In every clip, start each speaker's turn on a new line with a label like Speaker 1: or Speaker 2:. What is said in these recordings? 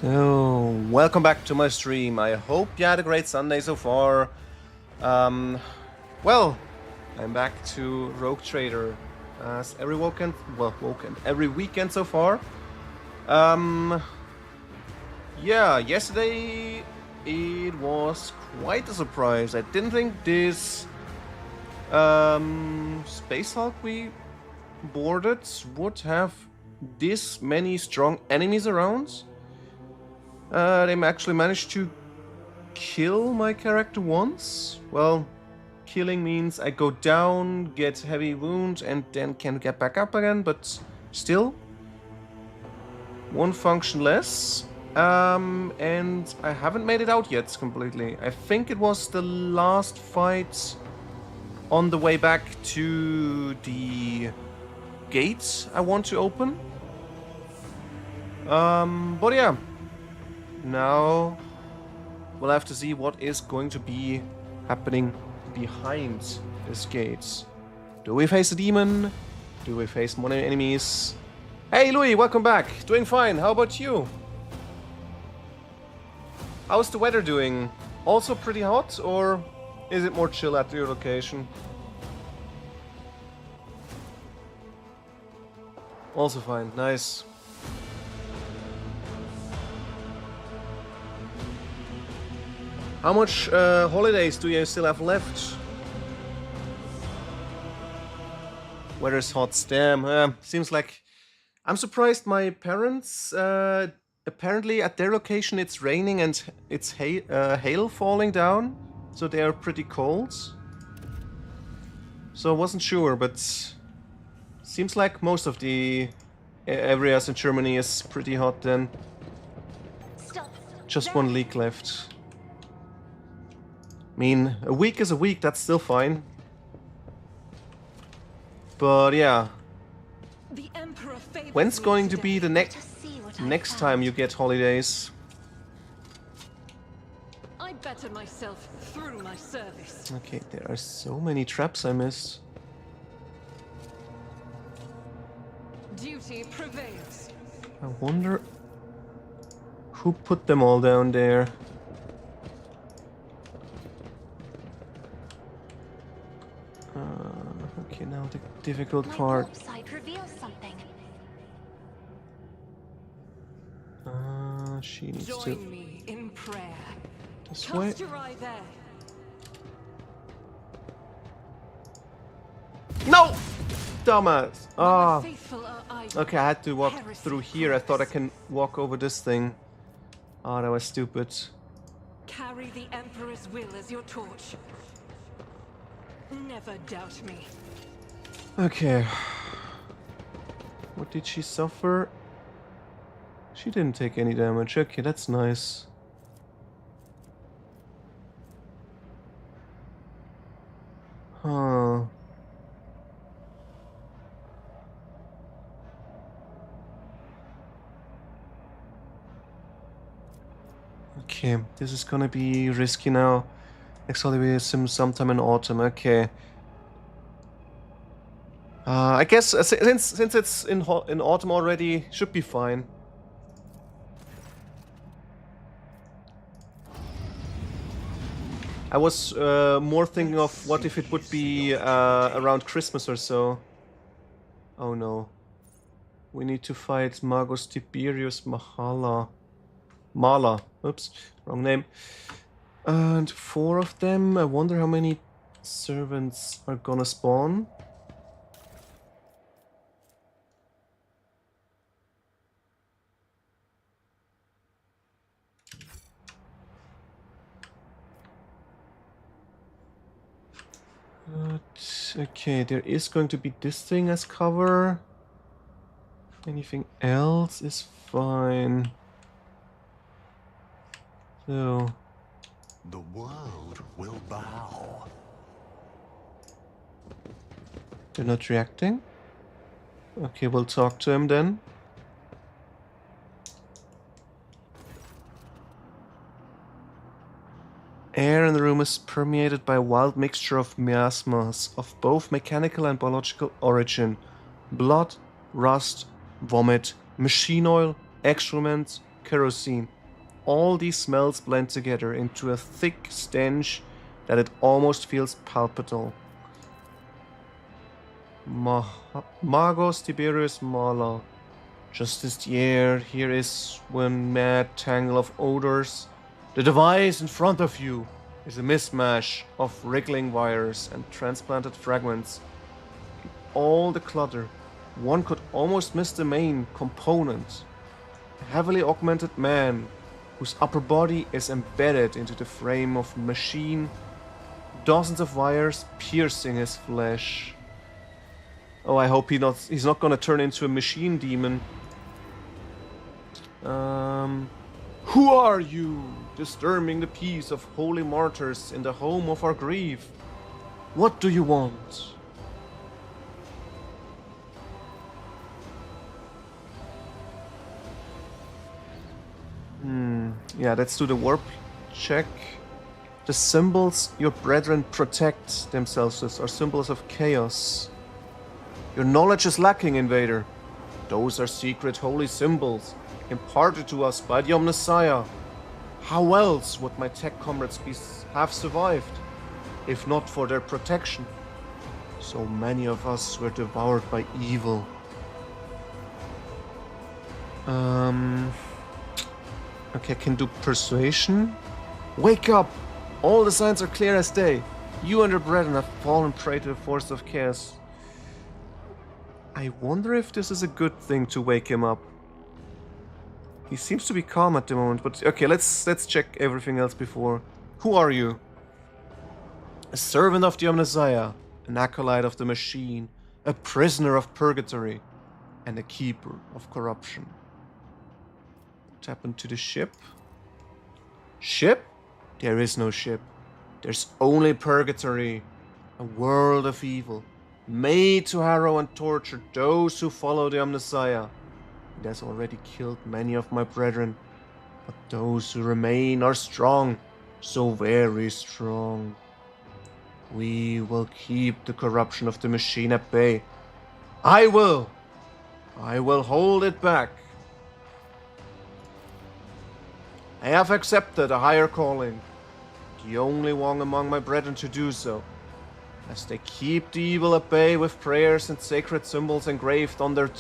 Speaker 1: So, welcome back to my stream. I hope you had a great Sunday so far. Well, I'm back to Rogue Trader as every weekend so far. Yeah, yesterday it was quite a surprise. I didn't think this Space Hulk we boarded would have this many strong enemies around. They actually managed to kill my character once. Well, killing means I go down, get heavy wound, and then can get back up again, but still. One function less. And I haven't made it out yet completely. I think it was the last fight on the way back to the gates I want to open. But yeah. Now we'll have to see what is going to be happening behind this gate. Do we face a demon? Do we face more enemies? Hey Louis, welcome back. Doing fine. How about you? How's the weather doing? Also pretty hot, or is it more chill at your location? Also fine. Nice. How much holidays do you still have left? Weather's hot, damn. Seems like... I'm surprised my parents... apparently at their location it's raining and it's hail falling down. So they are pretty cold. So I wasn't sure, but... Seems like most of the areas in Germany is pretty hot then.
Speaker 2: Stop.
Speaker 1: Just one leak left. I mean, a week is a week, that's still fine. But yeah. When's going to be the next time you get holidays?
Speaker 3: I better myself through my service.
Speaker 1: Okay, there are so many traps I missed.
Speaker 3: Duty prevails.
Speaker 1: I wonder who put them all down there. Okay, now the difficult part. She needs to.
Speaker 3: Join me in prayer.
Speaker 1: This way.
Speaker 3: Cast your eye there.
Speaker 1: No! Dumbass! Ah.
Speaker 3: Faithful are I.
Speaker 1: Okay, I had to walk through here. I thought I can walk over this thing. Ah, that was stupid.
Speaker 3: Carry the Emperor's will as your torch. Never doubt me.
Speaker 1: Okay. What did she suffer? She didn't take any damage. Okay, that's nice. Huh. Okay, this is gonna be risky now. Next holiday is sometime in autumn. Okay. I guess since it's in autumn already, should be fine. I was more thinking of what if it would be around Christmas or so. Oh no. We need to fight Magos Tiberius Mala. Oops, wrong name. And 4 of them. I wonder how many servants are gonna spawn. Okay, there is going to be this thing as cover. Anything else is fine. So...
Speaker 4: The world will bow.
Speaker 1: They're not reacting? Okay, we'll talk to him then. Air in the room is permeated by a wild mixture of miasmas of both mechanical and biological origin. Blood, rust, vomit, machine oil, excrement, kerosene. all these smells blend together into a thick stench that it almost feels palpable. Magos Tiberius Mala. Just as the air here is one mad tangle of odors, the device in front of you is a mismatch of wriggling wires and transplanted fragments. In all the clutter, one could almost miss the main component. A heavily augmented man whose upper body is embedded into the frame of machine, dozens of wires piercing his flesh. Oh, I hope he's not gonna turn into a machine demon. Who are you, disturbing the peace of holy martyrs in the home of our grief? What do you want? Yeah, let's do the warp check. The symbols your brethren protect themselves with are symbols of chaos. Your knowledge is lacking, Invader. Those are secret holy symbols, imparted to us by the Omnissiah. How else would my tech comrades have survived, if not for their protection? So many of us were devoured by evil. Okay, I can do persuasion. Wake up! All the signs are clear as day. You and your brethren have fallen prey to the force of chaos. I wonder if this is a good thing to wake him up. He seems to be calm at the moment, but okay, let's check everything else before. Who are you? A servant of the Omnissiah, an acolyte of the machine, a prisoner of purgatory, and a keeper of corruption. Tap into the ship. Ship? There is no ship. There's only purgatory, a world of evil, made to harrow and torture those who follow the Omnissiah. It has already killed many of my brethren, but those who remain are strong, so very strong. We will keep the corruption of the machine at bay. I will hold it back. I have accepted a higher calling, the only one among my brethren to do so, as they keep the evil at bay with prayers and sacred symbols engraved on their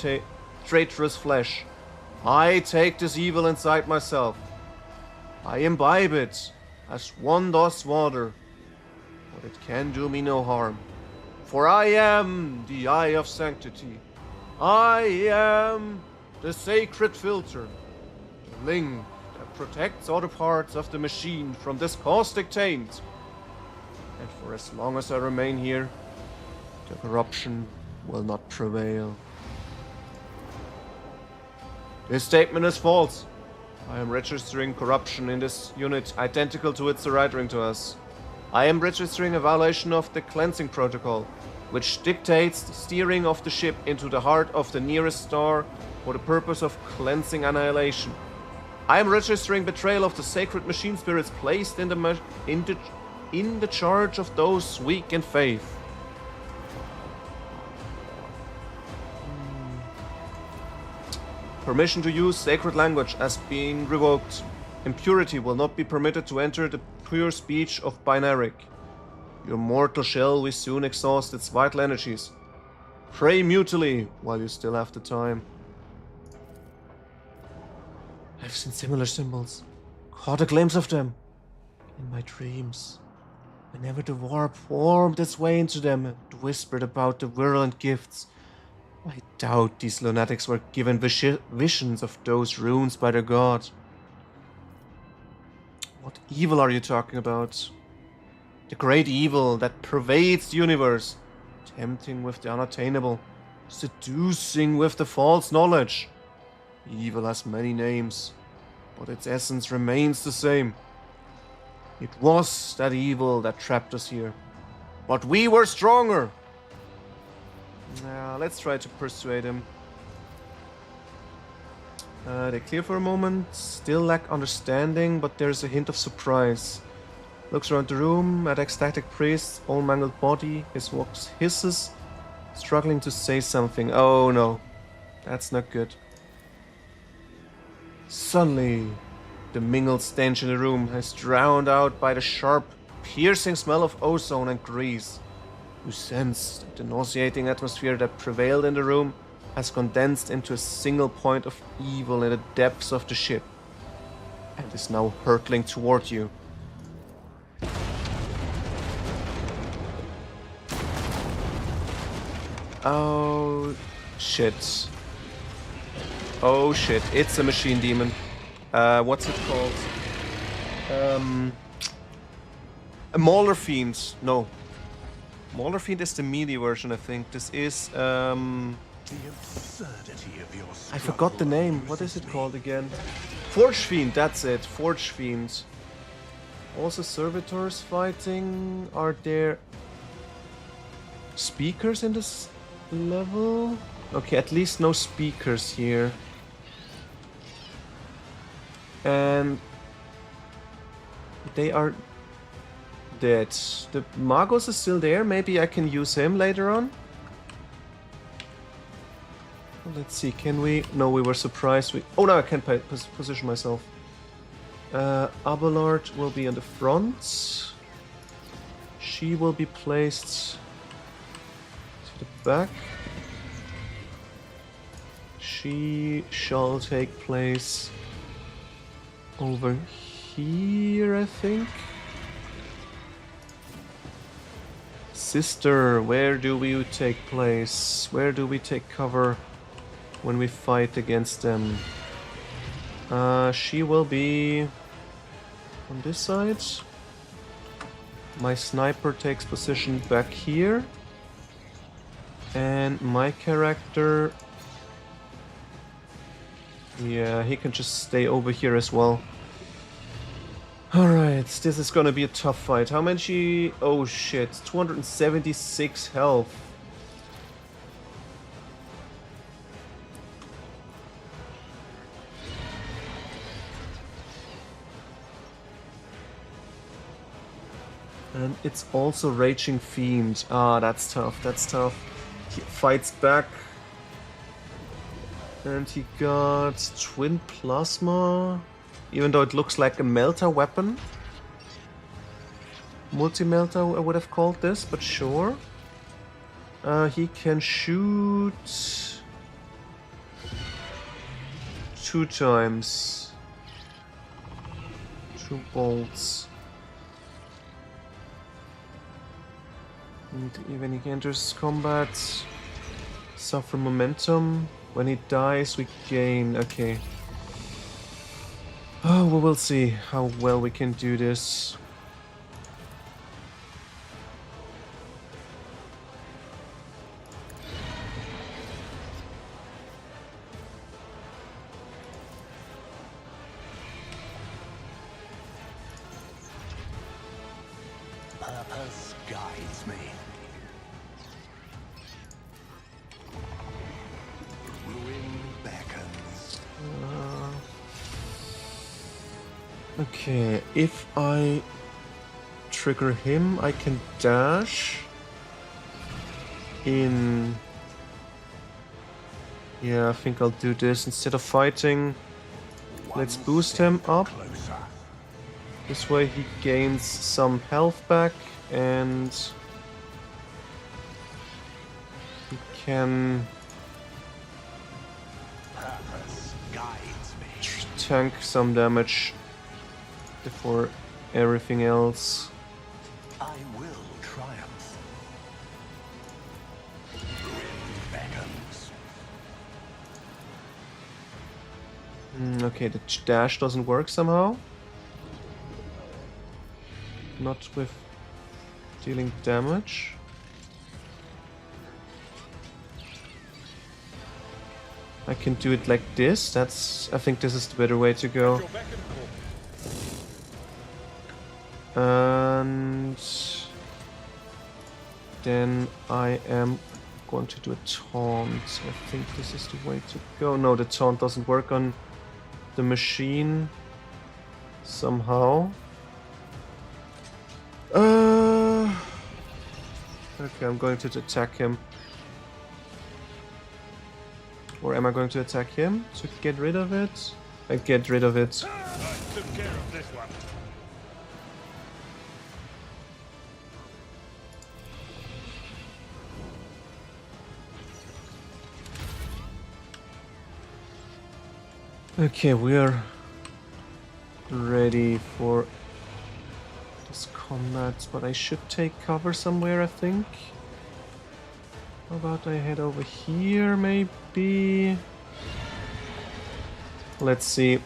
Speaker 1: traitorous flesh. I take this evil inside myself. I imbibe it, as one does water, but it can do me no harm, for I am the Eye of Sanctity. I am the sacred filter, the link that protects other parts of the machine from this caustic taint. And for as long as I remain here, the corruption will not prevail. This statement is false. I am registering corruption in this unit identical to its surrendering to us. I am registering a violation of the cleansing protocol, which dictates the steering of the ship into the heart of the nearest star for the purpose of cleansing annihilation. I am registering betrayal of the sacred machine spirits placed in the charge of those weak in faith. Permission to use sacred language as being revoked. Impurity will not be permitted to enter the pure speech of Binaric. Your mortal shell will soon exhaust its vital energies. Pray mutely while you still have the time. I've seen similar symbols, caught a glimpse of them in my dreams. Whenever the warp formed its way into them and whispered about the virulent gifts, I doubt these lunatics were given visions of those runes by their god. What evil are you talking about? The great evil that pervades the universe, tempting with the unattainable, seducing with the false knowledge. Evil has many names, but its essence remains the same. It was that evil that trapped us here, but we were stronger. Now, let's try to persuade him. They clear for a moment, still lack understanding, but there's a hint of surprise. Looks around the room at ecstatic priest, all mangled body, his voice hisses, struggling to say something. Oh no, that's not good. Suddenly, The mingled stench in the room is drowned out by the sharp, piercing smell of ozone and grease. You sense that the nauseating atmosphere that prevailed in the room has condensed into a single point of evil in the depths of the ship, and is now hurtling toward you. Oh shit. Oh shit, it's a machine demon. What's it called? A Mauler Fiend. No. Mauler Fiend is the melee version, I think. This is,
Speaker 4: The absurdity of your
Speaker 1: I forgot the
Speaker 4: struggle
Speaker 1: name. What is
Speaker 4: amuses
Speaker 1: it
Speaker 4: me.
Speaker 1: called again? Forge Fiend, that's it. Forge Fiend. Also servitors fighting. Are there speakers in this level? Okay, at least no speakers here. And they are dead. The Magos is still there. Maybe I can use him later on. Let's see, can we? No, we were surprised. Oh no, I can't position myself. Abelard will be on the front. She will be placed to the back. She shall take place over here, I think. Sister, where do we take place? Where do we take cover when we fight against them? She will be on this side. My sniper takes position back here. And my character... yeah, he can just stay over here as well. Alright, this is gonna be a tough fight. How many... oh shit, 276 health. And it's also Raging Fiend. Ah, that's tough, that's tough. He fights back. And he got Twin Plasma. Even though it looks like a melter weapon. Multi-melter I would have called this, but sure. He can shoot 2 times. 2 bolts. And even he enters combat, suffer momentum. When he dies, we gain. Okay. Oh, we will see how well we can do this.
Speaker 4: Purpose guides me. Ruin beckons.
Speaker 1: Okay, if I trigger him, I can dash in. Yeah, I think I'll do this instead of fighting. Let's boost him up.
Speaker 4: Closer.
Speaker 1: This way he gains some health back and he can
Speaker 4: Purpose guides me.
Speaker 1: tank some damage before everything else.
Speaker 4: I will triumph. Ruin beckons.
Speaker 1: Okay, the dash doesn't work somehow. Not with dealing damage. I can do it like this. I think this is the better way to go. And then I am going to do a taunt. I think this is the way to go. No, the taunt doesn't work on the machine somehow. Okay, I'm going to attack him. Or am I going to attack him to get rid of it? I get rid of it.
Speaker 5: Took care of this one.
Speaker 1: Okay, we are ready for this combat, but I should take cover somewhere, I think. How about I head over here, maybe? Let's see.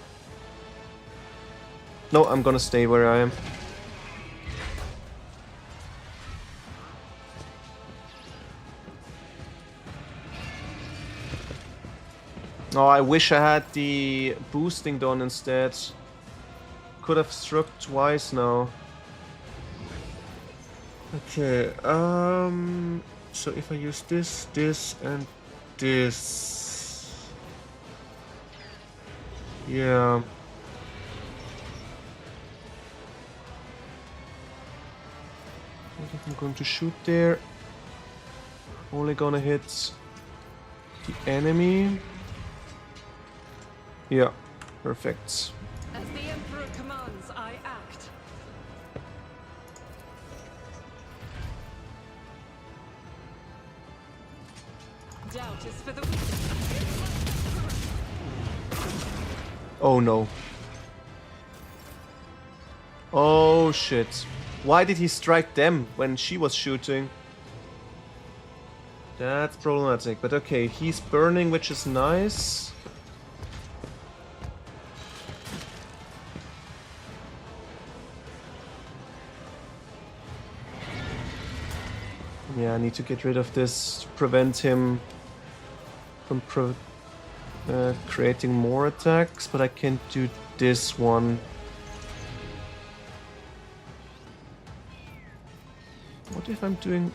Speaker 1: No, I'm gonna stay where I am. Oh, I wish I had the boosting done instead. Could have struck twice now. Okay, so if I use this, this, and this... Yeah. I think I'm going to shoot there. Only gonna hit the enemy. Yeah, perfect.
Speaker 3: As the Emperor commands, I act. Doubt is for the weak.
Speaker 1: Oh no. Oh shit. Why did he strike them when she was shooting? That's problematic, but okay, he's burning, which is nice. Yeah, I need to get rid of this to prevent him from creating more attacks, but I can't do this one. What if I'm doing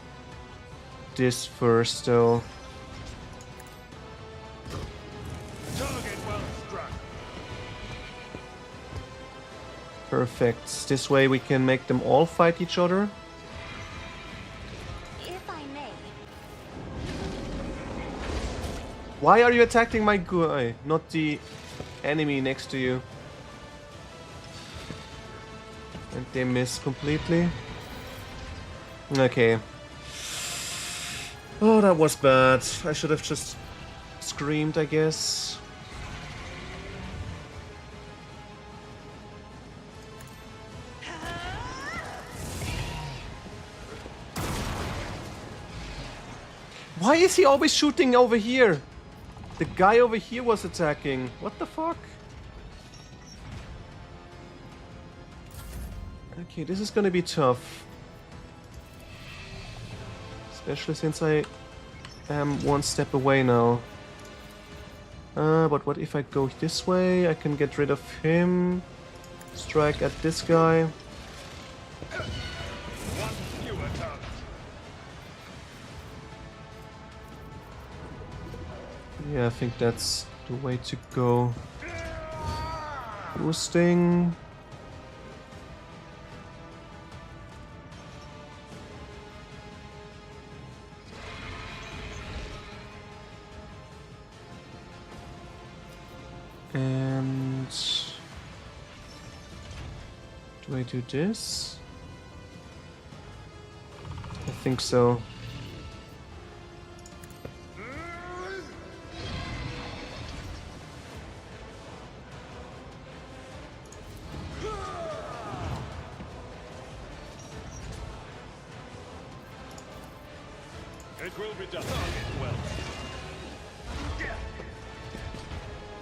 Speaker 1: this first, though?
Speaker 5: Target well struck.
Speaker 1: Perfect. This way we can make them all fight each other.
Speaker 2: If I may.
Speaker 1: Why are you attacking my guy, not the enemy next to you? And they miss completely. Okay. Oh, that was bad. I should have just screamed, I guess. Why is he always shooting over here? The guy over here was attacking. What the fuck? Okay, this is gonna be tough. Especially since I am one step away now. But what if I go this way? I can get rid of him. Strike at this guy.
Speaker 5: One fewer target.
Speaker 1: Yeah, I think that's the way to go. Boosting. And do I do this? I think so.
Speaker 5: It will be done. Target well.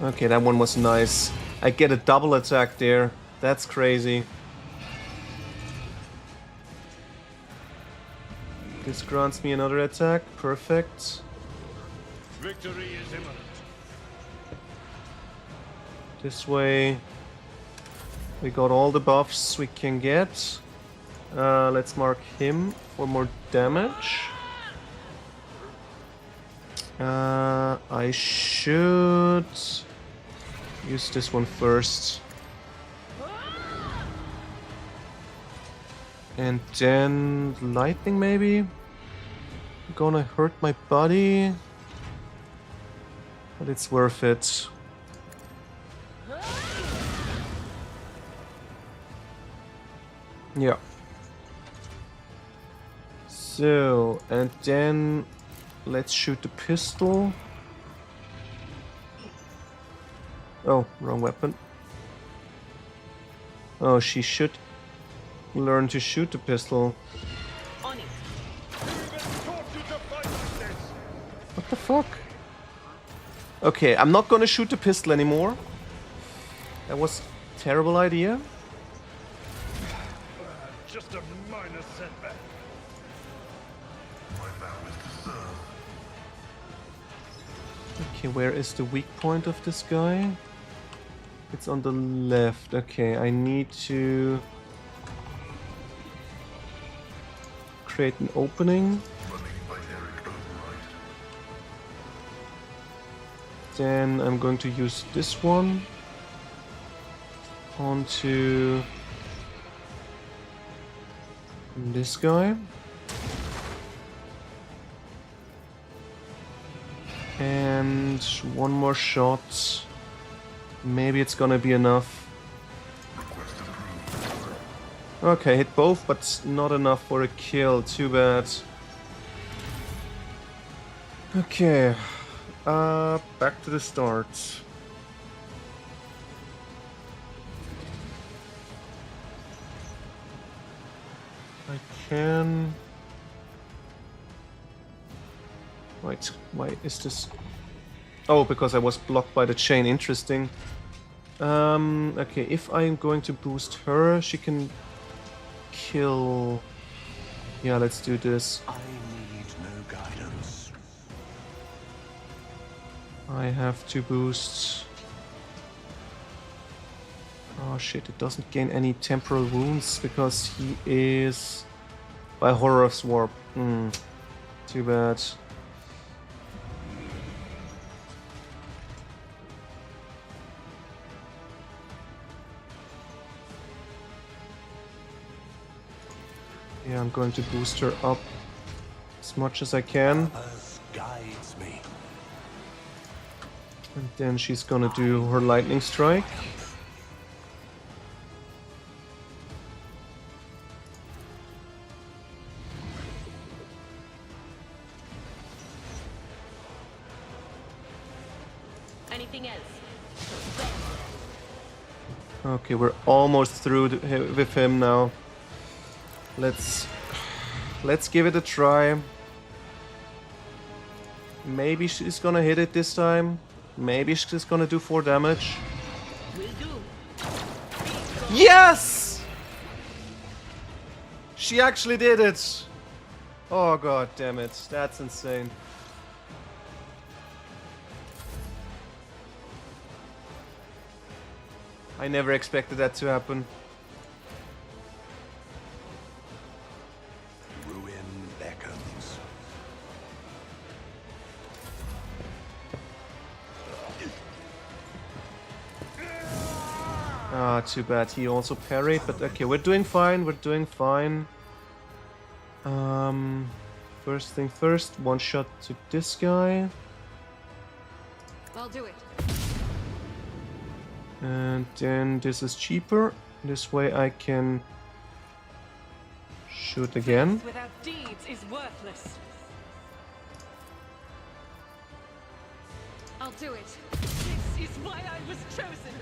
Speaker 1: Okay, that one was nice. I get a double attack there. That's crazy. This grants me another attack. Perfect.
Speaker 5: Victory is imminent.
Speaker 1: This way we got all the buffs we can get. Let's mark him for more damage. I should use this one first. And then lightning maybe? Gonna hurt my body. But it's worth it. Yeah. So, and then let's shoot the pistol. Oh, wrong weapon. Oh, she should learn to shoot the pistol.
Speaker 3: On it.
Speaker 1: What the fuck? Okay, I'm not gonna shoot the pistol anymore. That was a terrible idea.
Speaker 5: Just a minor setback.
Speaker 1: Okay, where is the weak point of this guy? It's on the left. Okay, I need to create an opening. Then I'm going to use this one onto this guy. And one more shot. Maybe it's gonna be enough. Okay, hit both, but not enough for a kill. Too bad. Okay. Back to the start. I can... Wait, why is this... Oh, because I was blocked by the chain. Interesting. Okay, if I'm going to boost her, she can kill... Yeah, let's do this.
Speaker 4: I need no guidance.
Speaker 1: I have to boost... Oh shit, it doesn't gain any temporal wounds because he is... by Horror's Warp. Too bad. Yeah, I'm going to boost her up as much as I can.
Speaker 4: Purpose guides me.
Speaker 1: And then she's gonna do her lightning strike.
Speaker 3: Anything else?
Speaker 1: Okay, we're almost through with him now. Let's give it a try. Maybe she's gonna hit it this time. Maybe she's gonna do 4 damage.
Speaker 3: Will do.
Speaker 1: Yes! She actually did it. Oh god damn it. That's insane. I never expected that to happen.
Speaker 4: Ruin beckons.
Speaker 1: Ah, too bad. He also parried, but okay, we're doing fine. We're doing fine. First thing first, one shot to this guy.
Speaker 3: I'll do it.
Speaker 1: And then this is cheaper. This way I can shoot again.
Speaker 3: Without deeds is worthless. I'll do it. This is why I was chosen.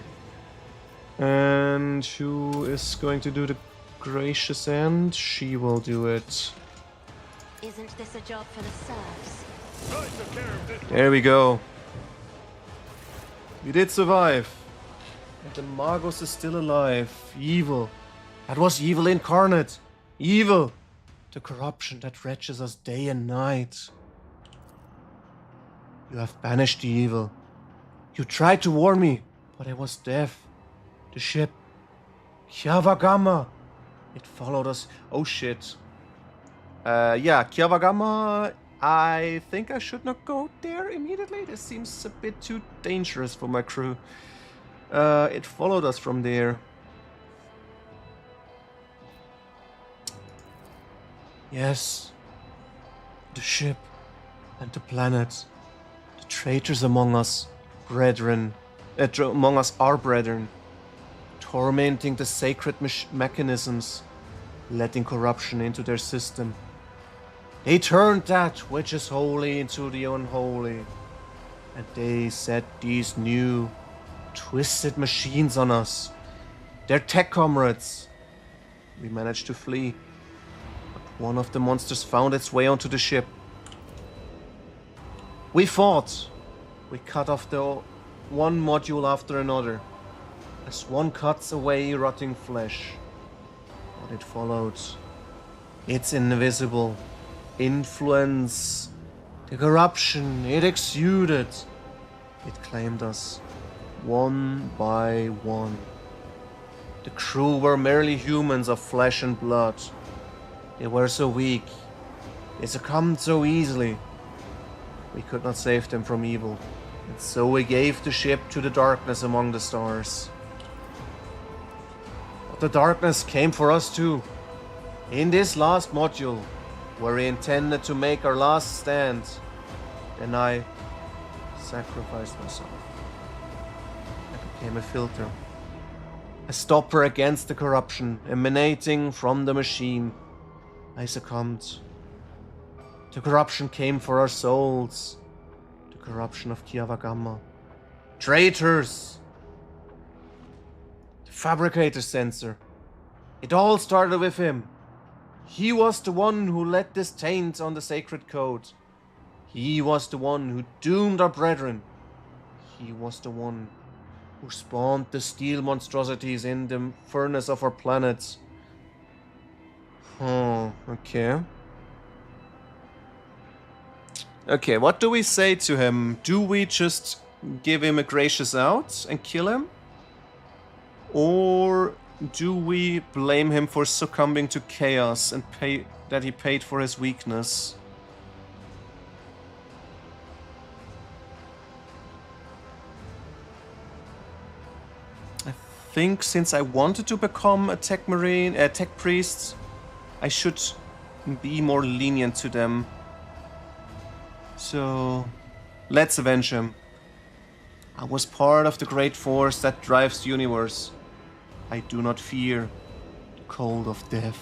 Speaker 1: And who is going to do the gracious end? She will do it.
Speaker 2: Isn't this a job for the serfs?
Speaker 5: I took care of this.
Speaker 1: There we go. We did survive. And the Magos is still alive. Evil. That was evil incarnate. Evil. The corruption that wretches us day and night. You have banished the evil. You tried to warn me, but I was deaf. The ship. Kyavagama. It followed us. Oh shit. Yeah, Kyavagama. I think I should not go there immediately. This seems a bit too dangerous for my crew. It followed us from there. Yes. The ship and the planet. The traitors among us, brethren. Among us are brethren. Tormenting the sacred mechanisms. letting corruption into their system. They turned that which is holy into the unholy, and they set these new, twisted machines on us. Their tech comrades. We managed to flee, but one of the monsters found its way onto the ship. We fought. We cut off the one module after another, as one cuts away rotting flesh. But it followed. Its invisible influence, the corruption it exuded. It claimed us, one by one. The crew were merely humans of flesh and blood. They were so weak. They succumbed so easily. We could not save them from evil, and so we gave the ship to the darkness among the stars. But the darkness came for us too. In this last module, where we intended to make our last stand, then I sacrificed myself. I became a filter, a stopper against the corruption emanating from the machine. I succumbed. The corruption came for our souls. The corruption of Kiavagama. Traitors! The fabricator sensor. It all started with him. He was the one who let this taint on the sacred code. He was the one who doomed our brethren. He was the one who spawned the steel monstrosities in the furnace of our planet. Oh, okay. Okay, what do we say to him? Do we just give him a gracious out and kill him? Or do we blame him for succumbing to chaos and pay that he paid for his weakness? I think since I wanted to become a tech priest, I should be more lenient to them. So, let's avenge him. I was part of the great force that drives the universe. I do not fear the cold of death.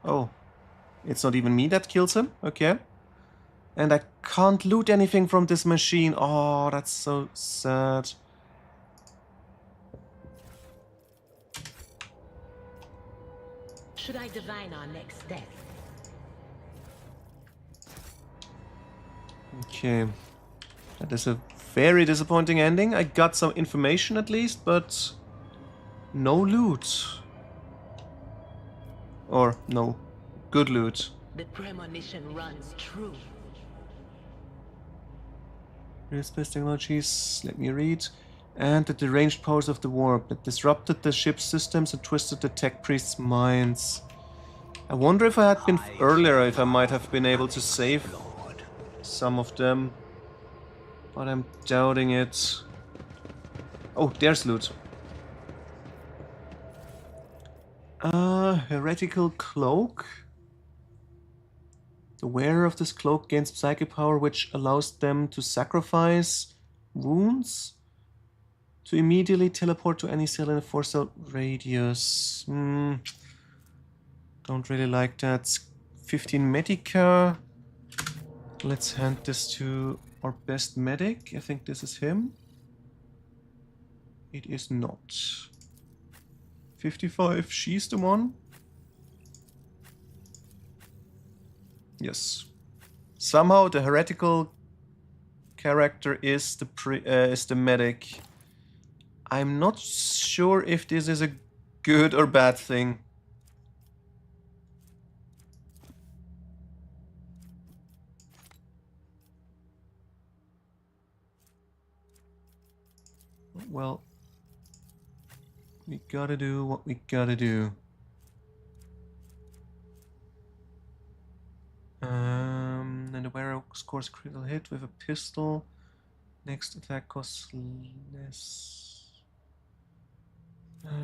Speaker 1: Oh, it's not even me that kills him? Okay. And I can't loot anything from this machine. Oh, that's so sad.
Speaker 6: Should I divine our next step?
Speaker 1: Okay. That is a very disappointing ending. I got some information at least, but no loot. Or no, good loot.
Speaker 6: The premonition runs true.
Speaker 1: Space technologies, let me read. And the deranged powers of the warp that disrupted the ship's systems and twisted the tech priests' minds. I wonder if I had been earlier, if I might have been able to save some of them. But I'm doubting it. Oh, there's loot. Heretical cloak. The wearer of this cloak gains psychic power which allows them to sacrifice wounds to immediately teleport to any cell in a 4-cell radius. Don't really like that. 15 Medica. Let's hand this to our best medic. I think this is him. It is not. 55, she's the one. Yes. Somehow the heretical character is the medic. I'm not sure if this is a good or bad thing. Well, we gotta do what we gotta do. And the wearer scores a critical hit with a pistol. Next attack costs less.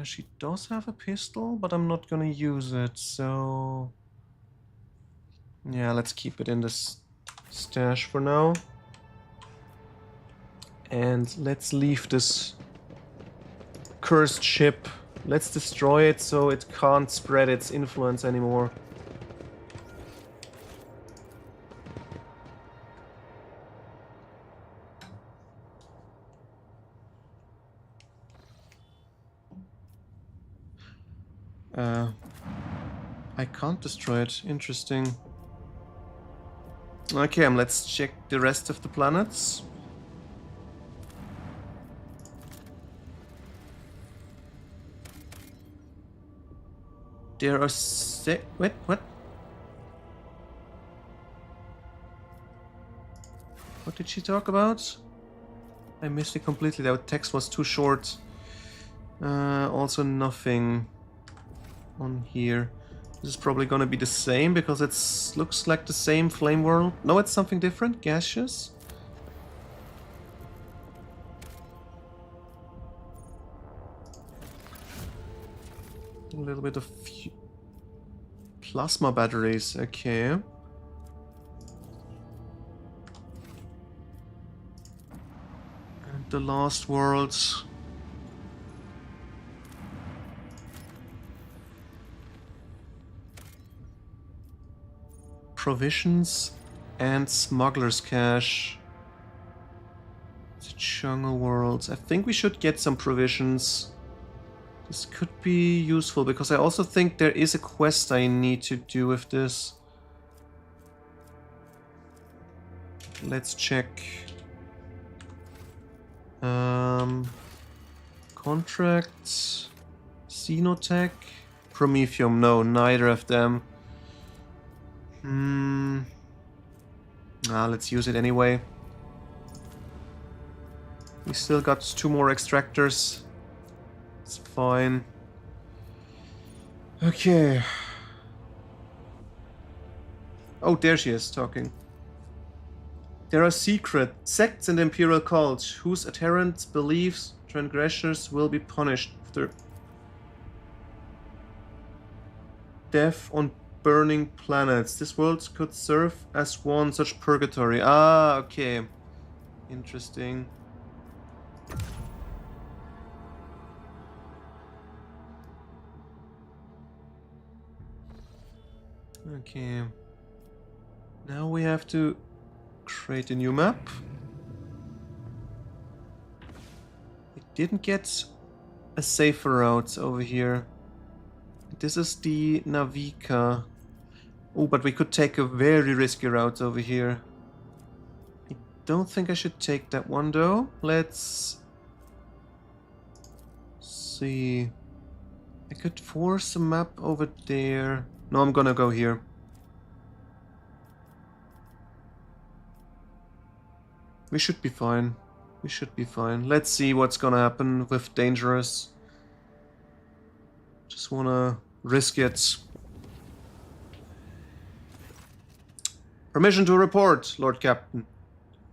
Speaker 1: She does have a pistol, but I'm not gonna use it, so... Yeah, let's keep it in this stash for now. And let's leave this cursed ship Let's destroy it so it can't spread its influence anymore. I can't destroy it. Interesting. Okay, let's check the rest of the planets. There are wait, what? What did she talk about? I missed it completely. That text was too short. Also nothing on here. This is probably gonna be the same because it looks like the same flame world. No, it's something different. Gaseous. A little bit of plasma batteries. Okay. And the last worlds. Provisions and smuggler's cache. The jungle worlds. I think we should get some provisions. This could be useful because I also think there is a quest I need to do with this. Let's check. Contracts. Xenotech. Promethium. No, neither of them. Let's use it anyway. We still got 2 more extractors. It's fine. Okay. Oh, there she is talking. There are secret sects and imperial cults whose adherents believes transgressors will be punished after death on burning planets. This world could serve as one such purgatory. Ah, okay. Interesting. Okay. Now we have to create a new map. We didn't get a safer route over here. This is the Navika. Oh, but we could take a very risky route over here. I don't think I should take that one though. Let's see. I could force a map over there. No, I'm gonna go here. We should be fine. We should be fine. Let's see what's gonna happen with Dangerous. Just wanna risk it. Permission to report, Lord Captain.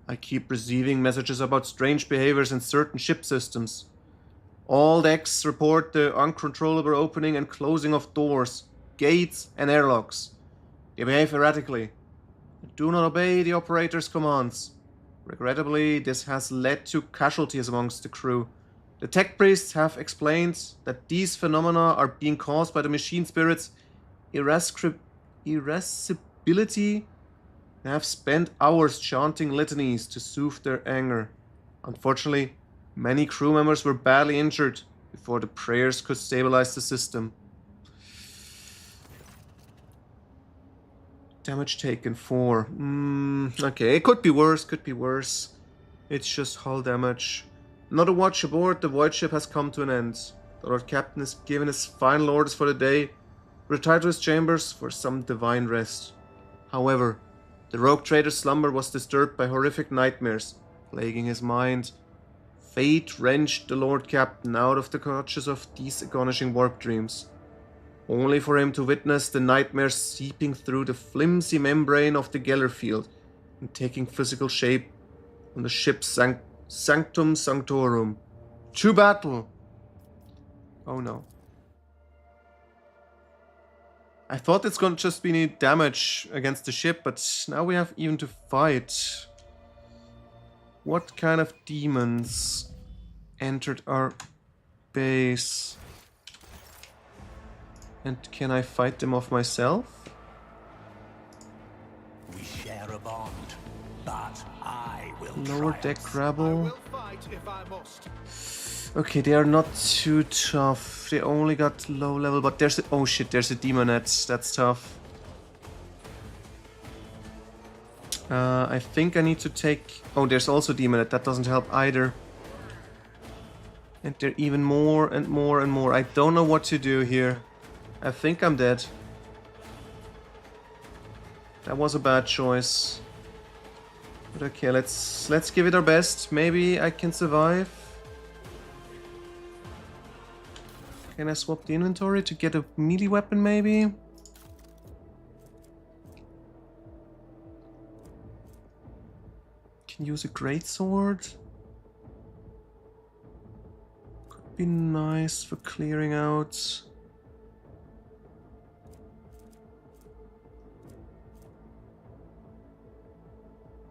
Speaker 1: I keep receiving messages about strange behaviors in certain ship systems. All decks report the uncontrollable opening and closing of doors, gates, and airlocks. They behave erratically and do not obey the operator's commands. Regrettably, this has led to casualties amongst the crew. The tech priests have explained that these phenomena are being caused by the machine spirit's irascibility. They have spent hours chanting litanies to soothe their anger. Unfortunately, many crew members were badly injured before the prayers could stabilize the system. Damage taken 4. Okay, it could be worse, could be worse. It's just hull damage. Another watch aboard the void ship has come to an end. The Lord Captain has given his final orders for the day. Retire to his chambers for some divine rest. However, the rogue trader's slumber was disturbed by horrific nightmares, plaguing his mind. Fate wrenched the Lord Captain out of the clutches of these astonishing warp dreams, only for him to witness the nightmares seeping through the flimsy membrane of the Geller field and taking physical shape on the ship's Sanctum Sanctorum. To battle! Oh no. I thought it's gonna just be damage against the ship, but now we have even to fight. What kind of demons entered our base? And can I fight them off myself?
Speaker 4: We share a bond, but I will
Speaker 1: Lower
Speaker 4: triumph.
Speaker 1: deck rabble.
Speaker 5: Fight if I must.
Speaker 1: Okay, they are not too tough. They only got low level, but there's a... Oh shit, there's a demonette. That's tough. I think I need to take... Oh, there's also demonette. That doesn't help either. And they're even more and more and more. I don't know what to do here. I think I'm dead. That was a bad choice. But okay, let's give it our best. Maybe I can survive. Can I swap the inventory to get a melee weapon maybe? Can use a greatsword. Could be nice for clearing out.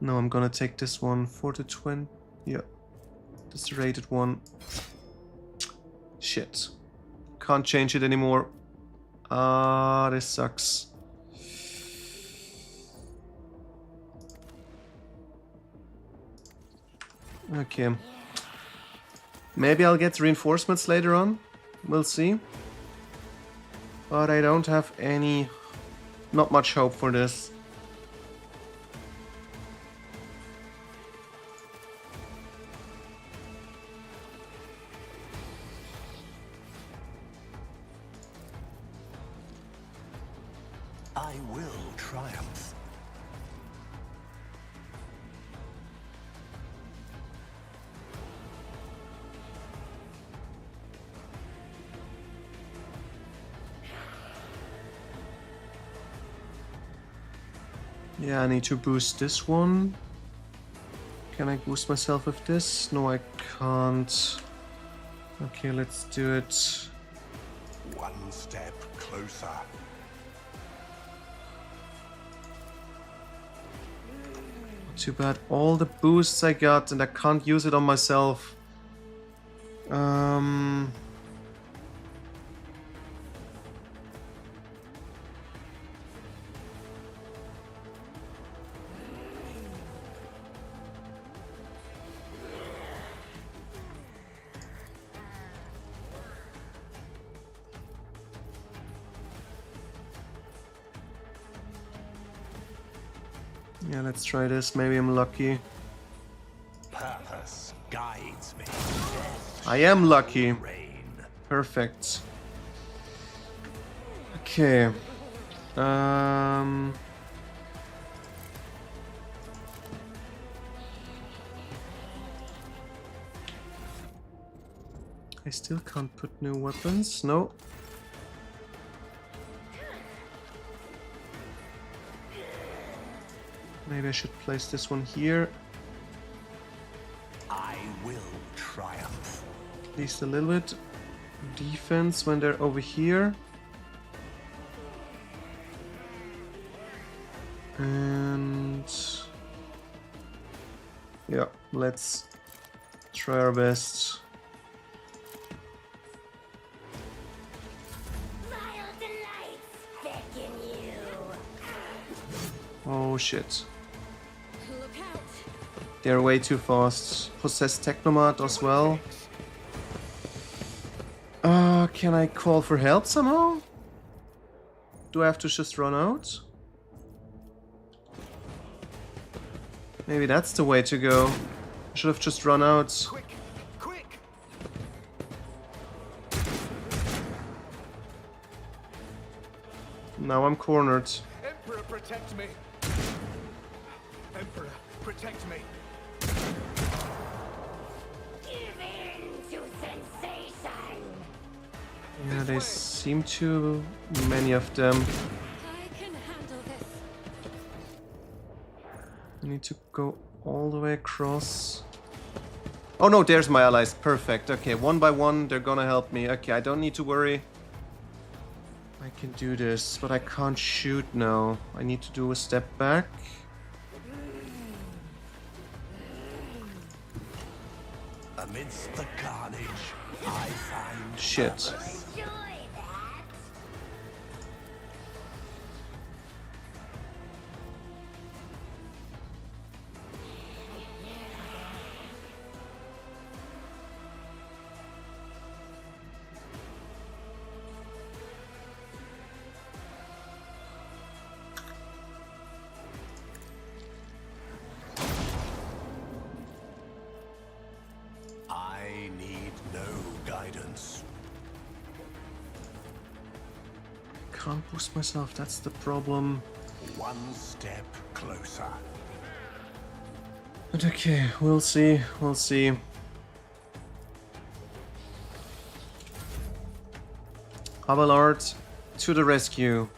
Speaker 1: No, I'm gonna take this one for the twin. Yeah. This rated one. Shit. Can't change it anymore. Ah, this sucks. Okay. Maybe I'll get reinforcements later on. We'll see. But I don't have any... Not much hope for this.
Speaker 4: I will triumph.
Speaker 1: Yeah, I need to boost this one. Can I boost myself with this? No, I can't. Okay, let's do it.
Speaker 4: One step closer.
Speaker 1: Too bad. All the boosts I got and I can't use it on myself. Yeah, let's try this. Maybe I'm lucky.
Speaker 4: Purpose guides me.
Speaker 1: I am lucky.
Speaker 4: Rain.
Speaker 1: Perfect. Okay. I still can't put new weapons. No. Maybe I should place this one here.
Speaker 4: I will triumph.
Speaker 1: At least a little bit. Defense when they're over here. And... yeah, let's try our best. Oh shit. They're way too fast. Possessed Technomat as well. Can I call for help somehow? Do I have to just run out? Maybe that's the way to go. I should have just run out.
Speaker 5: Quick, quick!
Speaker 1: Now I'm cornered.
Speaker 5: Emperor, protect me! Emperor, protect me!
Speaker 6: Give in to sensation.
Speaker 1: Yeah, they seem to... many of them.
Speaker 3: I can handle this.
Speaker 1: I need to go all the way across. Oh no, there's my allies. Perfect. Okay, one by one, they're gonna help me. Okay, I don't need to worry. I can do this, but I can't shoot now. I need to do a step back.
Speaker 4: Amidst the carnage, I find
Speaker 1: Shit.
Speaker 4: purpose.
Speaker 6: Enjoy that.
Speaker 1: can't boost myself, that's the problem.
Speaker 4: One step closer.
Speaker 1: But okay, we'll see, we'll see. Abelard to the rescue.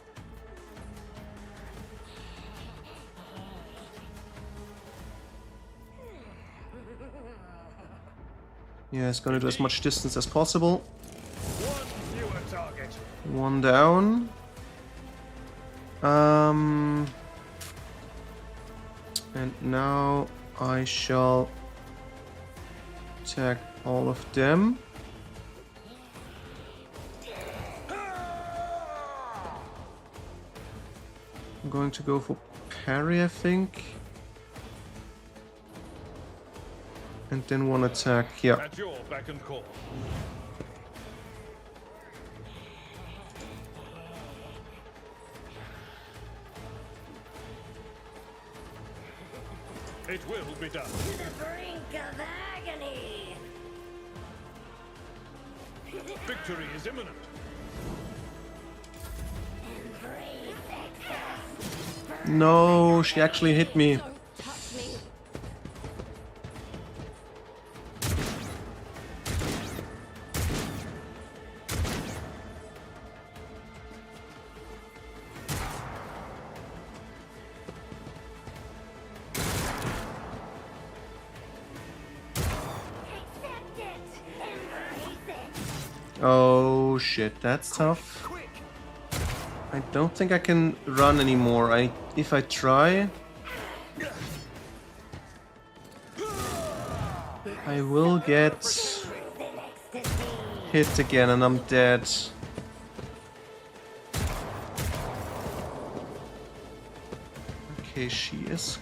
Speaker 1: Yeah, it's gonna do as much distance as possible.
Speaker 5: One fewer target.
Speaker 1: One down. And now I shall attack all of them. I'm going to go for parry, I think. And then one attack, yeah.
Speaker 5: At your beck and call. It will be done.
Speaker 6: To the brink of agony.
Speaker 5: Victory is imminent.
Speaker 1: No, she actually hit me.
Speaker 2: Don't touch me.
Speaker 1: Oh shit, that's tough.
Speaker 5: Quick!
Speaker 1: I don't think I can run anymore. If I try, I will get hit again and I'm dead. Okay, she is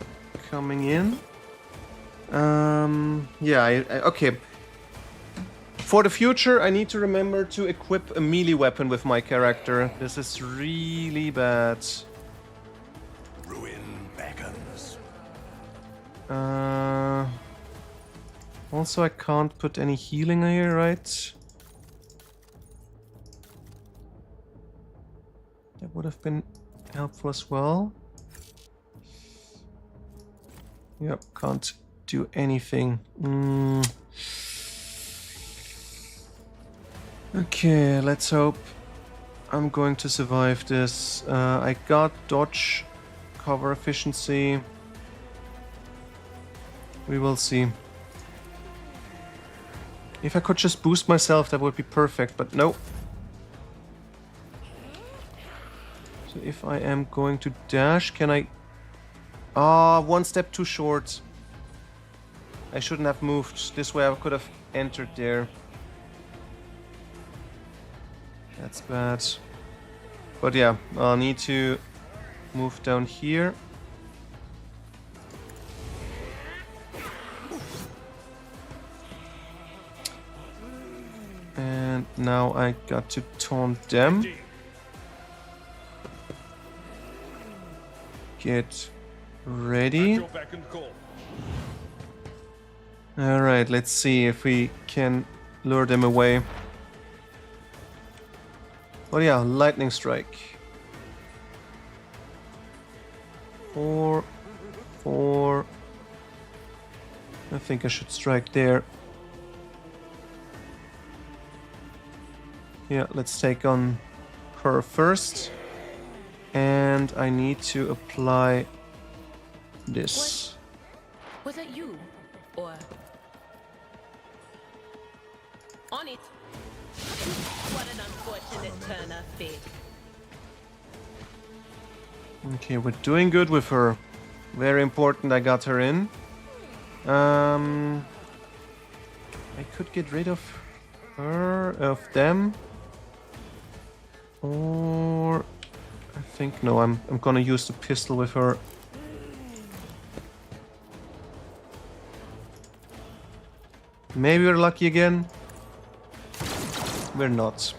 Speaker 1: coming in. Yeah, okay. For the future, I need to remember to equip a melee weapon with my character. This is really bad.
Speaker 4: Ruin beckons.
Speaker 1: Also, I can't put any healing here, right? That would have been helpful as well. Yep, can't do anything. Okay, let's hope I'm going to survive this. I got dodge, cover efficiency. We will see. If I could just boost myself, that would be perfect, but no. So if I am going to dash, can I... Ah, one step too short. I shouldn't have moved. This way I could have entered there. That's bad. But yeah, I'll need to move down here. And now I got to taunt them. Get ready.
Speaker 5: Your beck and call.
Speaker 1: Alright, let's see if we can lure them away. Oh yeah, lightning strike. 4, 4. I think I should strike there. Yeah, let's take on her first. And I need to apply this.
Speaker 6: Was it you? Or... On it! What an unfortunate turn of fate.
Speaker 1: Okay, we're doing good with her. Very important I got her in. I could get rid of her, of them. Or... I think, no, I'm gonna use the pistol with her. Maybe we're lucky again. We're not.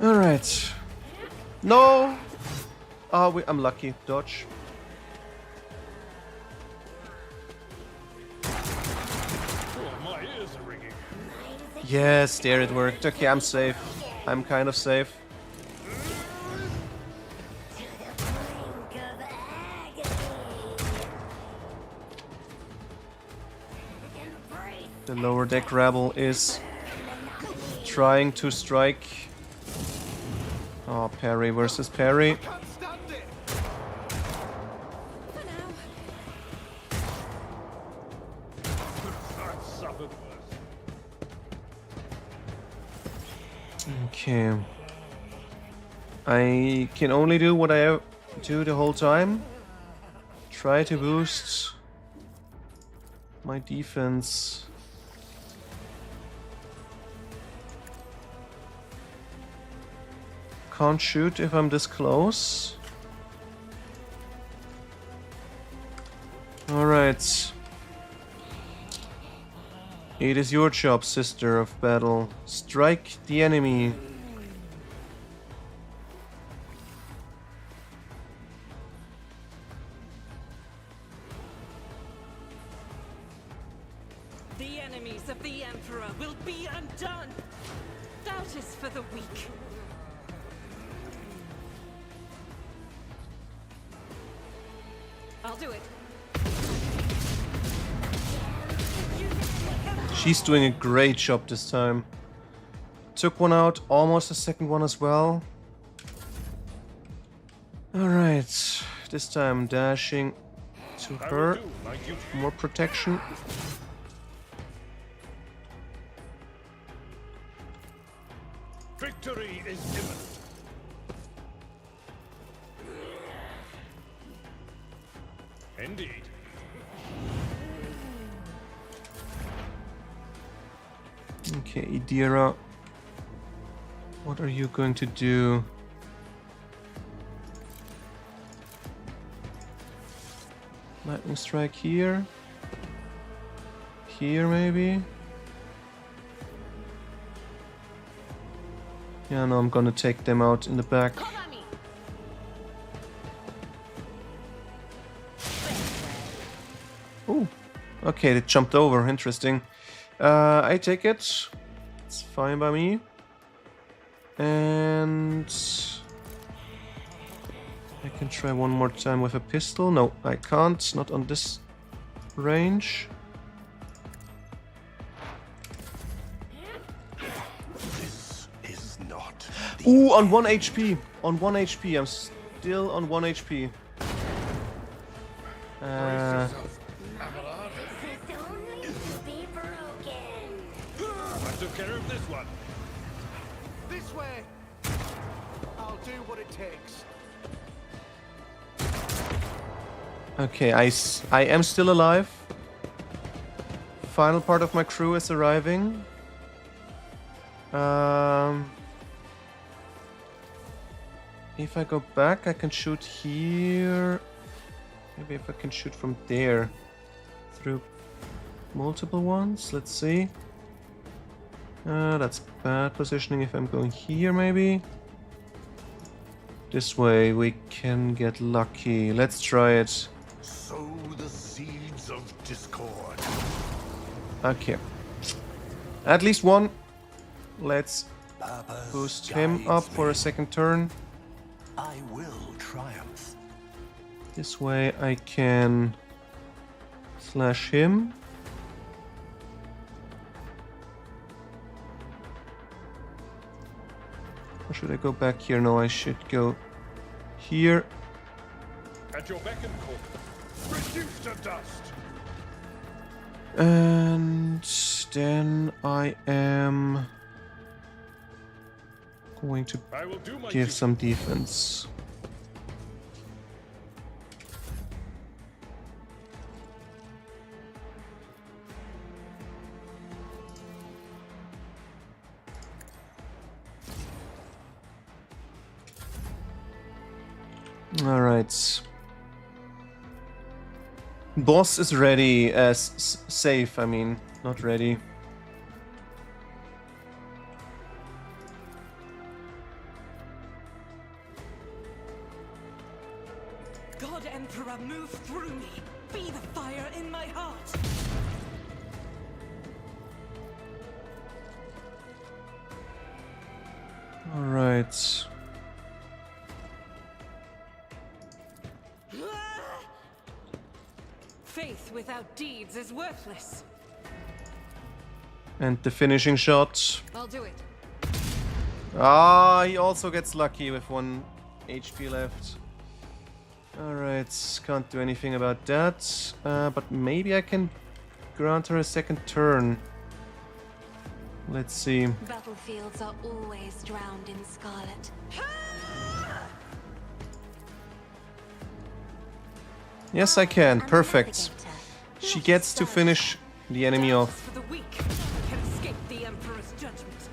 Speaker 1: Alright. No! Oh, I'm lucky. Dodge.
Speaker 5: Oh, my ears are ringing.
Speaker 1: Yes, there it worked. Okay, I'm safe. I'm kind of safe. The lower deck rabble is trying to strike. Oh, parry versus parry.
Speaker 5: I've suffered worse.
Speaker 1: Okay. I can only do what I do the whole time. Try to boost my defense. Can't shoot if I'm this close. Alright. It is your job, Sister of Battle. Strike the enemy.
Speaker 3: The enemies of the Emperor will be undone. Doubt is for the weak. I'll do it.
Speaker 1: She's doing a great job this time. Took one out, almost a second one as well. Alright, this time dashing to
Speaker 5: I will
Speaker 1: her.
Speaker 5: do my duty.
Speaker 1: More protection.
Speaker 5: Victory is imminent. Indeed.
Speaker 1: Okay, Idira. What are you going to do? Lightning strike here. Here maybe. Yeah, no, I'm gonna take them out in the back.
Speaker 6: Cover me.
Speaker 1: Oh, okay, they jumped over. Interesting. I take it. It's fine by me. And I can try one more time with a pistol. No, I can't. Not on this range.
Speaker 7: This is not.
Speaker 1: Ooh, on 1 HP. On 1 HP. I'm still on 1 HP.
Speaker 5: I took care of this one.
Speaker 7: This way. I'll do what it takes.
Speaker 1: Okay, I am still alive. Final part of my crew is arriving. If I go back, I can shoot here. Maybe if I can shoot from there. Through multiple ones. Let's see. That's bad positioning if I'm going here, maybe. This way we can get lucky. Let's try it.
Speaker 7: Sow the seeds of discord.
Speaker 1: Okay. At least one. Let's
Speaker 4: Purpose
Speaker 1: boost him
Speaker 4: guides
Speaker 1: up for
Speaker 4: me.
Speaker 1: a second turn.
Speaker 4: I will triumph.
Speaker 1: This way I can slash him. Or should I go back here? No, I should go here.
Speaker 5: At your beck and call. Reduced to dust.
Speaker 1: And then I am going to
Speaker 5: I will do my
Speaker 1: give
Speaker 5: duty.
Speaker 1: some defense. All right. Boss is ready, safe, I mean, not ready.
Speaker 3: God Emperor, move through me. Be the fire in my heart.
Speaker 1: Alright.
Speaker 3: Faith without deeds is worthless.
Speaker 1: And the finishing shot.
Speaker 3: I'll do it.
Speaker 1: Ah, he also gets lucky with 1 HP left. Alright, can't do anything about that. But maybe I can grant her a second turn. Let's see.
Speaker 2: Battlefields are always drowned in scarlet.
Speaker 1: Yes, I can.
Speaker 2: I'm a
Speaker 1: Perfect.
Speaker 2: navigator,
Speaker 1: She
Speaker 2: not a
Speaker 1: gets to
Speaker 2: searcher.
Speaker 1: finish the enemy
Speaker 3: Justice
Speaker 1: off.
Speaker 3: for the weak can escape the Emperor's judgment.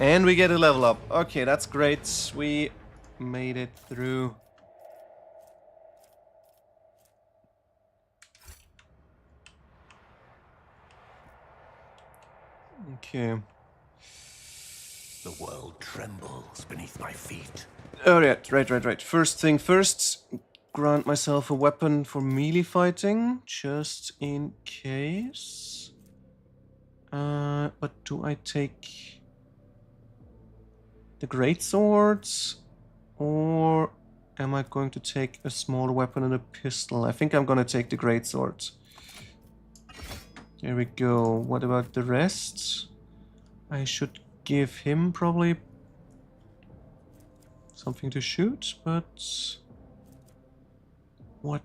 Speaker 1: And we get a level up. Okay, that's great. We made it through. Okay.
Speaker 4: The world trembles beneath my feet.
Speaker 1: Oh, right. First thing first, grant myself a weapon for melee fighting, just in case. But do I take the great swords, or am I going to take a small weapon and a pistol? I think I'm gonna take the great swords. There we go. What about the rest? I should give him probably something to shoot, but what?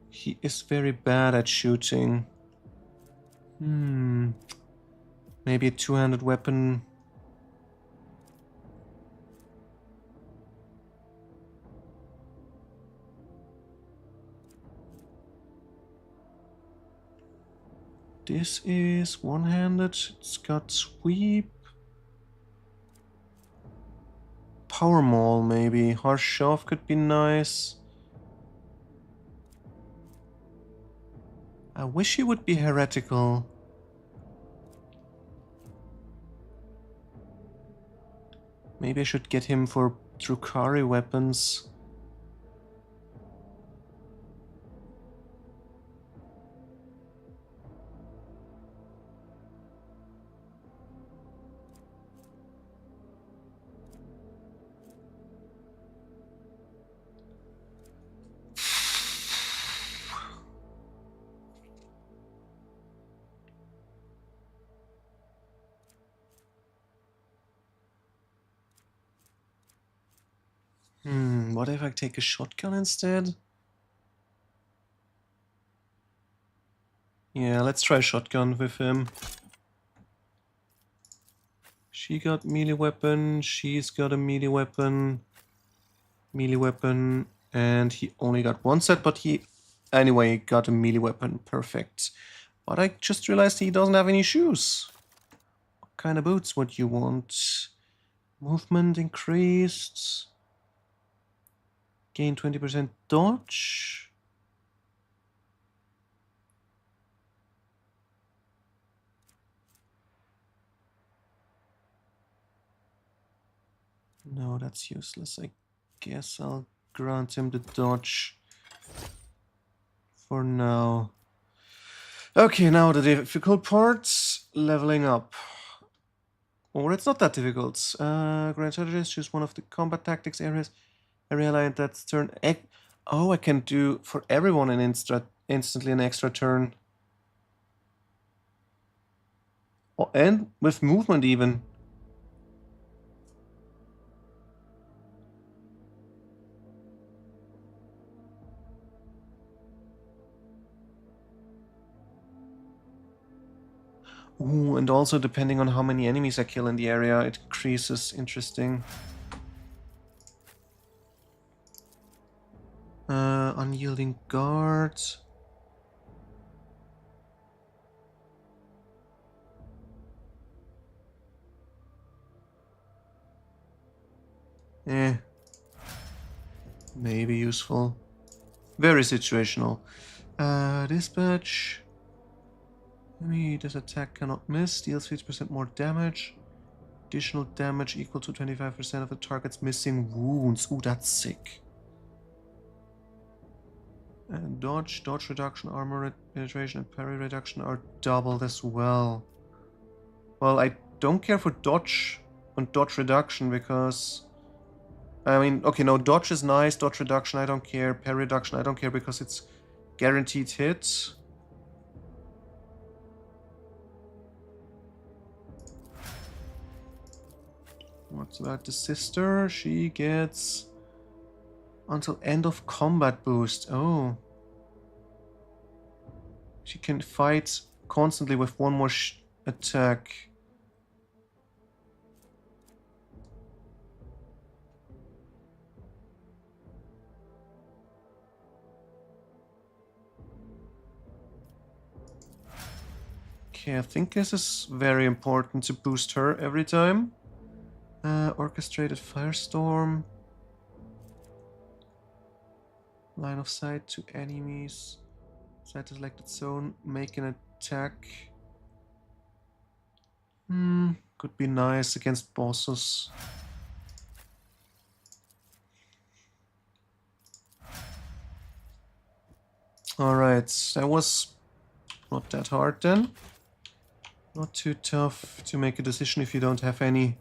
Speaker 1: He is very bad at shooting. Maybe a two-handed weapon. This is one-handed. It's got sweep. Power maul, maybe. Harsh shove could be nice. I wish he would be heretical. Maybe I should get him for Drukhari weapons. What if I take a shotgun instead? Yeah, let's try shotgun with him. She got melee weapon, she's got a melee weapon, and he only got one set, but he anyway got a melee weapon. Perfect. But I just realized he doesn't have any shoes. What kind of boots would you want? Movement increased. Gain 20% dodge. No, that's useless. I guess I'll grant him the dodge for now. Okay, now the difficult parts, leveling up. Or it's not that difficult. Grant strategies, choose one of the combat tactics area line that's turn. Oh, I can do for everyone an instantly an extra turn. Oh, and with movement even. Ooh, and also depending on how many enemies I kill in the area, it increases. Interesting. Unyielding guard. Maybe useful. Very situational. Dispatch. This attack cannot miss. Deals 50% more damage. Additional damage equal to 25% of the target's missing wounds. Ooh, that's sick. And dodge reduction, armor penetration, and parry reduction are doubled as well. Well, I don't care for dodge and dodge reduction because... I mean, okay, no, dodge is nice, dodge reduction I don't care, parry reduction I don't care because it's guaranteed hit. What about the sister? She gets until end of combat boost. Oh. She can fight constantly with one more attack. Okay, I think this is very important to boost her every time. Orchestrated firestorm. Line of sight to enemies. Inside the selected zone. Make an attack. Could be nice against bosses. Alright, that was not that hard then. Not too tough to make a decision if you don't have any.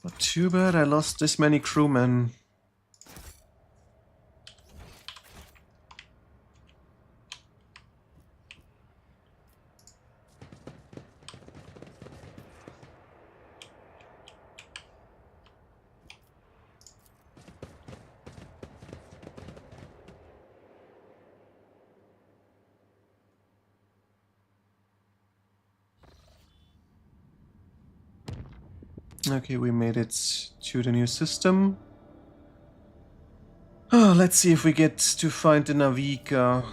Speaker 1: But too bad I lost this many crewmen. Okay, we made it to the new system. Oh, let's see if we get to find the Navika.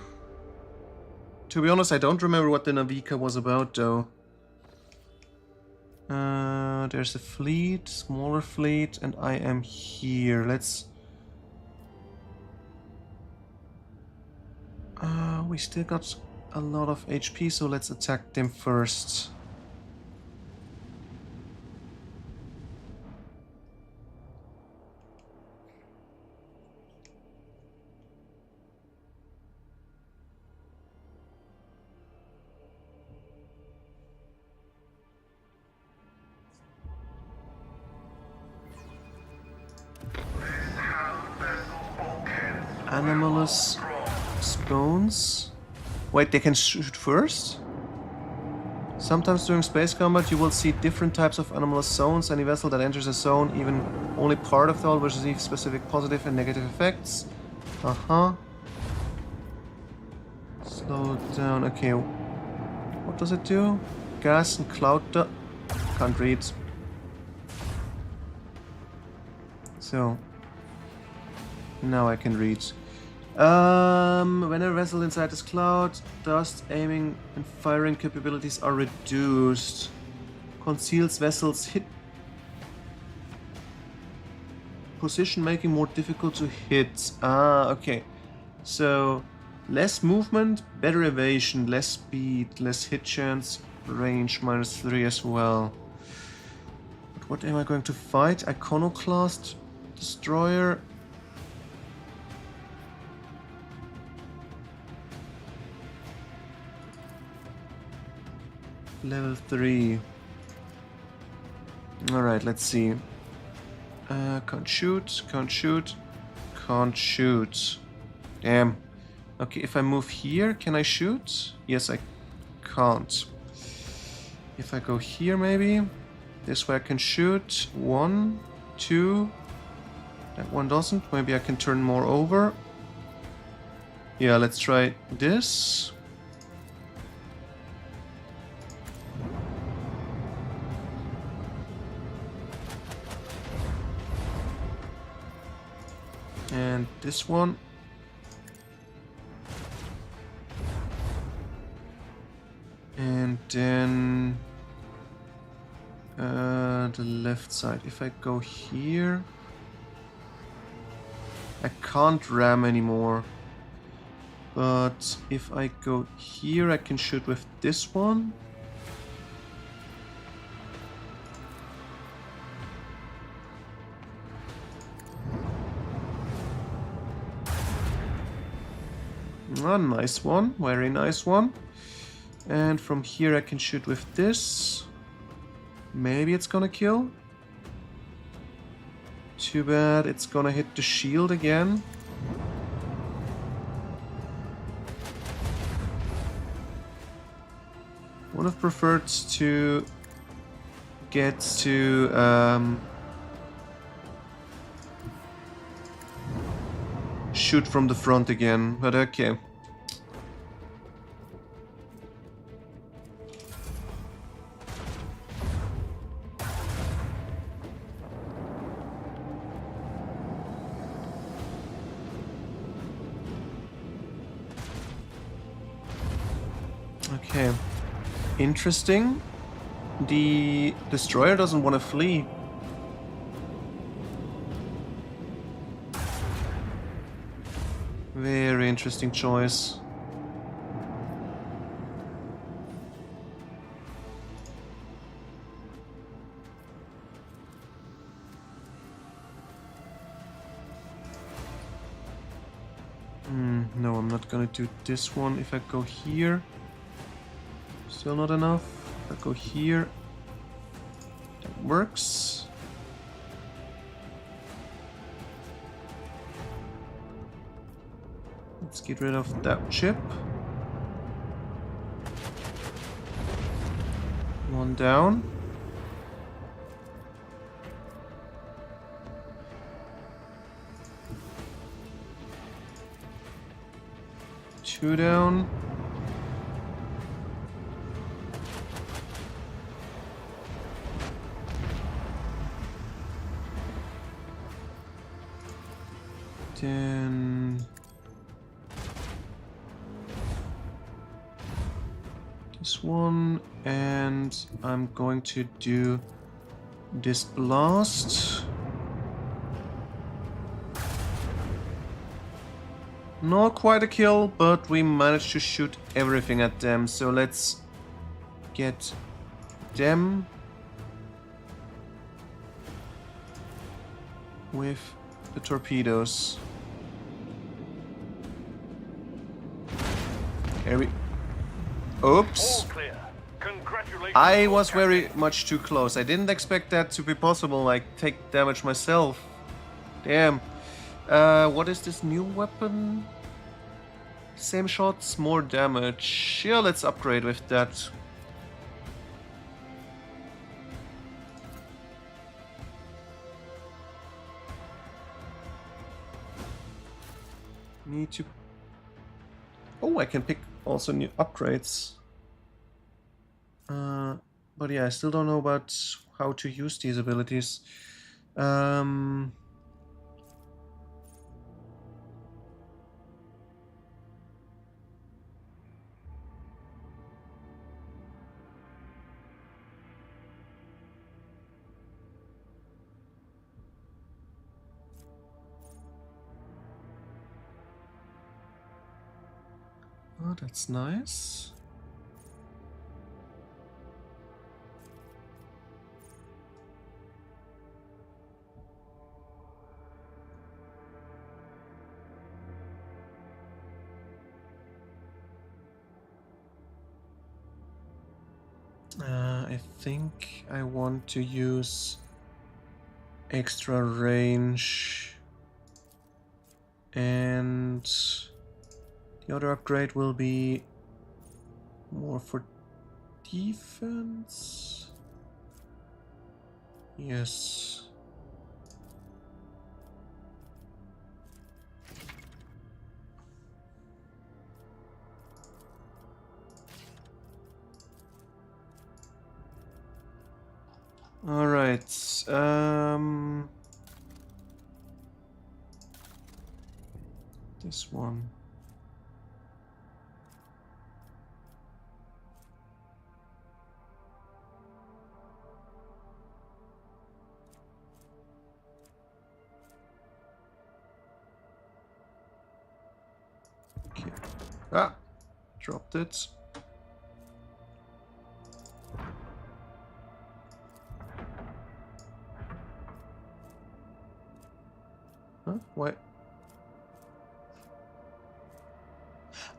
Speaker 1: To be honest, I don't remember what the Navika was about, though. There's a fleet, smaller fleet, and I am here. Let's... we still got a lot of HP, so let's attack them first. Anomalous spawns. Wait, they can shoot first? Sometimes during space combat you will see different types of anomalous zones. Any vessel that enters a zone, even only part of the hull, will receive specific positive and negative effects. Slow down. Okay. What does it do? Gas and cloud... Can't read. So... Now I can read. When a vessel inside this cloud, dust, aiming and firing capabilities are reduced. Conceals vessels hit position, making more difficult to hit. Ah, okay. So less movement, better evasion, less speed, less hit chance, range -3 as well. But what am I going to fight? Iconoclast destroyer. Level 3. Alright, let's see. Can't shoot, can't shoot, can't shoot. Damn. Okay, if I move here, can I shoot? Yes, I can't. If I go here, maybe? This way I can shoot. 1, 2. That one doesn't. Maybe I can turn more over. Yeah, let's try this. And this one. And then the left side. If I go here, I can't ram anymore. But if I go here, I can shoot with this one. A nice one, very nice one. And from here I can shoot with this. Maybe it's gonna kill. Too bad it's gonna hit the shield again. Would have preferred to get to shoot from the front again, but okay. Okay. Interesting. The destroyer doesn't want to flee. Very interesting choice. No, I'm not gonna do this one. If I go here, still not enough. If I go here, that works. Let's get rid of that chip. One down. Two down. Then this one, and I'm going to do this blast. Not quite a kill, but we managed to shoot everything at them, so let's get them with the torpedoes. Here we... Oops!
Speaker 5: All clear. Congratulations.
Speaker 1: I was very much too close. I didn't expect that to be possible, like take damage myself. Damn. What is this new weapon? Same shots, more damage. Yeah, let's upgrade with that. Need to... Oh, I can pick also new upgrades. But yeah, I still don't know about how to use these abilities. Oh, that's nice. I think I want to use extra range, and the other upgrade will be more for defense. Yes. All right. This one. Okay. Ah, dropped it. Huh? What?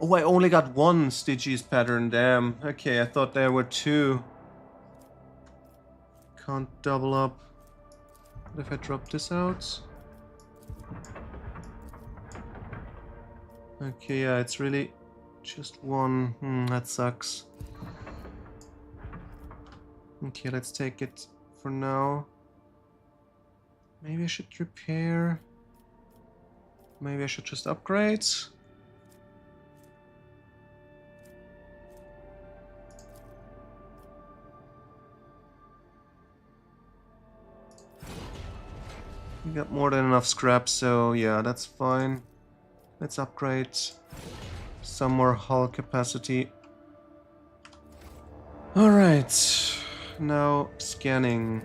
Speaker 1: Oh, I only got one Stygies pattern, damn. Okay, I thought there were two. Can't double up. What if I drop this out? Okay, yeah, it's really just one. That sucks. Okay, let's take it for now. Maybe I should repair. Maybe I should just upgrade. We got more than enough scrap, so yeah, that's fine. Let's upgrade some more hull capacity. Alright, now scanning.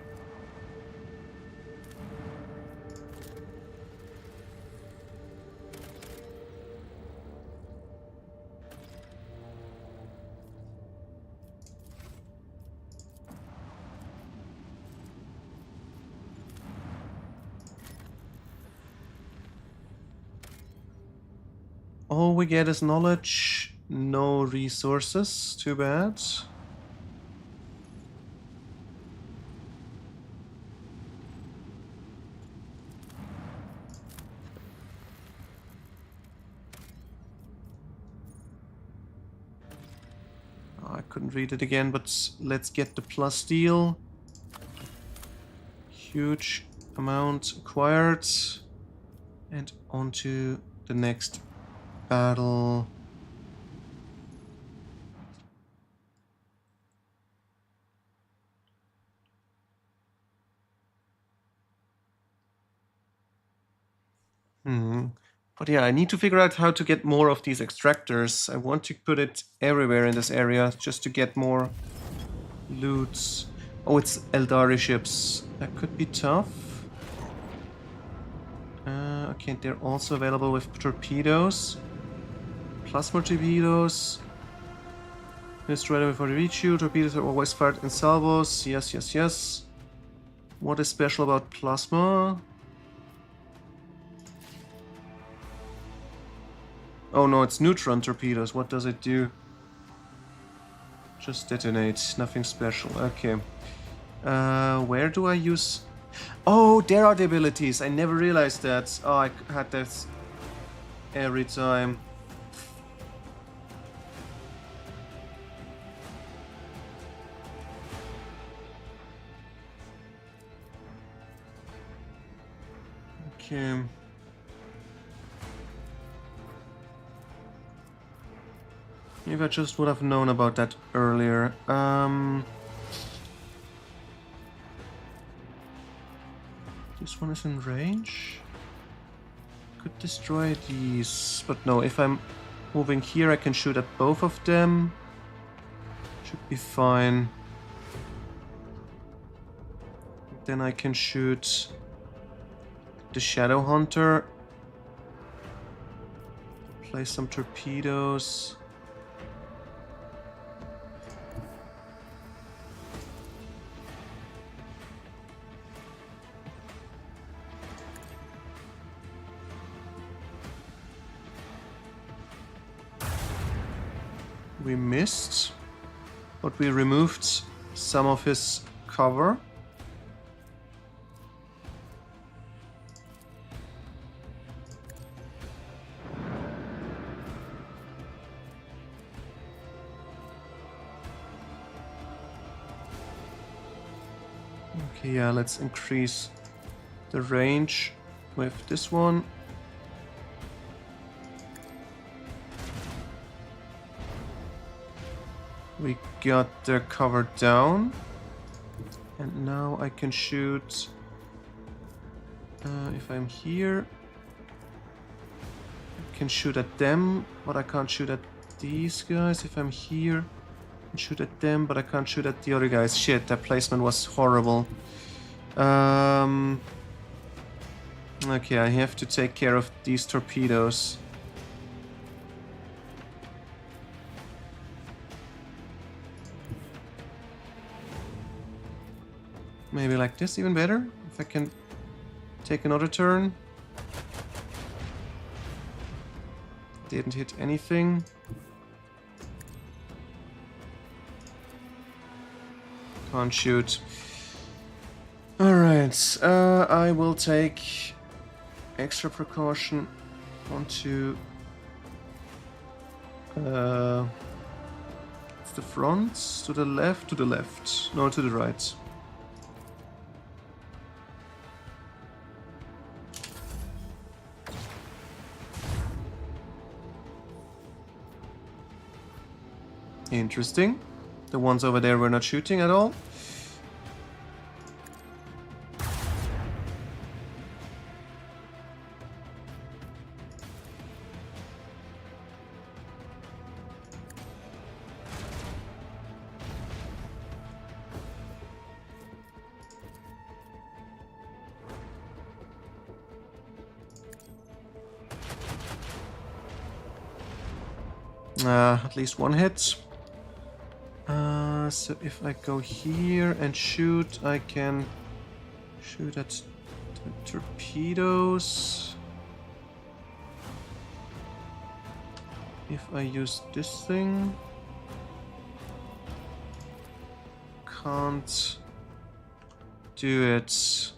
Speaker 1: All we get is knowledge, no resources, too bad. Oh, I couldn't read it again, but let's get the plus deal. Huge amount acquired. And on to the next battle. But yeah, I need to figure out how to get more of these extractors. I want to put it everywhere in this area just to get more loot. Oh, it's Eldari ships. That could be tough. Okay, they're also available with torpedoes. Plasma torpedoes. Destroy them before they reach you. Torpedoes are always fired in salvos. Yes, yes, yes. What is special about plasma? Oh no, it's neutron torpedoes. What does it do? Just detonate. Nothing special. Okay. Where do I use... Oh, there are the abilities. I never realized that. Oh, I had that every time. Okay. Maybe I just would have known about that earlier. This one is in range. Could destroy these, but no, if I'm moving here I can shoot at both of them. Should be fine. Then I can shoot the Shadow Hunter. Place some torpedoes. We missed, but we removed some of his cover. Okay, yeah, let's increase the range with this one. We got their cover down, and now I can shoot, if I'm here, I can shoot at them, but I can't shoot at these guys. If I'm here, I can shoot at them, but I can't shoot at the other guys. Shit, that placement was horrible. Okay, I have to take care of these torpedoes. Maybe like this, even better. If I can take another turn. Didn't hit anything. Can't shoot. Alright, I will take extra precaution onto it's the front, to the left, no, to the right. Interesting. The ones over there were not shooting at all. At least one hit. So if I go here and shoot, I can shoot at the torpedoes. If I use this thing, can't do it.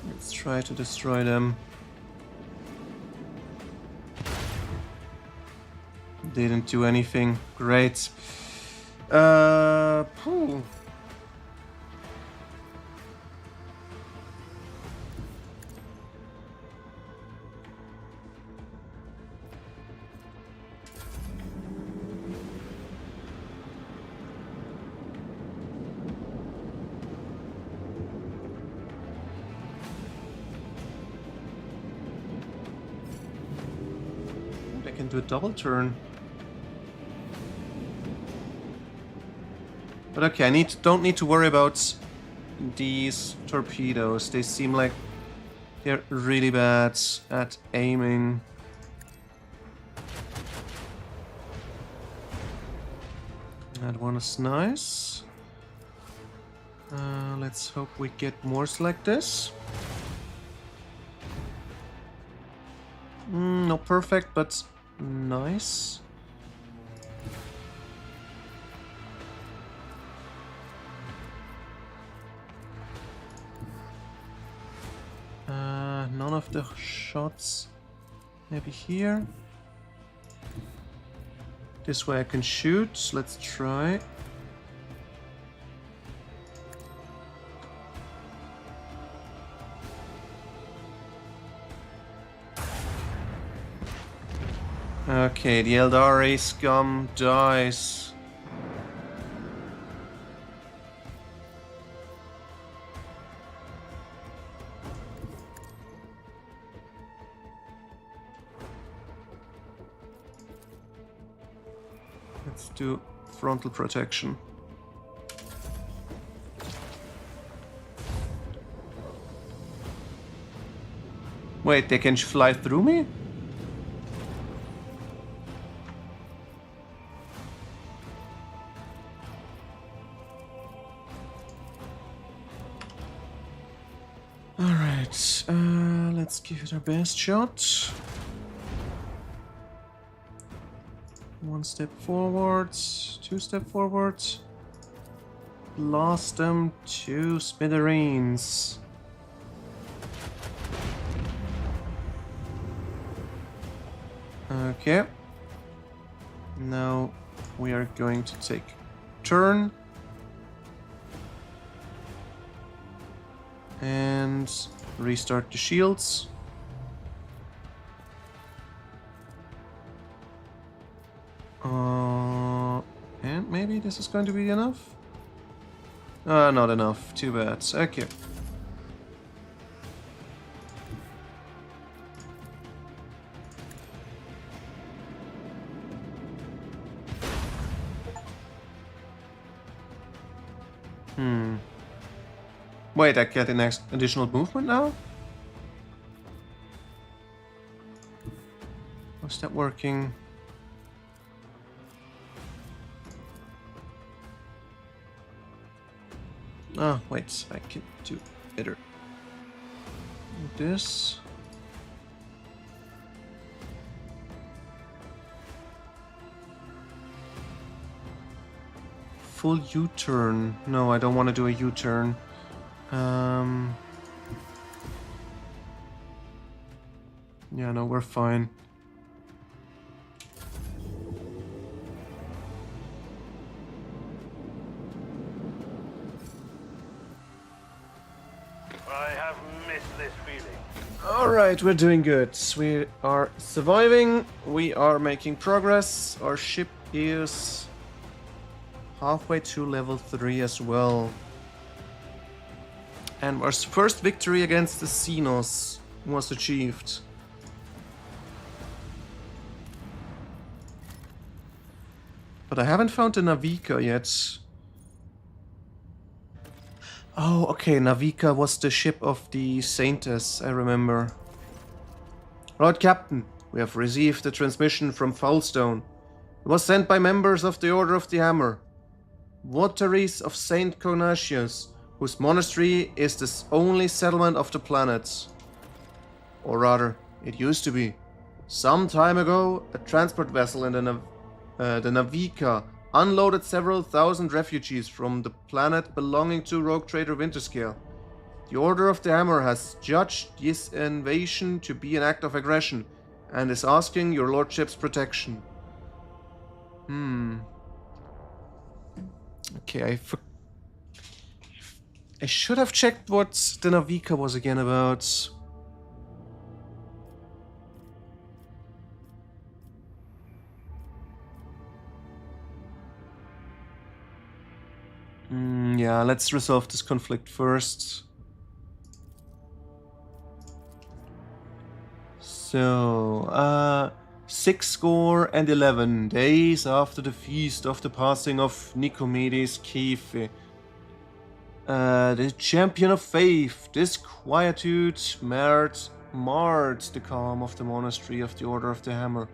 Speaker 1: Let's try to destroy them. Didn't do anything. Great. Phew. I can do a double turn. But okay, don't need to worry about these torpedoes. They seem like they're really bad at aiming. That one is nice. Let's hope we get more like this. Not perfect, but nice. None of the shots. Maybe here. This way I can shoot. Let's try. Okay, the Eldari scum dies. Let's do frontal protection. Wait, they can fly through me? Alright, let's give it our best shot. One step forward, two step forward. Blast them to smithereens. Okay. Now we are going to take turn. And restart the shields. And maybe this is going to be enough? Not enough. Too bad. Okay. Wait, I get an additional movement now? How's that working? Oh, wait, I can do better. This. Full U-turn. No, I don't want to do a U-turn. Yeah, no, we're fine.
Speaker 5: I have missed this feeling.
Speaker 1: Alright, we're doing good. We are surviving. We are making progress. Our ship is halfway to level 3 as well. And our first victory against the Xenos was achieved. But I haven't found the Navika yet. Oh, okay, Navika was the ship of the Saintess, I remember. Lord Captain, we have received a transmission from Foulstone. It was sent by members of the Order of the Hammer, votaries of Saint Cognatius, whose monastery is the only settlement of the planet. Or rather, it used to be. Some time ago, a transport vessel in the Navika unloaded several thousand refugees from the planet belonging to rogue trader Winterscale. The Order of the Hammer has judged this invasion to be an act of aggression and is asking your lordship's protection. Okay, I should have checked what the Navika was again about. Yeah, let's resolve this conflict first. So, 611 days after the feast of the passing of Nicomedes Keefe, the champion of faith, disquietude marred the calm of the monastery of the Order of the Hammer.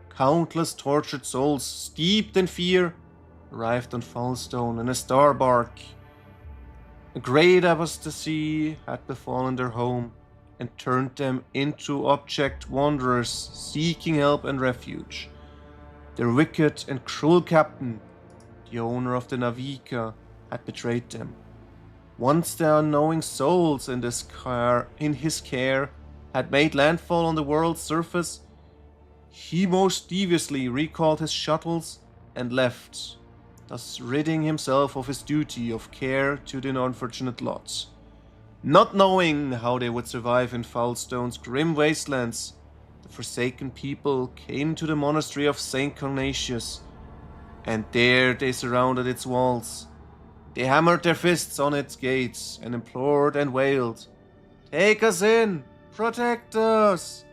Speaker 1: Countless tortured souls, steeped in fear, arrived on Foulstone in a star bark. A great apostasy had befallen their home and turned them into abject wanderers seeking help and refuge. Their wicked and cruel captain, the owner of the Navika, had betrayed them. Once the unknowing souls in his care had made landfall on the world's surface, he most deviously recalled his shuttles and left, thus ridding himself of his duty of care to the unfortunate lots. Not knowing how they would survive in Foulstone's grim wastelands, the forsaken people came to the monastery of Saint Cognatius, and there they surrounded its walls. They hammered their fists on its gates and implored and wailed, "Take us in! Protect us!"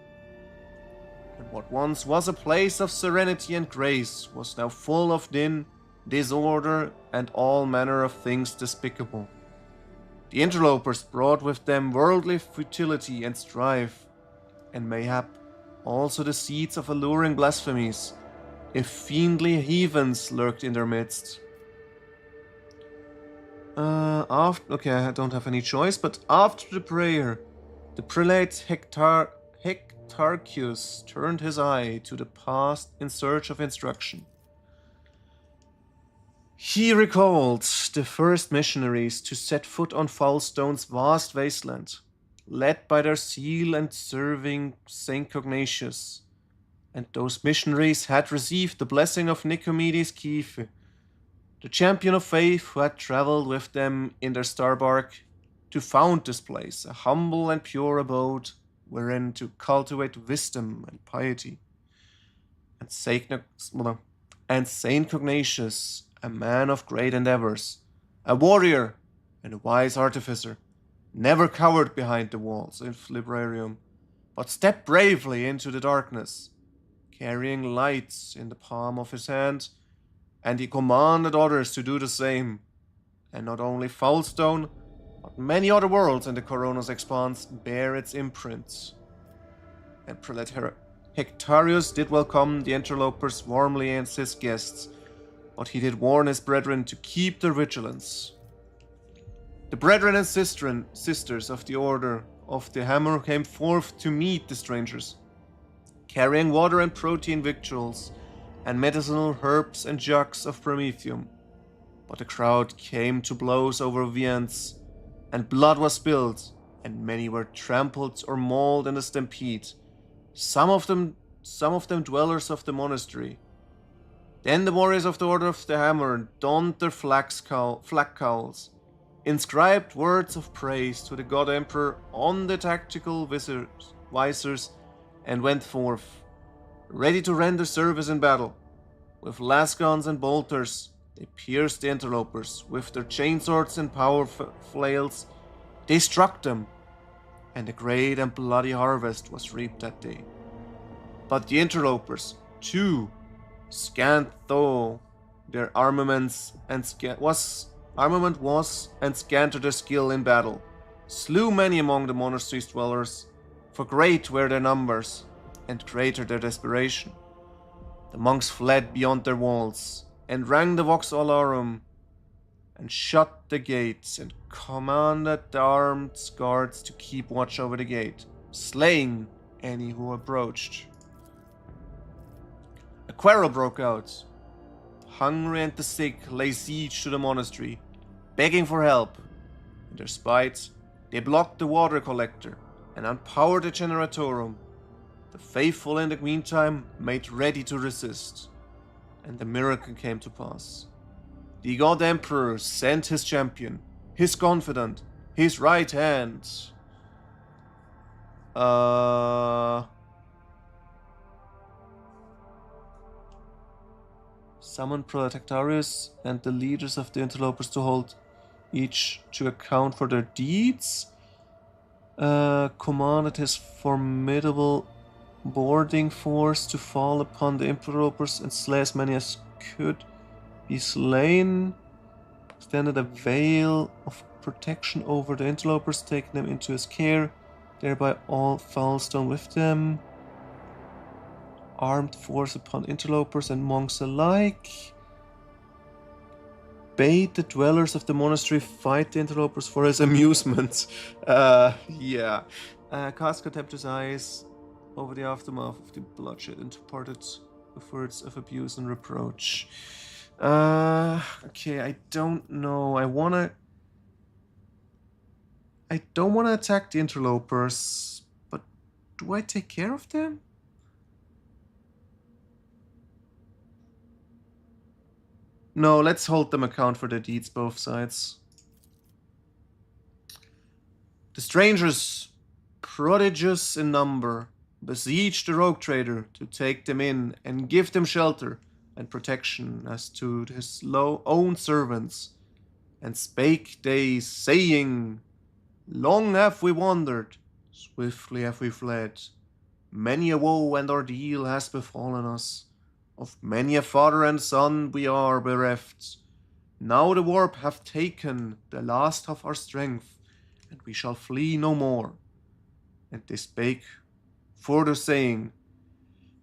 Speaker 1: And what once was a place of serenity and grace was now full of din, disorder, and all manner of things despicable. The interlopers brought with them worldly futility and strife, and mayhap also the seeds of alluring blasphemies, if fiendly heathens lurked in their midst. Okay, I don't have any choice, but after the prayer, the prelate Hectarchus turned his eye to the past in search of instruction. He recalled the first missionaries to set foot on Foulstone's vast wasteland, led by their zeal and serving Saint Cognatius, and those missionaries had received the blessing of Nicomedes Keefe, the champion of faith who had traveled with them in their star bark to found this place, a humble and pure abode wherein to cultivate wisdom and piety. And and Saint Cognatus, a man of great endeavors, a warrior and a wise artificer, never cowered behind the walls of Librarium, but stepped bravely into the darkness, carrying lights in the palm of his hand, and he commanded others to do the same. And not only Foulstone, but many other worlds in the Corona's expanse bear its imprints. Emperor Hectarius did welcome the interlopers warmly as his guests, but he did warn his brethren to keep their vigilance. The brethren and sisters of the Order of the Hammer came forth to meet the strangers, carrying water and protein victuals, and medicinal herbs and jugs of promethium. But the crowd came to blows over viands, and blood was spilled, and many were trampled or mauled in the stampede, some of them dwellers of the monastery. Then the warriors of the Order of the Hammer donned their flak cowls, inscribed words of praise to the God Emperor on the tactical visors, and went forth, ready to render service in battle. With lasguns and bolters, they pierced the interlopers. With their chainswords and power flails, they struck them, and a great and bloody harvest was reaped that day. But the interlopers, too, scant though their armament was and scanter their skill in battle, slew many among the monastery's dwellers, for great were their numbers, and greater their desperation. The monks fled beyond their walls, and rang the vox alarum, and shut the gates, and commanded the armed guards to keep watch over the gate, slaying any who approached. A quarrel broke out. Hungry and the sick lay siege to the monastery, begging for help. In their spite, they blocked the water collector and unpowered the generatorum. The faithful in the meantime made ready to resist, and the miracle came to pass. The God Emperor sent his champion, his confidant, his right hand. Summoned Protectarius and the leaders of the interlopers to hold each to account for their deeds. Commanded his formidable boarding force to fall upon the interlopers and slay as many as could be slain. Extended a veil of protection over the interlopers, taking them into his care, thereby all Foulstone with them. Armed force upon interlopers and monks alike. Bade the dwellers of the monastery fight the interlopers for his amusement. Yeah. Cast contemptuous eyes over the aftermath of the bloodshed and departed with words of abuse and reproach. Okay, I don't know. I don't wanna attack the interlopers, but do I take care of them? No, let's hold them account for their deeds, both sides. The strangers, prodigious in number, besieged the rogue trader to take them in and give them shelter and protection as to his own servants, and spake they, saying, Long have we wandered, swiftly have we fled, many a woe and ordeal has befallen us, of many a father and son we are bereft. Now the warp hath taken the last of our strength, and we shall flee no more. And they spake, further saying,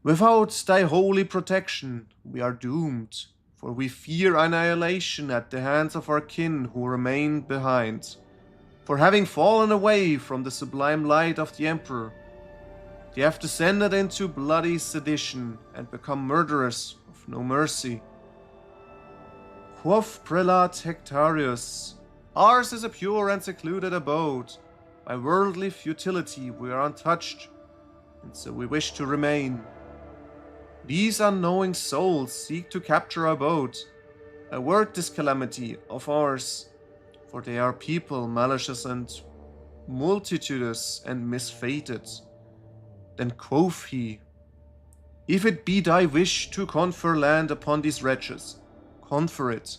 Speaker 1: Without thy holy protection we are doomed, for we fear annihilation at the hands of our kin who remain behind. For having fallen away from the sublime light of the Emperor, they have descended into bloody sedition and become murderers of no mercy. Quoth Prelate Hectarius, Ours is a pure and secluded abode. By worldly futility we are untouched, and so we wish to remain. These unknowing souls seek to capture our boat. Avert this calamity of ours, for they are people malicious and multitudinous and misfated. Then quoth he, If it be thy wish to confer land upon these wretches, confer it,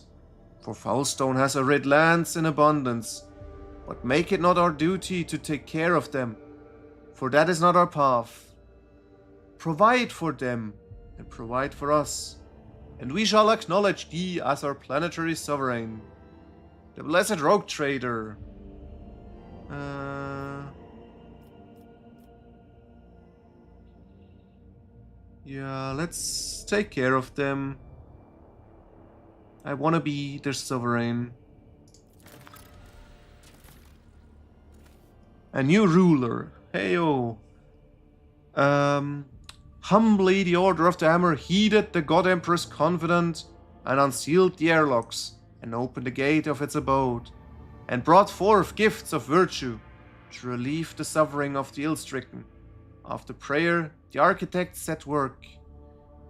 Speaker 1: for Foulstone has arid lands in abundance, but make it not our duty to take care of them, for that is not our path. Provide for them, and provide for us, and we shall acknowledge thee as our planetary sovereign. The blessed rogue trader. Yeah, let's take care of them. I want to be their sovereign. A new ruler. Heyo. Humbly the Order of the Hammer heeded the God Emperor's confidence and unsealed the airlocks and opened the gate of its abode and brought forth gifts of virtue to relieve the suffering of the ill-stricken. After prayer, the architects set work.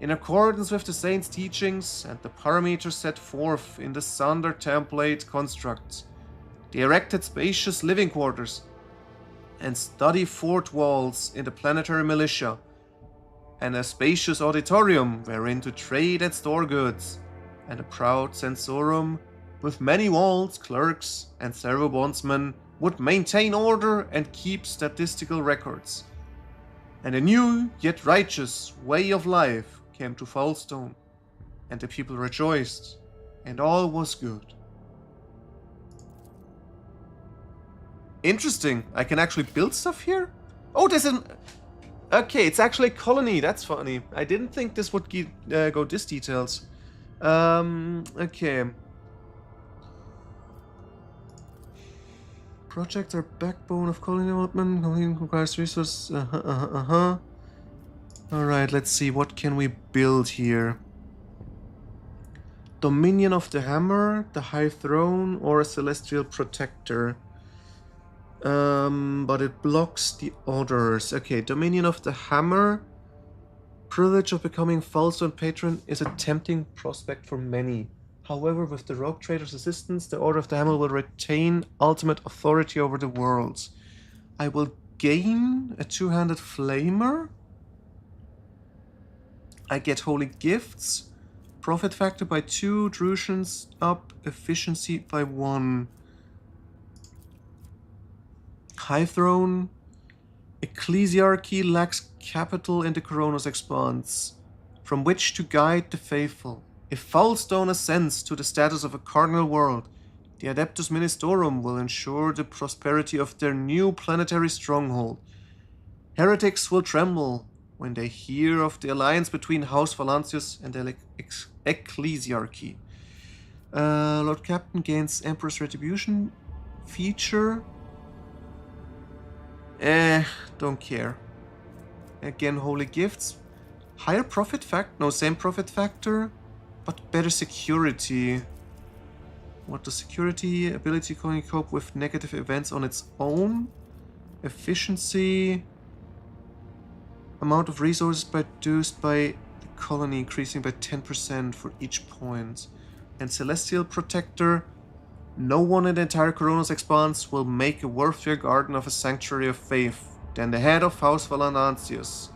Speaker 1: In accordance with the saints' teachings and the parameters set forth in the Sunder template constructs, they erected spacious living quarters and study fort walls in the planetary militia, and a spacious auditorium wherein to trade and store goods, and a proud censorum with many walls, clerks, and servo bondsmen would maintain order and keep statistical records. And a new yet righteous way of life came to Foulstone, and the people rejoiced, and all was good. Interesting, I can actually build stuff here? Oh, there's an... Okay, it's actually a colony, that's funny. I didn't think this would go this details. Okay. Projects are backbone of colony development. Colony requires resources. Alright, let's see. What can we build here? Dominion of the Hammer, the High Throne, or a Celestial Protector. But it blocks the others. Okay, Dominion of the Hammer. Privilege of becoming Foulstone patron is a tempting prospect for many. However, with the Rogue Trader's assistance, the Order of the Hammer will retain ultimate authority over the worlds. I will gain a two-handed flamer. I get holy gifts. Profit factor by 2, Drusians up, efficiency by 1. High Throne. Ecclesiarchy lacks capital in the Coronos Expanse, from which to guide the faithful. If Foulstone ascends to the status of a cardinal world, the Adeptus Ministorum will ensure the prosperity of their new planetary stronghold. Heretics will tremble when they hear of the alliance between House Valancius and the Ecclesiarchy. Lord Captain gains Emperor's Retribution feature. Don't care. Again, holy gifts. Higher profit factor? No, same profit factor, but better security. What does security? Ability can cope with negative events on its own. Efficiency. Amount of resources produced by the colony increasing by 10% for each point. And Celestial Protector. No one in the entire Coronos Expanse will make a worthier garden of a sanctuary of faith than the head of House Valancius.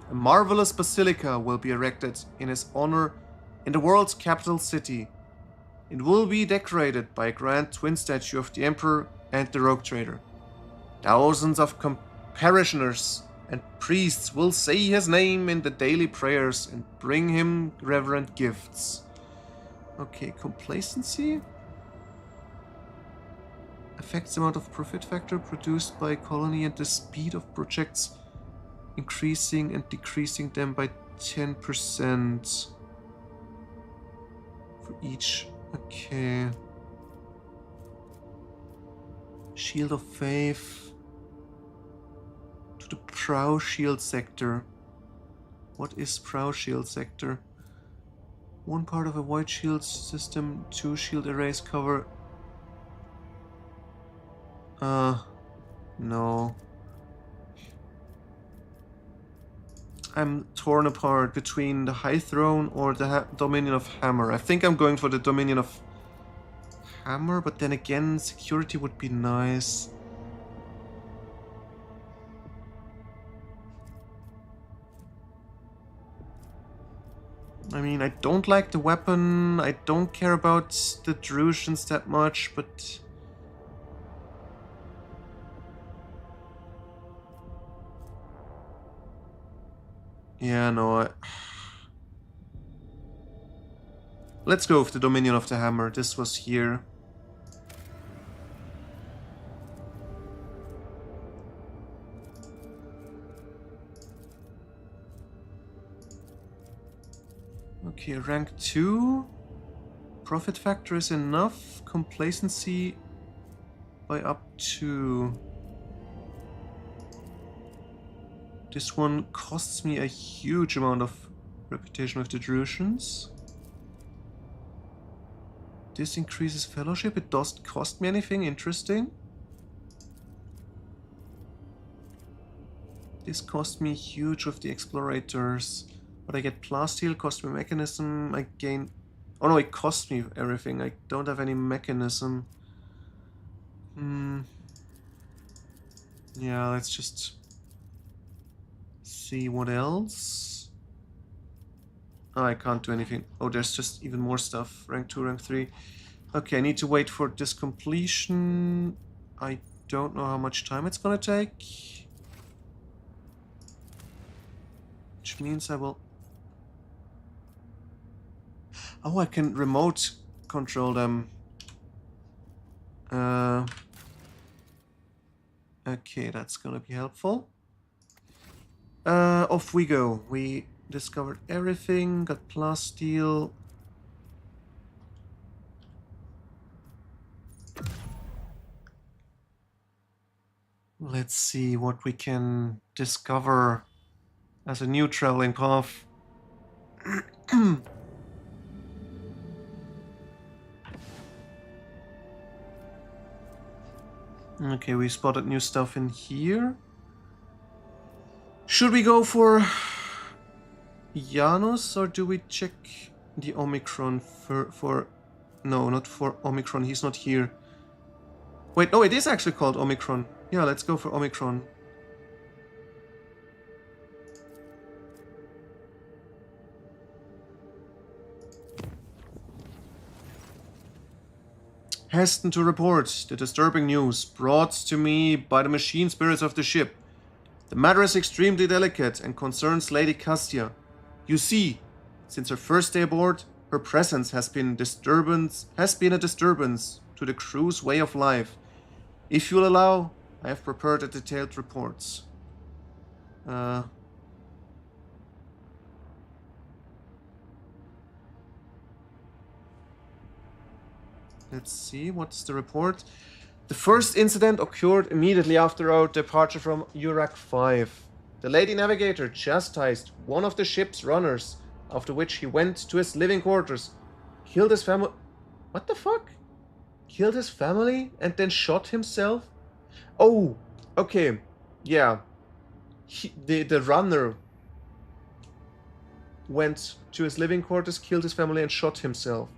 Speaker 1: A marvelous basilica will be erected in his honor in the world's capital city. It will be decorated by a grand twin statue of the Emperor and the Rogue Trader. Thousands of parishioners and priests will say his name in the daily prayers and bring him reverent gifts. Okay, complacency? Affects the amount of profit factor produced by a colony and the speed of projects, increasing and decreasing them by 10% for each. Okay. Shield of Faith to the Prow Shield sector. What is Prow Shield sector? One part of a white shield system, 2 shield arrays cover. No. I'm torn apart between the High Throne or the Dominion of Hammer. I think I'm going for the Dominion of Hammer, but then again, security would be nice. I mean, I don't like the weapon. I don't care about the Drusians that much, but... Yeah, no, Let's go with the Dominion of the Hammer. This was here. Okay, rank 2. Profit factor is enough. Complacency by up to... This one costs me a huge amount of reputation with the Drusians. This increases fellowship. It doesn't cost me anything. Interesting. This cost me huge with the explorators. But I get plasteel, cost me mechanism. I gain... Oh no, it cost me everything. I don't have any mechanism. Yeah, let's just... see what else. Oh, I can't do anything. Oh, there's just even more stuff. Rank 2, rank 3. Okay, I need to wait for this completion. I don't know how much time it's gonna take. Which means I will... Oh, I can remote control them. Okay, that's gonna be helpful. Off we go. We discovered everything, got plasteel. Let's see what we can discover as a new traveling path. Okay, we spotted new stuff in here. Should we go for Janus or do we check the Omicron for... No, not for Omicron, he's not here. Wait, no, it is actually called Omicron. Yeah, let's go for Omicron. Heston to report the disturbing news brought to me by the machine spirits of the ship. The matter is extremely delicate and concerns Lady Castia. You see, since her first day aboard, her presence has been a disturbance to the crew's way of life. If you'll allow, I have prepared a detailed report. Let's see, what's the report? The first incident occurred immediately after our departure from Urak 5. The Lady Navigator chastised one of the ship's runners, after which he went to his living quarters, killed his family... What the fuck? Killed his family and then shot himself? Oh, okay, yeah. The runner went to his living quarters, killed his family and shot himself.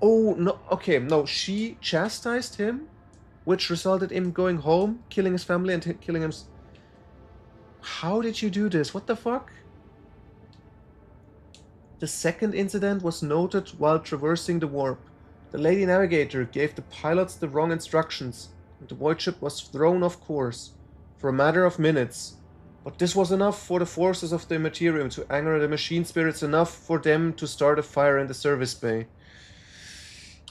Speaker 1: Oh, no, okay, no, she chastised him, which resulted in him going home, killing his family and killing him. How did you do this? What the fuck? The second incident was noted while traversing the warp. The Lady Navigator gave the pilots the wrong instructions, and the void ship was thrown off course for a matter of minutes. But this was enough for the forces of the Immaterium to anger the machine spirits enough for them to start a fire in the service bay.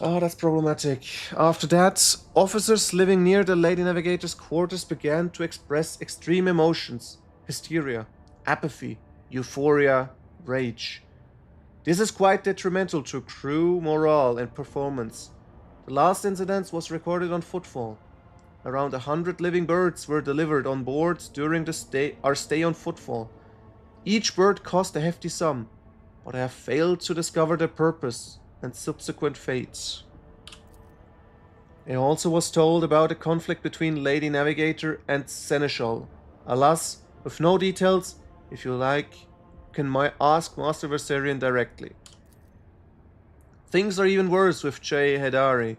Speaker 1: Oh, that's problematic. After that, officers living near the Lady Navigator's quarters began to express extreme emotions. Hysteria, apathy, euphoria, rage. This is quite detrimental to crew morale and performance. The last incident was recorded on Footfall. Around 100 living birds were delivered on board during our stay on Footfall. Each bird cost a hefty sum, but I have failed to discover their purpose and subsequent fates. I also was told about a conflict between Lady Navigator and Seneschal. Alas, with no details, if you like, you can ask Master Versarion directly. Things are even worse with Jay Hedari.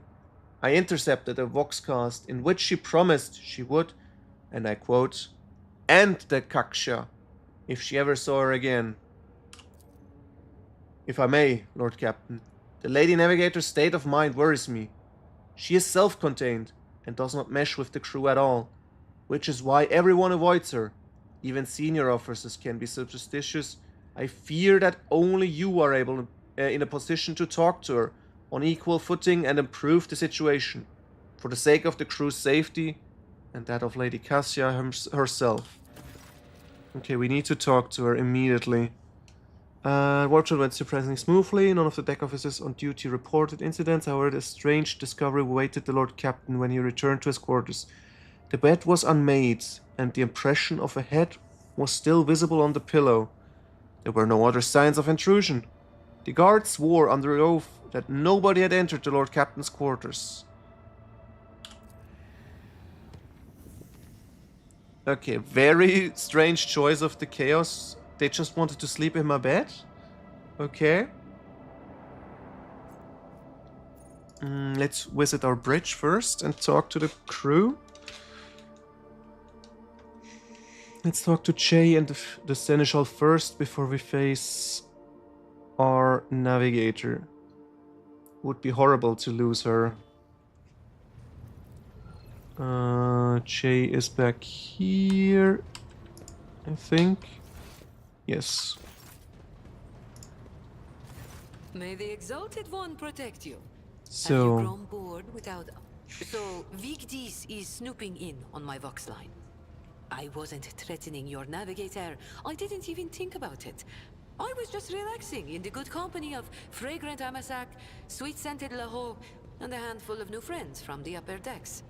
Speaker 1: I intercepted a Voxcast in which she promised she would, and I quote, and the Kaksha, if she ever saw her again. If I may, Lord Captain, the Lady Navigator's state of mind worries me. She is self-contained and does not mesh with the crew at all, which is why everyone avoids her. Even senior officers can be superstitious. I fear that only you are able in a position to talk to her on equal footing and improve the situation, for the sake of the crew's safety and that of Lady Cassia herself. Okay, we need to talk to her immediately. Workshop went surprisingly smoothly. None of the deck officers on duty reported incidents. However, a strange discovery awaited the Lord Captain when he returned to his quarters. The bed was unmade, and the impression of a head was still visible on the pillow. There were no other signs of intrusion. The guards swore under oath that nobody had entered the Lord Captain's quarters. Okay, very strange choice of the Chaos. They just wanted to sleep in my bed? Okay. Let's visit our bridge first and talk to the crew. Let's talk to Che and the Seneschal first before we face our navigator. Would be horrible to lose her. Che is back here, I think. Yes.
Speaker 8: May the Exalted One protect you. Have
Speaker 1: So,
Speaker 8: you grown bored without... So, Vigdis is snooping in on my Vox line. I wasn't threatening your navigator. I didn't even think about it. I was just relaxing in the good company of fragrant Amasak, sweet-scented Laho, and a handful of new friends from the upper decks.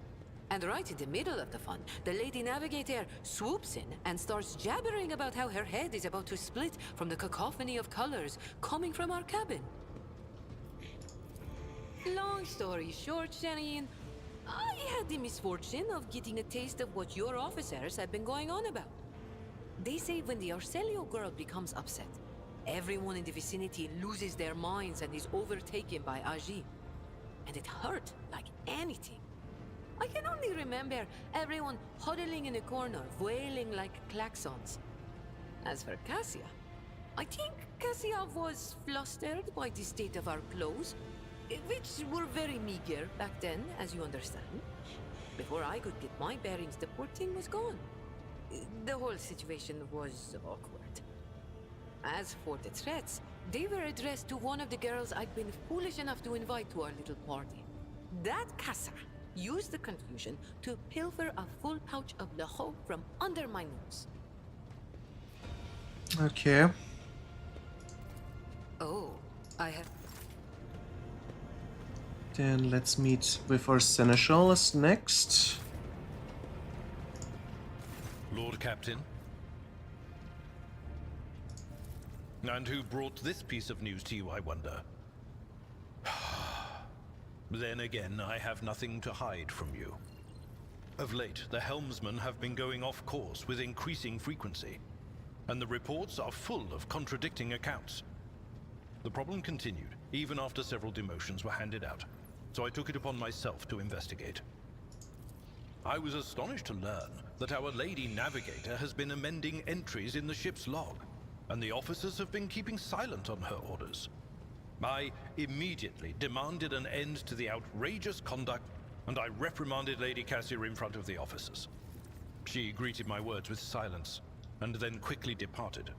Speaker 8: And right in the middle of the fun, the Lady Navigator swoops in and starts jabbering about how her head is about to split from the cacophony of colors coming from our cabin. Long story short, Shanian, I had the misfortune of getting a taste of what your officers have been going on about. They say when the Arcelio girl becomes upset, everyone in the vicinity loses their minds and is overtaken by Agi. And it hurt like anything. I can only remember everyone huddling in a corner, wailing like klaxons. As for Cassia, I think Cassia was flustered by the state of our clothes, which were very meager back then, as you understand. Before I could get my bearings, the poor thing was gone. The whole situation was awkward. As for the threats, they were addressed to one of the girls I'd been foolish enough to invite to our little party. That Casa used the confusion to pilfer a full pouch of Laho from under my nose.
Speaker 1: okay.
Speaker 8: Oh, I have...
Speaker 1: Then let's meet with our Seneschal as next.
Speaker 5: Lord Captain. And who brought this piece of news to you, I wonder? Then again, I have nothing to hide from you. Of late, the helmsmen have been going off course with increasing frequency, and the reports are full of contradicting accounts. The problem continued, even after several demotions were handed out, so I took it upon myself to investigate. I was astonished to learn that our Lady Navigator has been amending entries in the ship's log, and the officers have been keeping silent on her orders. I immediately demanded an end to the outrageous conduct, and I reprimanded Lady Cassia in front of the officers. She greeted my words with silence, and then quickly departed.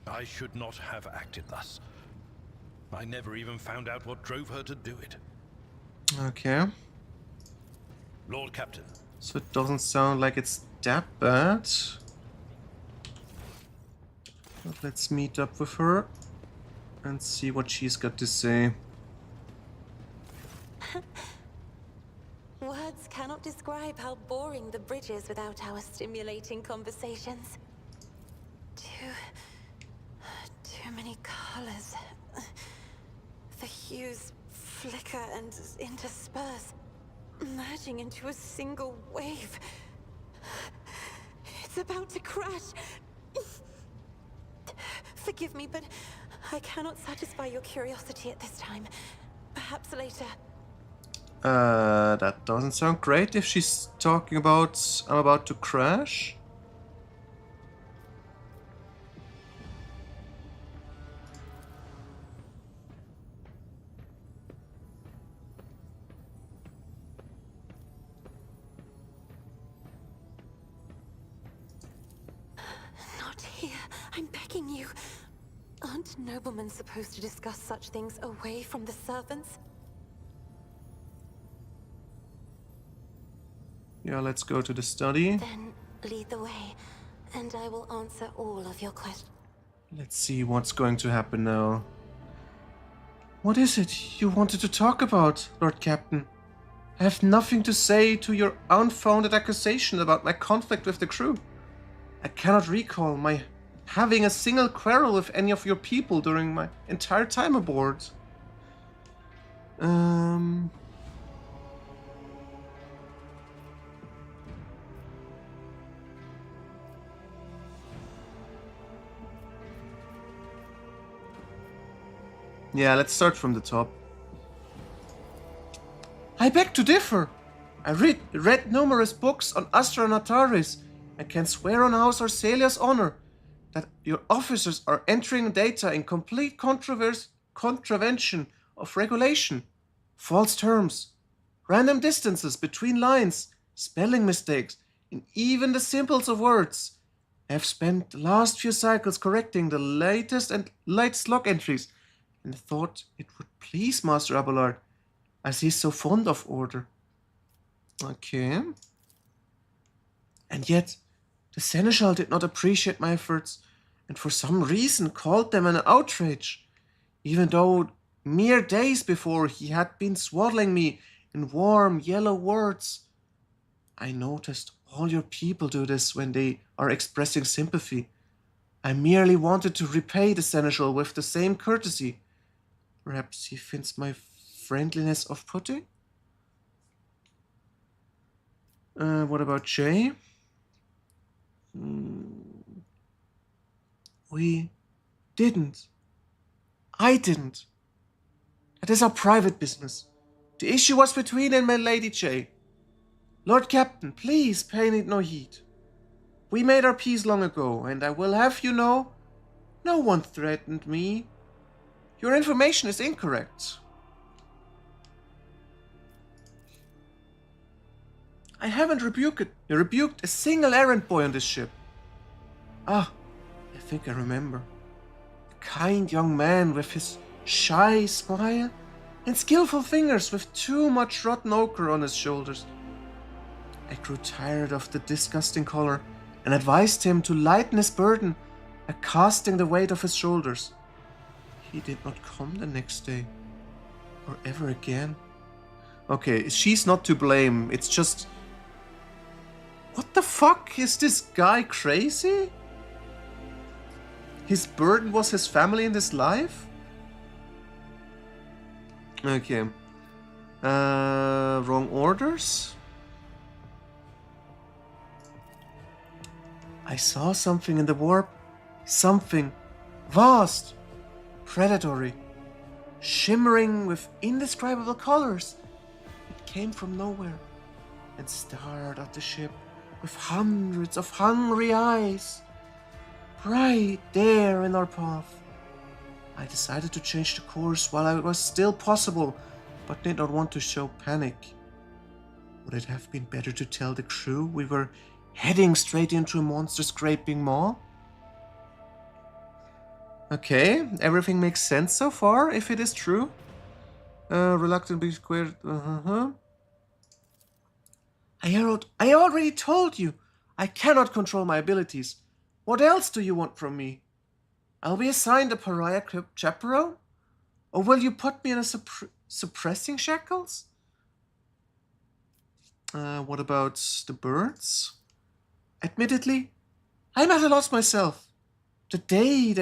Speaker 5: I should not have acted thus. I never even found out what drove her to do it.
Speaker 1: Okay.
Speaker 5: Lord Captain.
Speaker 1: So it doesn't sound like it's that bad. But let's meet up with her and see what she's got to say.
Speaker 2: Words cannot describe how boring the bridge is without our stimulating conversations. Too many colors. The hues flicker and intersperse, merging into a single wave. It's about to crash. Forgive me, but I cannot satisfy your curiosity at this time. Perhaps later.
Speaker 1: That doesn't sound great if she's talking about I'm about to crash.
Speaker 2: Not here. I'm begging you. Aren't noblemen supposed to discuss such things away from the servants?
Speaker 1: Yeah, let's go to the study.
Speaker 2: Then lead the way, and I will answer all of your questions.
Speaker 1: Let's see what's going to happen now. What is it you wanted to talk about, Lord Captain? I have nothing to say to your unfounded accusation about my conflict with the crew. I cannot recall my having a single quarrel with any of your people during my entire time aboard. Yeah, let's start from the top. I beg to differ. I read numerous books on Astra Nataris and can swear on House Orselia's honor that your officers are entering data in complete contravention of regulation. False terms, random distances between lines, spelling mistakes, and even the simples of words. I have spent the last few cycles correcting the latest log entries and thought it would please Master Abelard, as he is so fond of order. Okay. And yet, the Seneschal did not appreciate my efforts, and for some reason called them an outrage, even though mere days before he had been swaddling me in warm yellow words. I noticed all your people do this when they are expressing sympathy. I merely wanted to repay the Seneschal with the same courtesy. Perhaps he finds my friendliness off-putting? What about Jay? We didn't. I didn't. That is our private business. The issue was between him and Lady Jay. Lord Captain, please pay it no heed. We made our peace long ago, and I will have you know, no one threatened me. Your information is incorrect. I haven't rebuked a single errand boy on this ship. Ah, I think I remember. A kind young man with his shy smile and skillful fingers with too much rotten ochre on his shoulders. I grew tired of the disgusting color and advised him to lighten his burden by casting the weight off his shoulders. He did not come the next day, or ever again. Okay, she's not to blame, it's just... What the fuck? Is this guy crazy? His burden was his family and his life? Okay. Wrong orders? I saw something in the warp. Something vast, predatory, shimmering with indescribable colors. It came from nowhere and stared at the ship with hundreds of hungry eyes, right there in our path. I decided to change the course while it was still possible, but did not want to show panic. Would it have been better to tell the crew we were heading straight into a monster-scraping maw? Okay, everything makes sense so far, if it is true. Reluctantly squared. I already told you, I cannot control my abilities. What else do you want from me? I'll be assigned a pariah chaperone? Or will you put me in a suppressing shackles? What about the birds? Admittedly, I'm at a loss myself. The day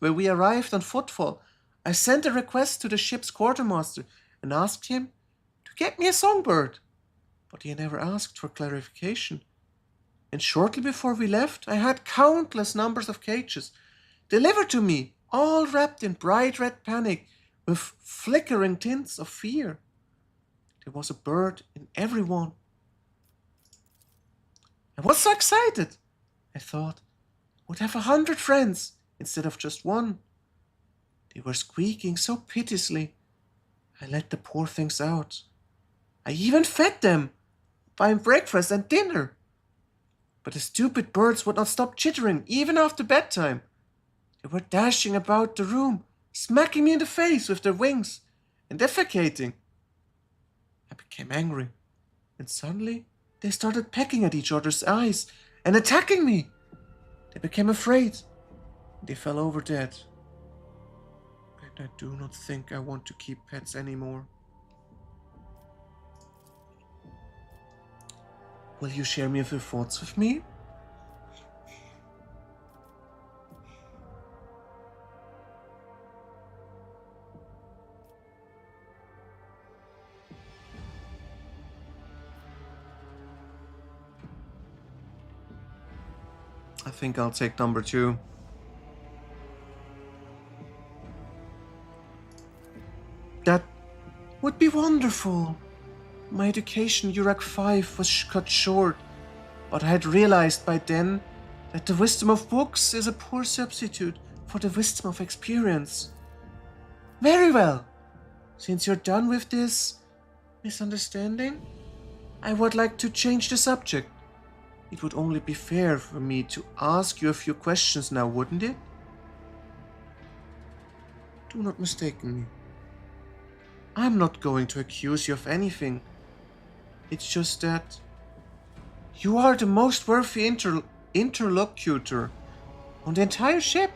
Speaker 1: we arrived on Footfall, I sent a request to the ship's quartermaster and asked him to get me a songbird. But he never asked for clarification. And shortly before we left, I had countless numbers of cages delivered to me, all wrapped in bright red panic with flickering tints of fear. There was a bird in every one. I was so excited. I thought I would have 100 friends instead of just one. They were squeaking so piteously. I let the poor things out. I even fed them, buying breakfast and dinner. But the stupid birds would not stop chittering, even after bedtime. They were dashing about the room, smacking me in the face with their wings, and defecating. I became angry, and suddenly they started pecking at each other's eyes and attacking me. They became afraid. They fell over dead. And I do not think I want to keep pets anymore. Will you share me of your thoughts with me? I think I'll take number 2. That would be wonderful. My education URAC 5 was cut short, but I had realized by then that the wisdom of books is a poor substitute for the wisdom of experience. Very well. Since you're done with this misunderstanding, I would like to change the subject. It would only be fair for me to ask you a few questions now, wouldn't it? Do not mistake me. I'm not going to accuse you of anything. It's just that you are the most worthy interlocutor on the entire ship.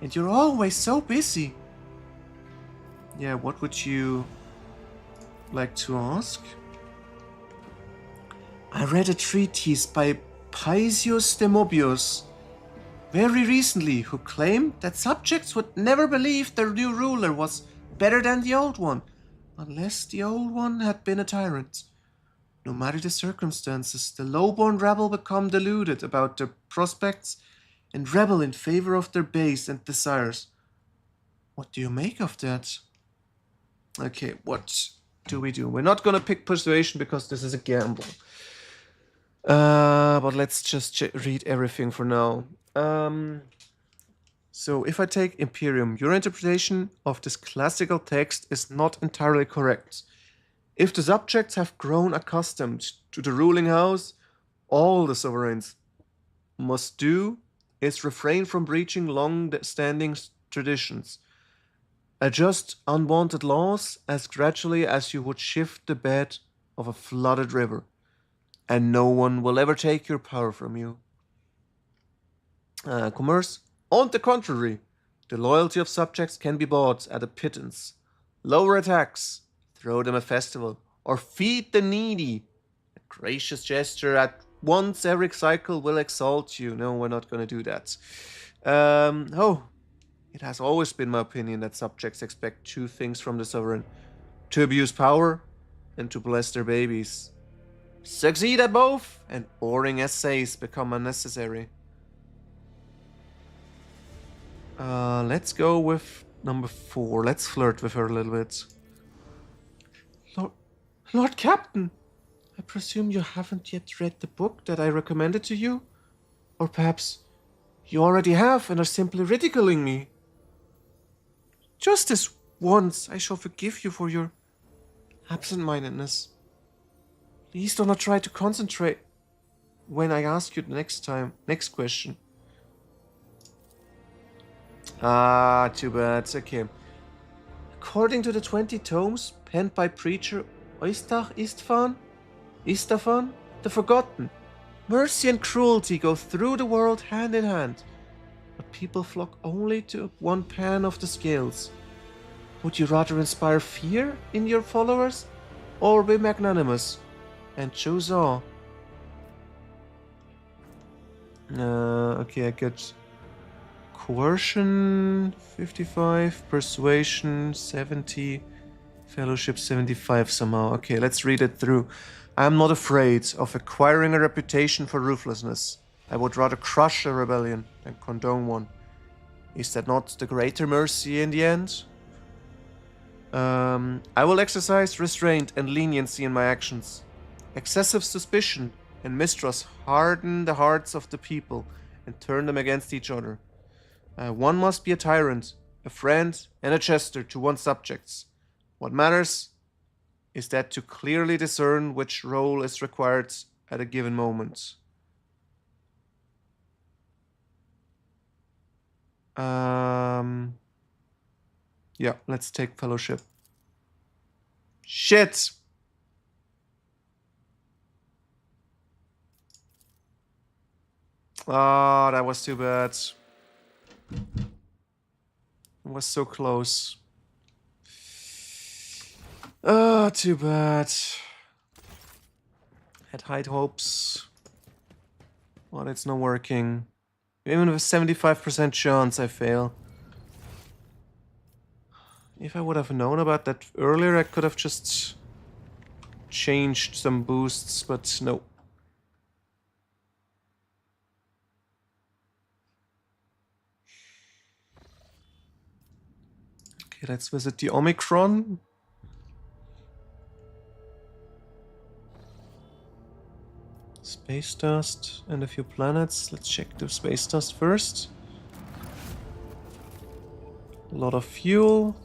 Speaker 1: And you're always so busy. Yeah, what would you like to ask? I read a treatise by Paisius de Mobius very recently who claimed that subjects would never believe their new ruler was better than the old one, unless the old one had been a tyrant. No matter the circumstances, the low-born rabble become deluded about their prospects and rebel in favor of their base and desires. What do you make of that? Okay, what do we do? We're not gonna pick persuasion because this is a gamble. But let's just read everything for now. So if I take Imperium, your interpretation of this classical text is not entirely correct. If the subjects have grown accustomed to the ruling house, all the sovereigns must do is refrain from breaching long-standing traditions. Adjust unwanted laws as gradually as you would shift the bed of a flooded river, and no one will ever take your power from you. Commerce. On the contrary, the loyalty of subjects can be bought at a pittance. Lower a tax, throw them a festival, or feed the needy. A gracious gesture at once every cycle will exalt you. No, we're not going to do that. It has always been my opinion that subjects expect 2 things from the sovereign: to abuse power and to bless their babies. Succeed at both, and boring essays become unnecessary. Let's go with number 4. Let's flirt with her a little bit. Lord Captain, I presume you haven't yet read the book that I recommended to you? Or perhaps you already have and are simply ridiculing me? Just this once, I shall forgive you for your absent-mindedness. Please do not try to concentrate when I ask you the next question. Too bad. Okay. According to the 20 tomes penned by preacher Istafan, the Forgotten, mercy and cruelty go through the world hand in hand, but people flock only to one pan of the scales. Would you rather inspire fear in your followers, or be magnanimous and choose awe? Okay, I get coercion 55, persuasion 70, fellowship 75 somehow. Okay, let's read it through. I am not afraid of acquiring a reputation for ruthlessness. I would rather crush a rebellion than condone one. Is that not the greater mercy in the end? I will exercise restraint and leniency in my actions. Excessive suspicion and mistrust harden the hearts of the people and turn them against each other. One must be a tyrant, a friend, and a jester to one's subjects. What matters is that to clearly discern which role is required at a given moment. Yeah, let's take fellowship. Shit! Ah, that was too bad. It was so close. Ah, too bad. Had high hopes. But it's not working. Even with a 75% chance I fail. If I would have known about that earlier, I could have just changed some boosts, but no. Okay, let's visit the Omicron. Space dust and a few planets. Let's check the space dust first. A lot of fuel.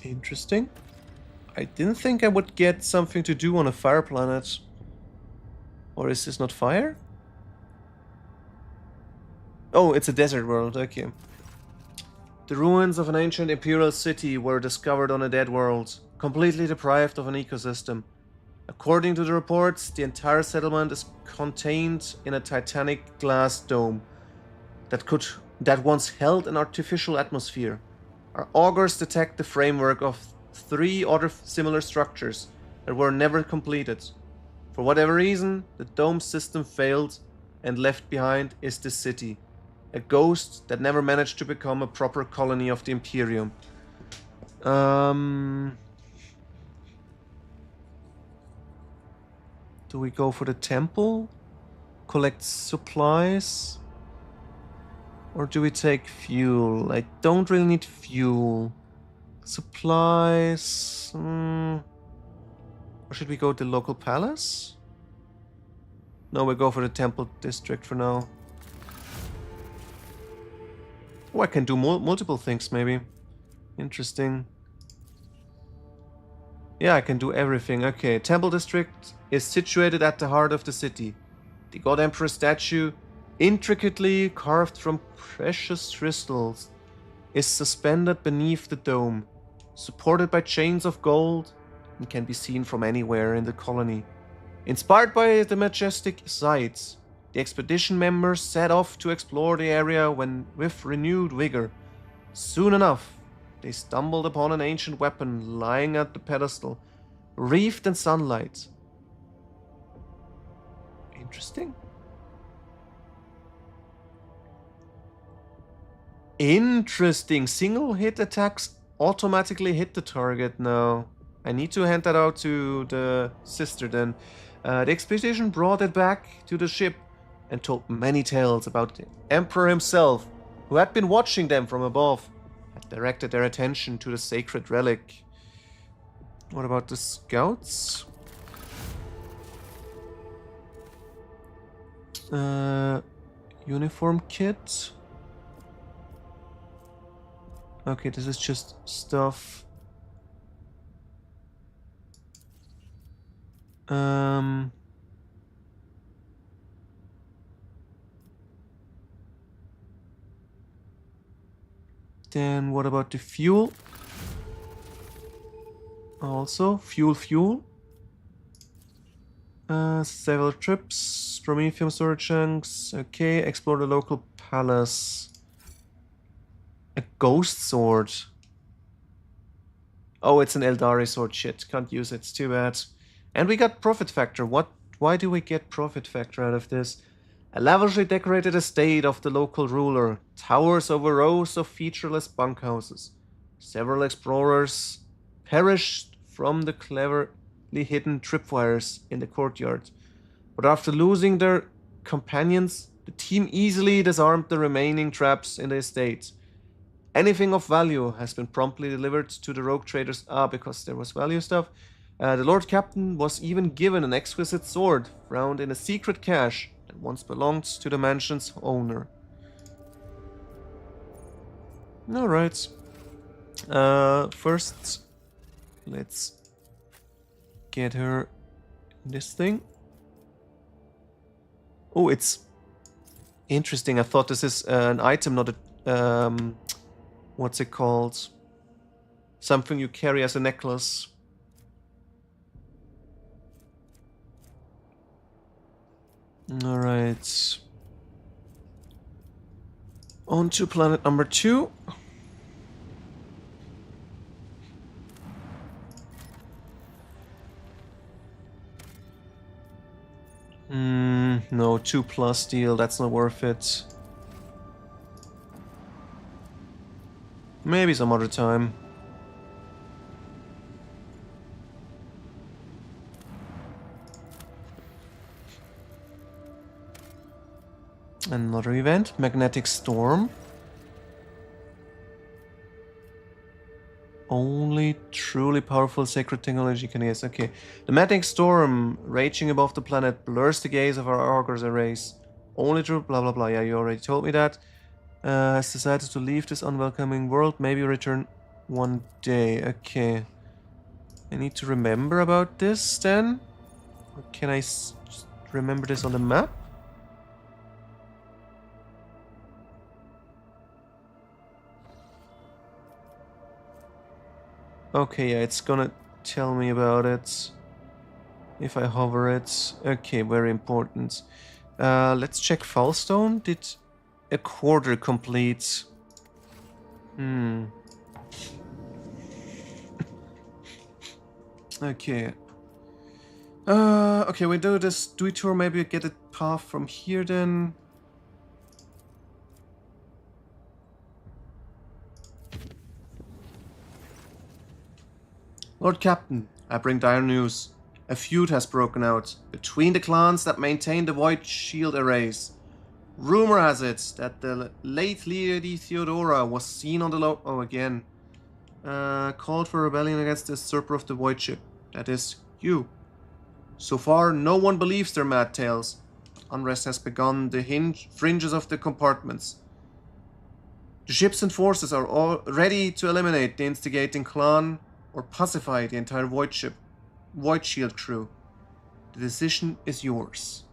Speaker 1: Interesting. I didn't think I would get something to do on a fire planet. Or is this not fire? Oh, it's a desert world, okay. The ruins of an ancient imperial city were discovered on a dead world, completely deprived of an ecosystem. According to the reports, the entire settlement is contained in a titanic glass dome that once held an artificial atmosphere. Our augurs detect the framework of 3 other similar structures that were never completed. For whatever reason, the dome system failed, and left behind is the city. A ghost that never managed to become a proper colony of the Imperium. Do we go for the temple? Collect supplies? Or do we take fuel? I don't really need fuel. Supplies... Or should we go to the local palace? No, we go for the temple district for now. Oh, I can do multiple things, maybe. Interesting. Yeah, I can do everything. Okay, Temple District is situated at the heart of the city. The God Emperor statue, intricately carved from precious crystals, is suspended beneath the dome, supported by chains of gold, and can be seen from anywhere in the colony. Inspired by the majestic sights, the expedition members set off to explore the area with renewed vigor. Soon enough, they stumbled upon an ancient weapon lying at the pedestal, wreathed in sunlight. Interesting. Interesting. Single hit attacks automatically hit the target now. I need to hand that out to the sister then. The expedition brought it back to the ship and told many tales about the Emperor himself, who had been watching them from above, had directed their attention to the sacred relic. What about the scouts? Uniform kit. Okay, this is just stuff. Then what about the fuel? Also, fuel. Several trips, Prometheum storage chunks. Okay, explore the local palace. A ghost sword. Oh, it's an Eldari sword. Shit, can't use it. It's too bad. And we got profit factor. Why do we get profit factor out of this? A lavishly decorated estate of the local ruler towers over rows of featureless bunkhouses. Several explorers perished from the clever hidden tripwires in the courtyard. But after losing their companions, the team easily disarmed the remaining traps in the estate. Anything of value has been promptly delivered to the rogue traders. Because there was value stuff. The Lord Captain was even given an exquisite sword found in a secret cache that once belonged to the mansion's owner. Alright. First, let's get her this thing. Oh, it's interesting. I thought this is an item, not a... what's it called? Something you carry as a necklace. Alright. On to planet number 2. No, 2+ deal, that's not worth it. Maybe some other time. Another event, Magnetic Storm. Only truly powerful sacred technology can use. Okay. The magnetic storm raging above the planet blurs the gaze of our Augur's arrays. Only through blah blah blah. Yeah, you already told me that. Has decided to leave this unwelcoming world. Maybe return one day. Okay. I need to remember about this then? Or can I remember this on the map? Okay, yeah, it's gonna tell me about it if I hover it. Okay, very important. Let's check Foulstone. Did a quarter complete? Okay. Okay, we do this detour. Maybe we get a path from here then. Lord Captain, I bring dire news. A feud has broken out between the clans that maintain the Void Shield arrays. Rumor has it that the late Lady Theodora was seen on the called for rebellion against the usurper of the Void Ship. That is, you. So far, no one believes their mad tales. Unrest has begun the fringes of the compartments. The ships and forces are all ready to eliminate the instigating clan or pacify the entire Void Shield crew. The decision is yours.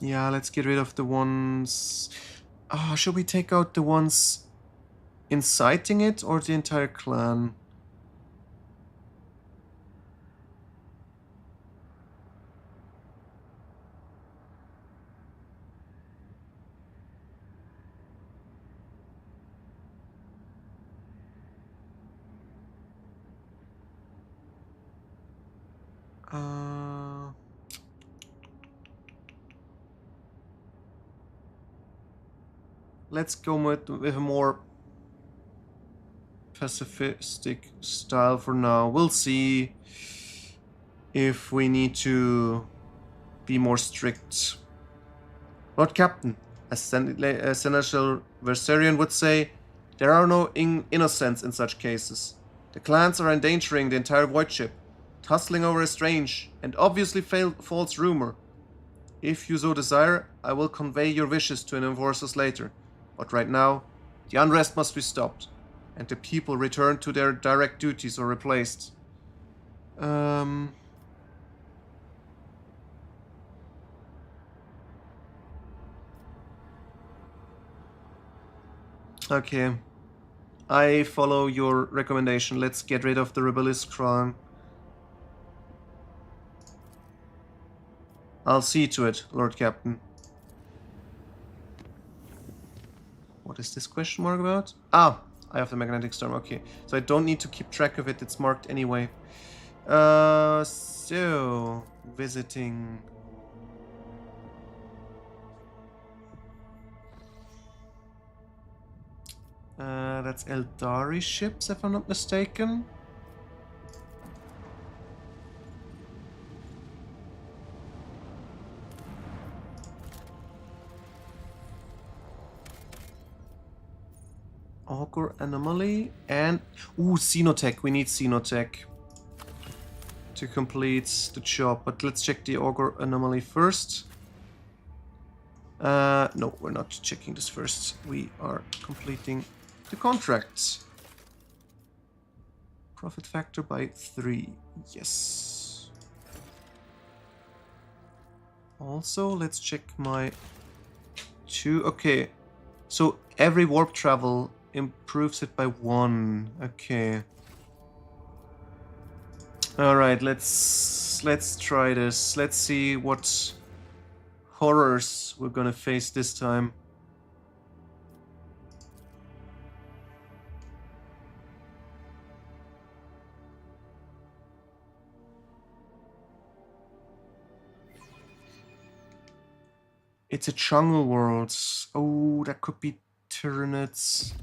Speaker 1: Yeah, let's get rid of the ones... should we take out the ones inciting it or the entire clan? Let's go with a more pacifistic style for now. We'll see if we need to be more strict. Lord Captain, as Seneschal Versarion would say, there are no innocents in such cases. The clans are endangering the entire Void Ship, tussling over a strange and obviously false rumor. If you so desire, I will convey your wishes to an enforcers later. But right now, the unrest must be stopped, and the people returned to their direct duties or replaced. Okay. I follow your recommendation. Let's get rid of the rebellious clan. I'll see to it, Lord Captain. What is this question mark about? I have the magnetic storm, okay. So I don't need to keep track of it, it's marked anyway. So visiting. That's Eldari ships, if I'm not mistaken. Augur Anomaly and... Ooh, Xenotech. We need Xenotech to complete the job. But let's check the Augur Anomaly first. No, we're not checking this first. We are completing the contracts. Profit factor by 3. Yes. Also, let's check my 2. Okay. So every warp travel improves it by 1. Okay. All right, let's try this. Let's see what horrors we're gonna face this time. It's a jungle world. Oh, that could be Tyranids.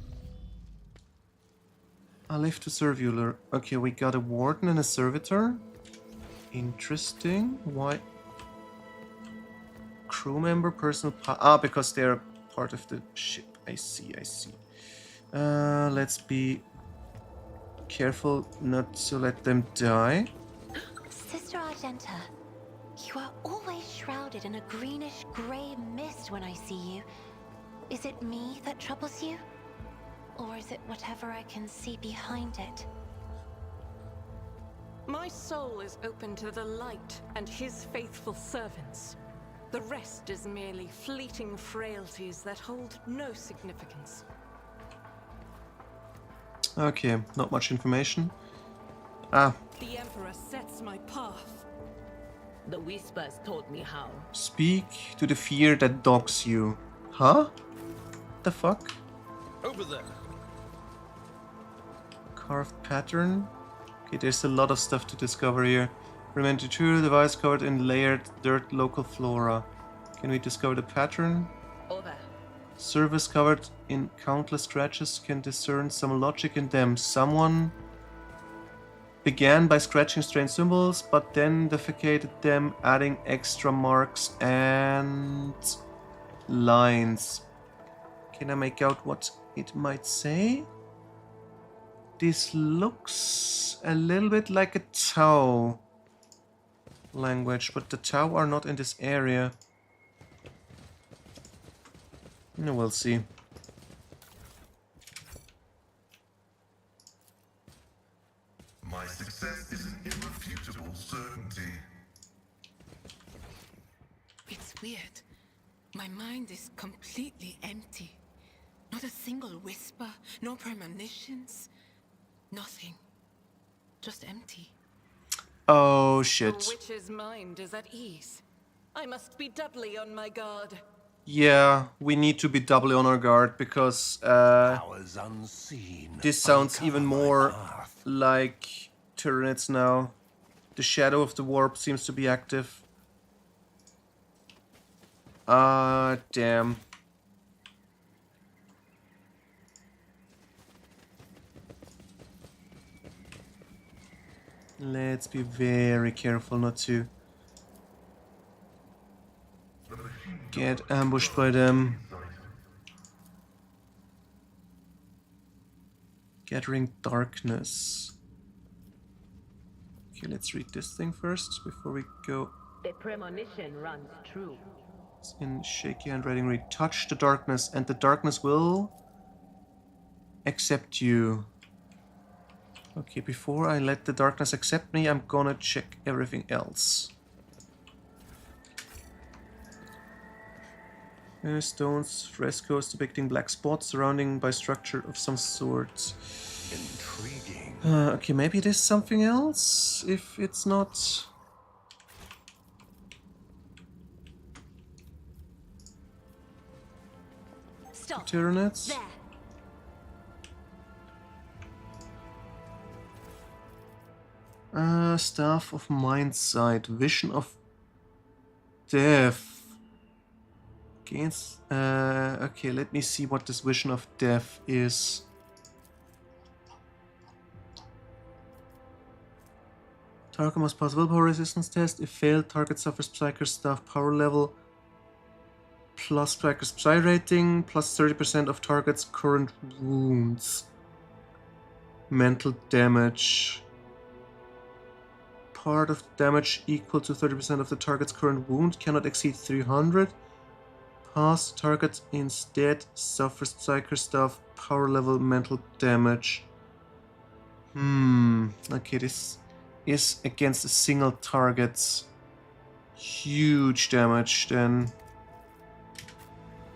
Speaker 1: I live to serve you. Okay, we got a warden and a servitor. Interesting. Why? Crew member, personal... because they're part of the ship. I see, I see. Let's be careful not to let them die.
Speaker 2: Sister Argenta, you are always shrouded in a greenish-gray mist when I see you. Is it me that troubles you? Or is it whatever I can see behind it?
Speaker 3: My soul is open to the light and his faithful servants. The rest is merely fleeting frailties that hold no significance.
Speaker 1: Okay, not much information.
Speaker 3: The Emperor sets my path.
Speaker 6: The whispers told me how.
Speaker 1: Speak to the fear that dogs you. Huh? The fuck?
Speaker 5: Over there.
Speaker 1: Carved pattern. Okay, there's a lot of stuff to discover here. Remember to device covered in layered dirt local flora. Can we discover the pattern?
Speaker 6: Over.
Speaker 1: Surface covered in countless scratches, can discern some logic in them. Someone began by scratching strange symbols, but then defecated them, adding extra marks and lines. Can I make out what it might say? This looks a little bit like a Tau language, but the Tau are not in this area. No, we'll see.
Speaker 9: My success is an irrefutable certainty.
Speaker 8: It's weird. My mind is completely empty. Not a single whisper, no premonitions, nothing. Just empty.
Speaker 1: Oh shit.
Speaker 3: The witch's mind is at ease. I must be doubly on my guard.
Speaker 1: Yeah, we need to be doubly on our guard because
Speaker 4: Powers unseen.
Speaker 1: this sounds
Speaker 4: uncover
Speaker 1: even
Speaker 4: my
Speaker 1: more
Speaker 4: path.
Speaker 1: like Tyranids now. The shadow of the warp seems to be active. Damn. Let's be very careful not to get ambushed by them. Gathering darkness. Okay, let's read this thing first before we go.
Speaker 6: The premonition runs true.
Speaker 1: It's in shaky handwriting. Read, touch the darkness, and the darkness will accept you. Okay, before I let the darkness accept me, I'm gonna check everything else. Stones, frescoes depicting black spots surrounding by structure of some sort.
Speaker 4: Intriguing.
Speaker 1: Okay, maybe it is something else, if it's not...
Speaker 2: Stop.
Speaker 1: Tyranids?
Speaker 2: There.
Speaker 1: Staff of Mindsight, Vision of Death. Gains. Okay, let me see what this Vision of Death is. Target must pass willpower resistance test. If failed, target suffers Psyker staff power level plus Striker's Psy rating plus 30% of target's current wounds. Mental damage. Part of damage equal to 30% of the target's current wound cannot exceed 300. Pass target instead suffers Psyker staff power level mental damage. Okay, this is against a single target's huge damage then.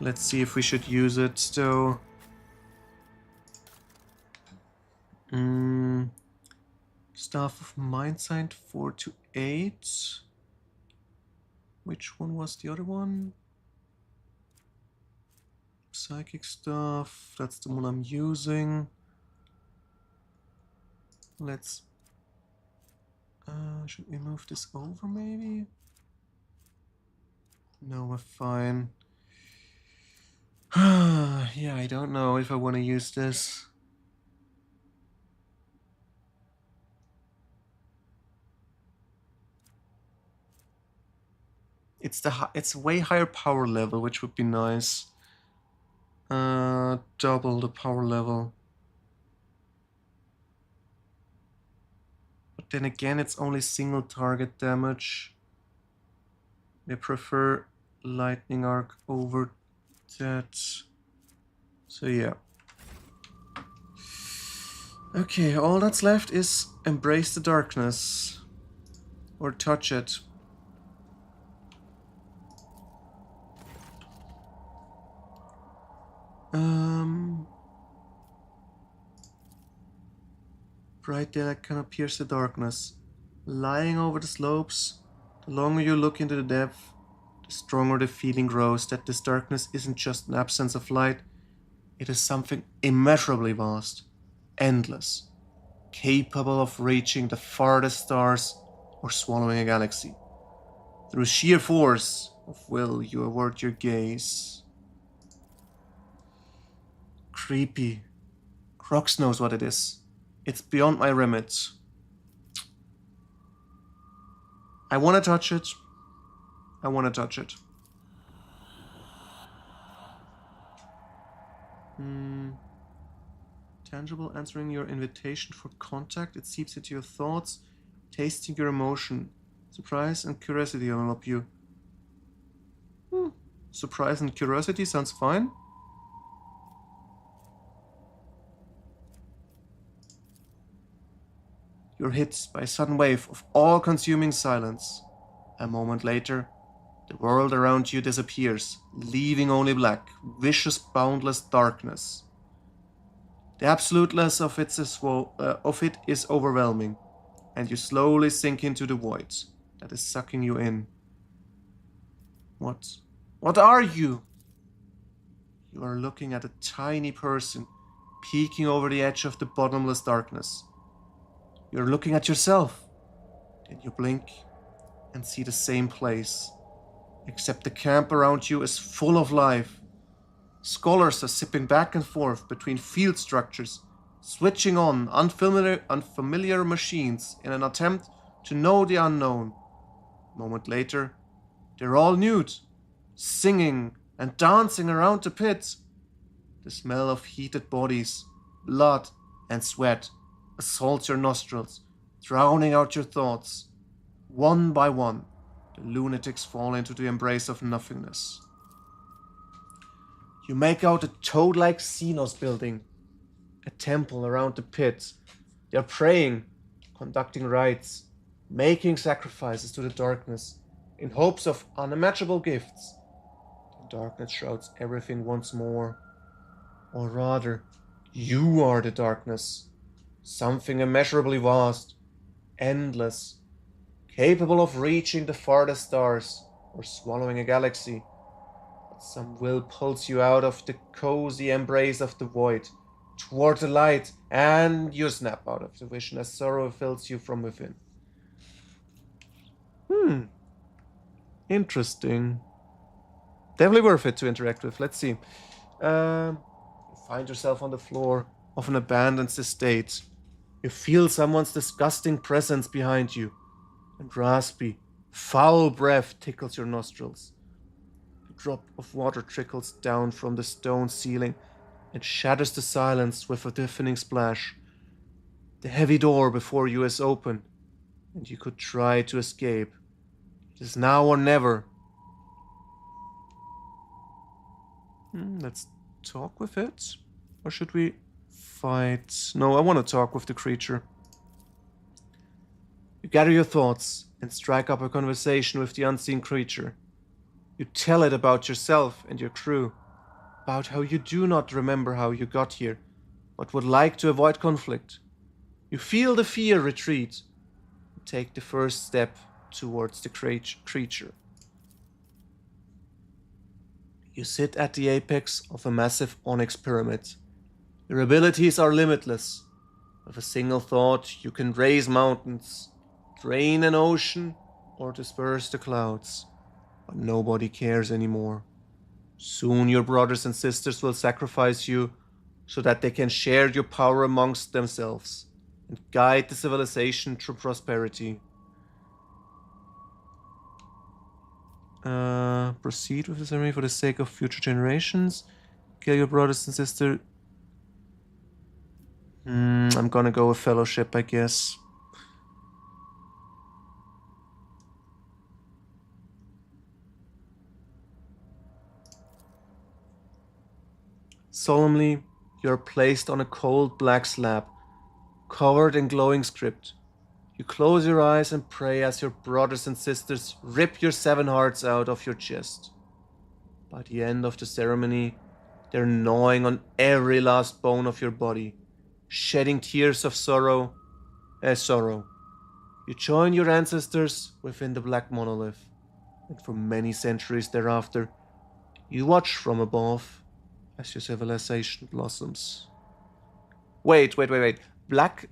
Speaker 1: Let's see if we should use it still. Staff of Mindsight 4 to 8. Which one was the other one? Psychic Staff, that's the one I'm using. Let's... should we move this over maybe? No, we're fine. Yeah, I don't know if I want to use this. It's way higher power level, which would be nice. Double the power level. But then again, it's only single target damage. They prefer Lightning Arc over that. So yeah. Okay, all that's left is Embrace the Darkness. Or touch it. Bright daylight cannot pierce the darkness. Lying over the slopes, the longer you look into the depth, the stronger the feeling grows that this darkness isn't just an absence of light, it is something immeasurably vast, endless, capable of reaching the farthest stars or swallowing a galaxy. Through sheer force of will, you avert your gaze. Creepy. Crocs knows what it is. It's beyond my remit. I want to touch it. I want to touch it. Tangible, answering your invitation for contact. It seeps into your thoughts, tasting your emotion. Surprise and curiosity envelop you. Surprise and curiosity sounds fine. You're hit by a sudden wave of all-consuming silence. A moment later, the world around you disappears, leaving only black, vicious, boundless darkness. The absoluteness of it is overwhelming, and you slowly sink into the void that is sucking you in. What are you? You are looking at a tiny person peeking over the edge of the bottomless darkness. You're looking at yourself. Then you blink and see the same place, except the camp around you is full of life. Scholars are zipping back and forth between field structures, switching on unfamiliar machines in an attempt to know the unknown. A moment later, they're all nude, singing and dancing around the pit. The smell of heated bodies, blood, and sweat assaults your nostrils, drowning out your thoughts. One by one, the lunatics fall into the embrace of nothingness. You make out a toad-like Xenos building, a temple around the pit. They are praying, conducting rites, making sacrifices to the darkness, in hopes of unimaginable gifts. The darkness shrouds everything once more. Or rather, you are the darkness. Something immeasurably vast, endless, capable of reaching the farthest stars or swallowing a galaxy. But some will pulls you out of the cozy embrace of the void toward the light, and you snap out of the vision as sorrow fills you from within. Interesting. Definitely worth it to interact with. Let's see. You find yourself on the floor of an abandoned estate. You feel someone's disgusting presence behind you, and raspy, foul breath tickles your nostrils. A drop of water trickles down from the stone ceiling and shatters the silence with a deafening splash. The heavy door before you is open, and you could try to escape. It is now or never. Let's talk with it. Or should we fight? No, I want to talk with the creature. You gather your thoughts and strike up a conversation with the unseen creature. You tell it about yourself and your crew, about how you do not remember how you got here, but would like to avoid conflict. You feel the fear retreat and take the first step towards the creature. You sit at the apex of a massive onyx pyramid. Your abilities are limitless. With a single thought, you can raise mountains, drain an ocean, or disperse the clouds. But nobody cares anymore. Soon your brothers and sisters will sacrifice you so that they can share your power amongst themselves and guide the civilization through prosperity. Proceed with the ceremony for the sake of future generations. Kill your brothers and sisters. I'm gonna go with fellowship, I guess. Solemnly, you are placed on a cold black slab, covered in glowing script. You close your eyes and pray as your brothers and sisters rip your 7 hearts out of your chest. By the end of the ceremony, they're gnawing on every last bone of your body, shedding tears of sorrow. You join your ancestors within the Black Monolith, and for many centuries thereafter, you watch from above as your civilization blossoms. Wait. Black...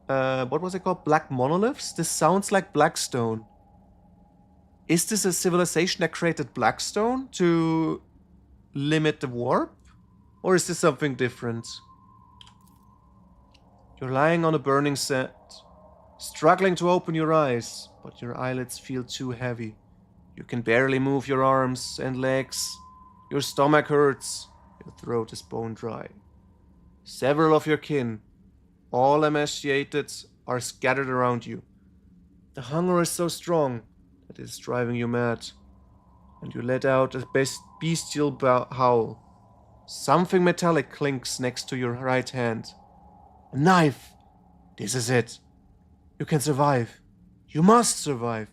Speaker 1: what was it called? Black monoliths? This sounds like Blackstone. Is this a civilization that created Blackstone to limit the warp? Or is this something different? You're lying on a burning set, struggling to open your eyes, but your eyelids feel too heavy. You can barely move your arms and legs. Your stomach hurts. Your throat is bone dry. Several of your kin, all emaciated, are scattered around you. The hunger is so strong that it is driving you mad, and you let out a bestial howl. Something metallic clinks next to your right hand. A knife! This is it. You can survive. You must survive.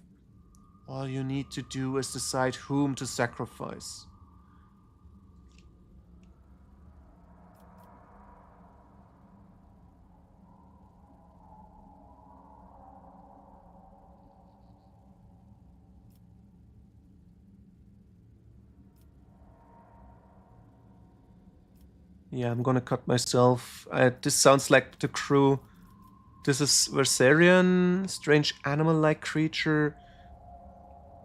Speaker 1: All you need to do is decide whom to sacrifice. Yeah, I'm gonna cut myself. This sounds like the crew. This is Versarian, strange animal-like creature.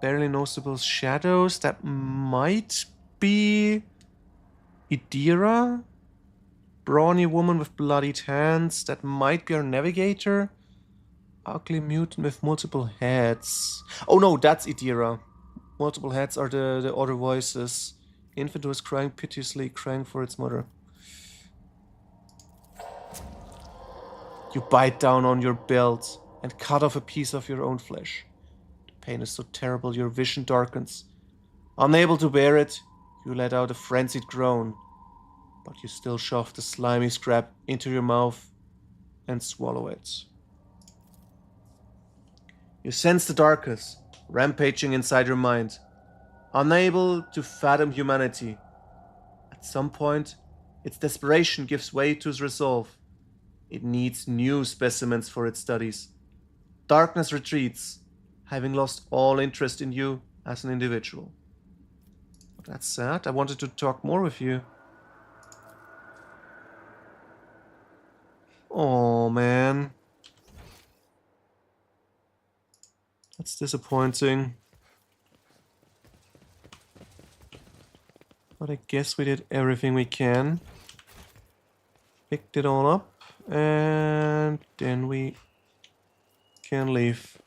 Speaker 1: Barely noticeable shadows. That might be Idira. Brawny woman with bloodied hands. That might be our navigator. Ugly mutant with multiple heads. Oh no, that's Idira. Multiple heads are the other voices. Infant who is crying piteously, crying for its mother. You bite down on your belt and cut off a piece of your own flesh. The pain is so terrible your vision darkens. Unable to bear it, you let out a frenzied groan, but you still shove the slimy scrap into your mouth and swallow it. You sense the darkness rampaging inside your mind, unable to fathom humanity. At some point, its desperation gives way to its resolve. It needs new specimens for its studies. Darkness retreats, having lost all interest in you as an individual. That's sad. I wanted to talk more with you. Oh, man. That's disappointing. But I guess we did everything we can. Picked it all up. And then we can leave.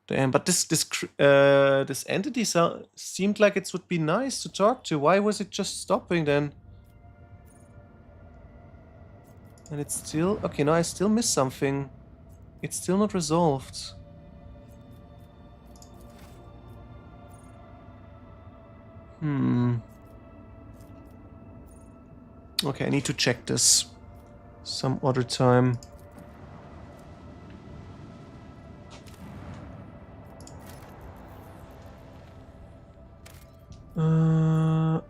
Speaker 1: Damn, but this entity seemed like it would be nice to talk to. Why was it just stopping then? And it's still... Okay, no, I still missed something. It's still not resolved. Okay, I need to check this some other time.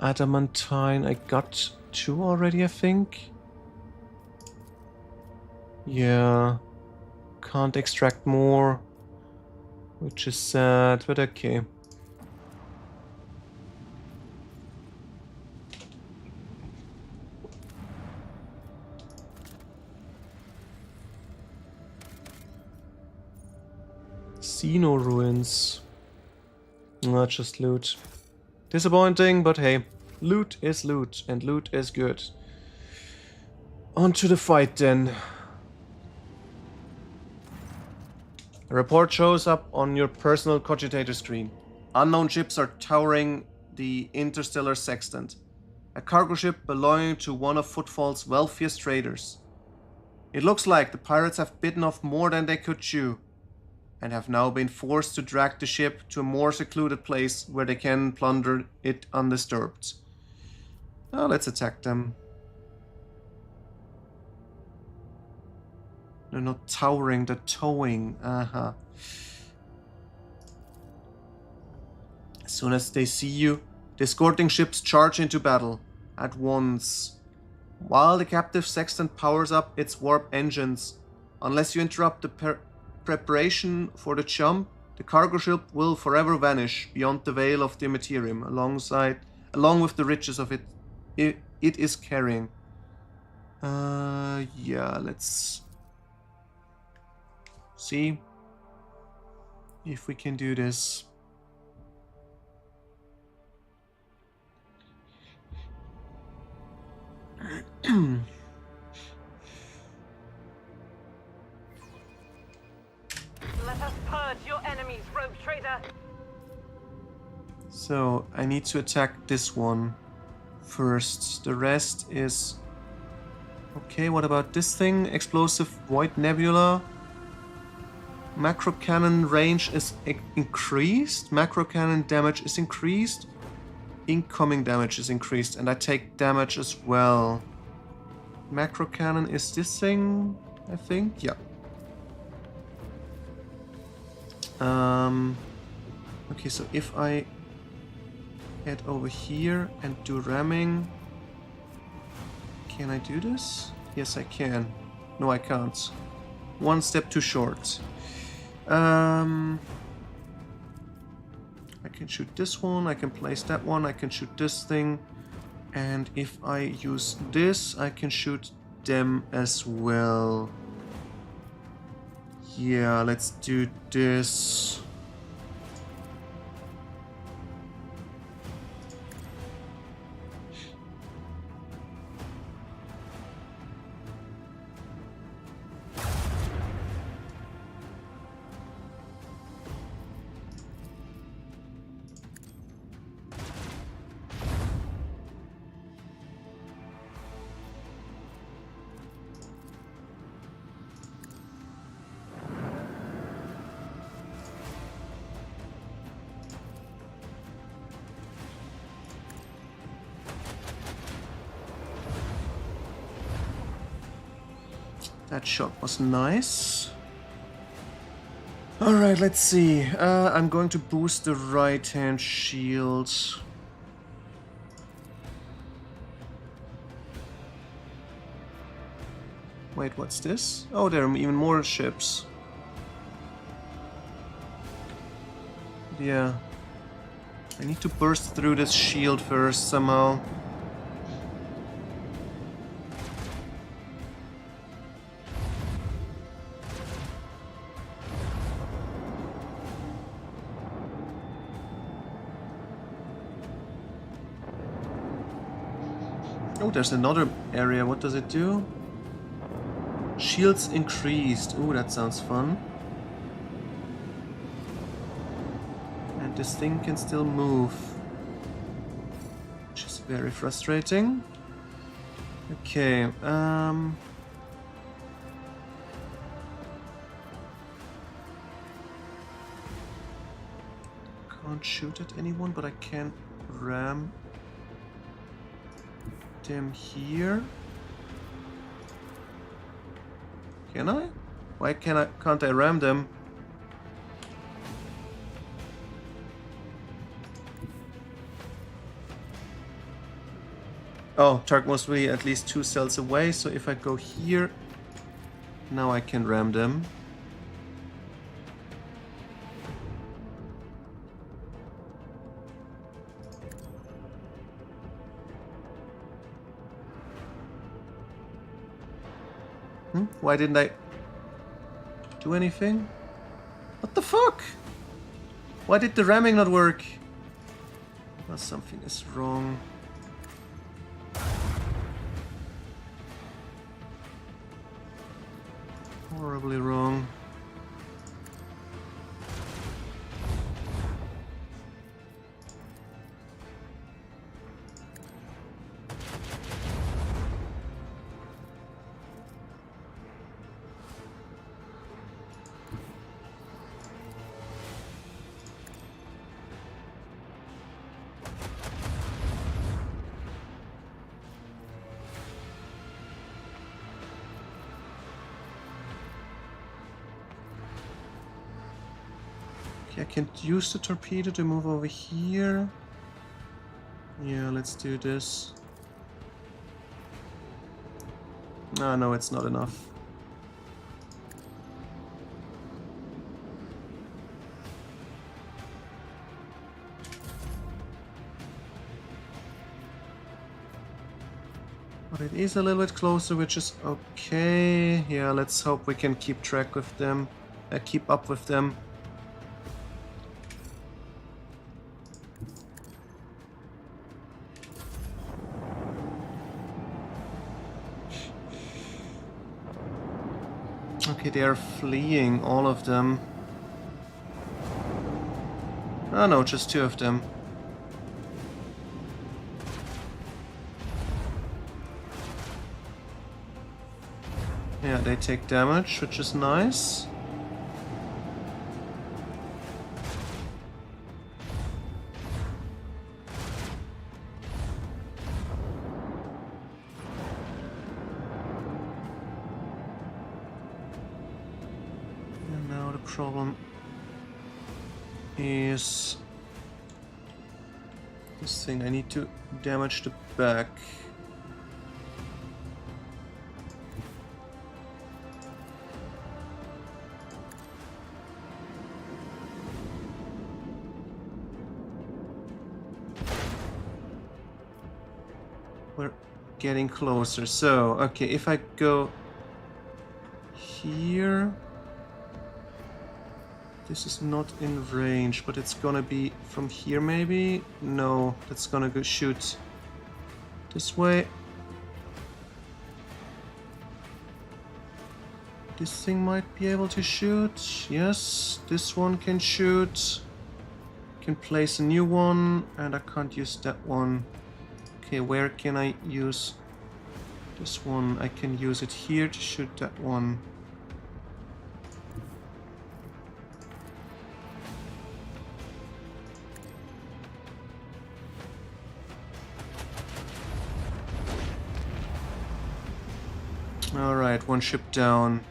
Speaker 1: Adamantine, I got 2 already, I think. Yeah. Can't extract more, which is sad, but okay. Xeno ruins. Not just loot. Disappointing, but hey, loot is loot, and loot is good. On to the fight then. A report shows up on your personal cogitator screen. Unknown ships are towering the interstellar sextant, a cargo ship belonging to one of Footfall's wealthiest traders. It looks like the pirates have bitten off more than they could chew, and have now been forced to drag the ship to a more secluded place where they can plunder it undisturbed. Now let's attack them. They're not towering, they're towing. As soon as they see you, the escorting ships charge into battle at once. While the captive sextant powers up its warp engines, unless you interrupt the preparation for the jump, the cargo ship will forever vanish beyond the veil of the Immaterium, along with the riches of it is carrying. Yeah, let's see if we can do this.
Speaker 6: Let us purge your enemies, rogue trader.
Speaker 1: So I need to attack this one first. The rest is okay. What about this thing? Explosive Void Nebula. Macro cannon range is increased. Macro cannon damage is increased. Incoming damage is increased, and I take damage as well. Macro cannon is this thing, I think. Yeah. Okay, so if I head over here and do ramming, can I do this? Yes, I can. No, I can't. One step too short. I can shoot this one, I can place that one, I can shoot this thing, and if I use this, I can shoot them as well. Yeah, let's do this. That shot was nice. Alright, let's see. I'm going to boost the right-hand shield. Wait, what's this? Oh, there are even more ships. Yeah. I need to burst through this shield first somehow. Oh, there's another area. What does it do? Shields increased. Oh, that sounds fun. And this thing can still move, which is very frustrating. Okay, can't shoot at anyone, but I can ram them here. Can I? Why can't I ram them? Oh, target must be at least 2 cells away, so if I go here, now I can ram them. Why didn't I do anything? What the fuck? Why did the ramming not work? Well, something is wrong. Horribly wrong. I can use the torpedo to move over here. Yeah, let's do this. No, it's not enough. But it is a little bit closer, which is okay. Yeah, let's hope we can keep track with them. Keep up with them. Okay, they are fleeing, all of them. Oh no, just 2 of them. Yeah, they take damage, which is nice. Problem is this thing. I need to damage the back. We're getting closer. So, okay, if I go here. This is not in range, but it's gonna be from here maybe? No, that's gonna go shoot this way. This thing might be able to shoot. Yes, this one can shoot. Can place a new one, and I can't use that one. Okay, where can I use this one? I can use it here to shoot that one. Alright, 1 ship down.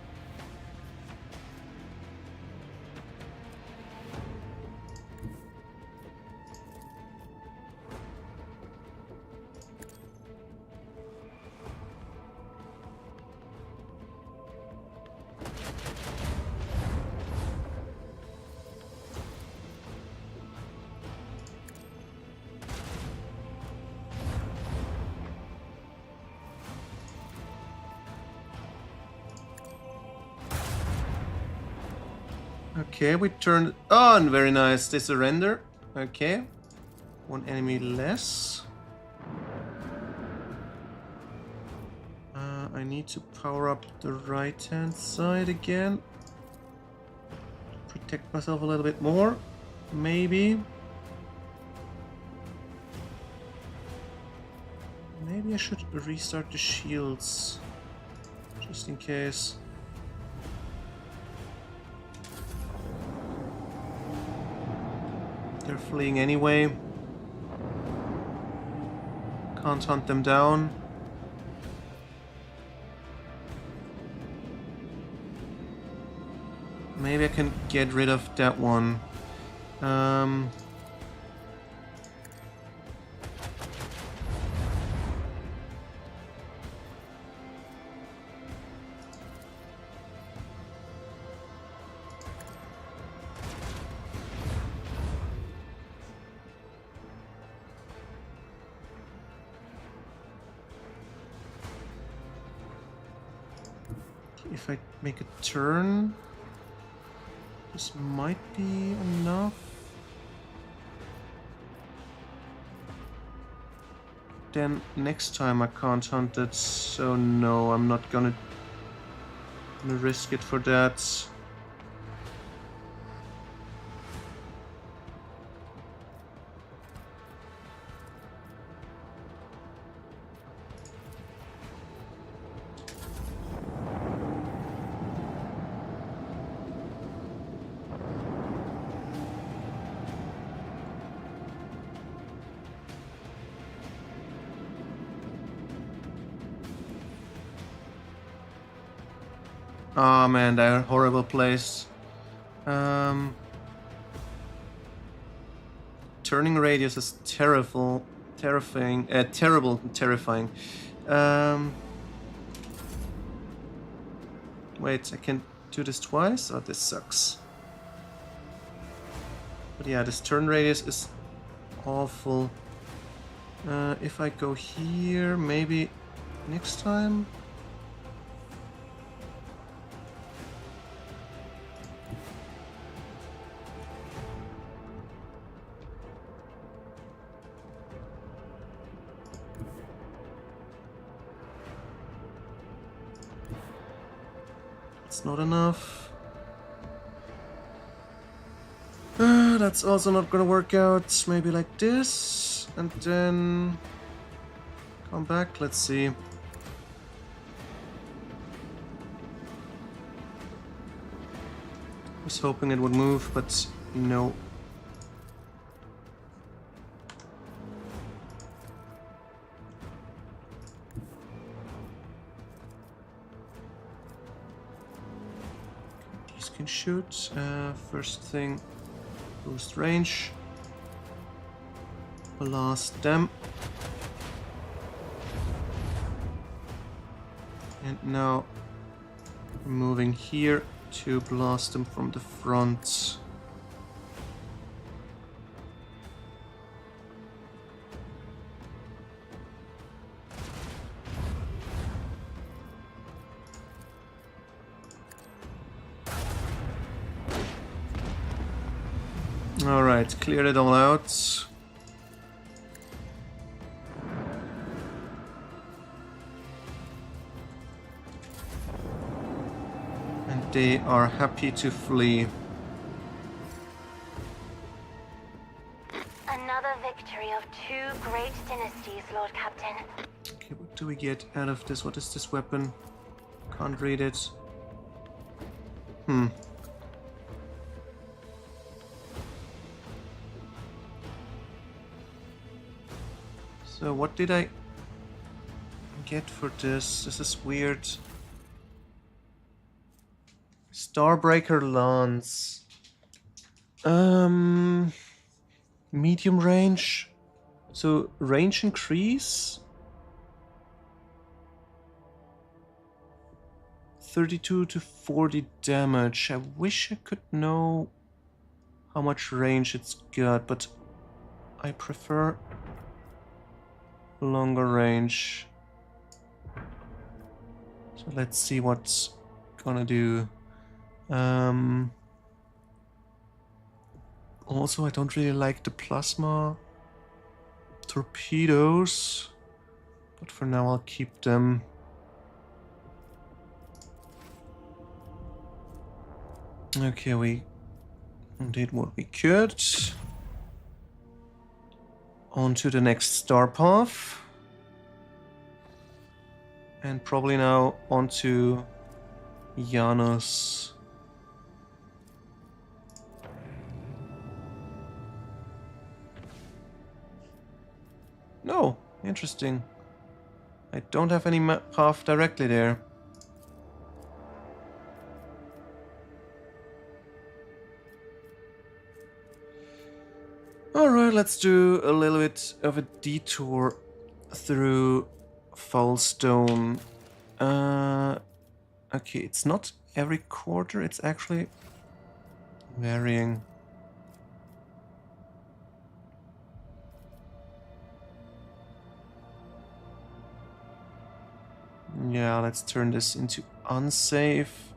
Speaker 1: Okay, we turned on. Very nice. They surrender. Okay. 1 enemy less. need to power up the right-hand side again. Protect myself a little bit more. Maybe. Maybe I should restart the shields. Just in case. They're fleeing anyway. Can't hunt them down. Maybe I can get rid of that one. If I make a turn, this might be enough. Then next time I can't hunt it, so no, I'm not gonna risk it for that. Oh man, they're horrible place. Turning radius is terrible, terrifying. Wait, I can do this twice? Oh, this sucks. But yeah, this turn radius is awful. If I go here, maybe next time? It's not enough. That's also not gonna work out. Maybe like this, and then come back. Let's see. Was hoping it would move, but no. These can shoot. First thing, boost range. Blast them. And now moving here to blast them from the front. Alright, cleared it all out. They are happy to flee.
Speaker 2: Another victory of two great dynasties, Lord Captain.
Speaker 1: Okay, what do we get out of this? What is this weapon? Can't read it. So what did I get for this? This is weird. Starbreaker Lance. Medium range. So range increase. 32 to 40 damage. I wish I could know how much range it's got, but I prefer longer range. So let's see what's gonna do. Also, I don't really like the plasma torpedoes, but for now I'll keep them. Okay, we did what we could. On to the next star path. And probably now on to Janus. No, interesting. I don't have any path directly there. Alright, let's do a little bit of a detour through Foulstone. Okay, it's not every quarter, it's actually varying. Yeah, let's turn this into unsafe.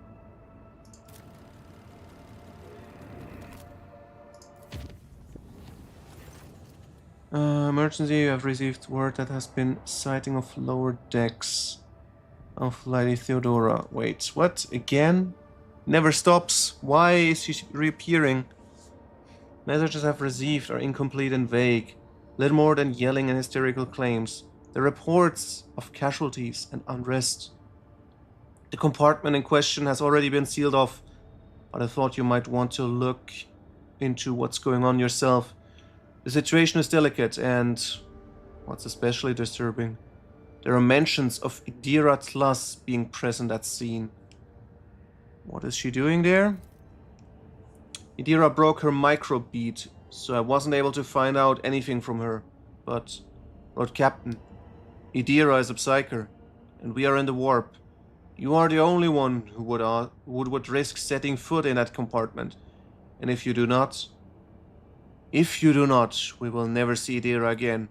Speaker 1: Emergency, you have received word that has been sighting of lower decks of Lady Theodora. Wait, what? Again? Never stops. Why is she reappearing? Messages I've received are incomplete and vague. Little more than yelling and hysterical claims. The reports of casualties and unrest. The compartment in question has already been sealed off, but I thought you might want to look into what's going on yourself. The situation is delicate, and what's especially disturbing, there are mentions of Idira Tlas being present at scene. What is she doing there? Idira broke her microbead, so I wasn't able to find out anything from her. But, Lord Captain, Idira is a psyker, and we are in the warp. You are the only one who would risk setting foot in that compartment. And if you do not, we will never see Idira again.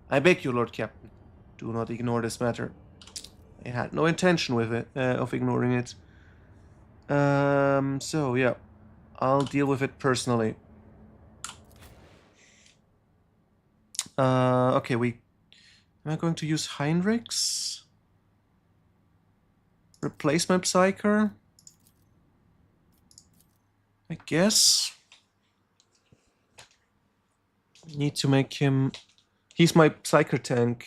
Speaker 1: I beg you, Lord Captain, do not ignore this matter. I had no intention of ignoring it. So yeah, I'll deal with it personally. Okay, am I going to use Heinrichs? Replacement Psyker? I guess. Need to make him... He's my Psyker tank.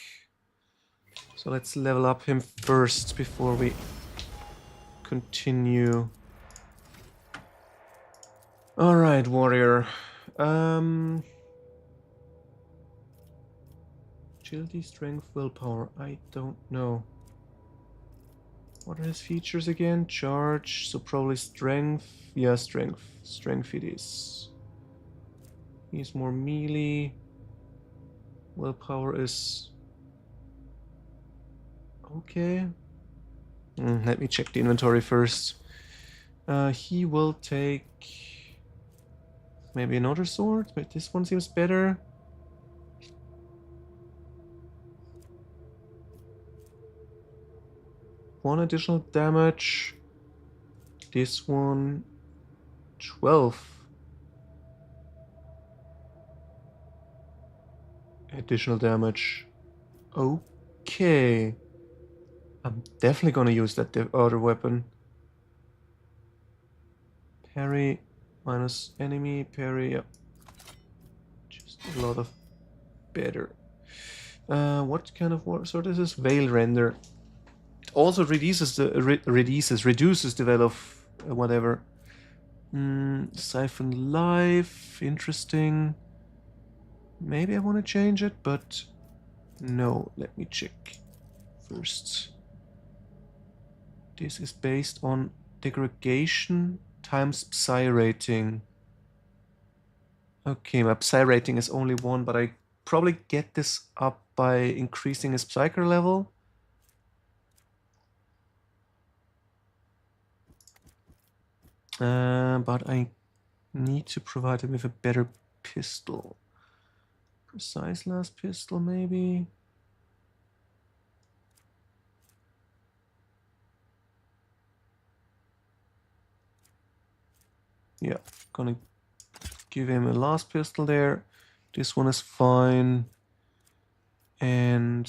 Speaker 1: So let's level up him first before we continue. Alright, warrior. Agility, strength, willpower. I don't know. What are his features again? Charge, so probably strength. Yeah, strength. Strength it is. He's more melee. Willpower is... okay. Let me check the inventory first. He will take... maybe another sword, but this one seems better. One additional damage. This one... 12. Additional damage. Okay. I'm definitely gonna use that other weapon. Parry minus enemy parry. Yep. Just a lot of better. What kind of sword is this? Veil Render. It also reduces the value of whatever. Siphon Life. Interesting. Maybe I want to change it, but no. Let me check first. This is based on degradation times Psi rating. Okay, my Psi rating is only 1, but I probably get this up by increasing his Psyker level. But I need to provide him with a better pistol. Precise last pistol, maybe? Yeah, gonna give him a last pistol there. This one is fine. And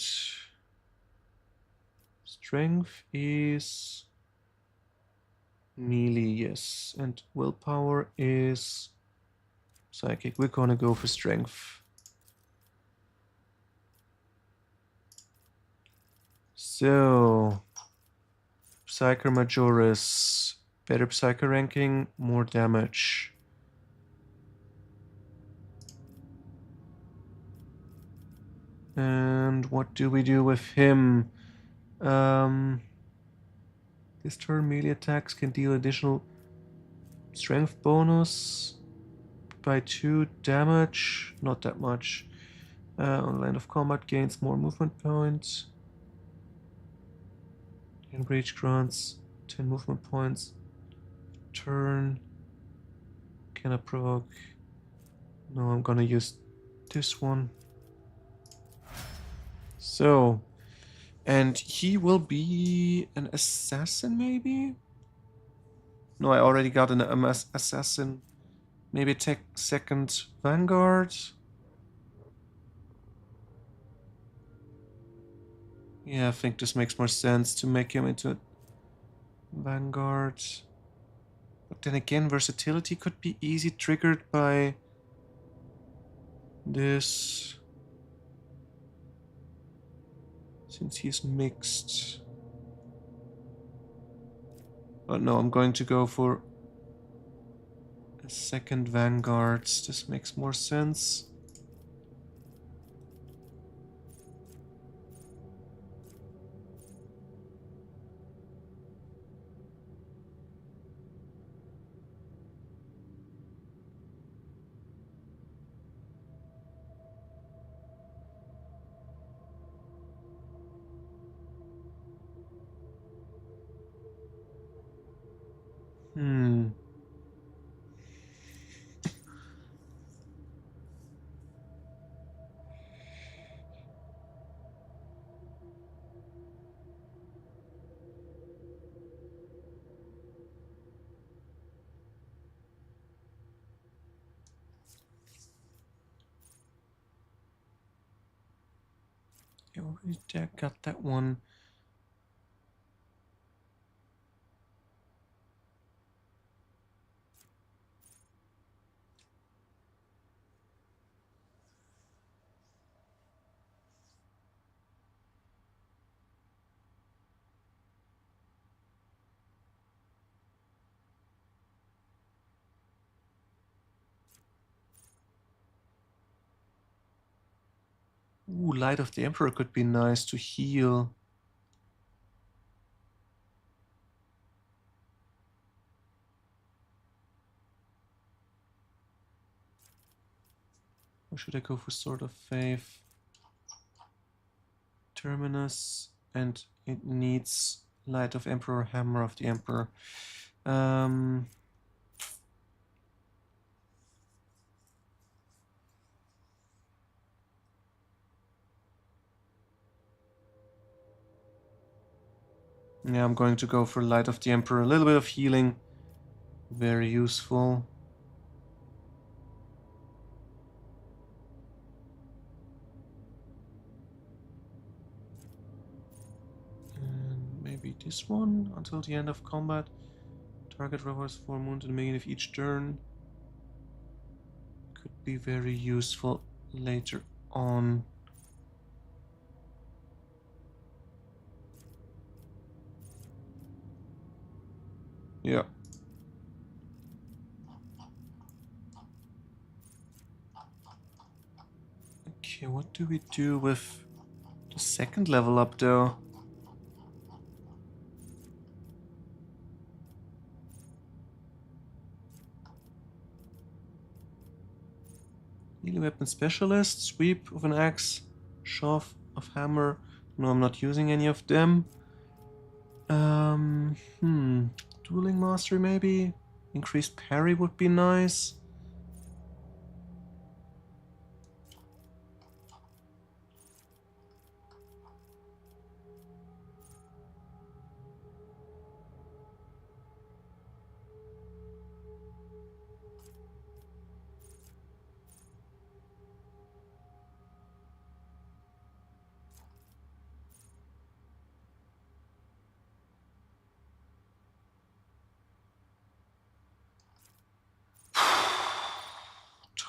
Speaker 1: strength is Melee, yes. And willpower is psychic. We're gonna go for strength. So, Psyker Majoris. Better Psyker ranking, more damage. And what do we do with him? This turn melee attacks can deal additional strength bonus by 2 damage. Not that much. On land of combat gains more movement points. And breach grants 10 movement points. Turn. Cannot provoke. No, I'm gonna use this one. So, and he will be an assassin, maybe? No, I already got an assassin. Maybe take second Vanguard. Yeah, I think this makes more sense to make him into a Vanguard. But then again, versatility could be easy triggered by this. Since he's mixed. But no, I'm going to go for a second Vanguard. This makes more sense. Hmm. I already got that one. Ooh, Light of the Emperor could be nice to heal. Or should I go for Sword of Faith? Terminus, and it needs Light of Emperor, Hammer of the Emperor. Yeah, I'm going to go for Light of the Emperor. A little bit of healing. Very useful. And maybe this one until the end of combat. Target rewards 4 moon to the beginning of each turn. Could be very useful later on. Yeah. Okay, what do we do with the second level up though? Melee weapon specialist, sweep of an axe, shove of hammer. No, I'm not using any of them. Dueling mastery maybe? Increased parry would be nice.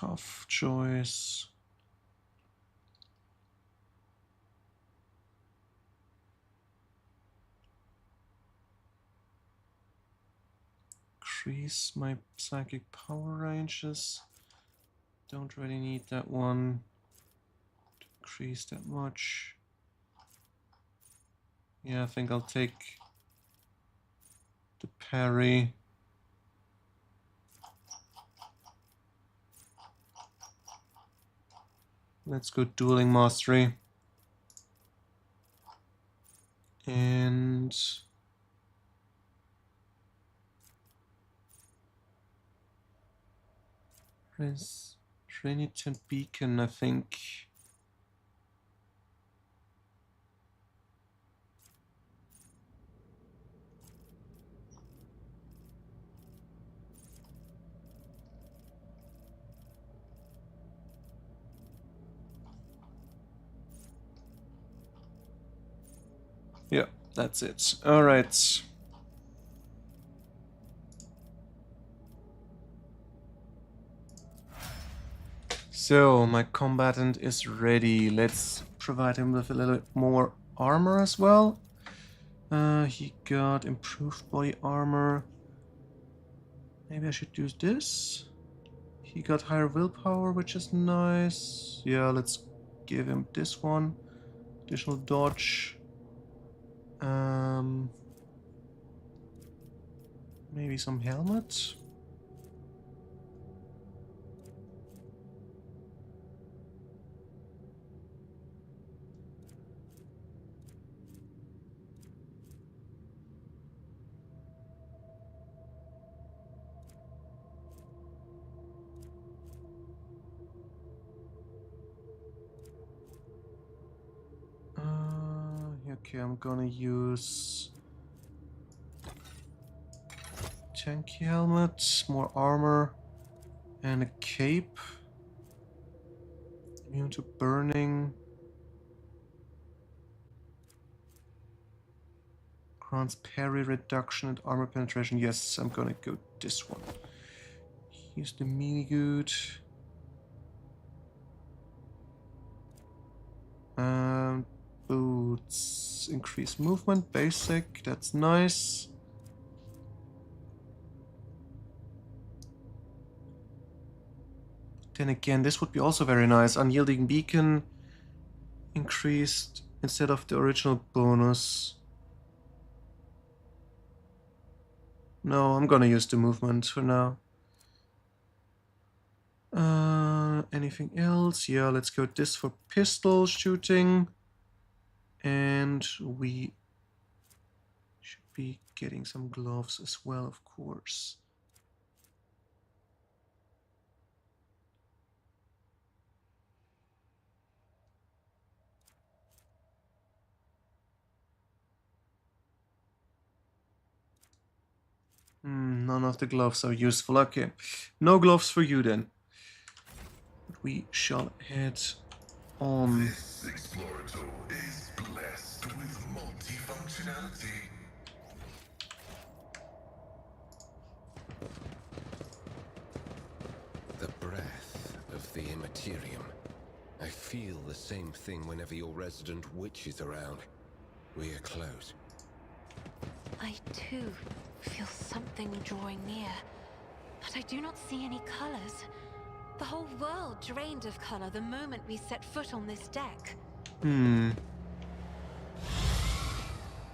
Speaker 1: tough choice. Increase my psychic power ranges. Don't really need that one to increase that much. Yeah, I think I'll take the parry. Let's go dueling mastery. And Renitent Beacon, I think. Yeah, that's it. All right. So, my combatant is ready. Let's provide him with a little more armor as well. He got improved body armor. Maybe I should use this. He got higher willpower, which is nice. Yeah, let's give him this one. Additional dodge. Maybe some helmet. Okay, I'm gonna use tanky helmet, more armor, and a cape. Immune to burning. Grants parry reduction and armor penetration. Yes, I'm gonna go this one. Use the melee good. Boots. Increase movement, basic, that's nice. Then again, this would be also very nice. Unyielding Beacon increased instead of the original bonus. No, I'm gonna use the movement for now. Anything else? Yeah, let's go this for pistol shooting. And we should be getting some gloves as well, of course. None of the gloves are useful. Okay, no gloves for you then. But we shall head on.
Speaker 9: This Explorator is blessed with multifunctionality.
Speaker 10: The breath of the Immaterium. I feel the same thing whenever your resident witch is around. We are close.
Speaker 2: I too feel something drawing near, but I do not see any colors. The whole world drained of color the moment we set foot on this deck.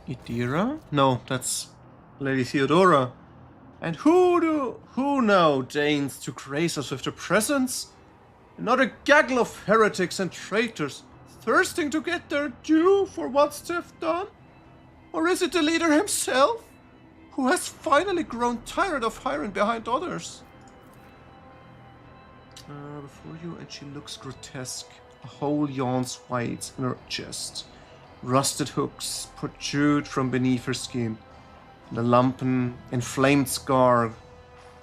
Speaker 1: Idira? No, that's Lady Theodora. And who now deigns to grace us with their presence? Another gaggle of heretics and traitors, thirsting to get their due for what they've done? Or is it the leader himself, who has finally grown tired of hiring behind others? Before you, and she looks grotesque. A hole yawns wide in her chest. Rusted hooks protrude from beneath her skin. And a lumpen, inflamed scar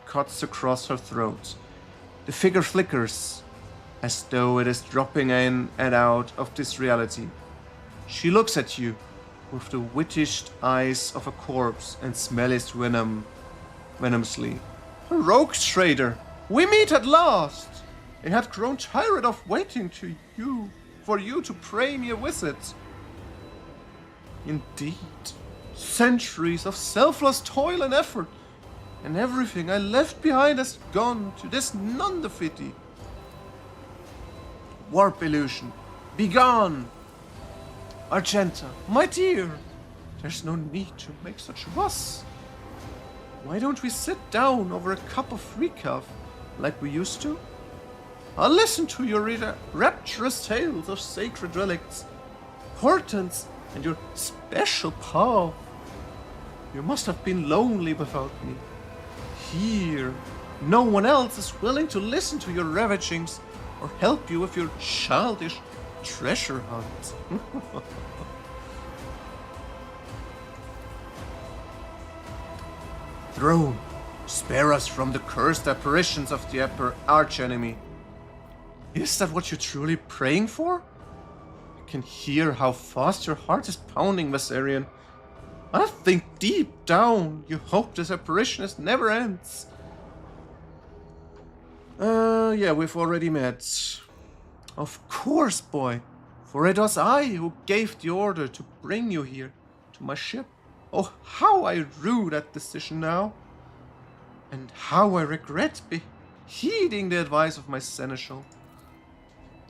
Speaker 1: cuts across her throat. The figure flickers, as though it is dropping in and out of this reality. She looks at you with the wittish eyes of a corpse and smells venomously. A rogue trader! We meet at last! I had grown tired of waiting for you to pay me a visit. Indeed, centuries of selfless toil and effort, and everything I left behind has gone to this non-defeaty. Warp illusion, begone! Argenta, my dear, there's no need to make such a fuss. Why don't we sit down over a cup of recaf like we used to? I'll listen to your rapturous tales of sacred relics, portents, and your special path. You must have been lonely without me. Here, no one else is willing to listen to your ravagings or help you with your childish treasure hunt. Throne, spare us from the cursed apparitions of the archenemy. Is that what you're truly praying for? I can hear how fast your heart is pounding, Viserion. I think deep down you hope this apparition never ends. Yeah, we've already met. Of course, boy, for it was I who gave the order to bring you here, to my ship. Oh, how I rue that decision now. And how I regret heeding the advice of my seneschal.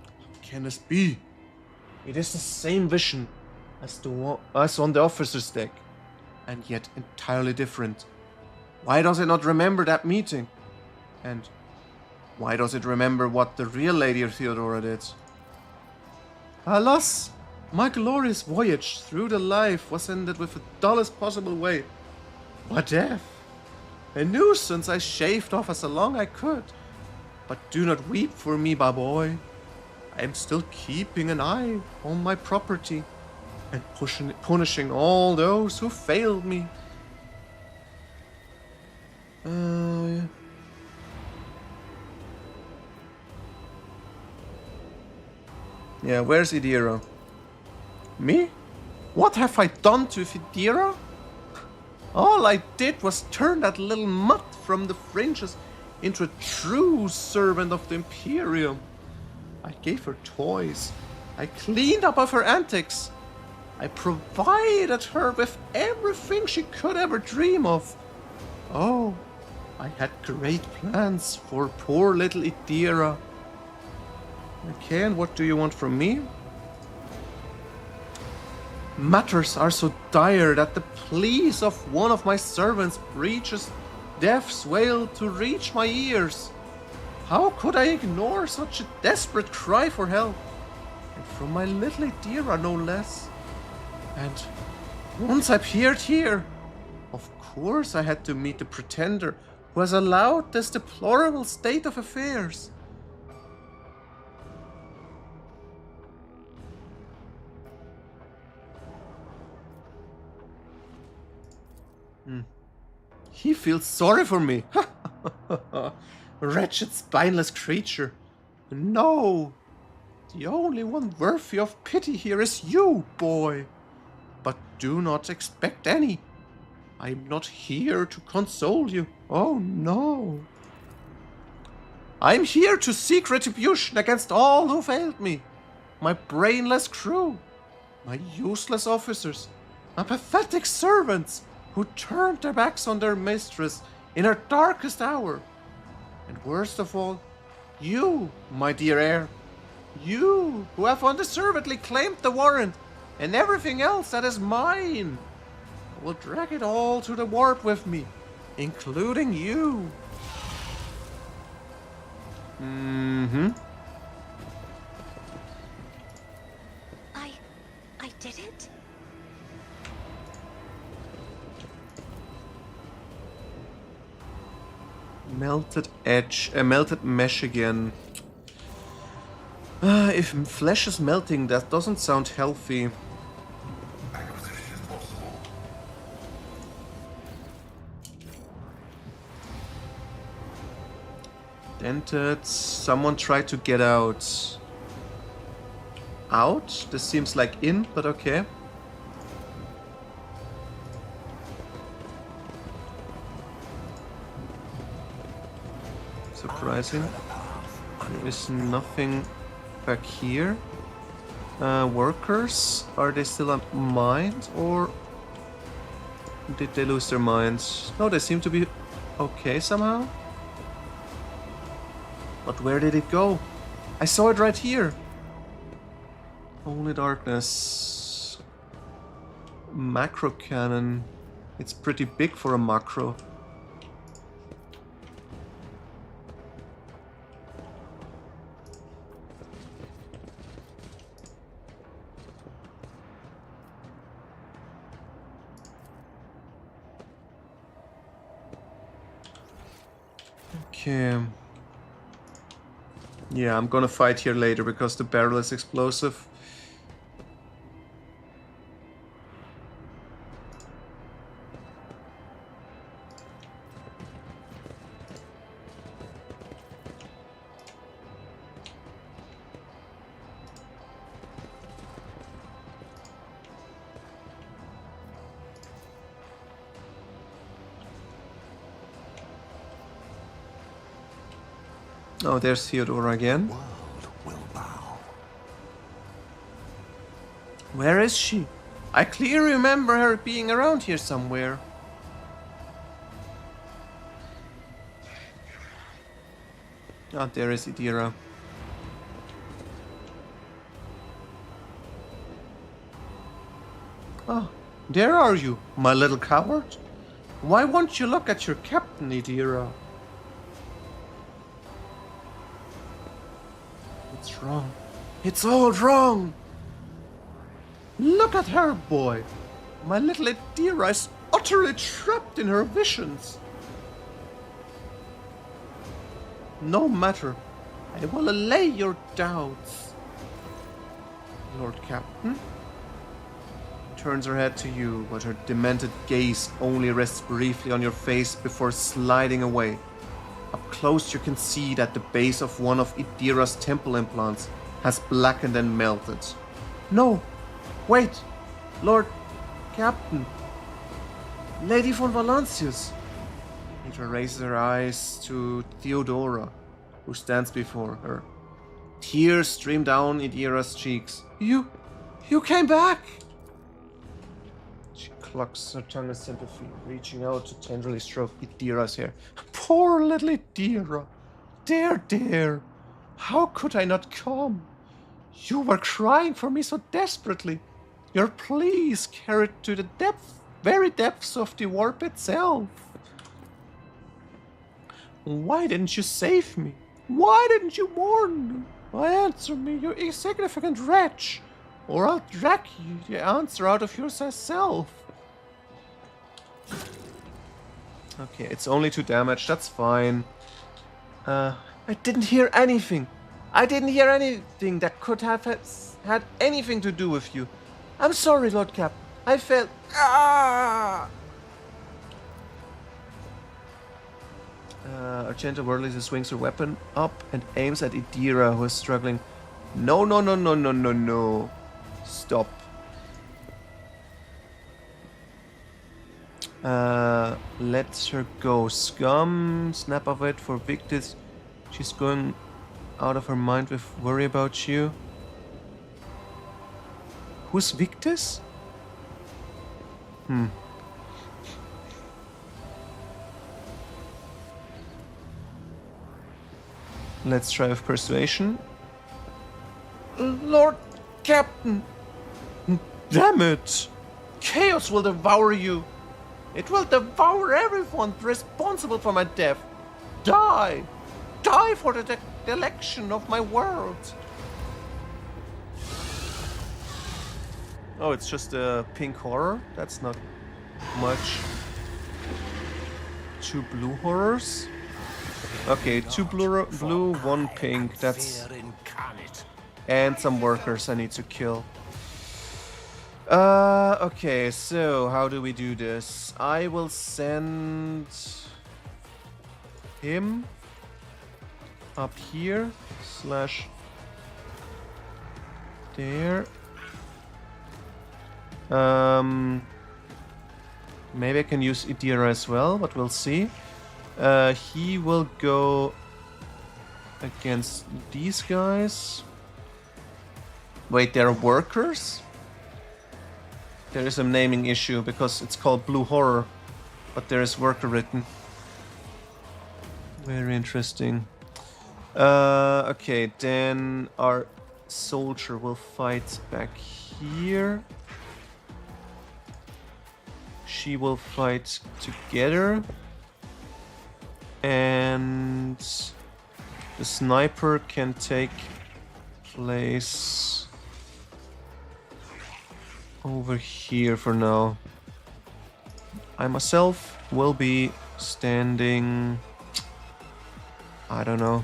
Speaker 1: How can this be? It is the same vision as on the officer's deck, and yet entirely different. Why does it not remember that meeting? And why does it remember what the real Lady Theodora did? Alas, my glorious voyage through the life was ended with the dullest possible way. By death. A nuisance I shaved off as long as I could. But do not weep for me, my boy. I am still keeping an eye on my property and punishing all those who failed me. Yeah, where's Idira? Me? What have I done to Idira? All I did was turn that little mutt from the fringes into a true servant of the Imperium. I gave her toys. I cleaned up of her antics. I provided her with everything she could ever dream of. Oh, I had great plans for poor little Idira. Okay, and what do you want from me? Matters are so dire that the pleas of one of my servants reaches death's wail to reach my ears. How could I ignore such a desperate cry for help? And from my little Idira, no less. And once I appeared here, of course I had to meet the pretender who has allowed this deplorable state of affairs. He feels sorry for me. Wretched, spineless creature. No, the only one worthy of pity here is you, boy. But do not expect any. I am not here to console you. Oh, no. I am here to seek retribution against all who failed me. My brainless crew, my useless officers, my pathetic servants, who turned their backs on their mistress in her darkest hour. And worst of all, you, my dear heir, you who have undeservedly claimed the warrant and everything else that is mine. I will drag it all to the warp with me, including you.
Speaker 2: I did it?
Speaker 1: Melted edge, melted mesh again. If flesh is melting, that doesn't sound healthy.
Speaker 9: Acquisition is possible.
Speaker 1: Dented. Someone tried to get out. Out? This seems like in, but okay. Surprising.
Speaker 4: I'll tread a path
Speaker 1: There is nothing back here. Workers, are they still on mind or did they lose their minds? No, they seem to be okay somehow. But where did it go? I saw it right here. Only darkness. Macro cannon. It's pretty big for a macro. Okay. Yeah, I'm gonna fight here later because the barrel is explosive. Oh, there's Theodora again.
Speaker 4: World will bow.
Speaker 1: Where is she? I clearly remember her being around here somewhere. Ah, there is Idira. Oh, there are you, my little coward. Why won't you look at your captain, Idira? It's wrong. It's all wrong. Look at her, boy. My little Idira is utterly trapped in her visions. No matter. I will allay your doubts. Lord Captain turns her head to you, but her demented gaze only rests briefly on your face before sliding away. Up close you can see that the base of one of Idira's temple implants has blackened and melted. No! Wait! Lord Captain! Lady von Valancius! Idira raises her eyes to Theodora, who stands before her. Tears stream down Idira's cheeks. You came back! She clucks her tongue in sympathy, reaching out to tenderly stroke Idira's hair. Poor little Idira! Dear! How could I not come? You were crying for me so desperately. Your pleas carried to the very depths of the warp itself. Why didn't you save me? Why didn't you warn me? Answer me, you insignificant wretch, or I'll drag you the answer out of yourself. Okay, it's only 2 damage, that's fine. I didn't hear anything. I didn't hear anything that could have had anything to do with you. I'm sorry, Lord Cap. I felt... Argenta wordlessly swings her weapon up and aims at Idira, who is struggling. No. Stop. Let her go. Scum. Snap of it for Victus. She's going out of her mind with worry about you. Who's Victus? Let's try with persuasion. Lord Captain! Damn it! Chaos will devour you! It will devour everyone responsible for my death! Die! Die for the election of my world! Oh, it's just a pink horror? That's not much. 2 blue horrors? Okay, 2 blue, 1 pink. That's... And some workers I need to kill. Okay, so how do we do this? I will send him up here / there. Maybe I can use Idira as well, but we'll see. He will go against these guys. Wait, they're workers? There is a naming issue because it's called Blue Horror, but there is worker written. Very interesting. Okay, then our soldier will fight back here. She will fight together. And the sniper can take place over here for now. I myself will be standing, I don't know,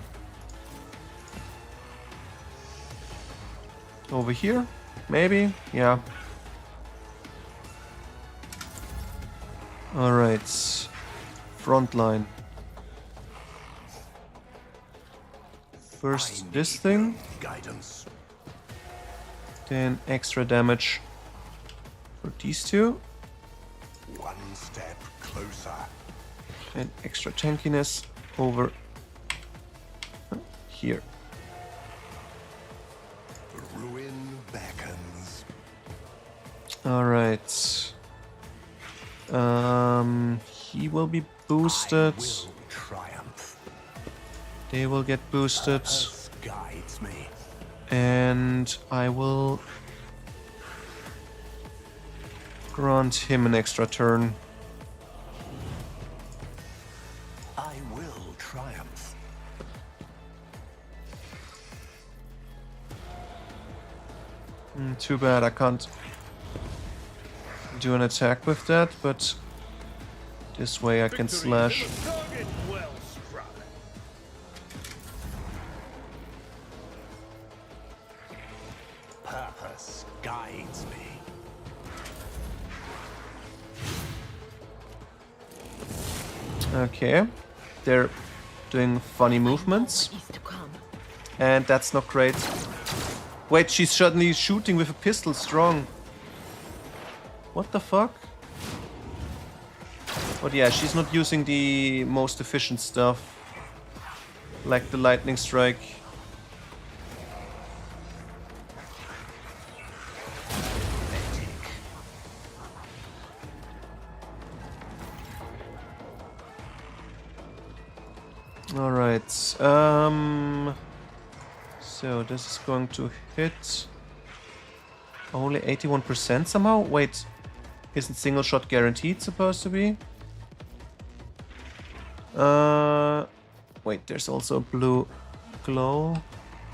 Speaker 1: over here, maybe? Yeah. Alright, front line. First this thing,
Speaker 9: Guidance.
Speaker 1: then extra damage for these two,
Speaker 9: One step closer.
Speaker 1: and extra tankiness over here.
Speaker 9: Ruin beckons.
Speaker 1: Alright. He will be boosted.
Speaker 9: I will triumph.
Speaker 1: They will get boosted.
Speaker 9: Purpose guides me.
Speaker 1: And I will grant him an extra turn.
Speaker 9: I will triumph.
Speaker 1: Too bad I can't do an attack with that, but this way I can slash.
Speaker 9: Purpose guides me.
Speaker 1: Okay, they're doing funny movements,
Speaker 6: What is to come?
Speaker 1: and that's not great. Wait, she's suddenly shooting with a pistol strong. What the fuck? But yeah, she's not using the most efficient stuff, like the lightning strike. Alright, so this is going to hit only 81% somehow? Wait, isn't single shot guaranteed supposed to be? Wait, there's also blue glow.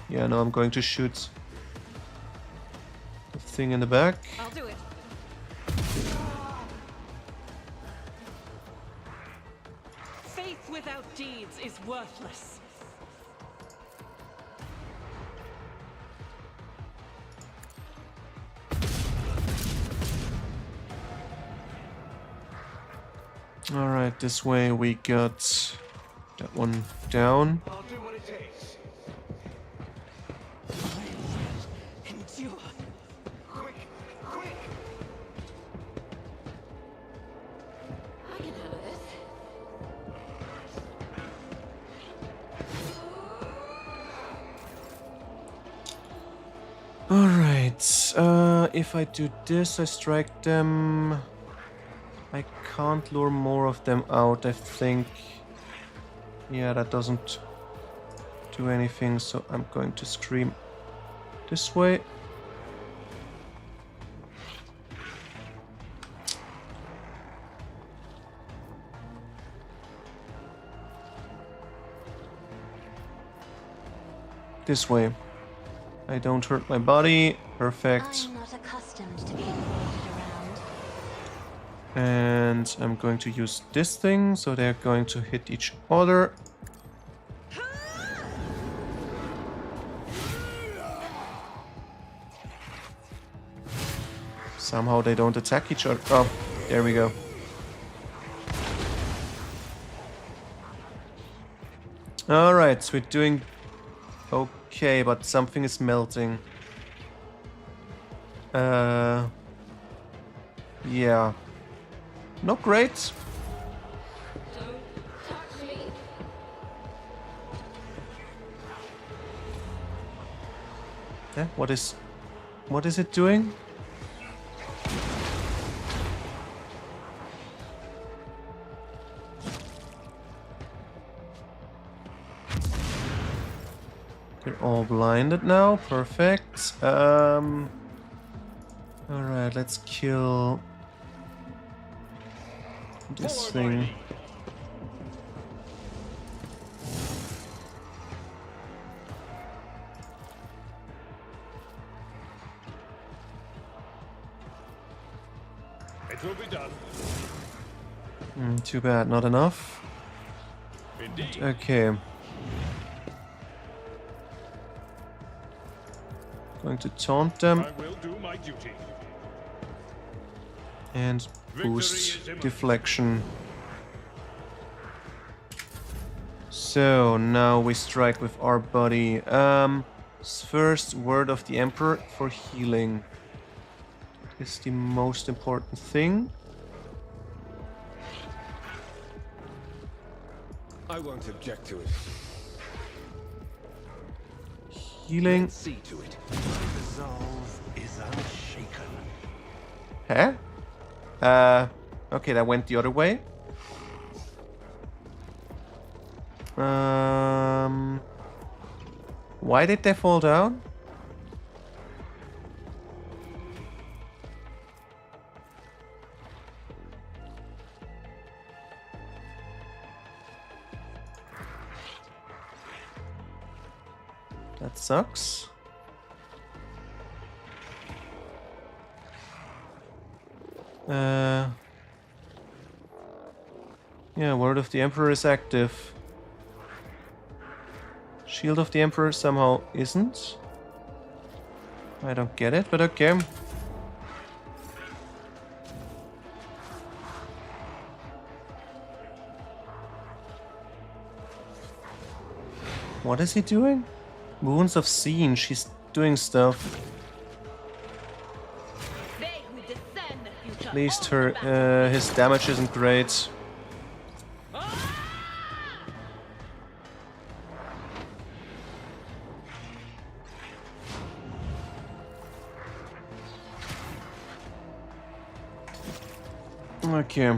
Speaker 1: Yeah, no, I'm going to shoot the thing in the back.
Speaker 3: I'll do it. Faith without deeds is worthless.
Speaker 1: Alright, this way we got that one down.
Speaker 7: I'll do what it takes.
Speaker 3: Endure.
Speaker 7: Quick, quick!
Speaker 6: I can handle this.
Speaker 1: Alright, if I do this, I strike them. I can't lure more of them out, I think. Yeah, that doesn't do anything, so I'm going to scream this way. This way. I don't hurt my body. Perfect.
Speaker 2: I'm not accustomed to being ordered around.
Speaker 1: And I'm going to use this thing, so they're going to hit each other. Somehow they don't attack each other. Oh, there we go. Alright, so we're doing okay, but something is melting. Yeah. Not great.
Speaker 6: Don't touch me.
Speaker 1: Eh, what is it doing? They're all blinded now. Perfect. Alright, let's kill this thing.
Speaker 5: It will be done.
Speaker 1: Too bad, not enough.
Speaker 5: Indeed.
Speaker 1: Okay. Going to taunt them
Speaker 5: I will do my duty.
Speaker 1: and boost deflection. So now we strike with our body. First, Word of the Emperor for healing. Is the most important thing.
Speaker 10: I won't object to it.
Speaker 1: Healing.
Speaker 9: Let's see to it. My resolve is unshaken.
Speaker 1: Huh? Okay, that went the other way. Why did they fall down? That sucks. Yeah, Word of the Emperor is active. Shield of the Emperor somehow isn't. I don't get it, but okay. What is he doing? Wounds of Scene, she's doing stuff.
Speaker 6: They who discern the future
Speaker 1: At least
Speaker 6: own the battle.
Speaker 1: his damage isn't great. Okay.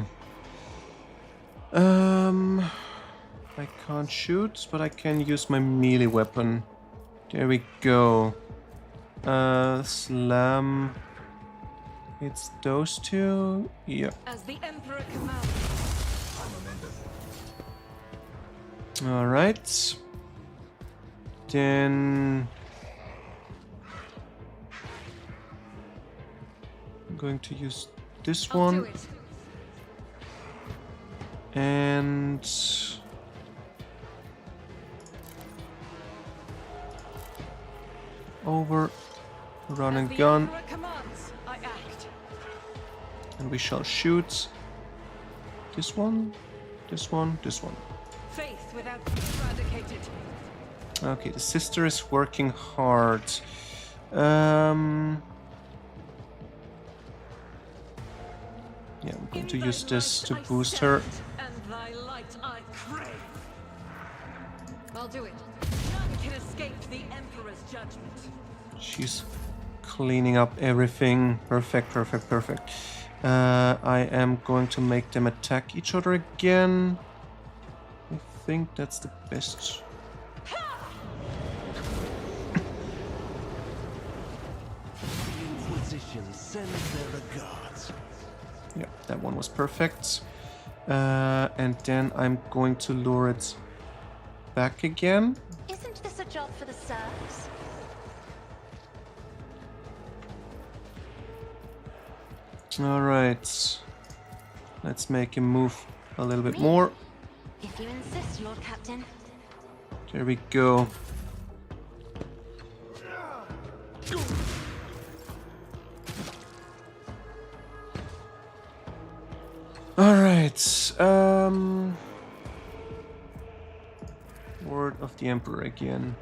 Speaker 1: I can't shoot, but I can use my melee weapon. There we go. Slam. It's those two. Yeah.
Speaker 3: As the Emperor commands.
Speaker 1: All right. Then I'm going to use this
Speaker 3: I'll
Speaker 1: one
Speaker 3: do it.
Speaker 1: and over run
Speaker 3: As
Speaker 1: and
Speaker 3: the
Speaker 1: gun,
Speaker 3: Emperor commands, I act.
Speaker 1: and we shall shoot this one, this one, this one.
Speaker 3: Faith without eradicated.
Speaker 1: Okay, the sister is working hard. Yeah, I'm going to use this to boost her.
Speaker 3: And thy light I crave. I'll do it. None can escape the Emperor's judgment.
Speaker 1: She's cleaning up everything. Perfect, perfect, perfect. I am going to make them attack each other again. I think that's the best.
Speaker 9: The Inquisition sends their regards.
Speaker 1: Yeah, that one was perfect. And then I'm going to lure it back again.
Speaker 2: Isn't this a job for the serfs?
Speaker 1: Alright. Let's make him move a little bit more.
Speaker 2: If you insist, Lord Captain.
Speaker 1: There we go. Alright. Word of the Emperor again.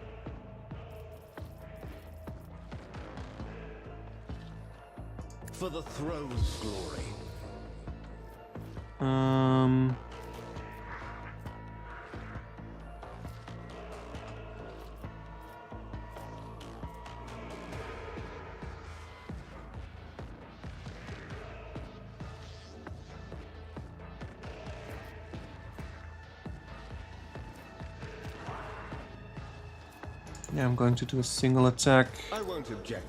Speaker 9: For the throne's glory.
Speaker 1: Yeah, I'm going to do a single attack.
Speaker 10: I won't object.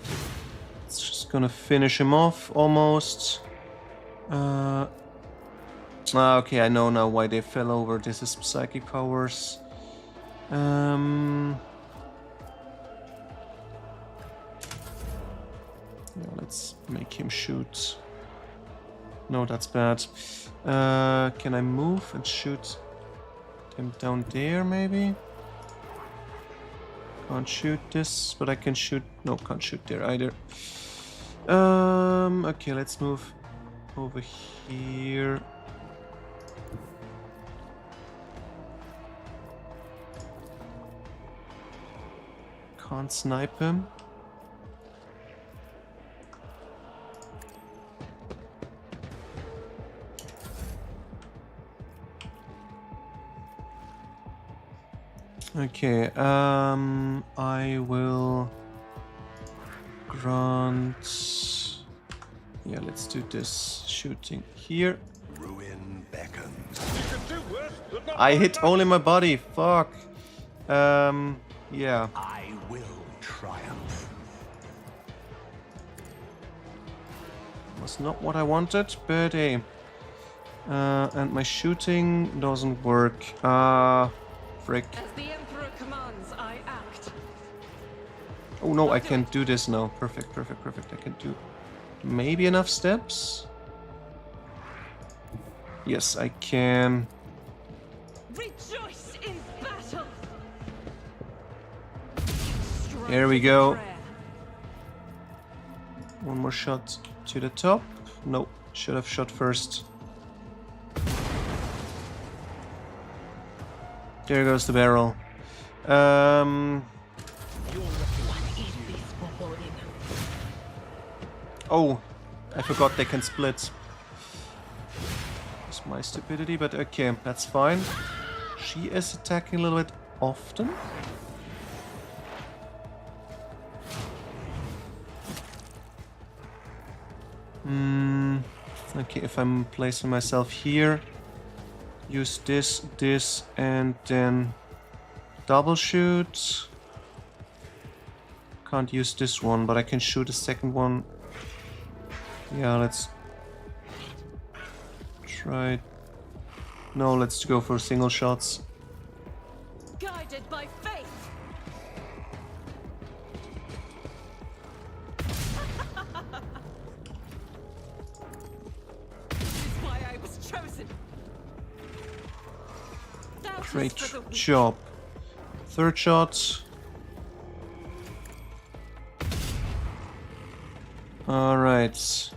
Speaker 1: It's just gonna finish him off, almost. Okay, I know now why they fell over. This is psychic powers. Yeah, let's make him shoot. No, that's bad. Can I move and shoot him down there, maybe? Can't shoot this, but I can shoot... No, can't shoot there either. Okay, let's move over here. Can't snipe him. Okay, I will grant... Yeah, let's do this shooting here.
Speaker 9: Ruin beckons.
Speaker 1: I hit only my body, fuck. Yeah.
Speaker 9: I will triumph.
Speaker 1: Was not what I wanted, but hey. And my shooting doesn't work. Frick.
Speaker 3: As the Emperor commands, I act.
Speaker 1: Oh no, I can't do this now. Perfect, perfect, perfect. I can do maybe enough steps. Yes, I can.
Speaker 3: Rejoice in battle.
Speaker 1: There we go. One more shot to the top. No, should have shot first. There goes the barrel. Oh, I forgot they can split. It's my stupidity, but okay, that's fine. She is attacking a little bit often. Okay, if I'm placing myself here, use this, and then double shoot. Can't use this one, but I can shoot a second one. Yeah, let's try. No, let's go for single shots.
Speaker 3: Guided by faith. Chosen.
Speaker 1: Great job. Third shot. All right.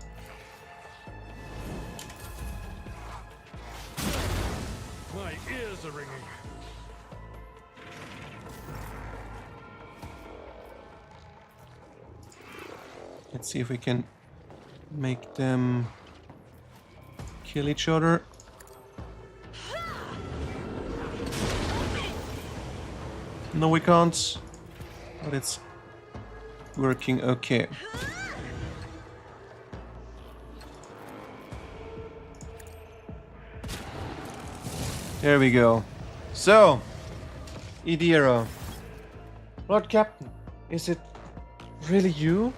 Speaker 9: My ears are ringing.
Speaker 1: Let's see if we can make them kill each other. No, we can't. But it's working okay. There we go. So, Idira. Lord Captain, is it really you?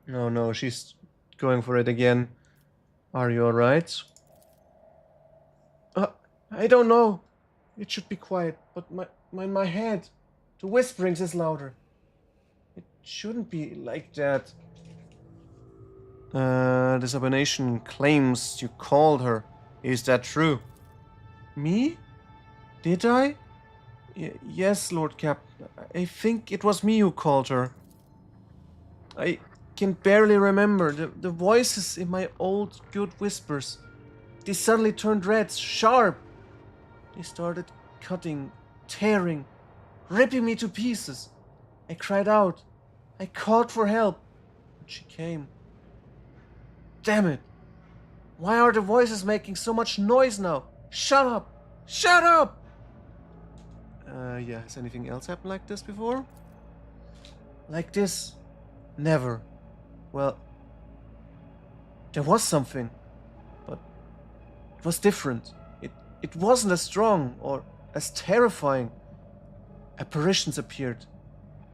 Speaker 1: No, she's going for it again. Are you alright? I don't know. It should be quiet, but my head, the whisperings is louder. It shouldn't be like that. This abomination claims you called her. Is that true? Me? Did I? Yes, Lord Captain. I think it was me who called her. I can barely remember. The voices in my old good whispers. They suddenly turned red, sharp. They started cutting, tearing, ripping me to pieces. I cried out. I called for help. But she came. Damn it. Why are the voices making so much noise now? Shut up! Shut up! Yeah, has anything else happened like this before? Like this? Never. Well, there was something, but it was different. It wasn't as strong or as terrifying. Apparitions appeared.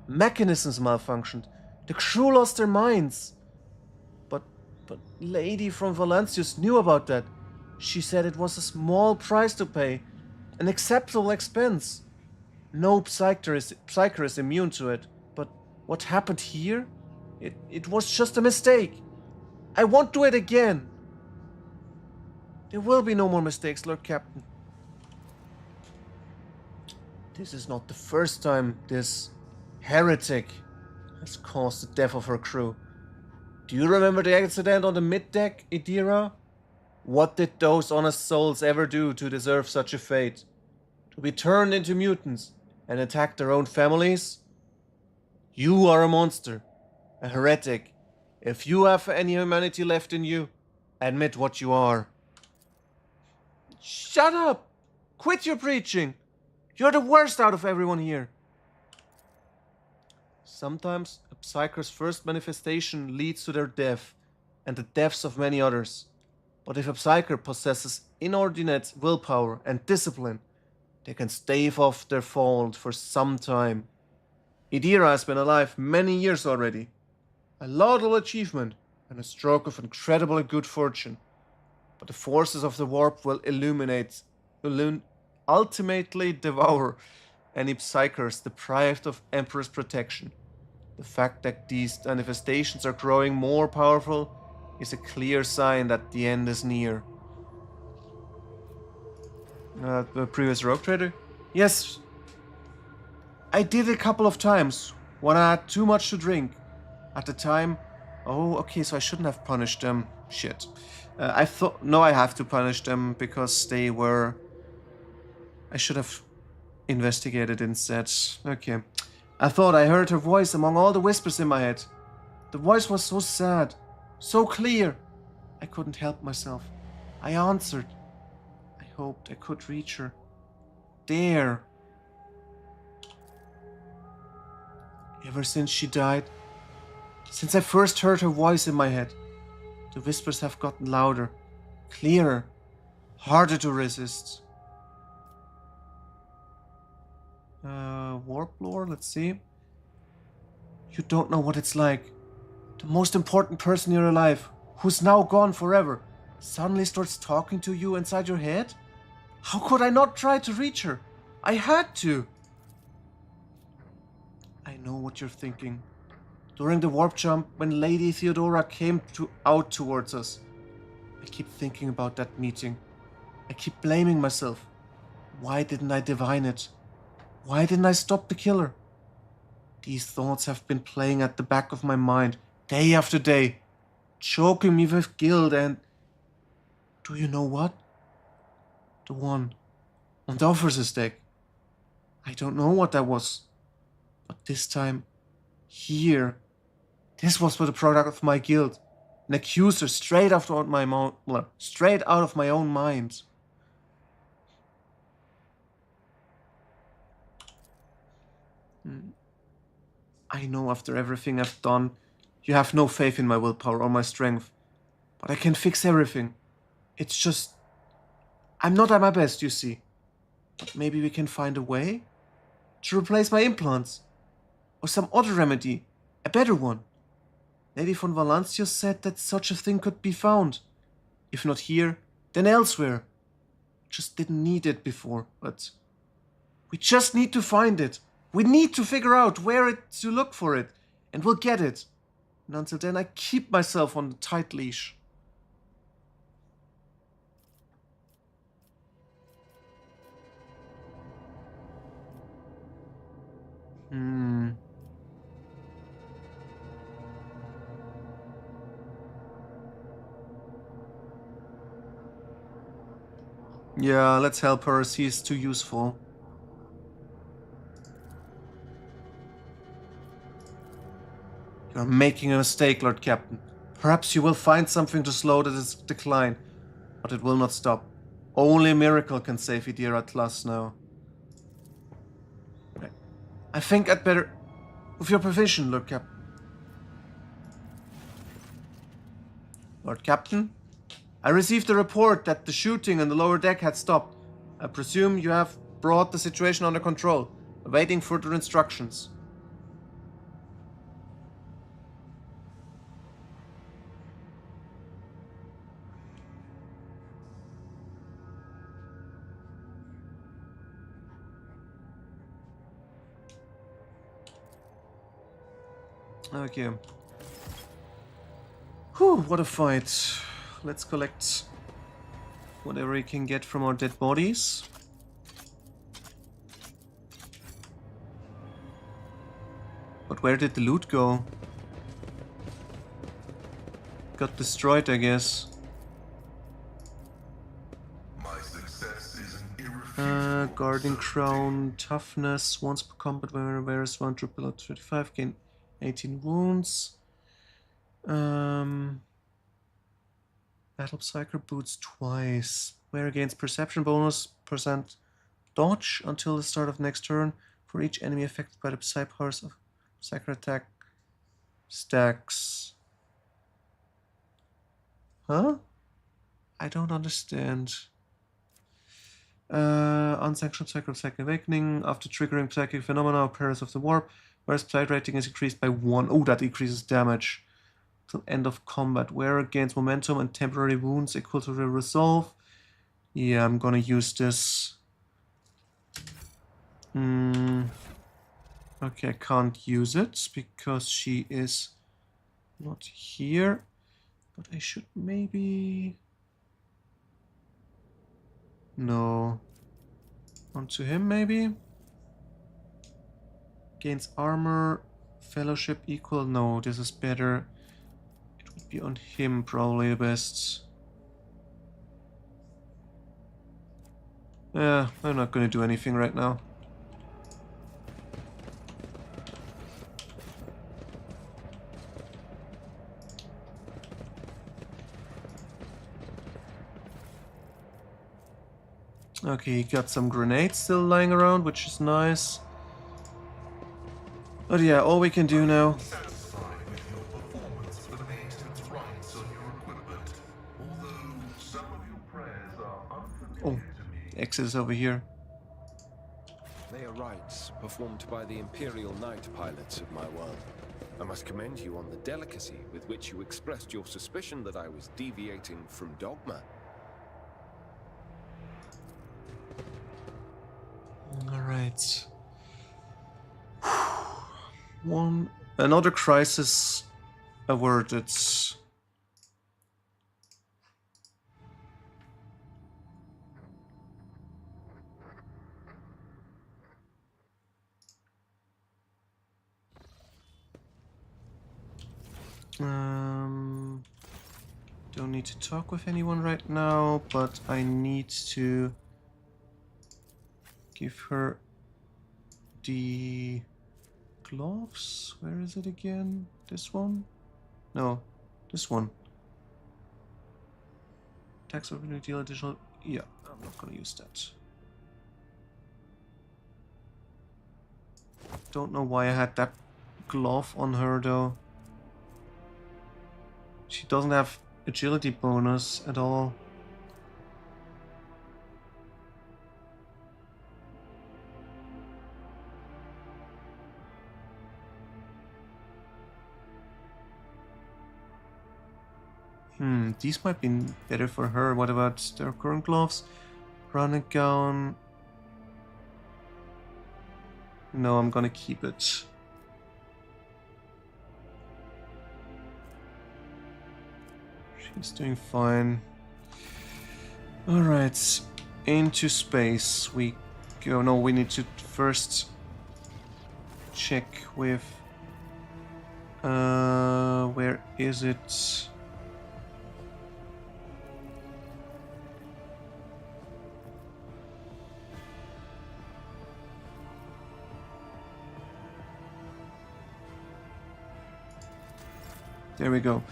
Speaker 1: Mechanisms malfunctioned. The crew lost their minds. But Lady from Valancius knew about that. She said it was a small price to pay, an acceptable expense. No psyker is immune to it, but what happened here? It was just a mistake. I won't do it again. There will be no more mistakes, Lord Captain. This is not the first time this heretic has caused the death of her crew. Do you remember the accident on the mid-deck, Idira? What did those honest souls ever do to deserve such a fate? To be turned into mutants and attack their own families? You are a monster, a heretic. If you have any humanity left in you, admit what you are. Shut up! Quit your preaching! You're the worst out of everyone here. Sometimes a psyker's first manifestation leads to their death and the deaths of many others. But if a psyker possesses inordinate willpower and discipline, they can stave off their fall for some time. Idira has been alive many years already. A laudable achievement and a stroke of incredible good fortune. But the forces of the warp will ultimately devour any psykers deprived of Emperor's protection. The fact that these manifestations are growing more powerful is a clear sign that the end is near. The previous rogue trader? Yes. I did a couple of times when I had too much to drink. At the time... Oh, okay, so I shouldn't have punished them. Shit. I thought... No, I have to punish them because they were... I should have investigated instead. Okay. I thought I heard her voice among all the whispers in my head. The voice was so sad, so clear. I couldn't help myself. I answered. I hoped I could reach her. There. Ever since she died, since I first heard her voice in my head, the whispers have gotten louder, clearer, harder to resist. Warp lore, let's see. You don't know what it's like. The most important person in your life, who's now gone forever, suddenly starts talking to you inside your head? How could I not try to reach her? I had to. I know what you're thinking. During the warp jump, when Lady Theodora came out towards us, I keep thinking about that meeting. I keep blaming myself. Why didn't I divine it? Why didn't I stop the killer? These thoughts have been playing at the back of my mind, day after day, choking me with guilt and... Do you know what? The one on the officer's deck. I don't know what that was. But this time, here, this was for the product of my guilt. An accuser straight out of my own mind. I know after everything I've done, you have no faith in my willpower or my strength. But I can fix everything. It's just... I'm not at my best, you see. But maybe we can find a way to replace my implants. Or some other remedy, a better one. Lady von Valancius said that such a thing could be found. If not here, then elsewhere. Just didn't need it before, but... We just need to find it. We need to figure out where to look for it, and we'll get it. And until then, I keep myself on a tight leash. Yeah, let's help her. She's too useful. You're making a mistake, Lord Captain. Perhaps you will find something to slow this decline, but it will not stop. Only a miracle can save Idira Tlas now. I think I'd better... With your permission, Lord Captain. Lord Captain? I received a report that the shooting on the lower deck had stopped. I presume you have brought the situation under control. Awaiting further instructions. Okay. Whew, what a fight. Let's collect whatever we can get from our dead bodies. But where did the loot go? Got destroyed, I guess.
Speaker 11: My success is an irrefutable
Speaker 1: Guarding crown, toughness, once per combat, whereas one true below 35, gain 18 wounds. Battle Psyker boots twice. Wear gains perception bonus, % dodge until the start of next turn for each enemy affected by the Psy powers of Psyker attack stacks. Huh? I don't understand. Unsanctioned Psychic Awakening. After triggering psychic phenomena or perils of the warp, whereas Psy rating is increased by 1. Oh, that increases damage till end of combat. Wearer gains momentum and temporary wounds equal to the resolve. Yeah, I'm gonna use this. Okay, I can't use it because she is not here. But I should maybe... No. Onto him, maybe? Gains armor, fellowship equal. No, this is better. It would be on him, probably the best. Yeah, I'm not gonna do anything right now. Okay, he got some grenades still lying around, which is nice. But yeah, all we can do now.
Speaker 11: satisfied with your performance for the maintenance rights on your equipment, although some of your prayers are unfamiliar to me.
Speaker 1: Exit is over here.
Speaker 10: They are rites performed by the Imperial Night pilots of my world. I must commend you on the delicacy with which you expressed your suspicion that I was deviating from dogma.
Speaker 1: Alright. Another crisis averted. Don't need to talk with anyone right now, but I need to give her the gloves. Where is it again? This one? No, this one. Tax revenue deal additional. Yeah, I'm not gonna use that. Don't know why I had that glove on her though. She doesn't have agility bonus at all. These might be better for her. What about their current gloves? Run and gown. No, I'm gonna keep it. She's doing fine. Alright, into space we go. No, we need to first check with... where is it? There we go.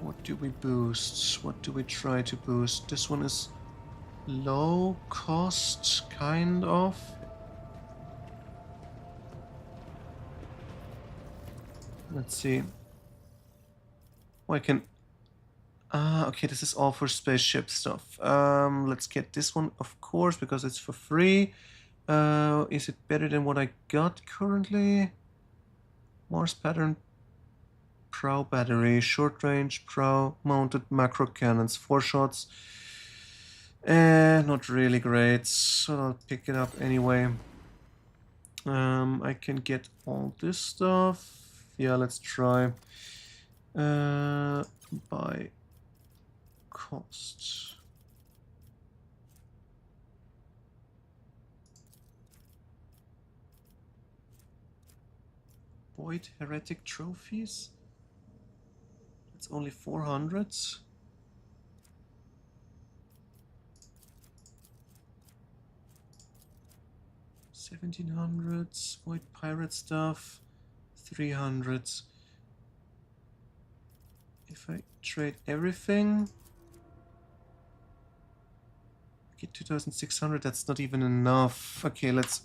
Speaker 1: What do we boost? What do we try to boost? This one is low cost, kind of. Let's see. Oh, I can Okay, this is all for spaceship stuff. Let's get this one, of course, because it's for free. Is it better than what I got currently? Mars pattern, prow battery, short range, prow mounted macro cannons, 4 shots. Not really great, so I'll pick it up anyway. I can get all this stuff. Yeah, let's try. By cost. Void heretic trophies? It's only 400. 1700s, void pirate stuff, 300s. If I trade everything, get 2600, that's not even enough. Okay, let's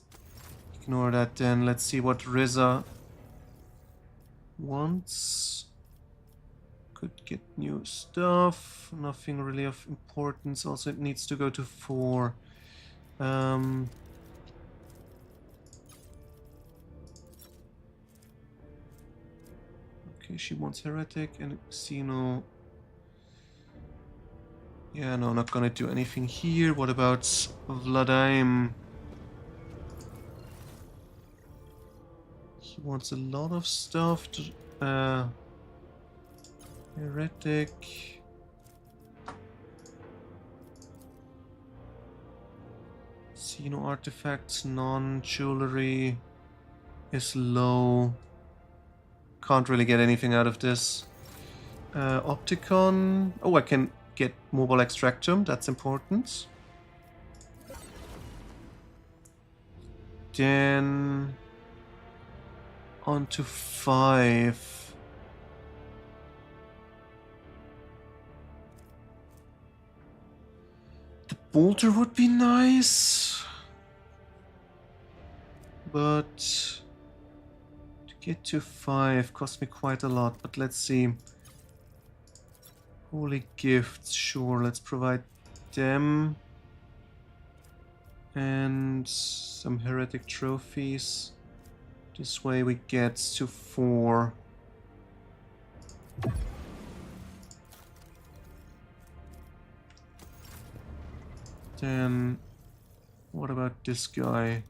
Speaker 1: ignore that then. Let's see what Riza wants. Could get new stuff, nothing really of importance. Also, it needs to go to 4. Okay, she wants heretic and Xeno. Yeah, no, not gonna do anything here. What about Vladimir? He wants a lot of stuff to heretic. Xeno artifacts, non-jewelry is low. Can't really get anything out of this. Opticon. Oh, I can get mobile extractum. That's important. Then on to 5. The bolter would be nice, but get to 5 cost me quite a lot, but let's see. Holy gifts, sure, let's provide them. And some heretic trophies. This way we get to 4. Then, what about this guy?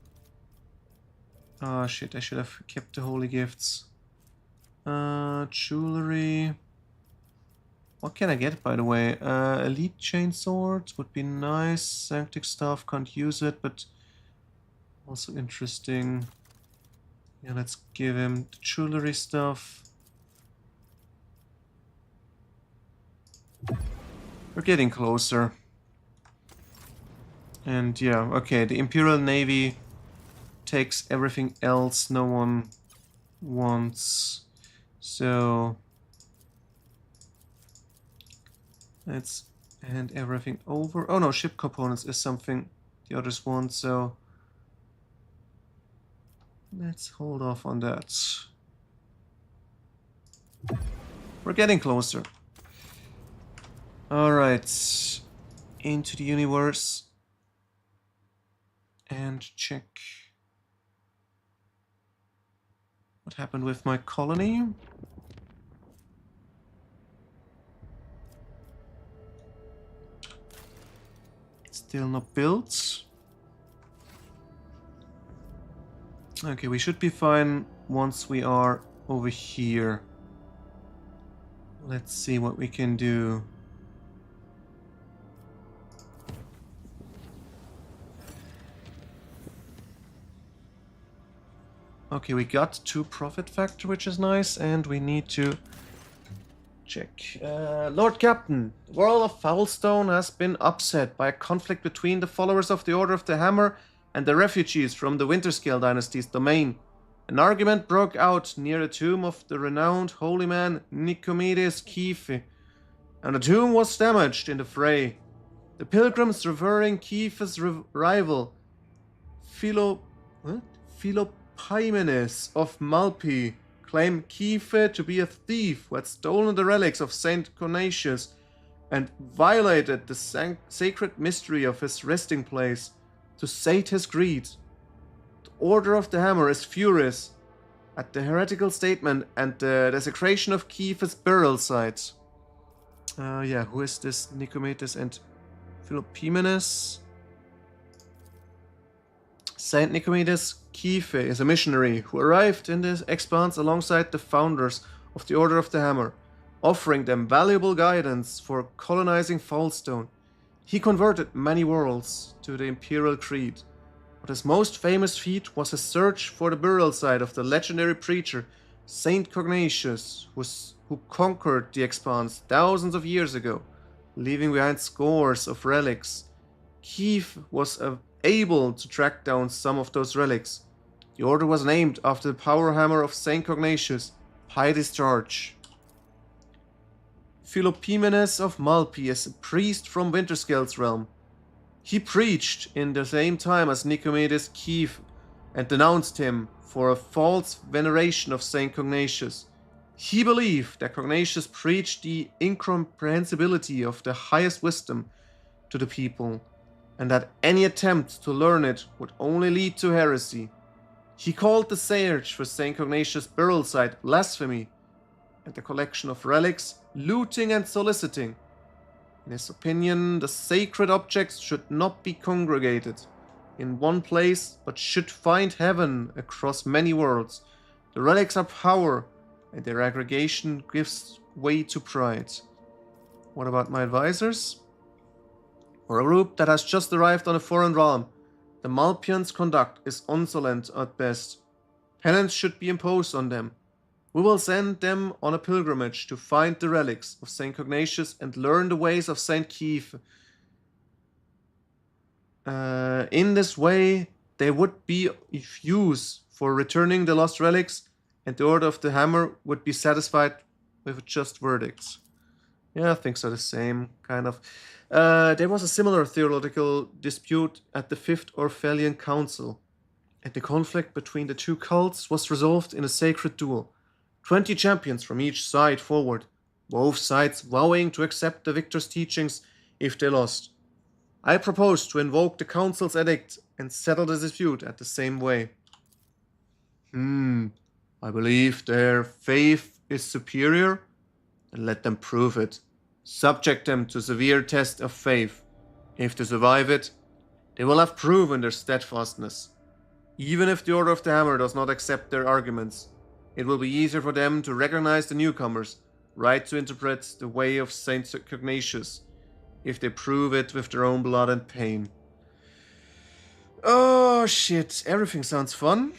Speaker 1: Ah, shit, I should have kept the holy gifts. Jewelry. What can I get, by the way? Elite chain swords would be nice. Sanctic staff, can't use it, but also interesting. Yeah, let's give him the jewelry stuff. We're getting closer. And yeah, okay, the Imperial Navy takes everything else no one wants. So let's hand everything over. Oh no, ship components is something the others want, so let's hold off on that. We're getting closer. Alright, into the universe and check what happened with my colony. Still not built. Okay, we should be fine once we are over here. Let's see what we can do. Okay, we got 2 profit factor, which is nice, and we need to check. Lord Captain, the world of Foulstone has been upset by a conflict between the followers of the Order of the Hammer and the refugees from the Winterscale dynasty's domain. An argument broke out near the tomb of the renowned holy man Nicomedes Kiefe, and the tomb was damaged in the fray. The pilgrims revering Kiefe's rival, Philopaemenes of Malpi, claim Kiefe to be a thief who had stolen the relics of Saint Conatius and violated the sacred mystery of his resting place to sate his greed. The Order of the Hammer is furious at the heretical statement and the desecration of Kieph's burial site. Yeah, who is this? Nicomedes and Philopoemenes? Saint Nicomedes Kiephe is a missionary who arrived in this expanse alongside the founders of the Order of the Hammer, offering them valuable guidance for colonizing Falstone. He converted many worlds to the Imperial Creed, but his most famous feat was his search for the burial site of the legendary preacher Saint Cognatius, who conquered the Expanse thousands of years ago, leaving behind scores of relics. Kiephe was able to track down some of those relics. The order was named after the power hammer of Saint Cognatius, High Discharge. Philopoemenes of Malpi is a priest from Winterscale's realm. He preached in the same time as Nicomedes Kiephe and denounced him for a false veneration of Saint Cognatius. He believed that Cognatius preached the incomprehensibility of the highest wisdom to the people, and that any attempt to learn it would only lead to heresy. He called the search for Saint Cognatius' burial site blasphemy, and the collection of relics looting and soliciting. In his opinion, the sacred objects should not be congregated in one place, but should find heaven across many worlds. The relics are power, and their aggregation gives way to pride. What about my advisors? For a group that has just arrived on a foreign realm, the Malpians' conduct is insolent at best. Penance should be imposed on them. We will send them on a pilgrimage to find the relics of Saint Cognatius and learn the ways of Saint Kiephe. In this way, they would be of use for returning the lost relics, and the Order of the Hammer would be satisfied with a just verdict. Yeah, things are the same, kind of. There was a similar theological dispute at the Fifth Orphallian Council, and the conflict between the two cults was resolved in a sacred duel. 20 champions from each side forward, both sides vowing to accept the victor's teachings if they lost. I propose to invoke the council's edict and settle the dispute at the same way. I believe their faith is superior, and let them prove it. Subject them to severe test of faith. If they survive it, they will have proven their steadfastness. Even if the Order of the Hammer does not accept their arguments, it will be easier for them to recognize the newcomers, right to interpret the way of Saint Cognatius, if they prove it with their own blood and pain. Oh shit, everything sounds fun.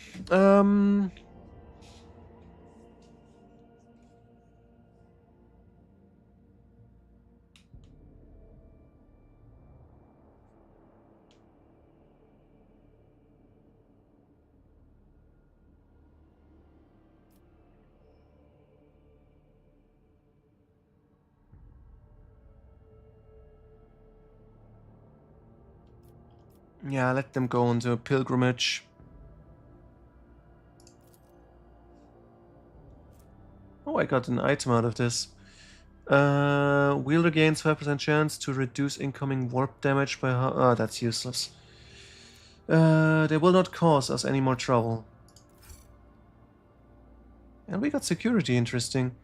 Speaker 1: Yeah, let them go on a pilgrimage. Oh, I got an item out of this. Wielder gains 5% chance to reduce incoming warp damage by... Oh, that's useless. They will not cause us any more trouble. And we got security, interesting.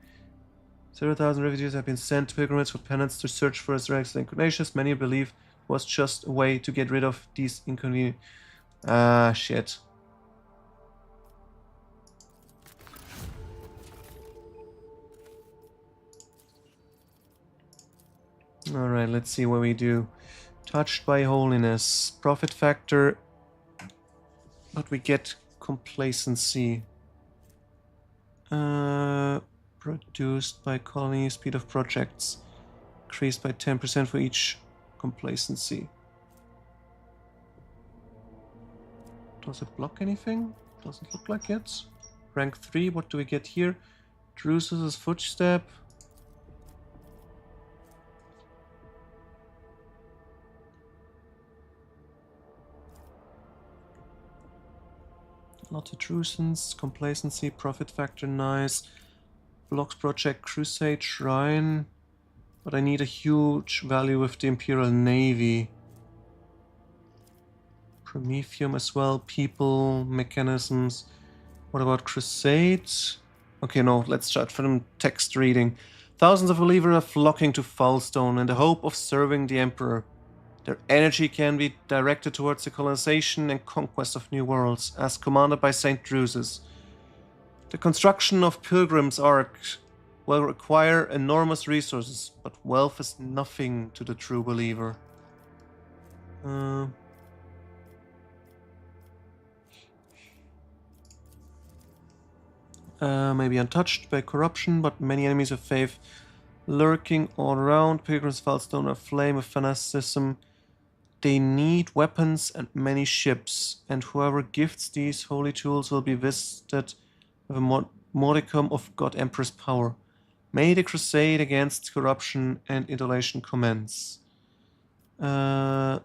Speaker 1: 0,000 refugees have been sent to pilgrimages with penance to search for resurrected Saint Cognatius. Many believe was just a way to get rid of these inconvenient... Ah, shit. Alright, let's see what we do. Touched by holiness. Profit factor. But we get complacency. Produced by colony. Speed of projects. Increased by 10% for each complacency. Does it block anything? Doesn't look like it. Rank 3, what do we get here? Drusus's footstep. Lot of Drusans, complacency, profit factor, nice. Blocks project, crusade, shrine. But I need a huge value with the Imperial Navy. Promethium as well, people, mechanisms. What about Crusades? Okay, no, let's start from text reading. Thousands of believers are flocking to Foulstone in the hope of serving the Emperor. Their energy can be directed towards the colonization and conquest of new worlds, as commanded by Saint Drusus. The construction of Pilgrim's Ark will require enormous resources, but wealth is nothing to the true believer. Maybe untouched by corruption, but many enemies of faith lurking all around. Pilgrims Foulstone are aflame with fanaticism. They need weapons and many ships, and whoever gifts these holy tools will be visited with a modicum of God Emperor's power. May the crusade against corruption and idolatry commence. Guidance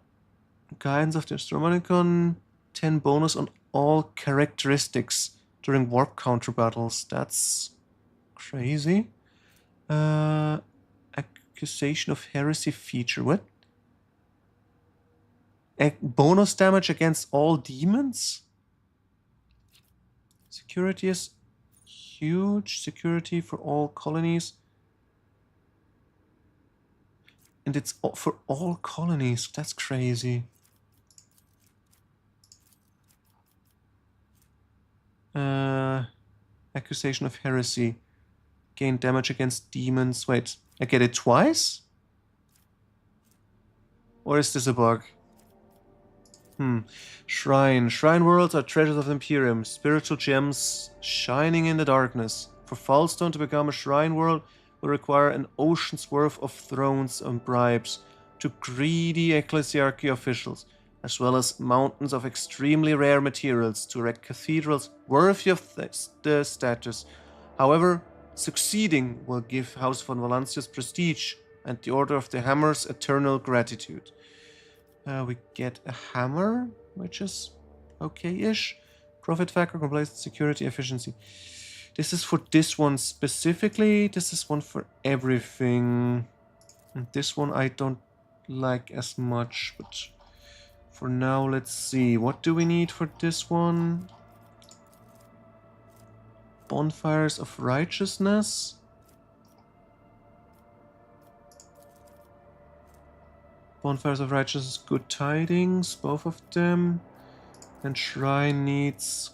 Speaker 1: of the Astronomicon, 10 bonus on all characteristics during warp counter battles. That's crazy. Accusation of heresy feature. What? Bonus damage against all demons? Security is huge. Security for all colonies. And it's for all colonies. That's crazy. Accusation of heresy. Gain damage against demons. Wait, I get it twice? Or is this a bug? Shrine. Shrine worlds are treasures of the Imperium, spiritual gems shining in the darkness. For Foulstone to become a shrine world will require an ocean's worth of thrones and bribes to greedy ecclesiarchy officials, as well as mountains of extremely rare materials to erect cathedrals worthy of the status. However, succeeding will give House von Valancius prestige and the Order of the Hammer's eternal gratitude. We get a hammer, which is okay-ish. Profit factor, complacency, security, efficiency. This is for this one specifically. This is one for everything. And this one I don't like as much, but for now, let's see. What do we need for this one? Bonfires of Righteousness. Bonfires of Righteousness, Good Tidings, both of them. And Shrine needs...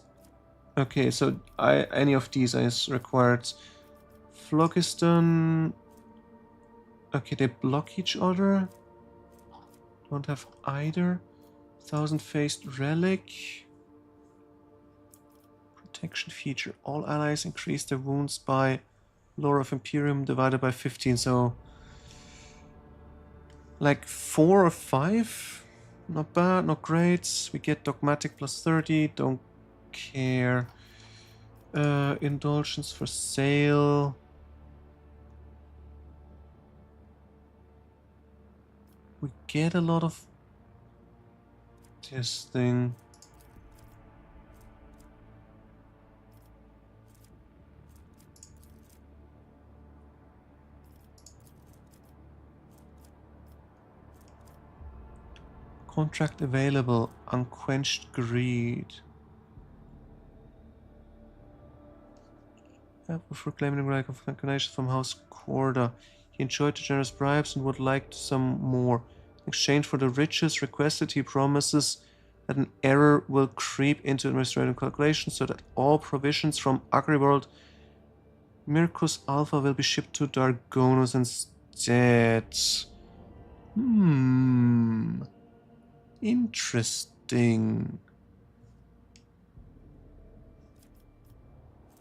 Speaker 1: Okay, so any of these is required. Phlogiston... Okay, they block each other. Don't have either. Thousand-Faced Relic. Protection feature. All allies increase their wounds by Lore of Imperium divided by 15, so... Like 4 or 5? Not bad, not great. We get Dogmatic plus 30, don't care. Indulgence for sale. We get a lot of this thing. Contract available. Unquenched Greed. For claiming the right of donations from House Corda. He enjoyed the generous bribes and would like some more. In exchange for the riches requested, he promises that an error will creep into administrative calculations so that all provisions from Agriworld Mircus Alpha will be shipped to Dargonus instead. Interesting.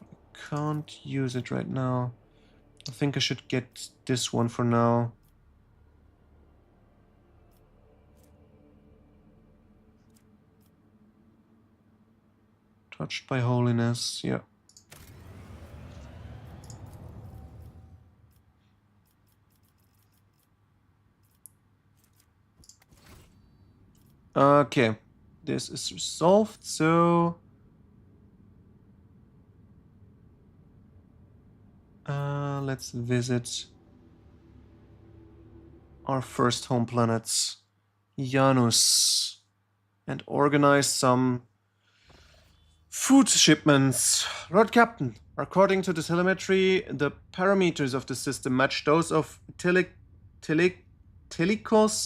Speaker 1: I can't use it right now. I think I should get this one for now. Touched by holiness, yeah. Okay, this is resolved, so... let's visit our first home planet, Janus, and organize some food shipments. Lord Captain, according to the telemetry, the parameters of the system match those of Telikos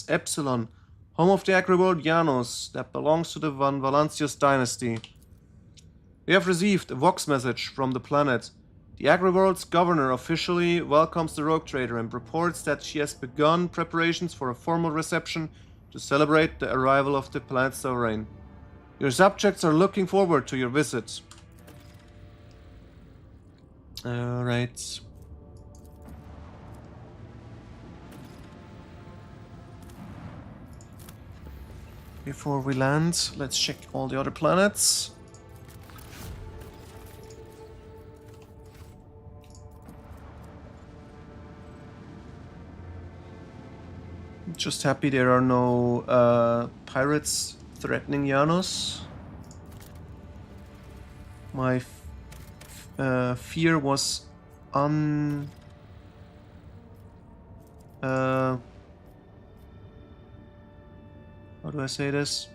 Speaker 1: Epsilon, home of the agri-world Janus that belongs to the Van Valancius dynasty. We have received a Vox message from the planet. The agri-world's governor officially welcomes the rogue trader and reports that she has begun preparations for a formal reception to celebrate the arrival of the planet's sovereign. Your subjects are looking forward to your visit. Alright. Before we land, let's check all the other planets. Just happy there are no pirates threatening Janus. My fear was how do I say this?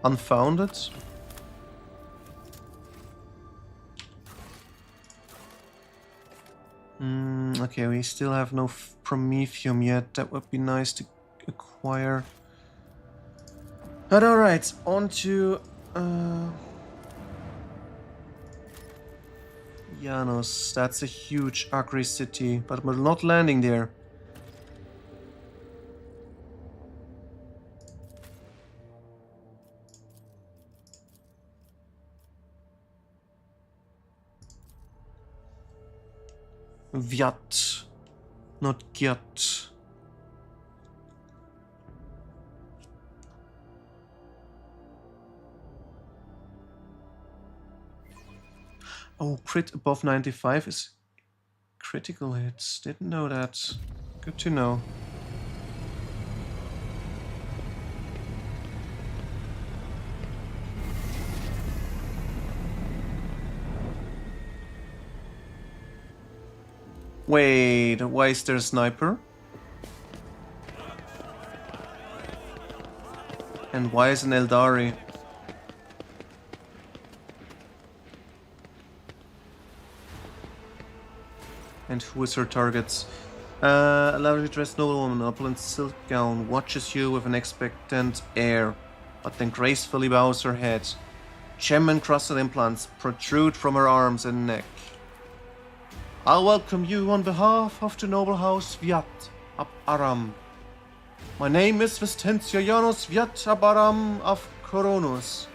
Speaker 1: Unfounded? Okay, we still have no Promethium yet. That would be nice to acquire. But alright, on to Janus. That's a huge agri city, but we're not landing there. Vyat, not Gyat. Oh, crit above 95 is critical hits. Didn't know that. Good to know. Wait, why is there a sniper? And why is an Eldari? And who is her target? A lavishly dressed noblewoman, opulent silk gown, watches you with an expectant air, but then gracefully bows her head. Gem-encrusted implants protrude from her arms and neck. I'll welcome you on behalf of the noble house Vyat ab Aram. My name is Vistentia Janus Vyat ab Aram of Coronus.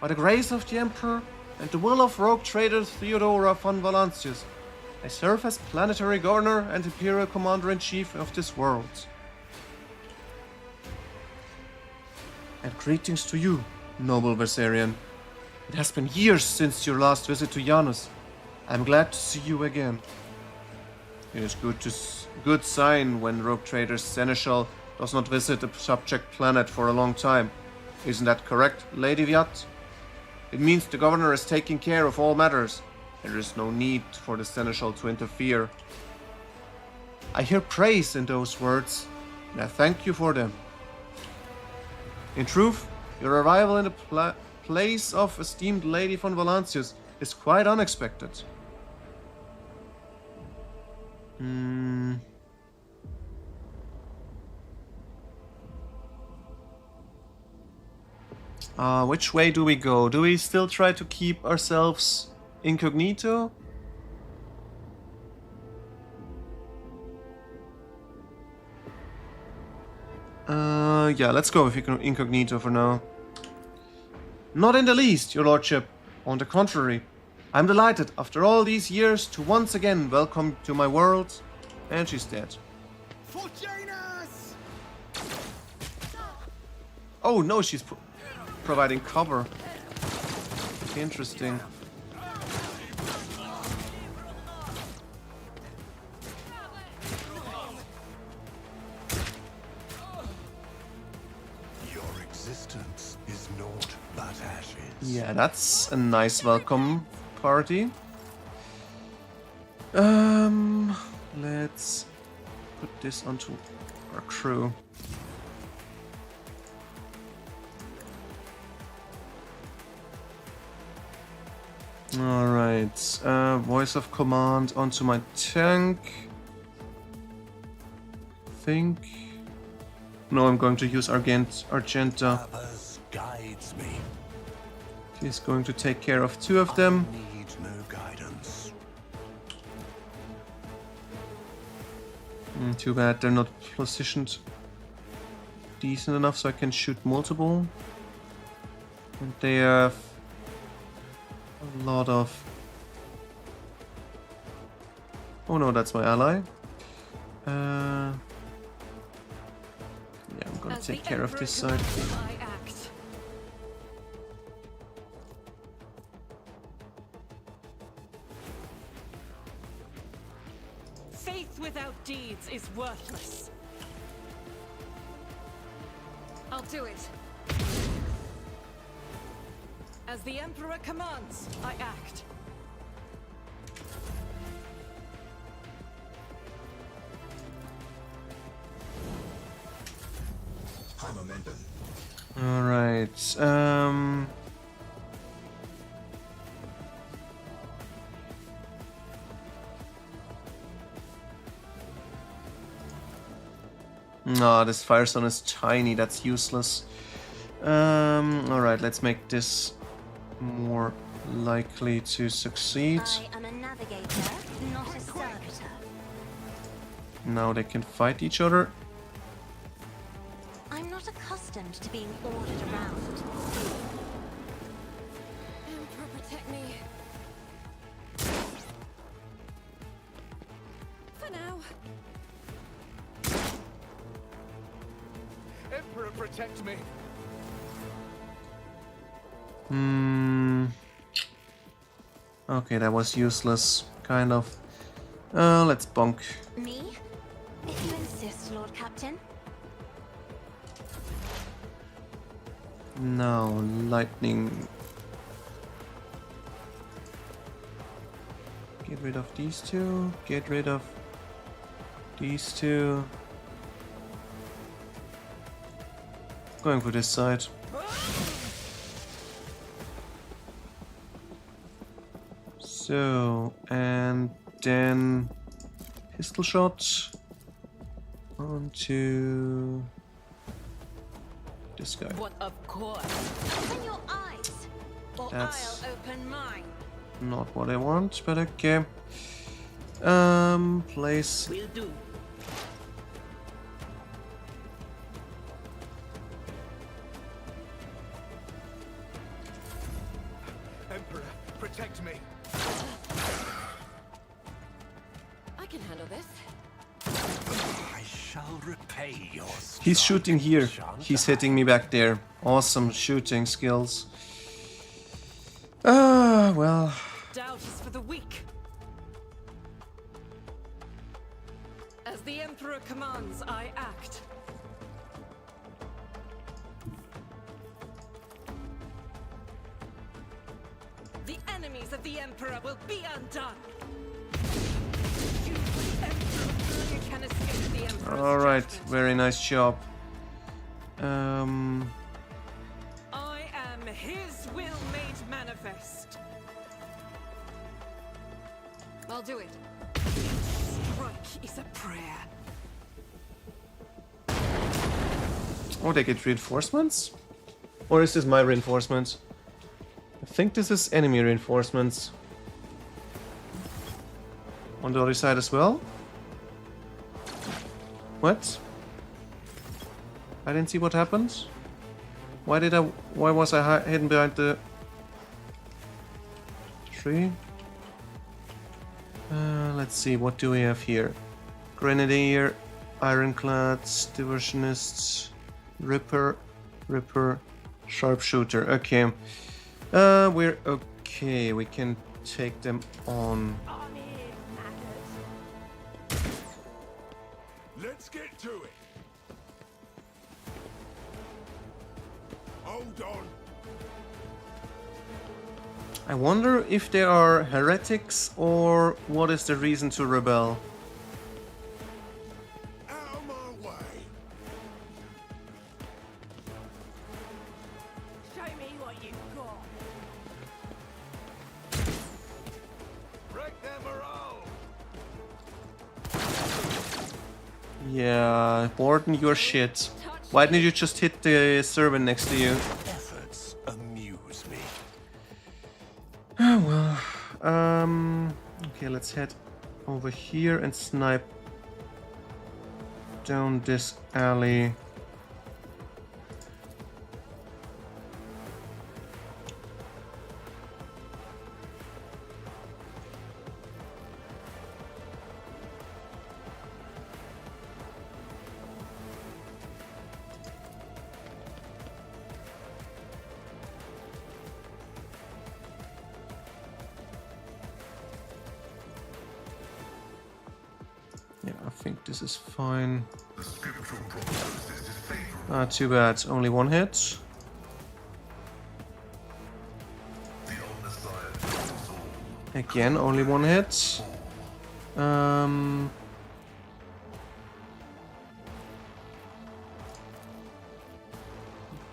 Speaker 1: By the grace of the Emperor and the will of rogue trader Theodora von Valancius, I serve as planetary governor and imperial commander-in-chief of this world. And greetings to you, noble Versarian. It has been years since your last visit to Janus. I'm glad to see you again. It is good sign when rogue trader Seneschal does not visit a subject planet for a long time. Isn't that correct, Lady Vyat? It means the governor is taking care of all matters. There is no need for the Seneschal to interfere. I hear praise in those words, and I thank you for them. In truth, your arrival in the place of esteemed Lady von Valancius is quite unexpected. Which way do we go? Do we still try to keep ourselves incognito? Yeah, let's go with incognito for now. Not in the least, your lordship. On the contrary, I'm delighted, after all these years, to once again welcome to my world. And she's dead. Oh no, she's providing cover. Interesting.
Speaker 9: Your existence is naught but ashes.
Speaker 1: Yeah, that's a nice welcome party. Let's put this onto our crew. Alright, voice of command onto my tank. No, I'm going to use Argenta.
Speaker 4: Purpose guides me.
Speaker 1: She's going to take care of 2 of them.
Speaker 4: I need no guidance.
Speaker 1: Too bad they're not positioned decent enough so I can shoot multiple. And they have a lot of... Oh no, that's my ally. Yeah, I'm gonna take care of this side.
Speaker 3: Faith without deeds is worthless. I'll do it. As the Emperor commands, I act.
Speaker 11: High momentum.
Speaker 1: Alright, No, this Firestone is tiny, that's useless. Alright, let's make this more likely to succeed.
Speaker 2: I am a navigator, not a servitor.
Speaker 1: Now they can fight each other.
Speaker 2: I'm not accustomed to being ordered around.
Speaker 3: Emperor, protect me. For now.
Speaker 7: Emperor, protect me.
Speaker 1: Okay, that was useless, kind of. Let's bonk.
Speaker 2: Me? If you insist, Lord Captain.
Speaker 1: Now, lightning. Get rid of these 2. Get rid of these 2. Going for this side. So, and then pistol shot onto this guy.
Speaker 3: What of course?
Speaker 2: Open your eyes, or
Speaker 1: That's-
Speaker 2: I'll open mine.
Speaker 1: Not what I want, but okay. Place.
Speaker 6: Will do.
Speaker 7: Emperor, protect me.
Speaker 3: I can handle this.
Speaker 4: I shall repay your
Speaker 1: He's shooting here.
Speaker 4: shan't
Speaker 1: He's
Speaker 4: I?
Speaker 1: hitting me back there. Awesome shooting skills. Ah, well.
Speaker 3: Doubt is for the weak. As the Emperor commands, I act. The enemies of the Emperor will be undone. You, Emperor, can escape the Emperor's
Speaker 1: Alright,
Speaker 3: judgment.
Speaker 1: very nice job.
Speaker 3: I am his will made manifest. I'll do it. Strike is a prayer.
Speaker 1: Oh, they get reinforcements? Or is this my reinforcements? I think this is enemy reinforcements. On the other side as well? What? I didn't see what happened. Why was I hidden behind the tree? Let's see, what do we have here? Grenadier, Ironclads, Diversionists, Ripper, Sharpshooter. Okay. We're okay. We can take them on.
Speaker 11: Let's get to it. Hold on.
Speaker 1: I wonder if they are heretics or what is the reason to rebel.
Speaker 11: Out
Speaker 1: Yeah, Borden, you're shit. Why didn't you just hit the servant next to you?
Speaker 9: Efforts amuse me.
Speaker 1: Oh well. Okay, let's head over here and snipe down this alley. Yeah, I think this is fine.
Speaker 11: The spiritual prognosis is favorable.
Speaker 1: Too bad. Only one hit.
Speaker 11: The Omnissiah kills all.
Speaker 1: Again, only one hit.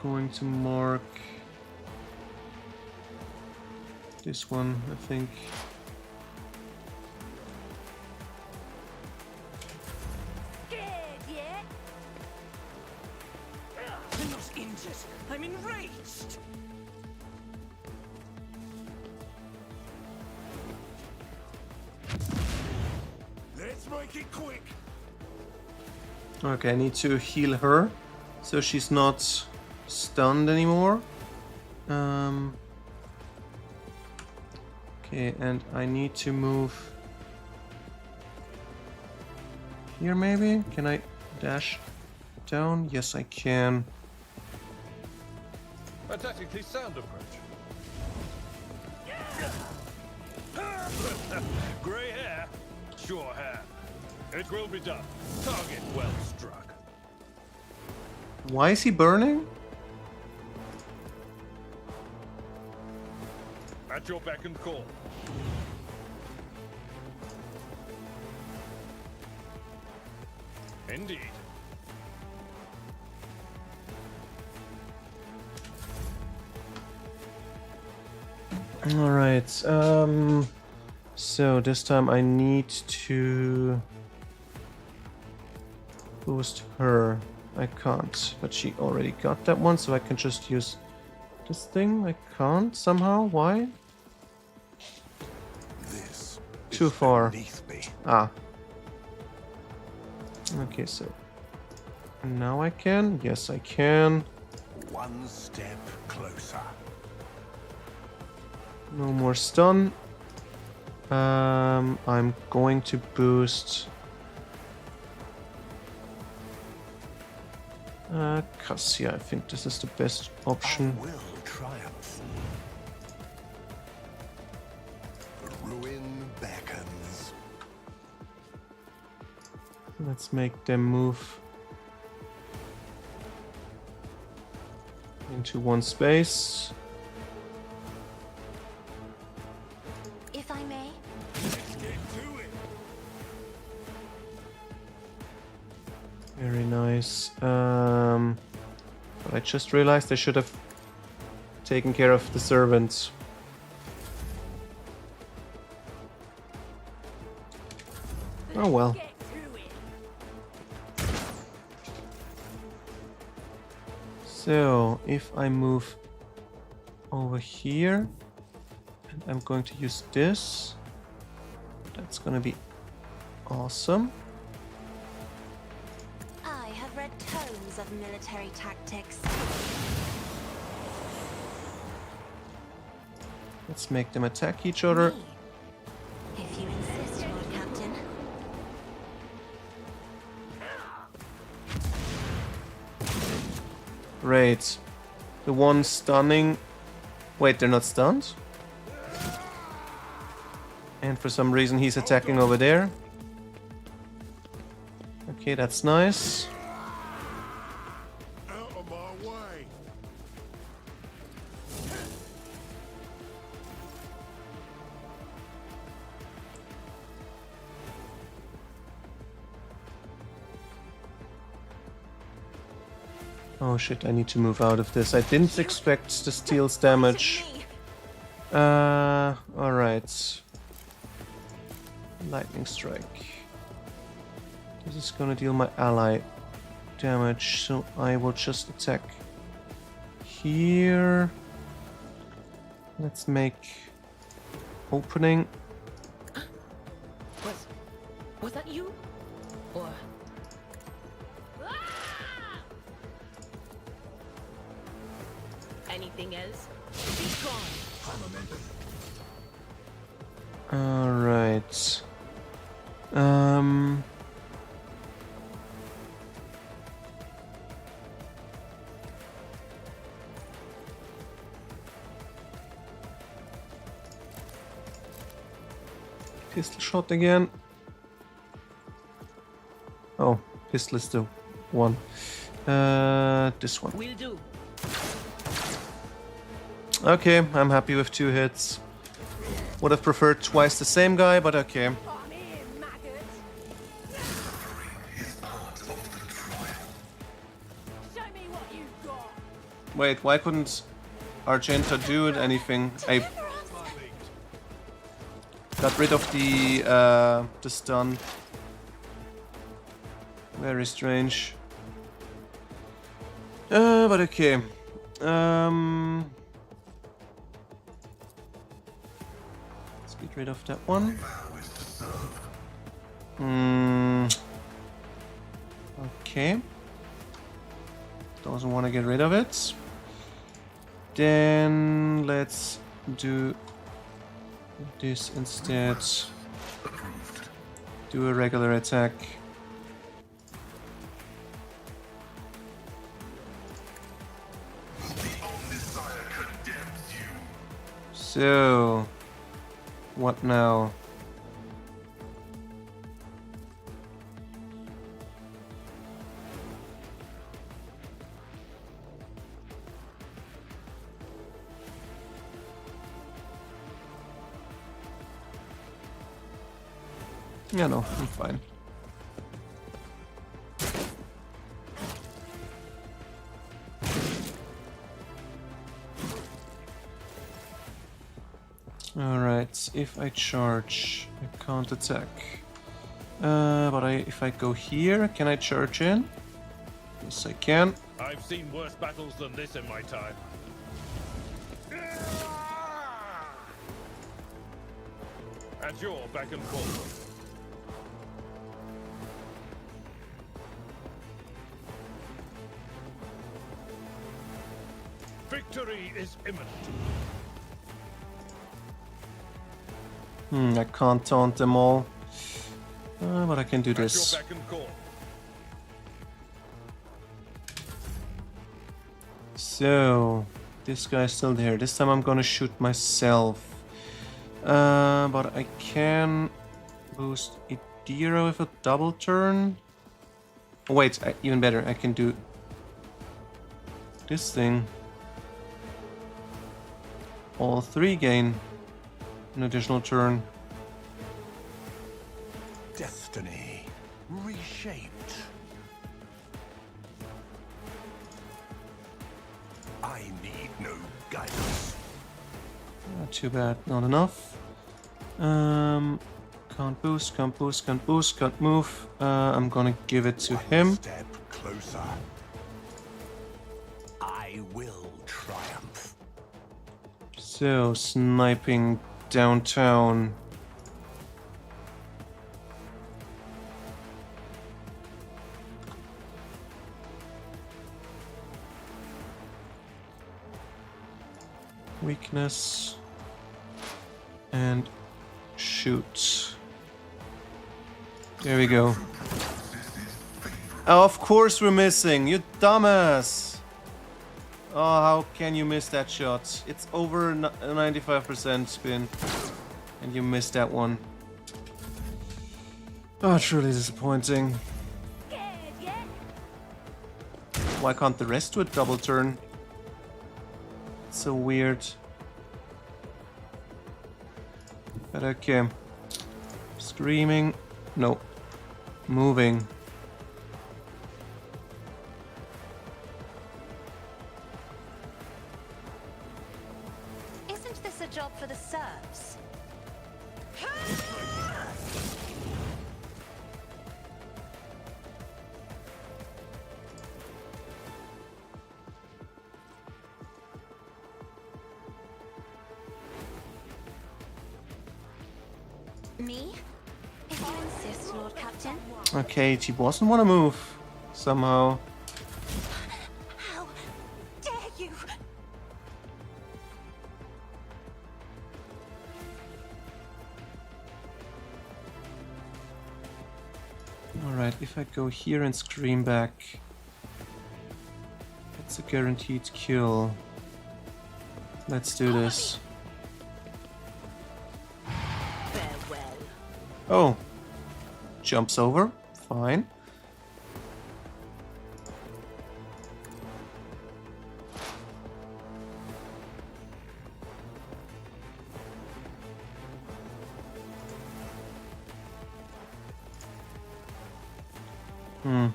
Speaker 1: Going to mark this one, I think.
Speaker 4: I'm not injured. I'm enraged.
Speaker 9: Let's make it quick.
Speaker 1: Okay, I need to heal her so she's not stunned anymore. Okay, and I need to move here maybe? Can I dash down? Yes, I can.
Speaker 5: A tactically sound approach. Grey hair, sure hand. It will be done. Target well struck.
Speaker 1: Why is he burning?
Speaker 5: At your beck and call. Indeed.
Speaker 1: All right. So this time I need to boost her. I can't, but she already got that one, so I can just use this thing. I can't somehow. Why?
Speaker 9: This
Speaker 1: Too far.
Speaker 9: beneath me.
Speaker 1: Ah. Okay, so now I can. Yes, I can.
Speaker 9: One step closer.
Speaker 1: No more stun. I'm going to boost Cassia. I think this is the best option.
Speaker 9: I will triumph. Ruin beckons.
Speaker 1: Let's make them move into one space.
Speaker 2: If I may,
Speaker 9: Let's get to it.
Speaker 1: Very nice. But I just realized I should have taken care of the servants. Oh well.
Speaker 6: Get to it.
Speaker 1: So, if I move over here, and I'm going to use this, that's gonna be awesome.
Speaker 2: I have read tomes of military tactics.
Speaker 1: Let's make them attack each other.
Speaker 2: Me, if you insist, Lord Captain.
Speaker 1: Great. The one stunning... Wait, they're not stunned? And for some reason he's attacking over there. Okay, that's nice.
Speaker 9: Out of my way.
Speaker 1: Oh shit, I need to move out of this. I didn't expect the steel's damage. Alright. Lightning strike. This is gonna deal my ally damage, so I will just attack here. Let's make opening.
Speaker 6: Was that you? Or anything else? Be gone.
Speaker 1: All right. Pistol shot again. Oh, pistol is the one. This one.
Speaker 6: Will do.
Speaker 1: Okay, I'm happy with 2 hits. Would have preferred twice the same guy, but okay. Wait, why couldn't Argenta do anything? I got rid of the stun. Very strange. But okay. Let's get rid of that one. Okay. Doesn't want to get rid of it. Then let's do this instead. Do a regular attack. So, what now? Yeah, no, I'm fine. Alright, if I charge, I can't attack. But if I go here, can I charge in? Yes, I can.
Speaker 5: I've seen worse battles than this in my time. At your beck and call. Victory is imminent.
Speaker 1: I can't taunt them all. But I can do this.
Speaker 5: At your beck and call.
Speaker 1: So, this guy's still there. This time I'm gonna shoot myself. But I can boost Idira with a double turn. Oh, wait, even better. I can do this thing. All 3 gain an additional turn.
Speaker 9: Destiny reshaped. I need no guidance.
Speaker 1: Not too bad, not enough. Can't boost, can't boost, can't boost, can't move. I'm gonna give it to him.
Speaker 9: Step closer. I will triumph.
Speaker 1: So, sniping downtown. Weakness. And shoot. There we go. Oh, of course we're missing, you dumbass! Oh, how can you miss that shot? It's over 95% spin. And you missed that one. Oh, truly disappointing. Why can't the rest do a double turn? It's so weird. But okay. Screaming. No. Moving.
Speaker 2: Isn't this a job for the serfs? Me? If you insist, Lord Captain.
Speaker 1: Okay, she doesn't want to move somehow.
Speaker 2: How dare you?
Speaker 1: Alright, if I go here and scream back, it's a guaranteed kill. Let's do this.
Speaker 6: Farewell.
Speaker 1: Oh, jumps over. Fine.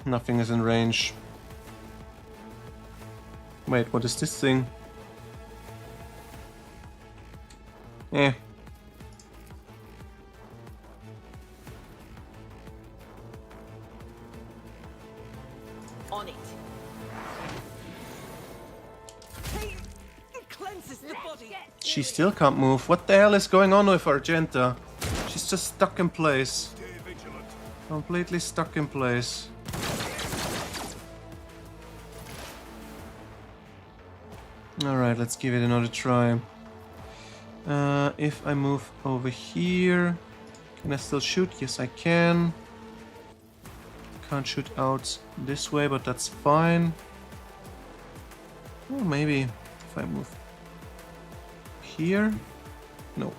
Speaker 1: Nothing is in range. Wait, what is this thing? Eh.
Speaker 6: On it.
Speaker 3: Cleanses the body.
Speaker 1: She still can't move. What the hell is going on with Argenta? She's just stuck in place. Completely stuck in place. Alright, let's give it another try. If I move over here, can I still shoot? Yes, I can. Can't shoot out this way, but that's fine. Oh, maybe if I move here. No.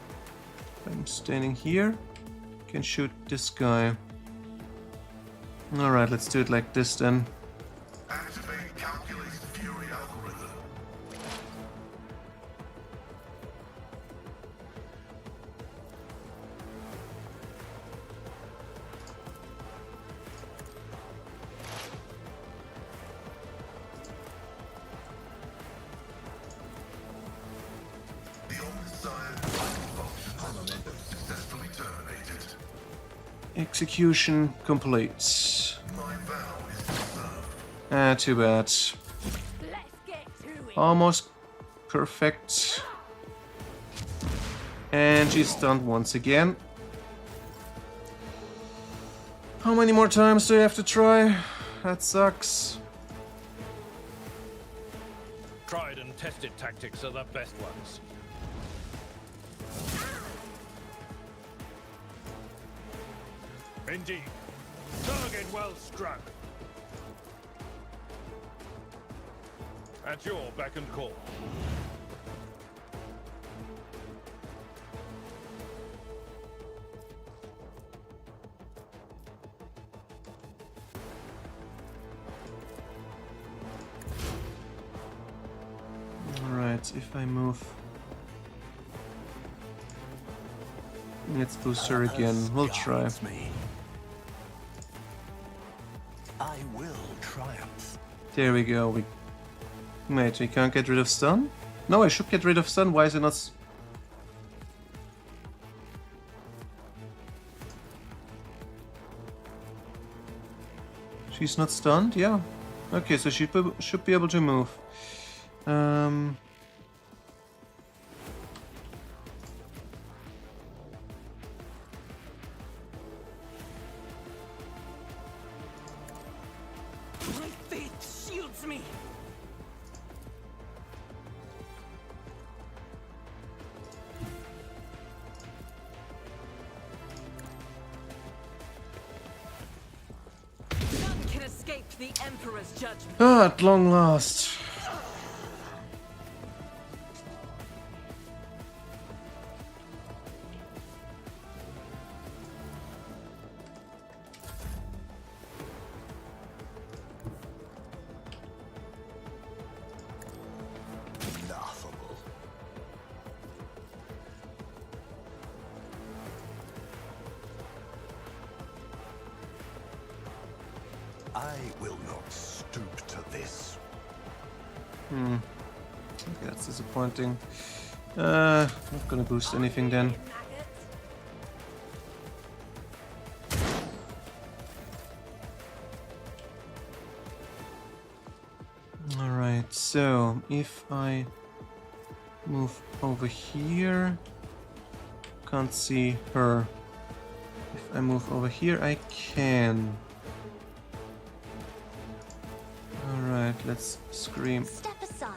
Speaker 1: I'm standing here. Can shoot this guy. Alright, let's do it like this then.
Speaker 11: Activate calculated fury algorithm. The Omnissiah function successfully terminated.
Speaker 1: Execution complete.
Speaker 11: My vow is preserved.
Speaker 1: Too bad.
Speaker 6: Let's get to it.
Speaker 1: Almost perfect. And she's stunned once again. How many more times do you have to try? That sucks.
Speaker 5: Tried and tested tactics are the best ones. Indeed. Target well struck. At your beck and call.
Speaker 1: Alright, if I move... Let's boost her again. We'll try.
Speaker 4: Me. I will triumph.
Speaker 1: There we go. Wait, we can't get rid of stun? No, I should get rid of stun. Why is it not... She's not stunned? Yeah. Okay, so she should be able to move.
Speaker 3: My faith shields me. None can escape the Emperor's judgment.
Speaker 1: Ah, at long last.
Speaker 4: Laughable. I will not stoop to this.
Speaker 1: Okay, that's disappointing. Not gonna boost anything then. Alright, so if I move over here, can't see her. If I move over here, I can. Alright, let's scream.
Speaker 2: Step aside.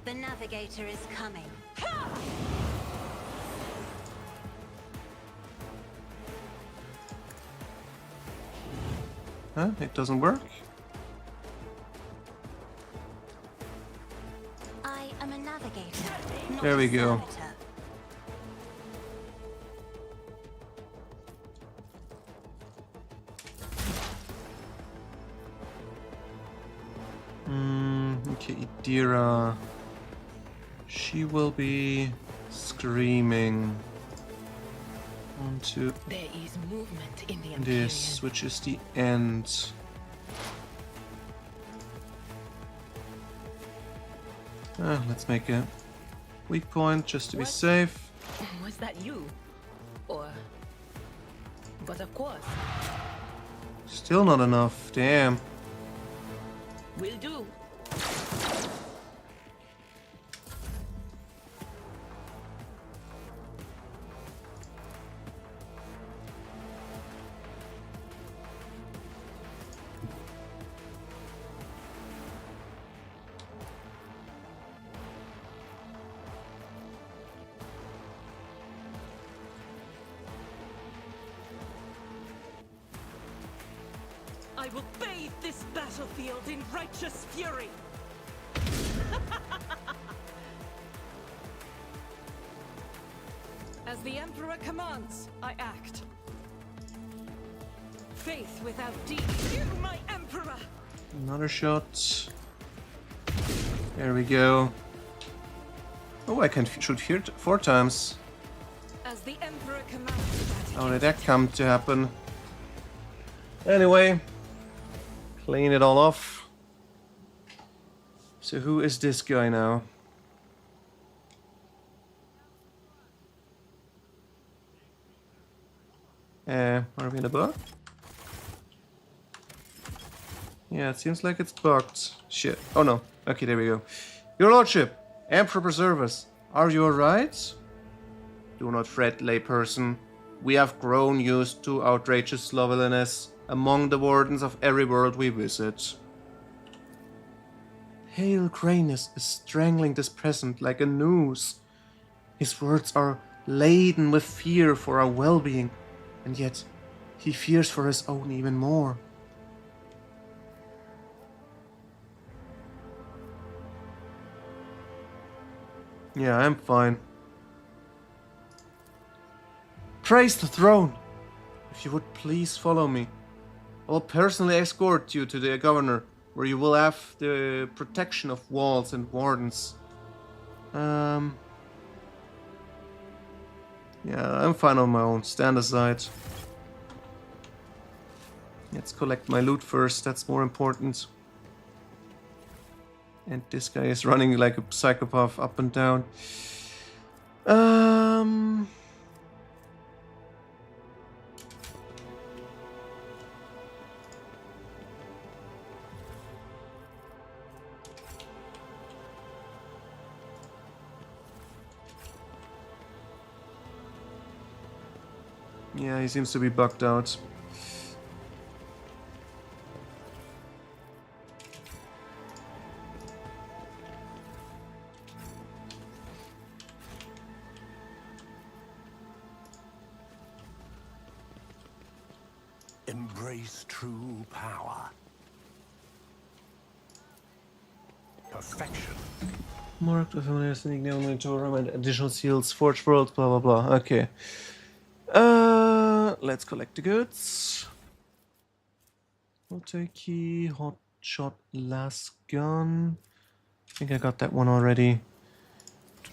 Speaker 2: The navigator is coming.
Speaker 1: Huh? It doesn't work?
Speaker 2: I am a navigator, not
Speaker 1: There we
Speaker 2: a
Speaker 1: go.
Speaker 2: servitor.
Speaker 1: Okay, Idira. She will be screaming onto
Speaker 6: There is movement in the
Speaker 1: this, which is the end. Let's make a weak point just to be safe.
Speaker 6: Was that you? Or... But of course.
Speaker 1: Still not enough, damn.
Speaker 6: Will do. I will bathe this battlefield in righteous fury. As the Emperor commands, I act. Faith without deed. You, my Emperor!
Speaker 1: Another shot. There we go. Oh, I can shoot here 4 times.
Speaker 6: As the Emperor commands.
Speaker 1: How did that come to happen? Anyway, clean it all off. So who is this guy now? Are we in a bug? Yeah, it seems like it's bugged. Shit. Oh no. Okay, there we go. Your Lordship, Emperor preserve us. Are you alright? Do not fret, layperson. We have grown used to outrageous slovenliness among the wardens of every world we visit. Hail Cranus is strangling this present like a noose. His words are laden with fear for our well-being, and yet he fears for his own even more. Yeah, I'm fine. Praise the throne! If you would please follow me. I will personally escort you to the governor, where you will have the protection of walls and wardens. Yeah, I'm fine on my own. Stand aside. Let's collect my loot first, that's more important. And this guy is running like a psychopath up and down. Yeah, he seems to be bugged out.
Speaker 4: Embrace true power. Perfection.
Speaker 1: Marked with familiars and ignore monitorum and additional seals, Forge World, blah blah blah. Okay. Let's collect the goods. Hotel key, hot shot, last gun. I think I got that one already.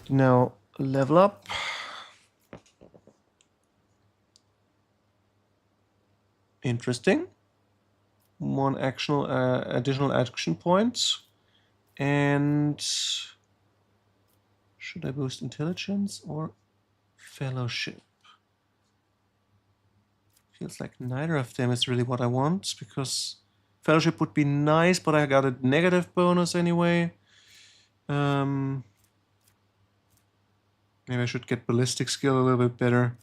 Speaker 1: Now level up. Interesting. One additional action point. And should I boost intelligence or fellowship? Feels like neither of them is really what I want, because fellowship would be nice, but I got a negative bonus anyway. Maybe I should get ballistic skill a little bit better.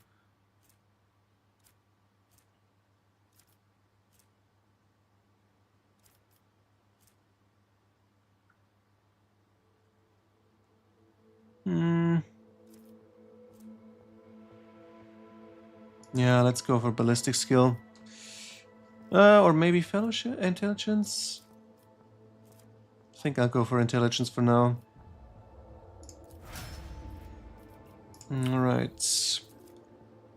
Speaker 1: Yeah, let's go for ballistic skill. Or maybe fellowship, intelligence. I think I'll go for intelligence for now. Alright.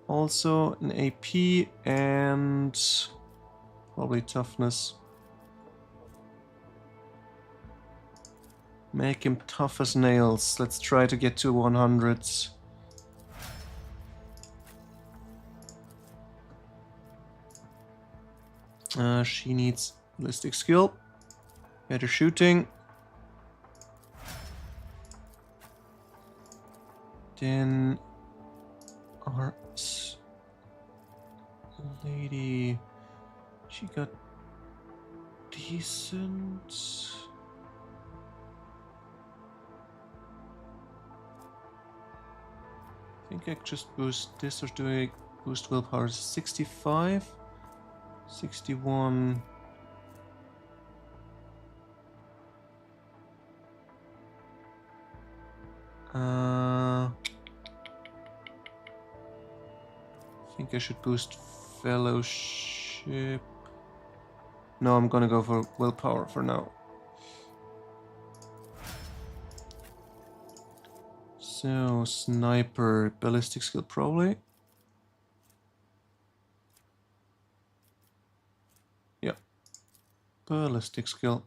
Speaker 1: Also an AP and probably toughness. Make him tough as nails. Let's try to get to 100. She needs ballistic skill. Better shooting. Then our lady, she got decent. I think I just boost this, or do I boost willpower? 65, 61. I think I should boost fellowship. No, I'm gonna go for willpower for now. So, sniper, ballistic skill probably. Yeah. Ballistic skill.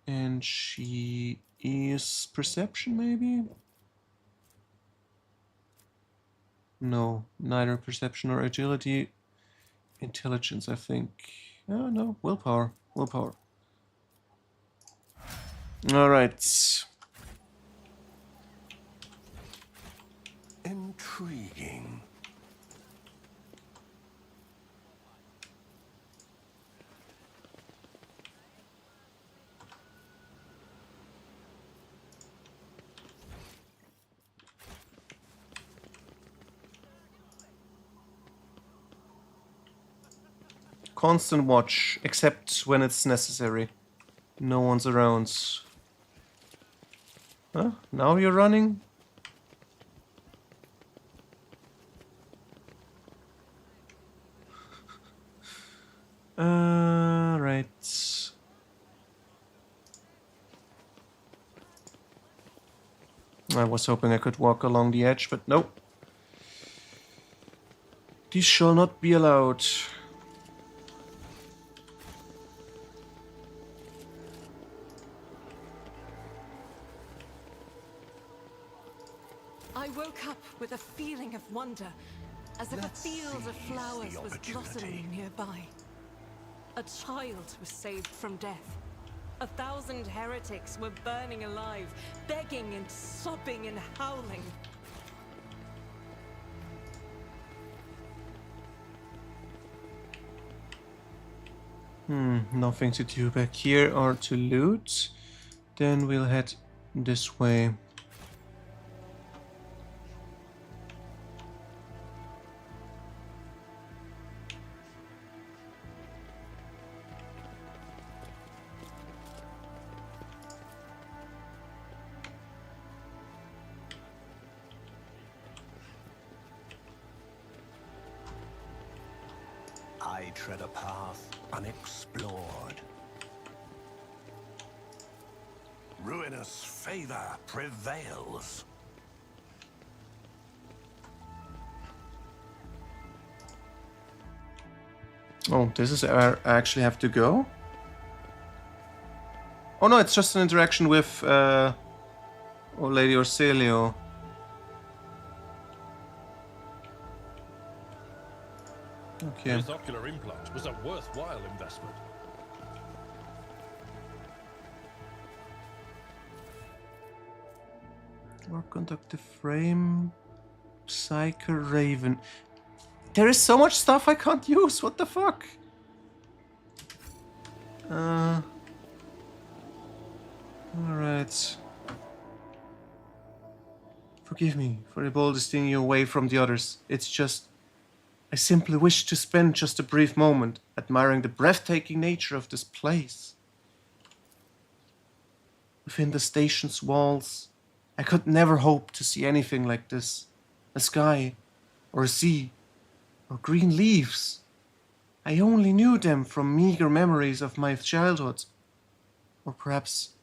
Speaker 1: And she is perception maybe? No, neither perception or agility. Intelligence, I think. Oh no, willpower. Willpower. Alright.
Speaker 9: Intriguing.
Speaker 1: Constant watch, except when it's necessary. No one's around. Huh? Now you're running? Right. I was hoping I could walk along the edge, but nope. This shall not be allowed.
Speaker 3: I woke up with a feeling of wonder, as if a field of flowers was blossoming nearby. A child was saved from death. 1,000 heretics were burning alive, begging and sobbing and howling.
Speaker 1: Nothing to do back here or to loot. Then we'll head this way.
Speaker 4: I tread a path unexplored. Ruinous favor prevails.
Speaker 1: Oh, this is where I actually have to go? Oh no, it's just an interaction with Lady Orselio. Okay.
Speaker 5: This ocular implant was a worthwhile investment.
Speaker 1: Or conductive frame. Psycho Raven. There is so much stuff I can't use. What the fuck? Alright. Forgive me for bolstering you away from the others. It's just... I simply wish to spend just a brief moment admiring the breathtaking nature of this place. Within the station's walls, I could never hope to see anything like this. a sky, or a sea, or green leaves. I only knew them from meager memories of my childhood. Or perhaps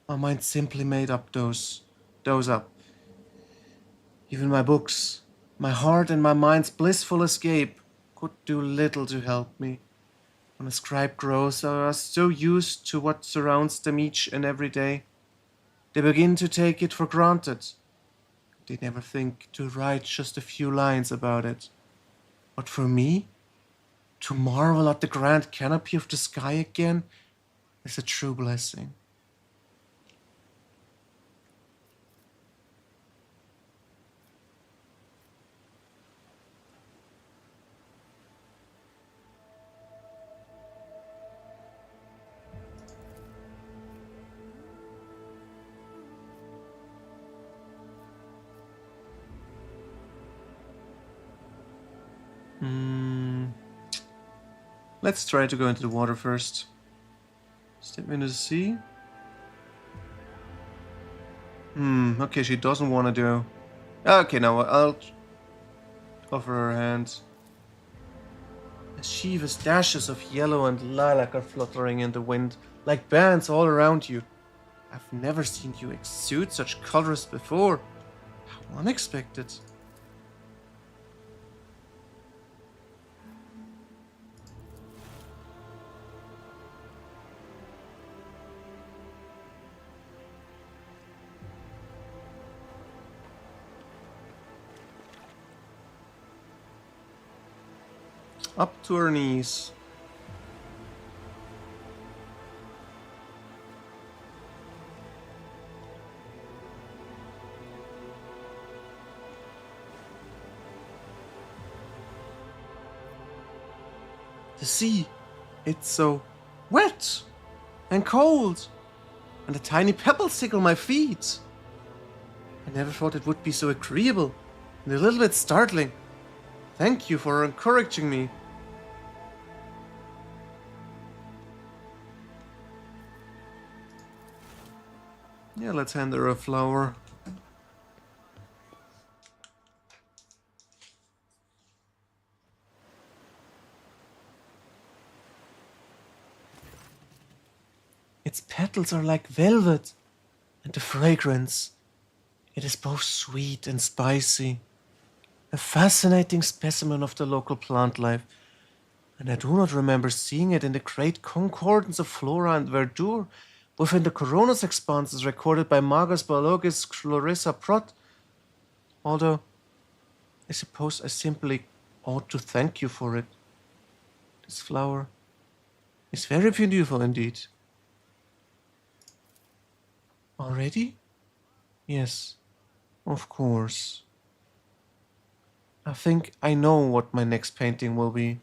Speaker 1: my mind simply made up those up. Even my books, my heart and my mind's blissful escape could do little to help me. When a scribe grows, they are so used to what surrounds them each and every day. They begin to take it for granted. They never think to write just a few lines about it. But for me, to marvel at the grand canopy of the sky again is a true blessing. Let's try to go into the water first. Step into the sea. Okay, she doesn't want to do. Okay, now I'll offer her a hand. Mischievous dashes of yellow and lilac are fluttering in the wind, like bands all around you. I've never seen you exude such colors before. How unexpected. Up to her knees. The sea, it's so wet and cold, and the tiny pebbles tickle my feet. I never thought it would be so agreeable and a little bit startling. Thank you for encouraging me. Yeah, let's hand her a flower. Its petals are like velvet, and the fragrance, it is both sweet and spicy. A fascinating specimen of the local plant life, and I do not remember seeing it in the great concordance of flora and verdure within the Corona's expanses recorded by Magus biologist Clarissa Prott. Although, I suppose I simply ought to thank you for it. This flower is very beautiful indeed. Already? Yes, of course. I think I know what my next painting will be.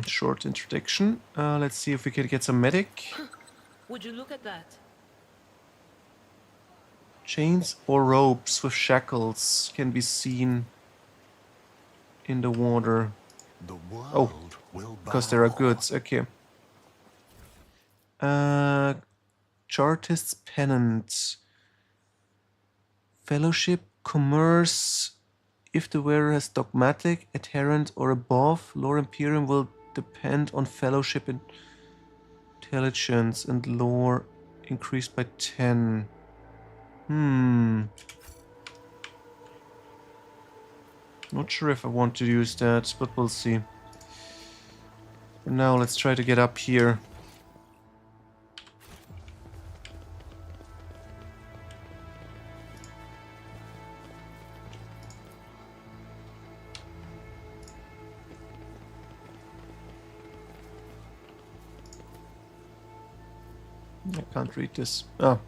Speaker 1: Short introduction. Let's see if we can get some medic.
Speaker 6: Would you look at that?
Speaker 1: Chains or ropes with shackles can be seen in the water. Oh, because there are goods. Okay. Chartist's pennant. Fellowship, commerce. If the wearer has dogmatic, adherent, or above, Lore Imperium will depend on fellowship intelligence and lore increased by 10. Not sure if I want to use that, but we'll see. For now, let's try to get up here. I can't read this. Oh.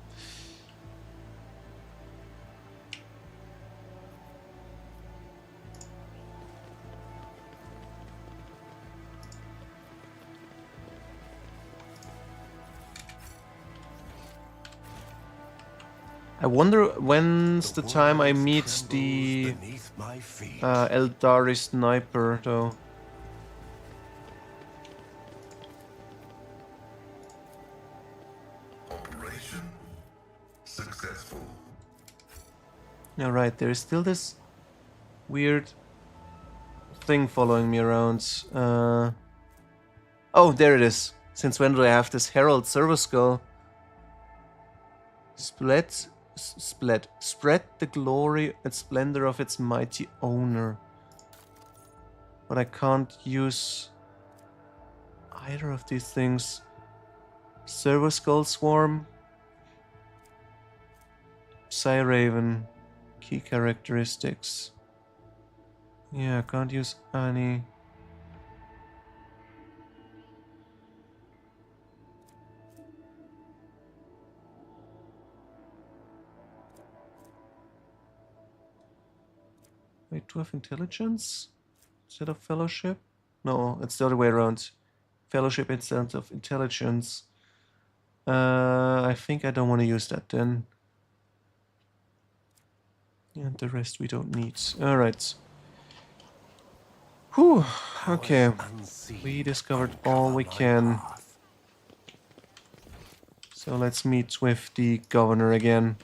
Speaker 1: I wonder when's the time I meet the Eldari sniper, though.
Speaker 11: Operation successful.
Speaker 1: Alright, there is still this weird thing following me around. Oh, there it is. Since when do I have this Herald Server Skull? Spread the glory and splendor of its mighty owner. But I can't use either of these things. Server Skull Swarm. Psyraven. Key characteristics. Yeah, I can't use any. Wait, do I have intelligence instead of fellowship? No, it's the other way around. Fellowship instead of intelligence. I think I don't want to use that then. And the rest we don't need. Alright. Whew, okay. We discovered all we can. So let's meet with the governor again.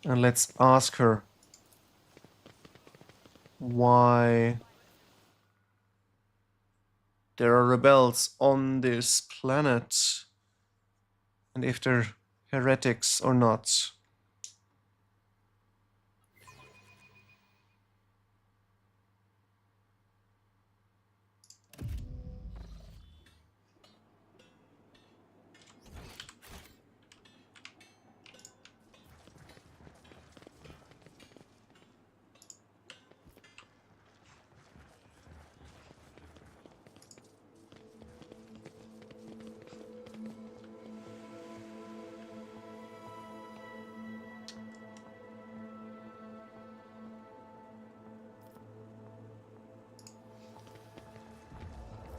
Speaker 1: And let's ask her why there are rebels on this planet. And if they're heretics or not.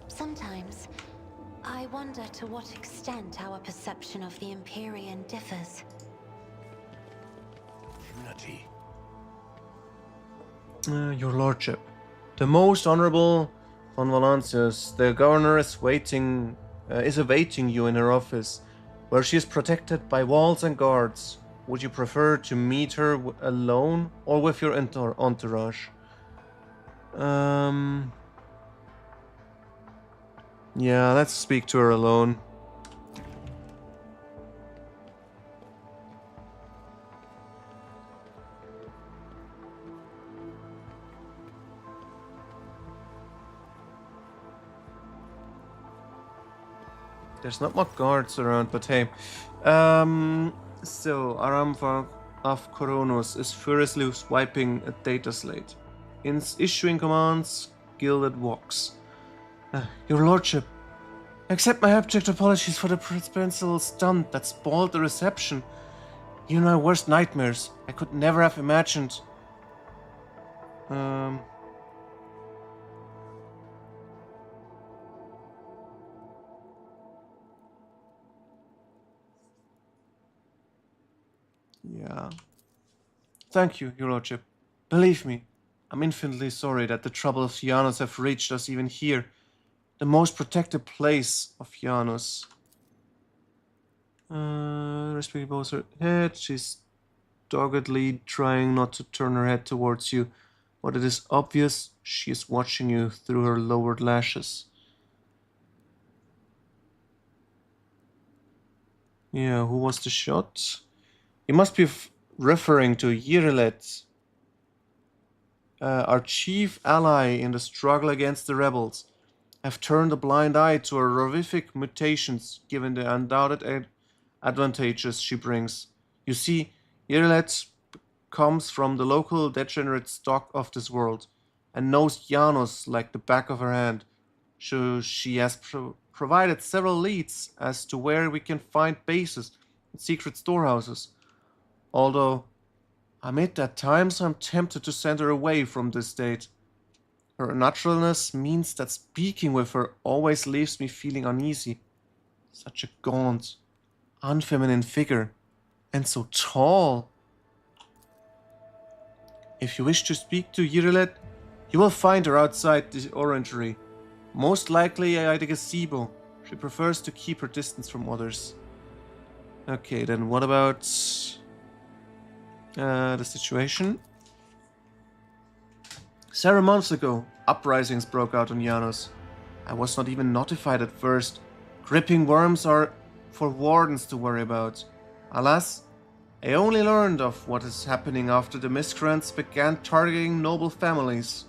Speaker 2: Sometimes, I wonder to what extent our perception of the Empyrean differs.
Speaker 4: Unity.
Speaker 1: Your lordship. The most honorable von Valancius, the governor is awaiting you in her office, where she is protected by walls and guards. Would you prefer to meet her alone or with your entourage? Yeah, let's speak to her alone. There's not much guards around, but hey. So, Aram of Koronos is furiously wiping a data slate. Issuing commands, gilded walks. Your lordship, accept my abject apologies for the principal stunt that spoiled the reception. You know my worst nightmares. I could never have imagined. Yeah. Thank you, your lordship. Believe me, I'm infinitely sorry that the trouble of Janus have reached us even here. The most protected place of Janus. Respecting both her head, she's doggedly trying not to turn her head towards you, but it is obvious she is watching you through her lowered lashes. Yeah, who was the shot? You must be referring to Yrilet, our chief ally in the struggle against the rebels. Have turned a blind eye to her horrific mutations given the undoubted advantages she brings. You see, Yrilet comes from the local degenerate stock of this world and knows Janus like the back of her hand. So she has provided several leads as to where we can find bases and secret storehouses. Although, I admit at times I'm tempted to send her away from this state. Her naturalness means that speaking with her always leaves me feeling uneasy. Such a gaunt, unfeminine figure, and so tall. If you wish to speak to Yrilet, you will find her outside the orangery, most likely at a gazebo. She prefers to keep her distance from others. Okay, then what about... the situation. Several months ago, uprisings broke out on Janos. I was not even notified at first. Gripping worms are for wardens to worry about. Alas, I only learned of what is happening after the miscreants began targeting noble families.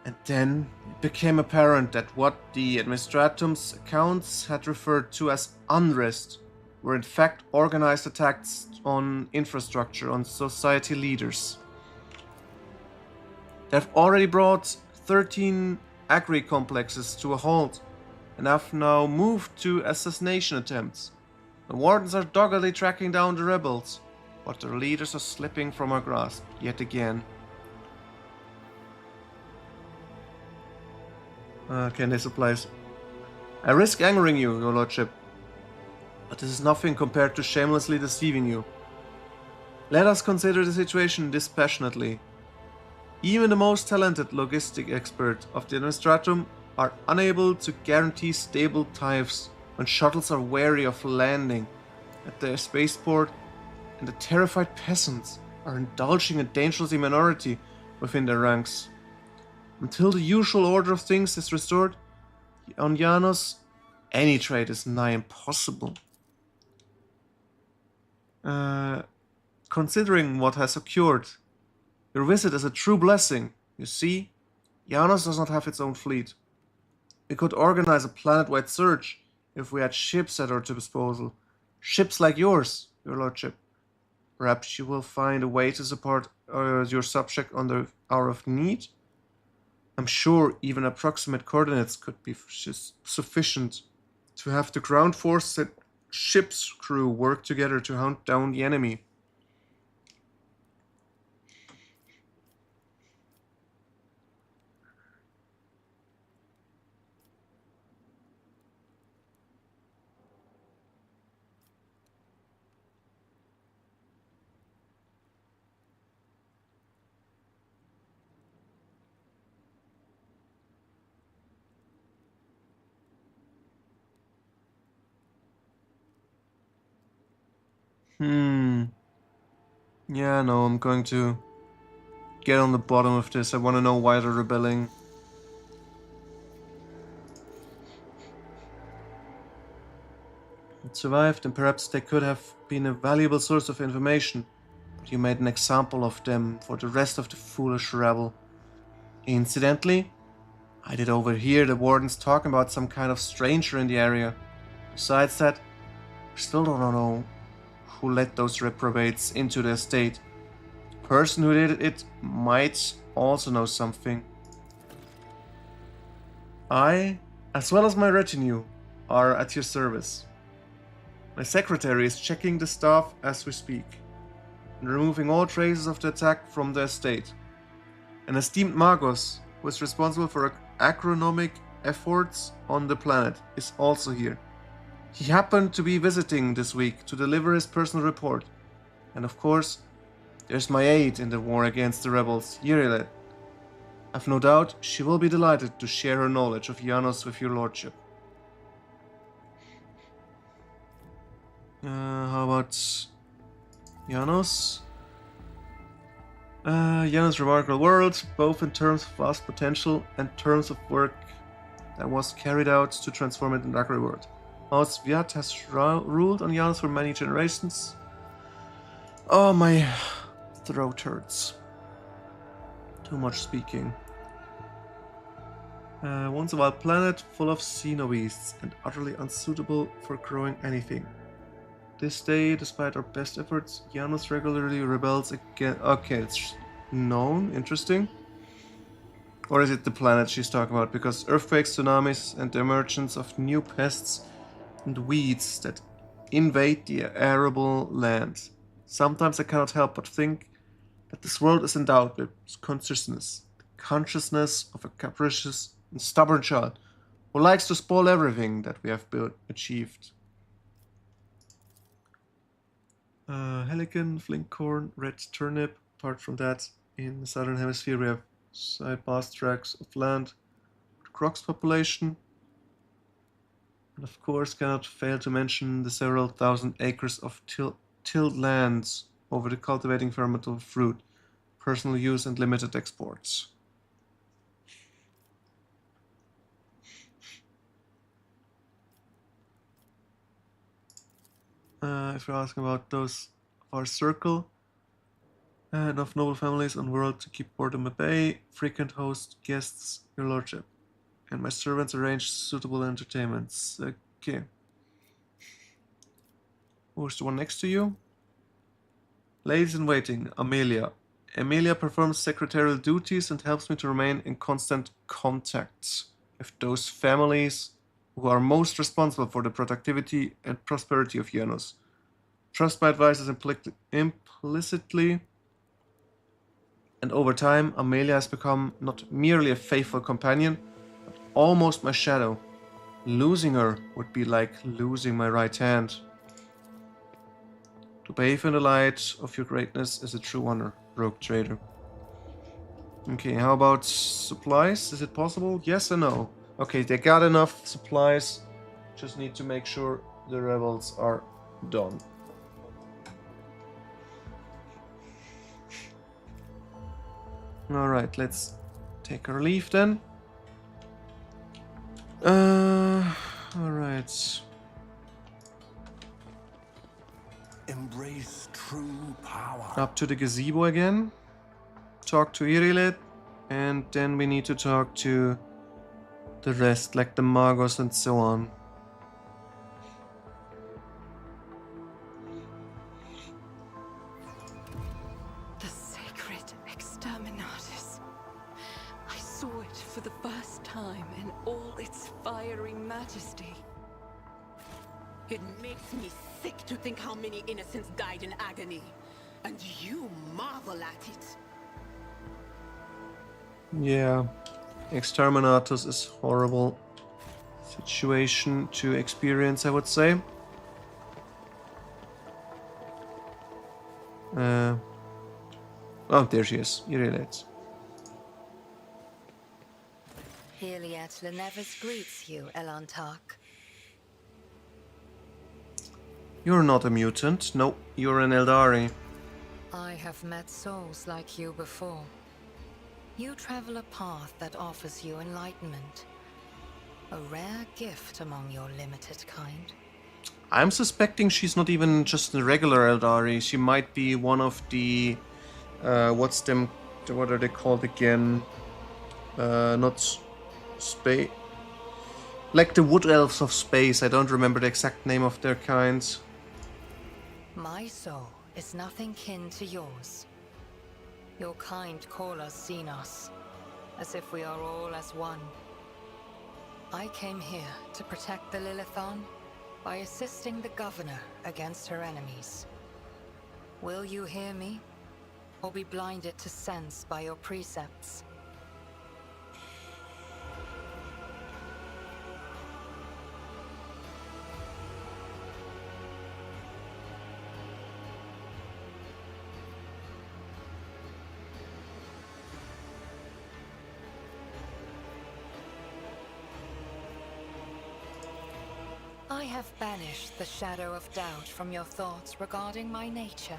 Speaker 1: And then it became apparent that what the Administratum's accounts had referred to as unrest were in fact organized attacks on infrastructure, on society leaders. They have already brought 13 agri-complexes to a halt and have now moved to assassination attempts. The wardens are doggedly tracking down the rebels, but their leaders are slipping from our grasp yet again. Okay, this applies. I risk angering you, your lordship, but this is nothing compared to shamelessly deceiving you. Let us consider the situation dispassionately. Even the most talented logistic expert of the Administratum are unable to guarantee stable times when shuttles are wary of landing at their spaceport, and the terrified peasants are indulging a dangerous minority within their ranks. Until the usual order of things is restored, on Janos, any trade is nigh impossible. Considering what has occurred, your visit is a true blessing. You see, Janos does not have its own fleet. We could organize a planet-wide search if we had ships at our disposal. Ships like yours, your lordship. Perhaps you will find a way to support your subject on the hour of need. I'm sure even approximate coordinates could be sufficient to have the ground force and ship's crew work together to hunt down the enemy. Yeah, no, I'm going to get on the bottom of this. I want to know why they're rebelling. It survived, and perhaps they could have been a valuable source of information, but you made an example of them for the rest of the foolish rabble. Incidentally, I did overhear the wardens talking about some kind of stranger in the area. Besides that, I still don't know who let those reprobates into the estate. The person who did it might also know something. I, as well as my retinue, are at your service. My secretary is checking the staff as we speak, and removing all traces of the attack from the estate. An esteemed Magos, who is responsible for agronomic efforts on the planet, is also here. He happened to be visiting this week to deliver his personal report. And of course, there's my aide in the war against the rebels, Yrilet. I've no doubt she will be delighted to share her knowledge of Janos with your lordship. How about Janos? Janos' remarkable world, both in terms of vast potential and terms of work that was carried out to transform it into an agri world. House Viat has ruled on Janos for many generations. Oh, my throat hurts. Too much speaking. Once a wild planet full of xenobeasts and utterly unsuitable for growing anything. This day, despite our best efforts, Janos regularly rebels again. Okay, it's known. Interesting. Or is it the planet she's talking about? Because earthquakes, tsunamis, and the emergence of new pests and weeds that invade the arable land. Sometimes I cannot help but think that this world is endowed with consciousness. The consciousness of a capricious and stubborn child who likes to spoil everything that we have achieved. Helican, flinkcorn, red turnip. Apart from that, in the southern hemisphere we have vast tracts of land with crocs population. And of course cannot fail to mention the several thousand acres of tilled lands over the cultivating fermentable fruit, personal use and limited exports. If you're asking about those of our circle, enough noble families on world to keep boredom at bay, frequent host guests, your lordship, and my servants arrange suitable entertainments. Okay. Who's the one next to you? Ladies in waiting, Amelia. Amelia performs secretarial duties and helps me to remain in constant contact with those families who are most responsible for the productivity and prosperity of Janus. Trust my advices implicitly, and over time, Amelia has become not merely a faithful companion, but almost my shadow. Losing her would be like losing my right hand. To bathe in the light of your greatness is a true honor, rogue trader. Okay, how about supplies? Is it possible? Yes or no? Okay, they got enough supplies. Just need to make sure the rebels are done. Alright, let's take our leave then. Alright.
Speaker 4: Embrace true power.
Speaker 1: Up to the gazebo again. Talk to Irilit. And then we need to talk to the rest, like the Magos and so on.
Speaker 3: The sacred exterminatus. I saw it for the first time in all its fiery majesty.
Speaker 6: It makes me sick to think how many innocents died in agony. And you marvel at it.
Speaker 1: Yeah. Exterminatus is horrible situation to experience, I would say. Oh, there she is. Irilit.
Speaker 12: Heliat Lenevis greets you, Elantark.
Speaker 1: You're not a mutant. No, you're an Eldari.
Speaker 12: I have met souls like you before. You travel a path that offers you enlightenment. A rare gift among your limited kind.
Speaker 1: I'm suspecting she's not even just a regular Eldari. She might be one of the... what are they called again? Not space... Like the Wood Elves of space. I don't remember the exact name of their kind.
Speaker 12: My soul is nothing kin to yours. Your kind call us Xenos, as if we are all as one. I came here to protect the Lilithon by assisting the Governor against her enemies. Will you hear me, or be blinded to sense by your precepts? I have banished the shadow of doubt from your thoughts regarding my nature.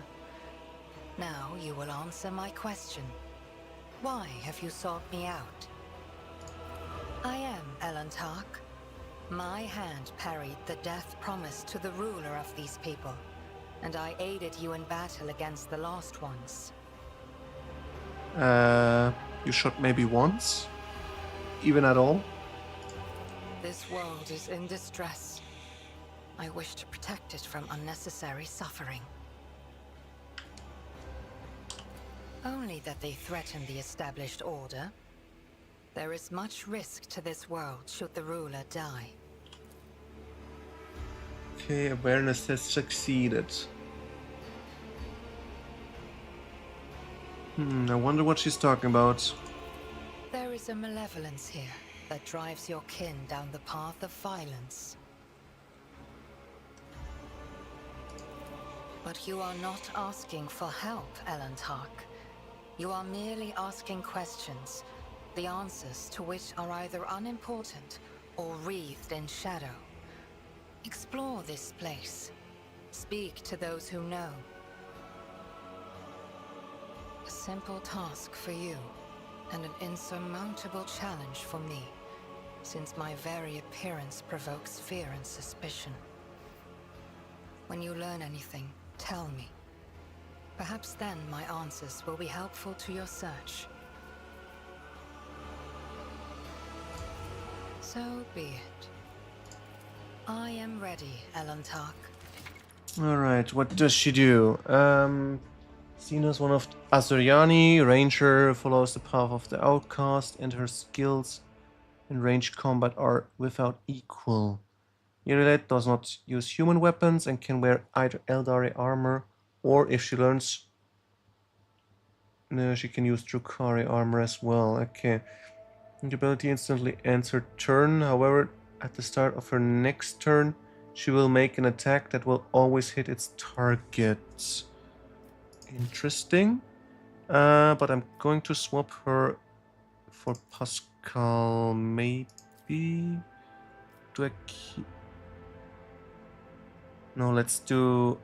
Speaker 12: Now you will answer my question. Why have you sought me out? I am Elantark. My hand parried the death promised to the ruler of these people, and I aided you in battle against the Lost Ones.
Speaker 1: You shot maybe once? Even at all?
Speaker 12: This world is in distress. I wish to protect it from unnecessary suffering. Only that they threaten the established order. There is much risk to this world should the ruler die.
Speaker 1: Okay, awareness has succeeded. I wonder what she's talking about.
Speaker 12: There is a malevolence here that drives your kin down the path of violence. But you are not asking for help, Elantark. You are merely asking questions, the answers to which are either unimportant or wreathed in shadow. Explore this place. Speak to those who know. simple task for you, and an insurmountable challenge for me, since my very appearance provokes fear and suspicion. When you learn anything, tell me. Perhaps then my answers will be helpful to your search. So be it. I am ready, Elantark.
Speaker 1: Alright, what does she do? Seen as one of Asuryani, Ranger, follows the path of the outcast, and her skills in ranged combat are without equal. Irilet does not use human weapons and can wear either Eldari armor, or if she learns... No, she can use Drukhari armor as well. Okay. The ability instantly ends her turn, however, at the start of her next turn, she will make an attack that will always hit its target. Interesting. But I'm going to swap her for Pascal, maybe? Do I keep... No, let's do...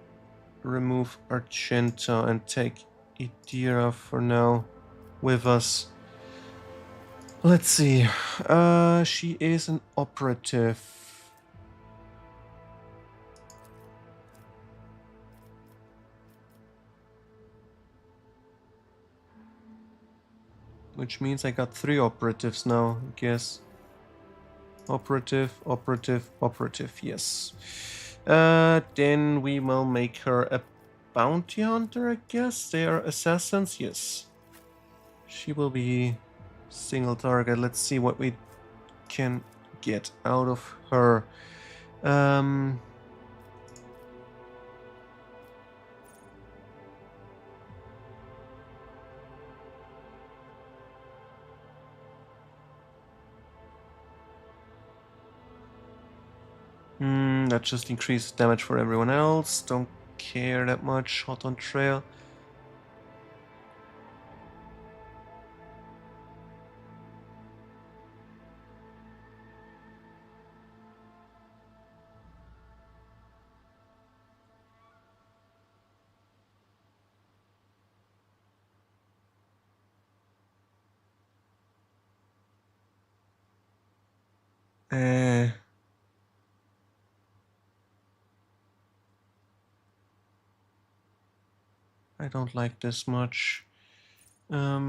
Speaker 1: remove Argenta and take Idira for now with us. Let's see. She is an operative. Which means I got 3 operatives now, I guess. Operative, operative, operative, yes. Then we will make her a bounty hunter, I guess. They are assassins, yes. She will be single target. Let's see what we can get out of her. That just increases damage for everyone else. Don't care that much. Hot on trail. I don't like this much. I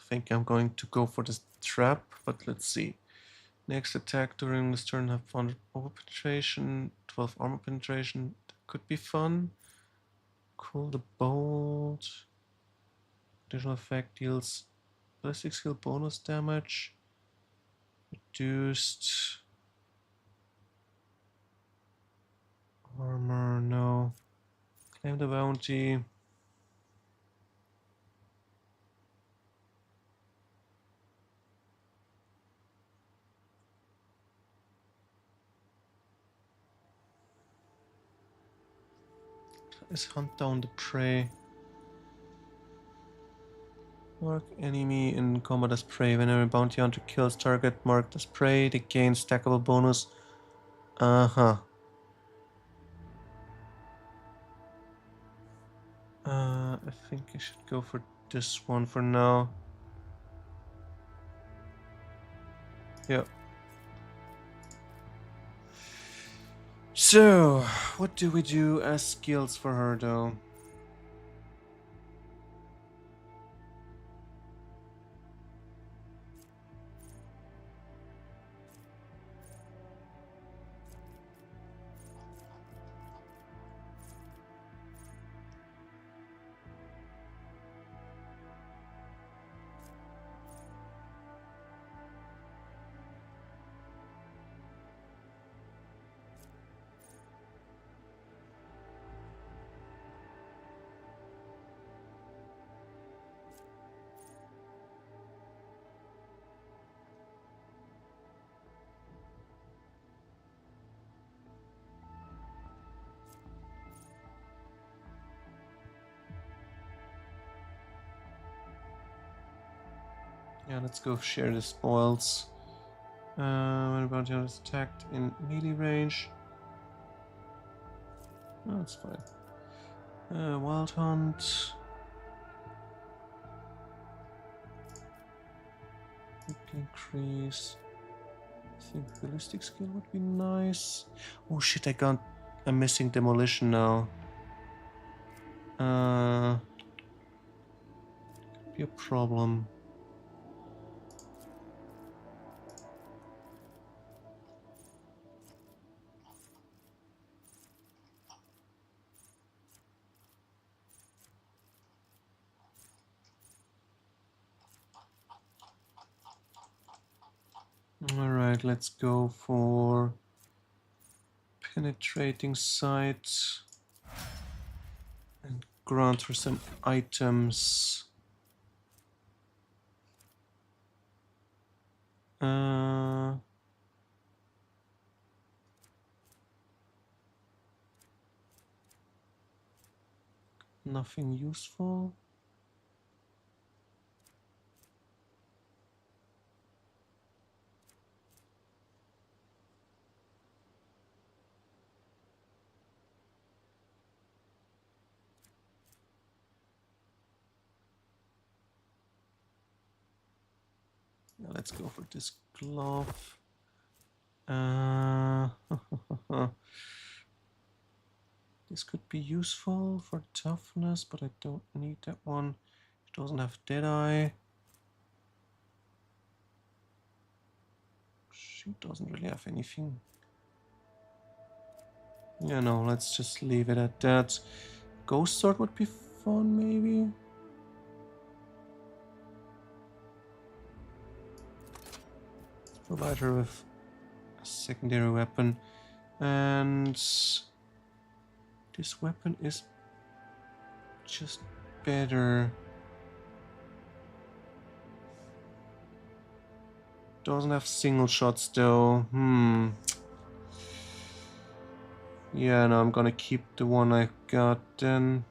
Speaker 1: think I'm going to go for this trap, but let's see. Next attack during this turn have 100 over penetration, 12 armor penetration. That could be fun. Cool the bolt. Additional effect deals ballistic skill bonus damage. Reduced armor, no. Claim the bounty. Let's hunt down the prey. Mark enemy in combat as prey. Whenever a bounty hunter kills target marked as prey, they gain stackable bonus. I think I should go for this one for now. Yeah. So, what do we do as skills for her though? Yeah, let's go share the spoils. When a bounty hunter is attacked in melee range. Oh, that's fine. Wild Hunt. Increase. I think ballistic skill would be nice. Oh shit, I'm missing demolition now. Could be a problem. Alright, let's go for penetrating sight and grant her some items. Nothing useful. Let's go for this glove. This could be useful for toughness, but I don't need that one. It doesn't have Deadeye. She doesn't really have anything. Yeah, no, let's just leave it at that. Ghost Sword would be fun, maybe. Provide her with a secondary weapon, and this weapon is just better. Doesn't have single shots though. Yeah, no, I'm gonna keep the one I got then.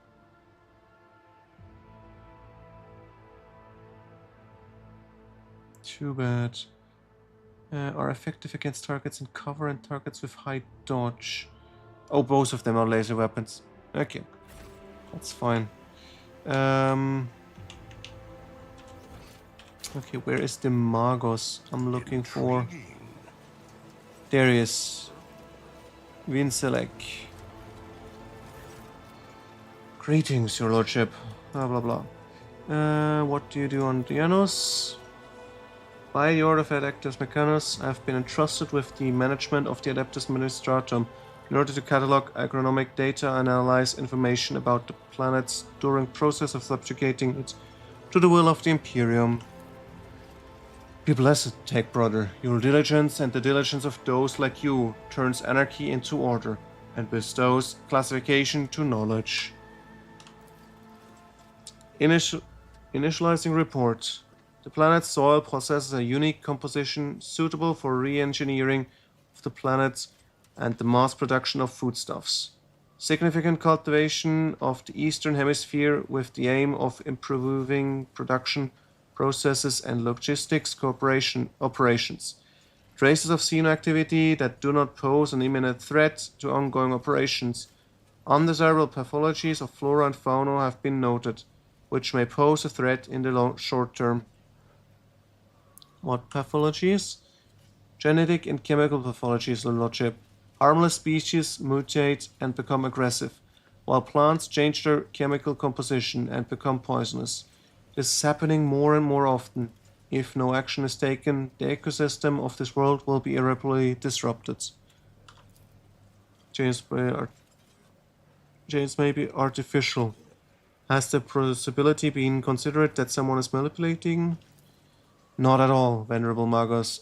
Speaker 1: Too bad. Are effective against targets in cover and targets with high dodge. Oh, both of them are laser weapons. Okay, that's fine. Okay, where is the Magos I'm looking for? There he is. Vincelek. Greetings, your lordship. Blah blah blah. What do you do on Dianos? By the order of Adeptus Mechanos, I have been entrusted with the management of the Adeptus Ministratum in order to catalog agronomic data and analyze information about the planets during process of subjugating it to the will of the Imperium. Be blessed, Tech Brother. Your diligence and the diligence of those like you turns anarchy into order and bestows classification to knowledge. Initializing report. The planet's soil possesses a unique composition suitable for re-engineering of the planet and the mass production of foodstuffs. Significant cultivation of the Eastern Hemisphere with the aim of improving production processes and logistics operations. Traces of xeno activity that do not pose an imminent threat to ongoing operations. Undesirable pathologies of flora and fauna have been noted, which may pose a threat in the short term. What pathologies? Genetic and chemical pathologies, Your Lordship. Harmless species mutate and become aggressive, while plants change their chemical composition and become poisonous. This is happening more and more often. If no action is taken, the ecosystem of this world will be irreparably disrupted. Genes may be artificial. Has the possibility been considered that someone is manipulating? Not at all, Venerable Magos.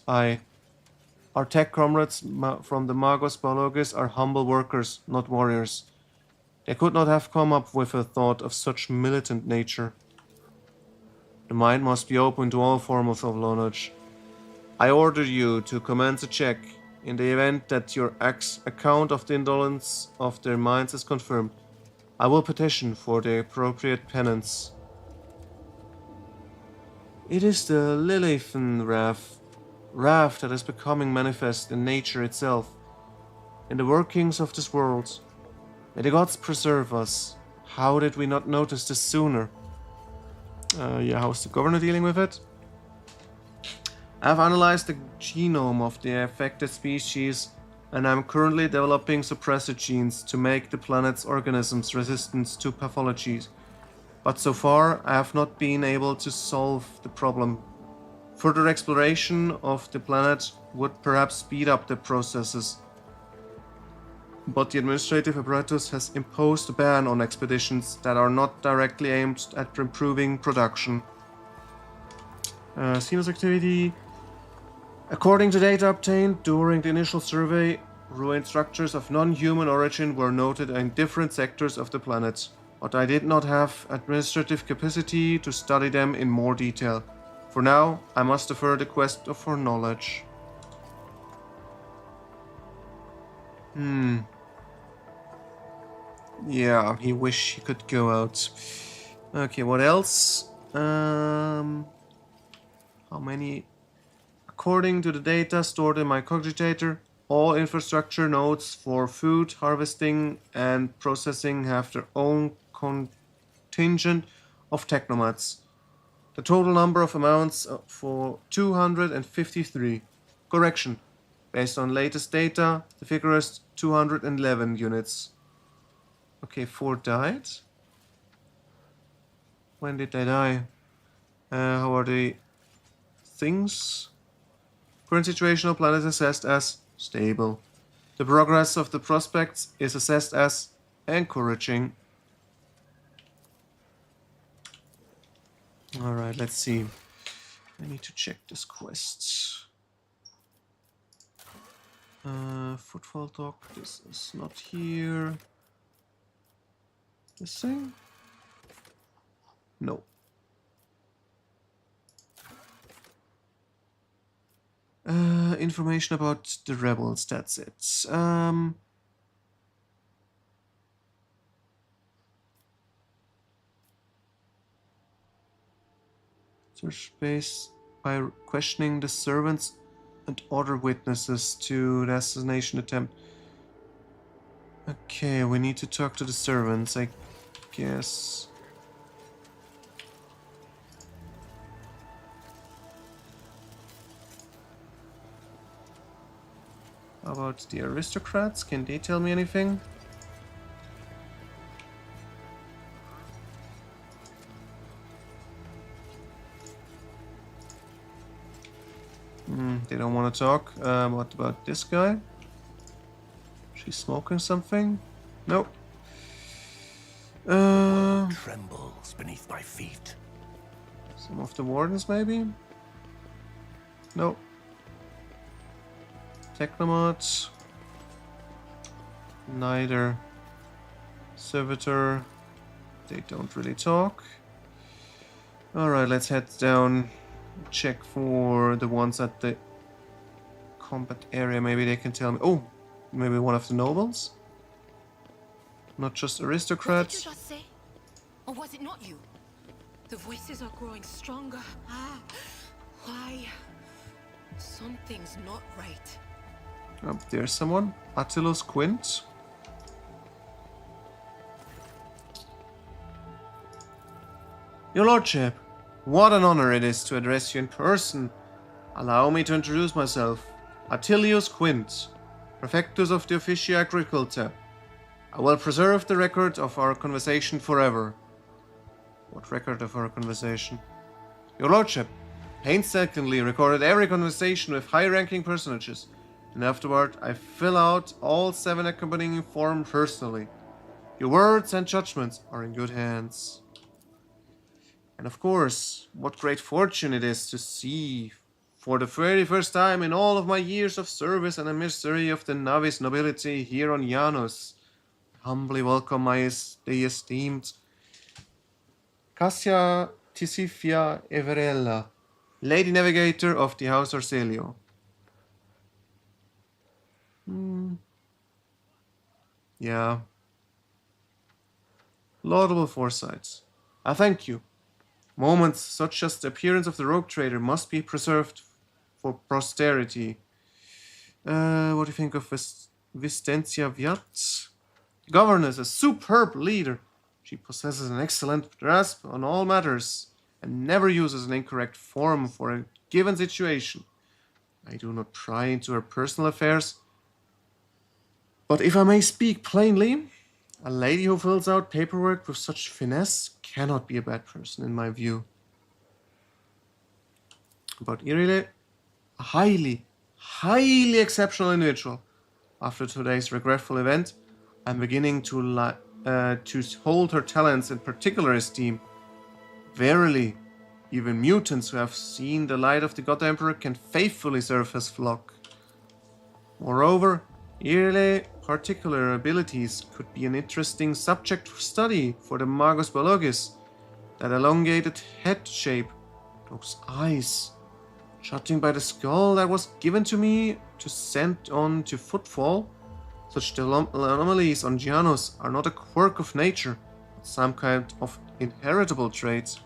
Speaker 1: Our tech comrades from the Magos Biologis are humble workers, not warriors. They could not have come up with a thought of such militant nature. The mind must be open to all forms of knowledge. I order you to commence a check. In the event that your account of the indolence of their minds is confirmed, I will petition for the appropriate penance. It is the Lilithan wrath that is becoming manifest in nature itself, in the workings of this world. May the gods preserve us. How did we not notice this sooner? Yeah, how's the governor dealing with it? I have analyzed the genome of the affected species, and I am currently developing suppressor genes to make the planet's organisms resistant to pathologies. But so far, I have not been able to solve the problem. Further exploration of the planet would perhaps speed up the processes. But the administrative apparatus has imposed a ban on expeditions that are not directly aimed at improving production. Seamless activity. According to data obtained during the initial survey, ruined structures of non-human origin were noted in different sectors of the planet, but I did not have administrative capacity to study them in more detail. For now, I must defer the quest for knowledge. Yeah, he wish he could go out. Okay, what else? How many? According to the data stored in my cogitator, all infrastructure nodes for food harvesting and processing have their own contingent of technomats. The total number of amounts for 253. Correction. Based on latest data, the figure is 211 units. Okay, 4 died. When did they die? How are the things? Current situation of planet assessed as stable. The progress of the prospects is assessed as encouraging. Alright, let's see. I need to check this quest. Footfall dock, this is not here. This thing? No. Information about the rebels, that's it. Search space by questioning the servants and other witnesses to the assassination attempt. Okay, we need to talk to the servants, I guess. How about the aristocrats? Can they tell me anything? They don't want to talk. What about this guy? She's smoking something? Nope.
Speaker 4: Trembles beneath my feet.
Speaker 1: Some of the wardens, maybe? Nope. Technomods. Neither. Servitor. They don't really talk. Alright, let's head down. Check for the ones at the combat area. Maybe they can tell me. Oh, maybe one of the nobles? Not just aristocrats.
Speaker 6: What did you just say? Or was it not you? The voices are growing stronger. Why? Something's not right.
Speaker 1: Oh, there's someone. Attilos Quint. Your lordship, what an honor it is to address you in person. Allow me to introduce myself. Attilius Quint, Prefectus of the Officia Agriculta. I will preserve the record of our conversation forever. What record of our conversation? Your lordship painstakingly recorded every conversation with high-ranking personages, and afterward I fill out all 7 accompanying forms personally. Your words and judgments are in good hands. And of course, what great fortune it is to see, for the very first time in all of my years of service and a mystery of the Navis nobility here on Janus, humbly welcome the esteemed Cassia Tisifia Everella, Lady Navigator of the House Arcelio. Yeah. Laudable foresight. I thank you. Moments such as the appearance of the rogue trader must be preserved for posterity. What do you think of Vistencia Viat? Governess, a superb leader. She possesses an excellent grasp on all matters and never uses an incorrect form for a given situation. I do not pry into her personal affairs, but if I may speak plainly, a lady who fills out paperwork with such finesse cannot be a bad person in my view. But Irile, a highly exceptional individual. After today's regretful event, I'm beginning to hold her talents in particular esteem. Verily, even mutants who have seen the light of the God Emperor can faithfully serve his flock. Moreover, Irile particular abilities could be an interesting subject for study for the Magus Biologis. That elongated head shape, those eyes, judging by the skull that was given to me to send on to Footfall, such anomalies on Giannos are not a quirk of nature, but some kind of inheritable trait.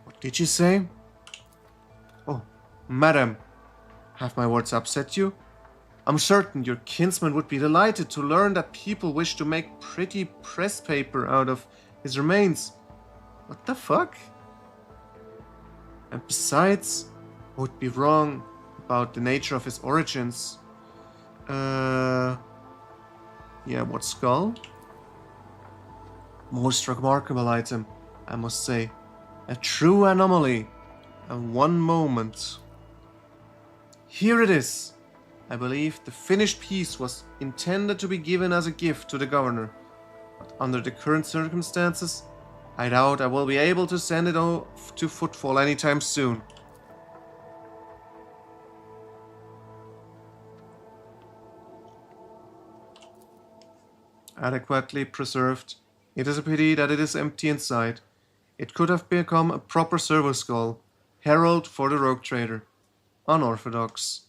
Speaker 1: What did you say? Oh, madam, have my words upset you? I'm certain your kinsman would be delighted to learn that people wish to make pretty press paper out of his remains. What the fuck? And besides, I would be wrong about the nature of his origins. Yeah, what skull? Most remarkable item, I must say. A true anomaly. And one moment. Here it is. I believe the finished piece was intended to be given as a gift to the governor, but under the current circumstances, I doubt I will be able to send it off to Footfall anytime soon. Adequately preserved, it is a pity that it is empty inside. It could have become a proper servo skull, herald for the rogue trader. Unorthodox.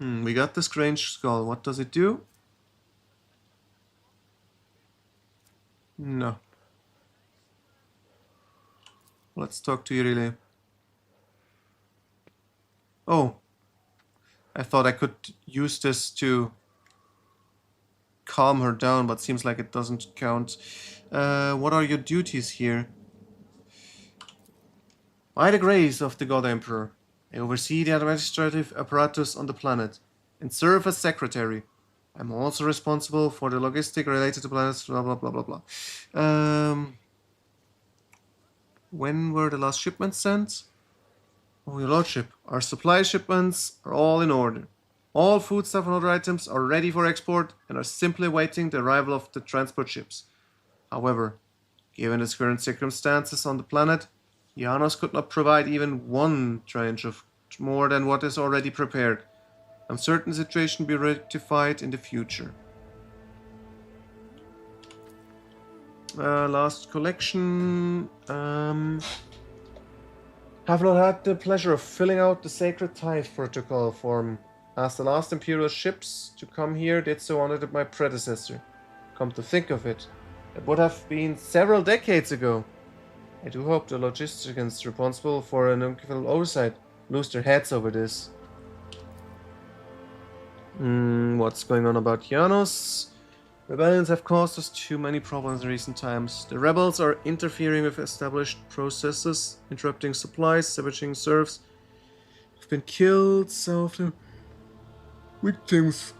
Speaker 1: We got the strange skull. What does it do? No. Let's talk to Irile. Oh. I thought I could use this to calm her down, but seems like it doesn't count. What are your duties here? By the grace of the God Emperor, I oversee the administrative apparatus on the planet and serve as secretary. I'm also responsible for the logistic related to planets, blah blah blah blah blah. When were the last shipments sent? Oh, your lordship, our supply shipments are all in order. All foodstuff and other items are ready for export and are simply awaiting the arrival of the transport ships. However, given the current circumstances on the planet, Giannos could not provide even one tranche of more than what is already prepared. I'm certain the situation will be rectified in the future. Last collection. Have not had the pleasure of filling out the Sacred Tithe Protocol form, as the last Imperial ships to come here did so under my predecessor. Come to think of it, it would have been several decades ago. I do hope the logisticians responsible for an unequivocal oversight lose their heads over this. What's going on about Giannos? Rebellions have caused us too many problems in recent times. The rebels are interfering with established processes, interrupting supplies, sabotaging serfs. Have been killed, some of the victims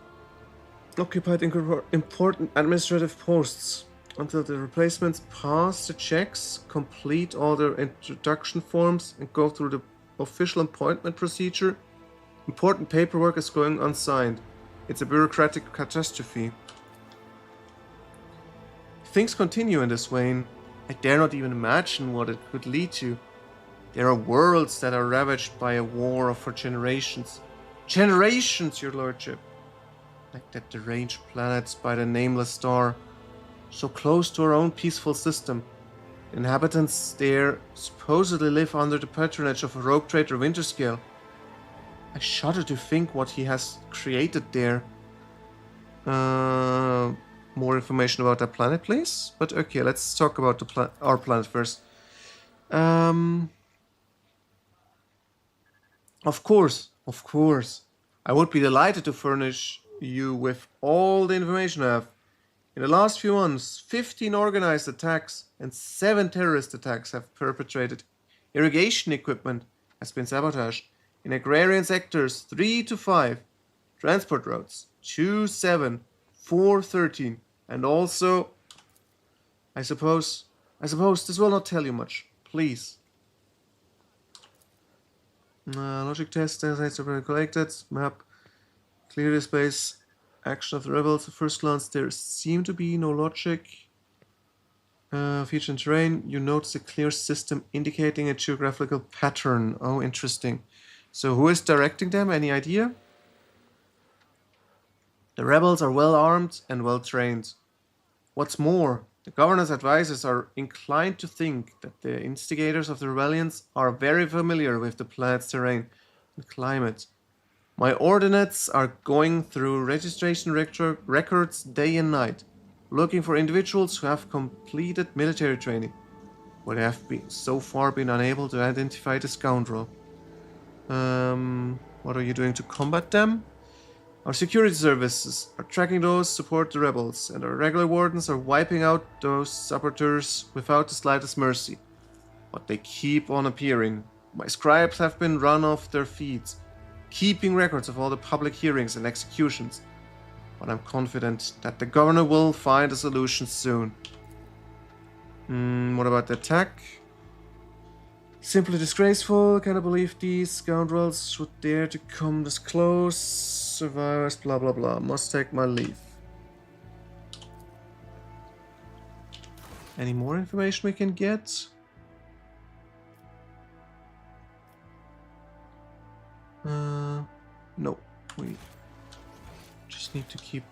Speaker 1: occupied important administrative posts. Until the replacements pass the checks, complete all their introduction forms, and go through the official appointment procedure, important paperwork is going unsigned. It's a bureaucratic catastrophe. If things continue in this vein, I dare not even imagine what it could lead to. There are worlds that are ravaged by a war for generations. Generations, your lordship! Like that deranged planet by the nameless star. So close to our own peaceful system. The inhabitants there supposedly live under the patronage of a rogue trader Winterscale. I shudder to think what he has created there. More information about that planet, please. But okay, let's talk about our planet first. Of course. I would be delighted to furnish you with all the information I have. In the last few months, 15 organized attacks and 7 terrorist attacks have perpetrated. Irrigation equipment has been sabotaged. In agrarian sectors 3 to 5, transport routes 2, 7, 4, 13, and also, I suppose this will not tell you much. Please. Logic test, sites have been collected. Map, clear the space. Action of the rebels. At first glance, there seem to be no logic. Feature and terrain. You notice a clear system indicating a geographical pattern. Oh, interesting. So, who is directing them? Any idea? The rebels are well armed and well trained. What's more, the governor's advisors are inclined to think that the instigators of the rebellions are very familiar with the planet's terrain and climate. My ordinates are going through registration records day and night, looking for individuals who have completed military training, but have so far been unable to identify the scoundrel. What are you doing to combat them? Our security services are tracking those who support the rebels, and our regular wardens are wiping out those saboteurs without the slightest mercy. But they keep on appearing. My scribes have been run off their feet, keeping records of all the public hearings and executions. But I'm confident that the governor will find a solution soon. What about the attack? Simply disgraceful. Cannot believe these scoundrels would dare to come this close. Survivors, blah blah blah. Must take my leave. Any more information we can get? No. We just need to keep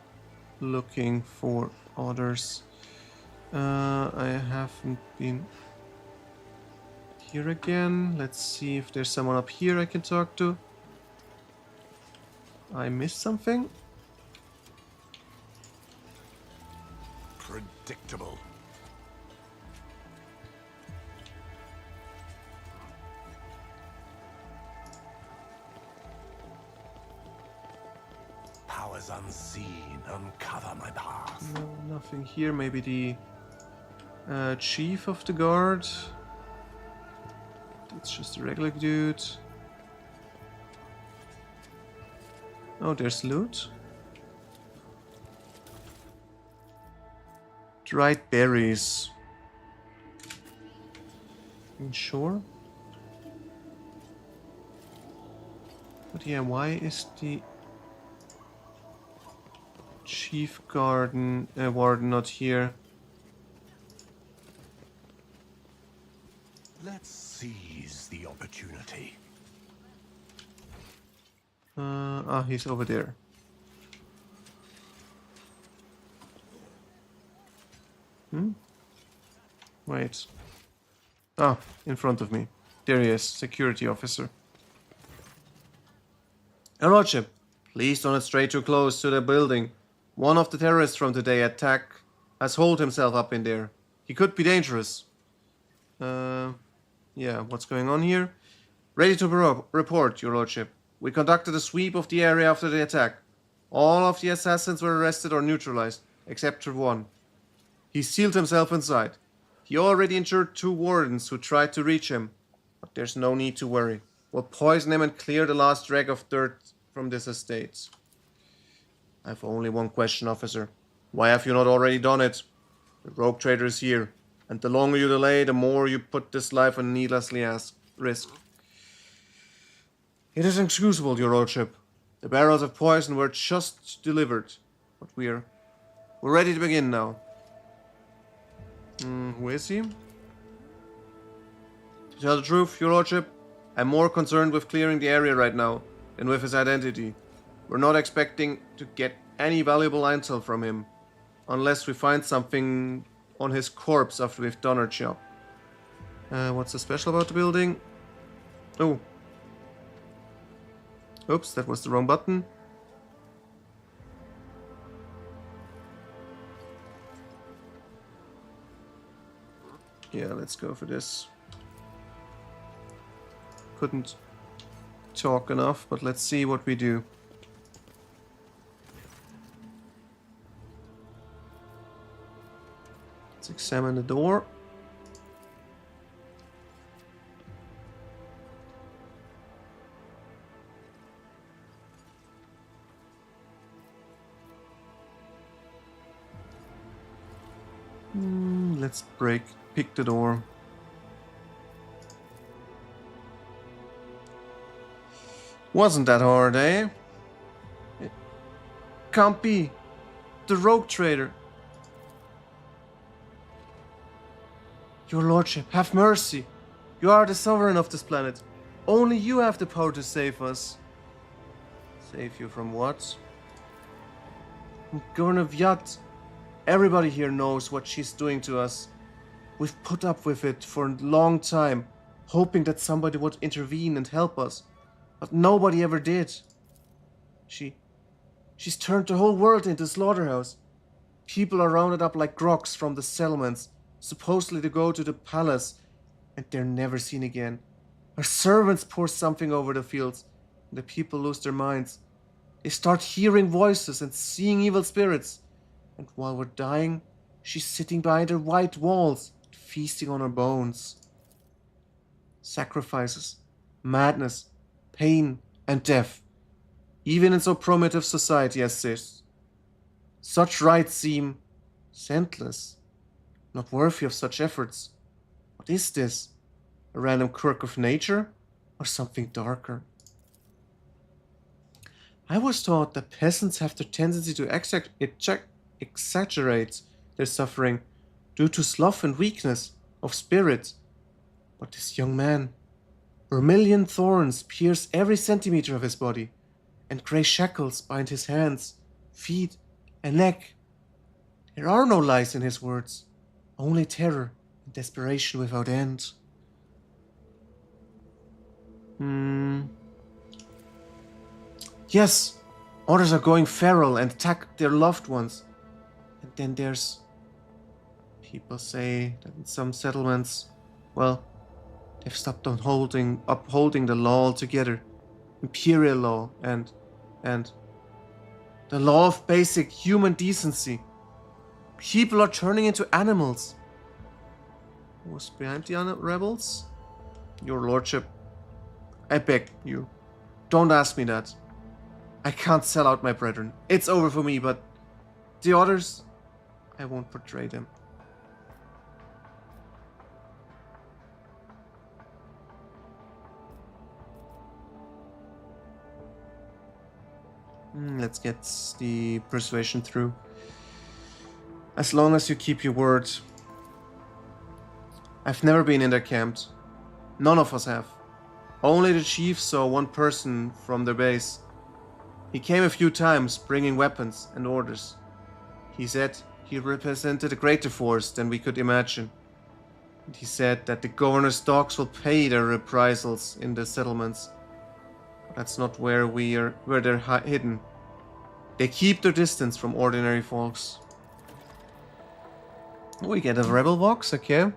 Speaker 1: looking for others. I haven't been here again. Let's see if there's someone up here I can talk to. I missed something?
Speaker 9: Predictable. Powers unseen, uncover my path.
Speaker 1: No, nothing here. Maybe the chief of the guard. That's just a regular dude. Oh, there's loot. Dried berries. Sure. But yeah, why is the chief warden not here?
Speaker 9: Let's seize the opportunity.
Speaker 1: He's over there. Wait. In front of me. There he is, security officer. Your Lordship, please don't stray too close to the building. One of the terrorists from today's attack has holed himself up in there. He could be dangerous. Yeah, what's going on here? Ready to report, Your Lordship. We conducted a sweep of the area after the attack. All of the assassins were arrested or neutralized, except for one. He sealed himself inside. He already injured 2 wardens who tried to reach him, but there's no need to worry. We'll poison him and clear the last rag of dirt from this estate. I have only one question, officer. Why have you not already done it? The rogue trader is here, and the longer you delay, the more you put this life on needlessly risk. It is inexcusable, Your Lordship. The barrels of poison were just delivered, but we're ready to begin now. Who is he? To tell the truth, Your Lordship, I'm more concerned with clearing the area right now than with his identity. We're not expecting to get any valuable intel from him, unless we find something on his corpse after we've done our job. What's so special about the building? Oh. Oops, that was the wrong button. Yeah, let's go for this. Couldn't talk enough, but let's see what we do. Let's examine the door. Let's pick the door. Wasn't that hard, eh? It can't be. The rogue trader. Your lordship, have mercy. You are the sovereign of this planet. Only you have the power to save us. Save you from what? From Governor Vyat. Everybody here knows what she's doing to us. We've put up with it for a long time, hoping that somebody would intervene and help us. But nobody ever did. She's turned the whole world into a slaughterhouse. People are rounded up like grogs from the settlements, supposedly to go to the palace, and they're never seen again. Her servants pour something over the fields, and the people lose their minds. They start hearing voices and seeing evil spirits. And while we're dying, she's sitting behind her white walls, feasting on our bones. Sacrifices, madness, pain, and death, even in so primitive society as this. Such rites seem senseless, not worthy of such efforts. What is this? A random quirk of nature, or something darker? I was taught that peasants have the tendency to exaggerate their suffering due to sloth and weakness of spirit. But this young man, vermilion thorns pierce every centimeter of his body, and grey shackles bind his hands, feet, and neck. There are no lies in his words, only terror and desperation without end. Yes, others are going feral and attack their loved ones. And then there's... People say that in some settlements, well, they've stopped upholding the law altogether. Imperial law and the law of basic human decency. People are turning into animals. Who's behind the rebels? Your lordship. I beg you, don't ask me that. I can't sell out my brethren. It's over for me, but the others, I won't betray them. Let's get the persuasion through. As long as you keep your word. I've never been in their camp. None of us have. Only the chief saw one person from their base. He came a few times, bringing weapons and orders. He said he represented a greater force than we could imagine. And he said that the governor's dogs will pay their reprisals in the settlements. But that's not where they're hidden. They keep their distance from ordinary folks. We get a rebel box, okay.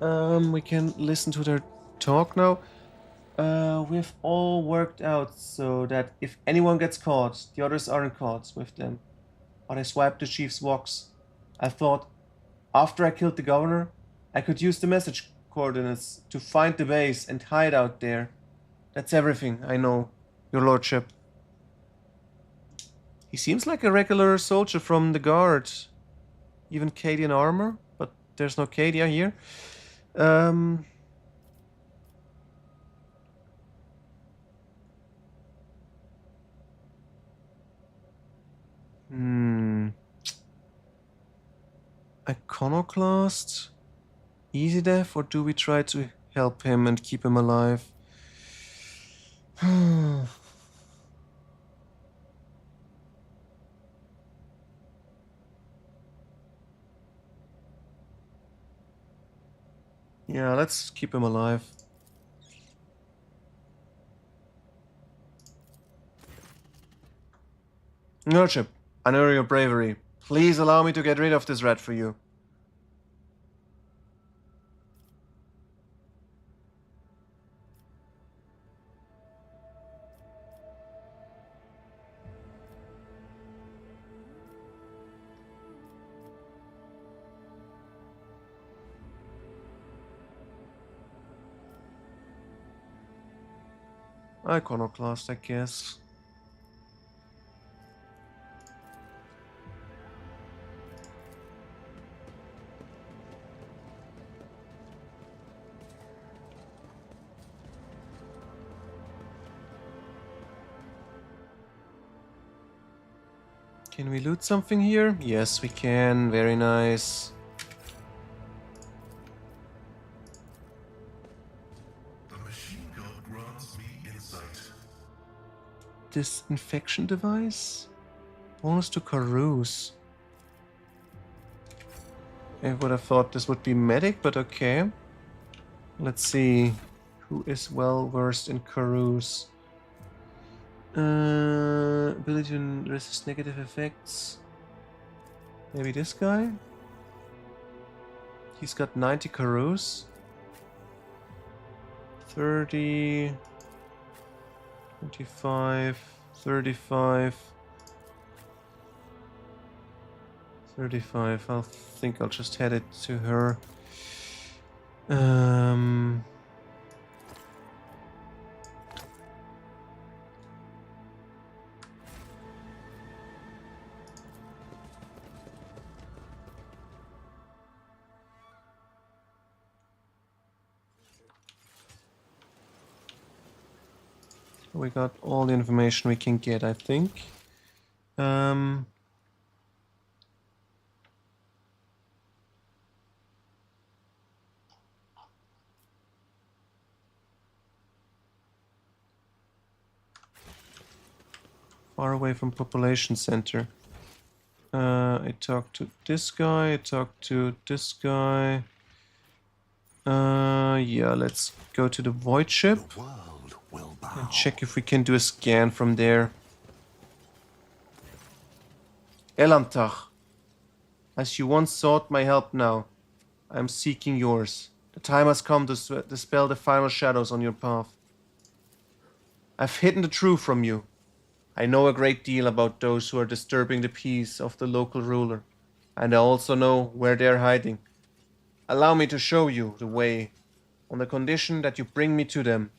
Speaker 1: We can listen to their talk now. We've all worked out so that if anyone gets caught, the others aren't caught with them. But I swiped the chief's box. I thought, after I killed the governor, I could use the message coordinates to find the base and hide out there. That's everything I know, your lordship. He seems like a regular soldier from the guard. Even Cadian armor, but there's no Cadia here. Iconoclast? Easy death, or do we try to help him and keep him alive? Yeah, let's keep him alive. Lordship, I know your bravery. Please allow me to get rid of this rat for you. Iconoclast, I guess. Can we loot something here? Yes, we can. Very nice.
Speaker 11: The machine gun grants me insight.
Speaker 1: Disinfection device? Bonus to Carouse. I would have thought this would be medic, but okay. Let's see. Who is well versed in Carouse? Ability to resist negative effects. Maybe this guy? He's got 90 Carouse. 30... 25... 35... 35. I think I'll just head it to her. We got all the information we can get, I think. Far away from population center. I talked to this guy, I talked to this guy. Yeah, let's go to the void ship and check if we can do a scan from there. Elamtach, as you once sought my help now, I am seeking yours. The time has come to dispel the final shadows on your path. I've hidden the truth from you. I know a great deal about those who are disturbing the peace of the local ruler, and I also know where they are hiding. Allow me to show you the way, on the condition that you bring me to them.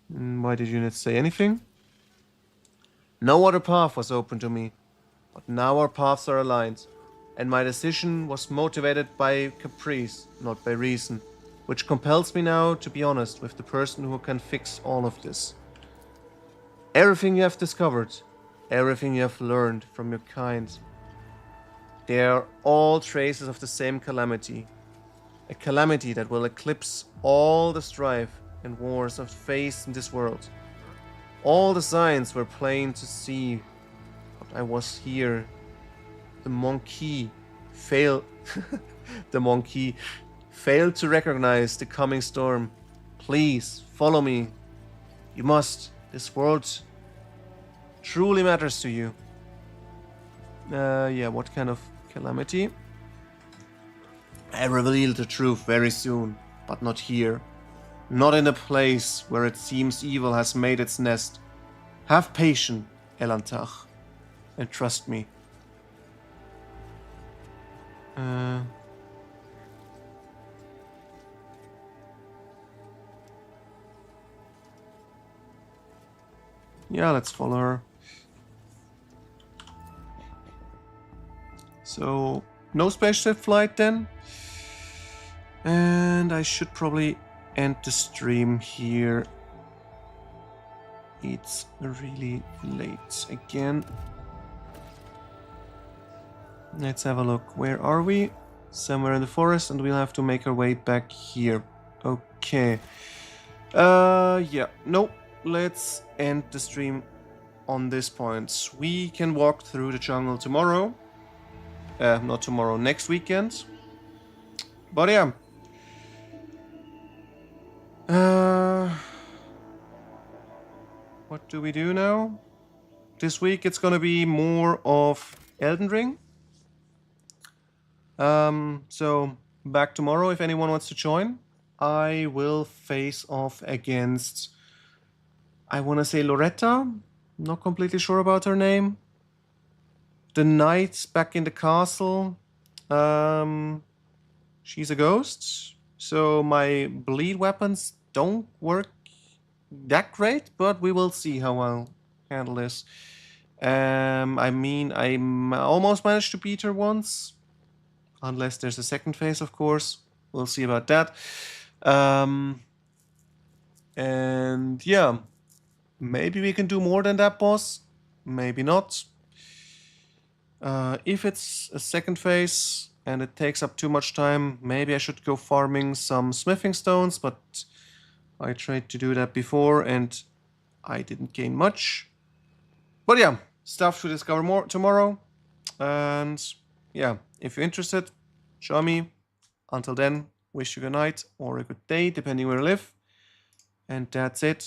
Speaker 1: Why did you not say anything? No other path was open to me, but now our paths are aligned, and my decision was motivated by caprice, not by reason, which compels me now to be honest with the person who can fix all of this. Everything you have discovered, everything you have learned from your kind, they are all traces of the same calamity. A calamity that will eclipse all the strife and wars I've faced in this world. All the signs were plain to see, but I was here. The monkey failed to recognize the coming storm. Please, follow me. You must. This world truly matters to you. Yeah, what kind of calamity? I reveal the truth very soon, but not here. Not in a place where it seems evil has made its nest. Have patience, Elantach, and trust me. Yeah, let's follow her. So, no spaceship flight then. And I should probably end the stream here. It's really late again. Let's have a look. Where are we? Somewhere in the forest, and we'll have to make our way back here. Okay. Yeah. Nope. Let's end the stream on this point. We can walk through the jungle tomorrow. Not tomorrow, next weekend. But yeah. What do we do now? This week it's gonna be more of Elden Ring. So back tomorrow if anyone wants to join. I will face off against, I want to say Loretta. Not completely sure about her name. The knight back in the castle. She's a ghost. So my bleed weapons don't work that great, but we will see how I'll handle this. I mean, I almost managed to beat her once. Unless there's a second phase, of course. We'll see about that. And yeah, maybe we can do more than that boss. Maybe not. If it's a second phase and it takes up too much time, maybe I should go farming some smithing stones, but I tried to do that before and I didn't gain much. But yeah, stuff to discover more tomorrow. And yeah, if you're interested, show me. Until then, wish you a good night or a good day, depending where you live. And that's it.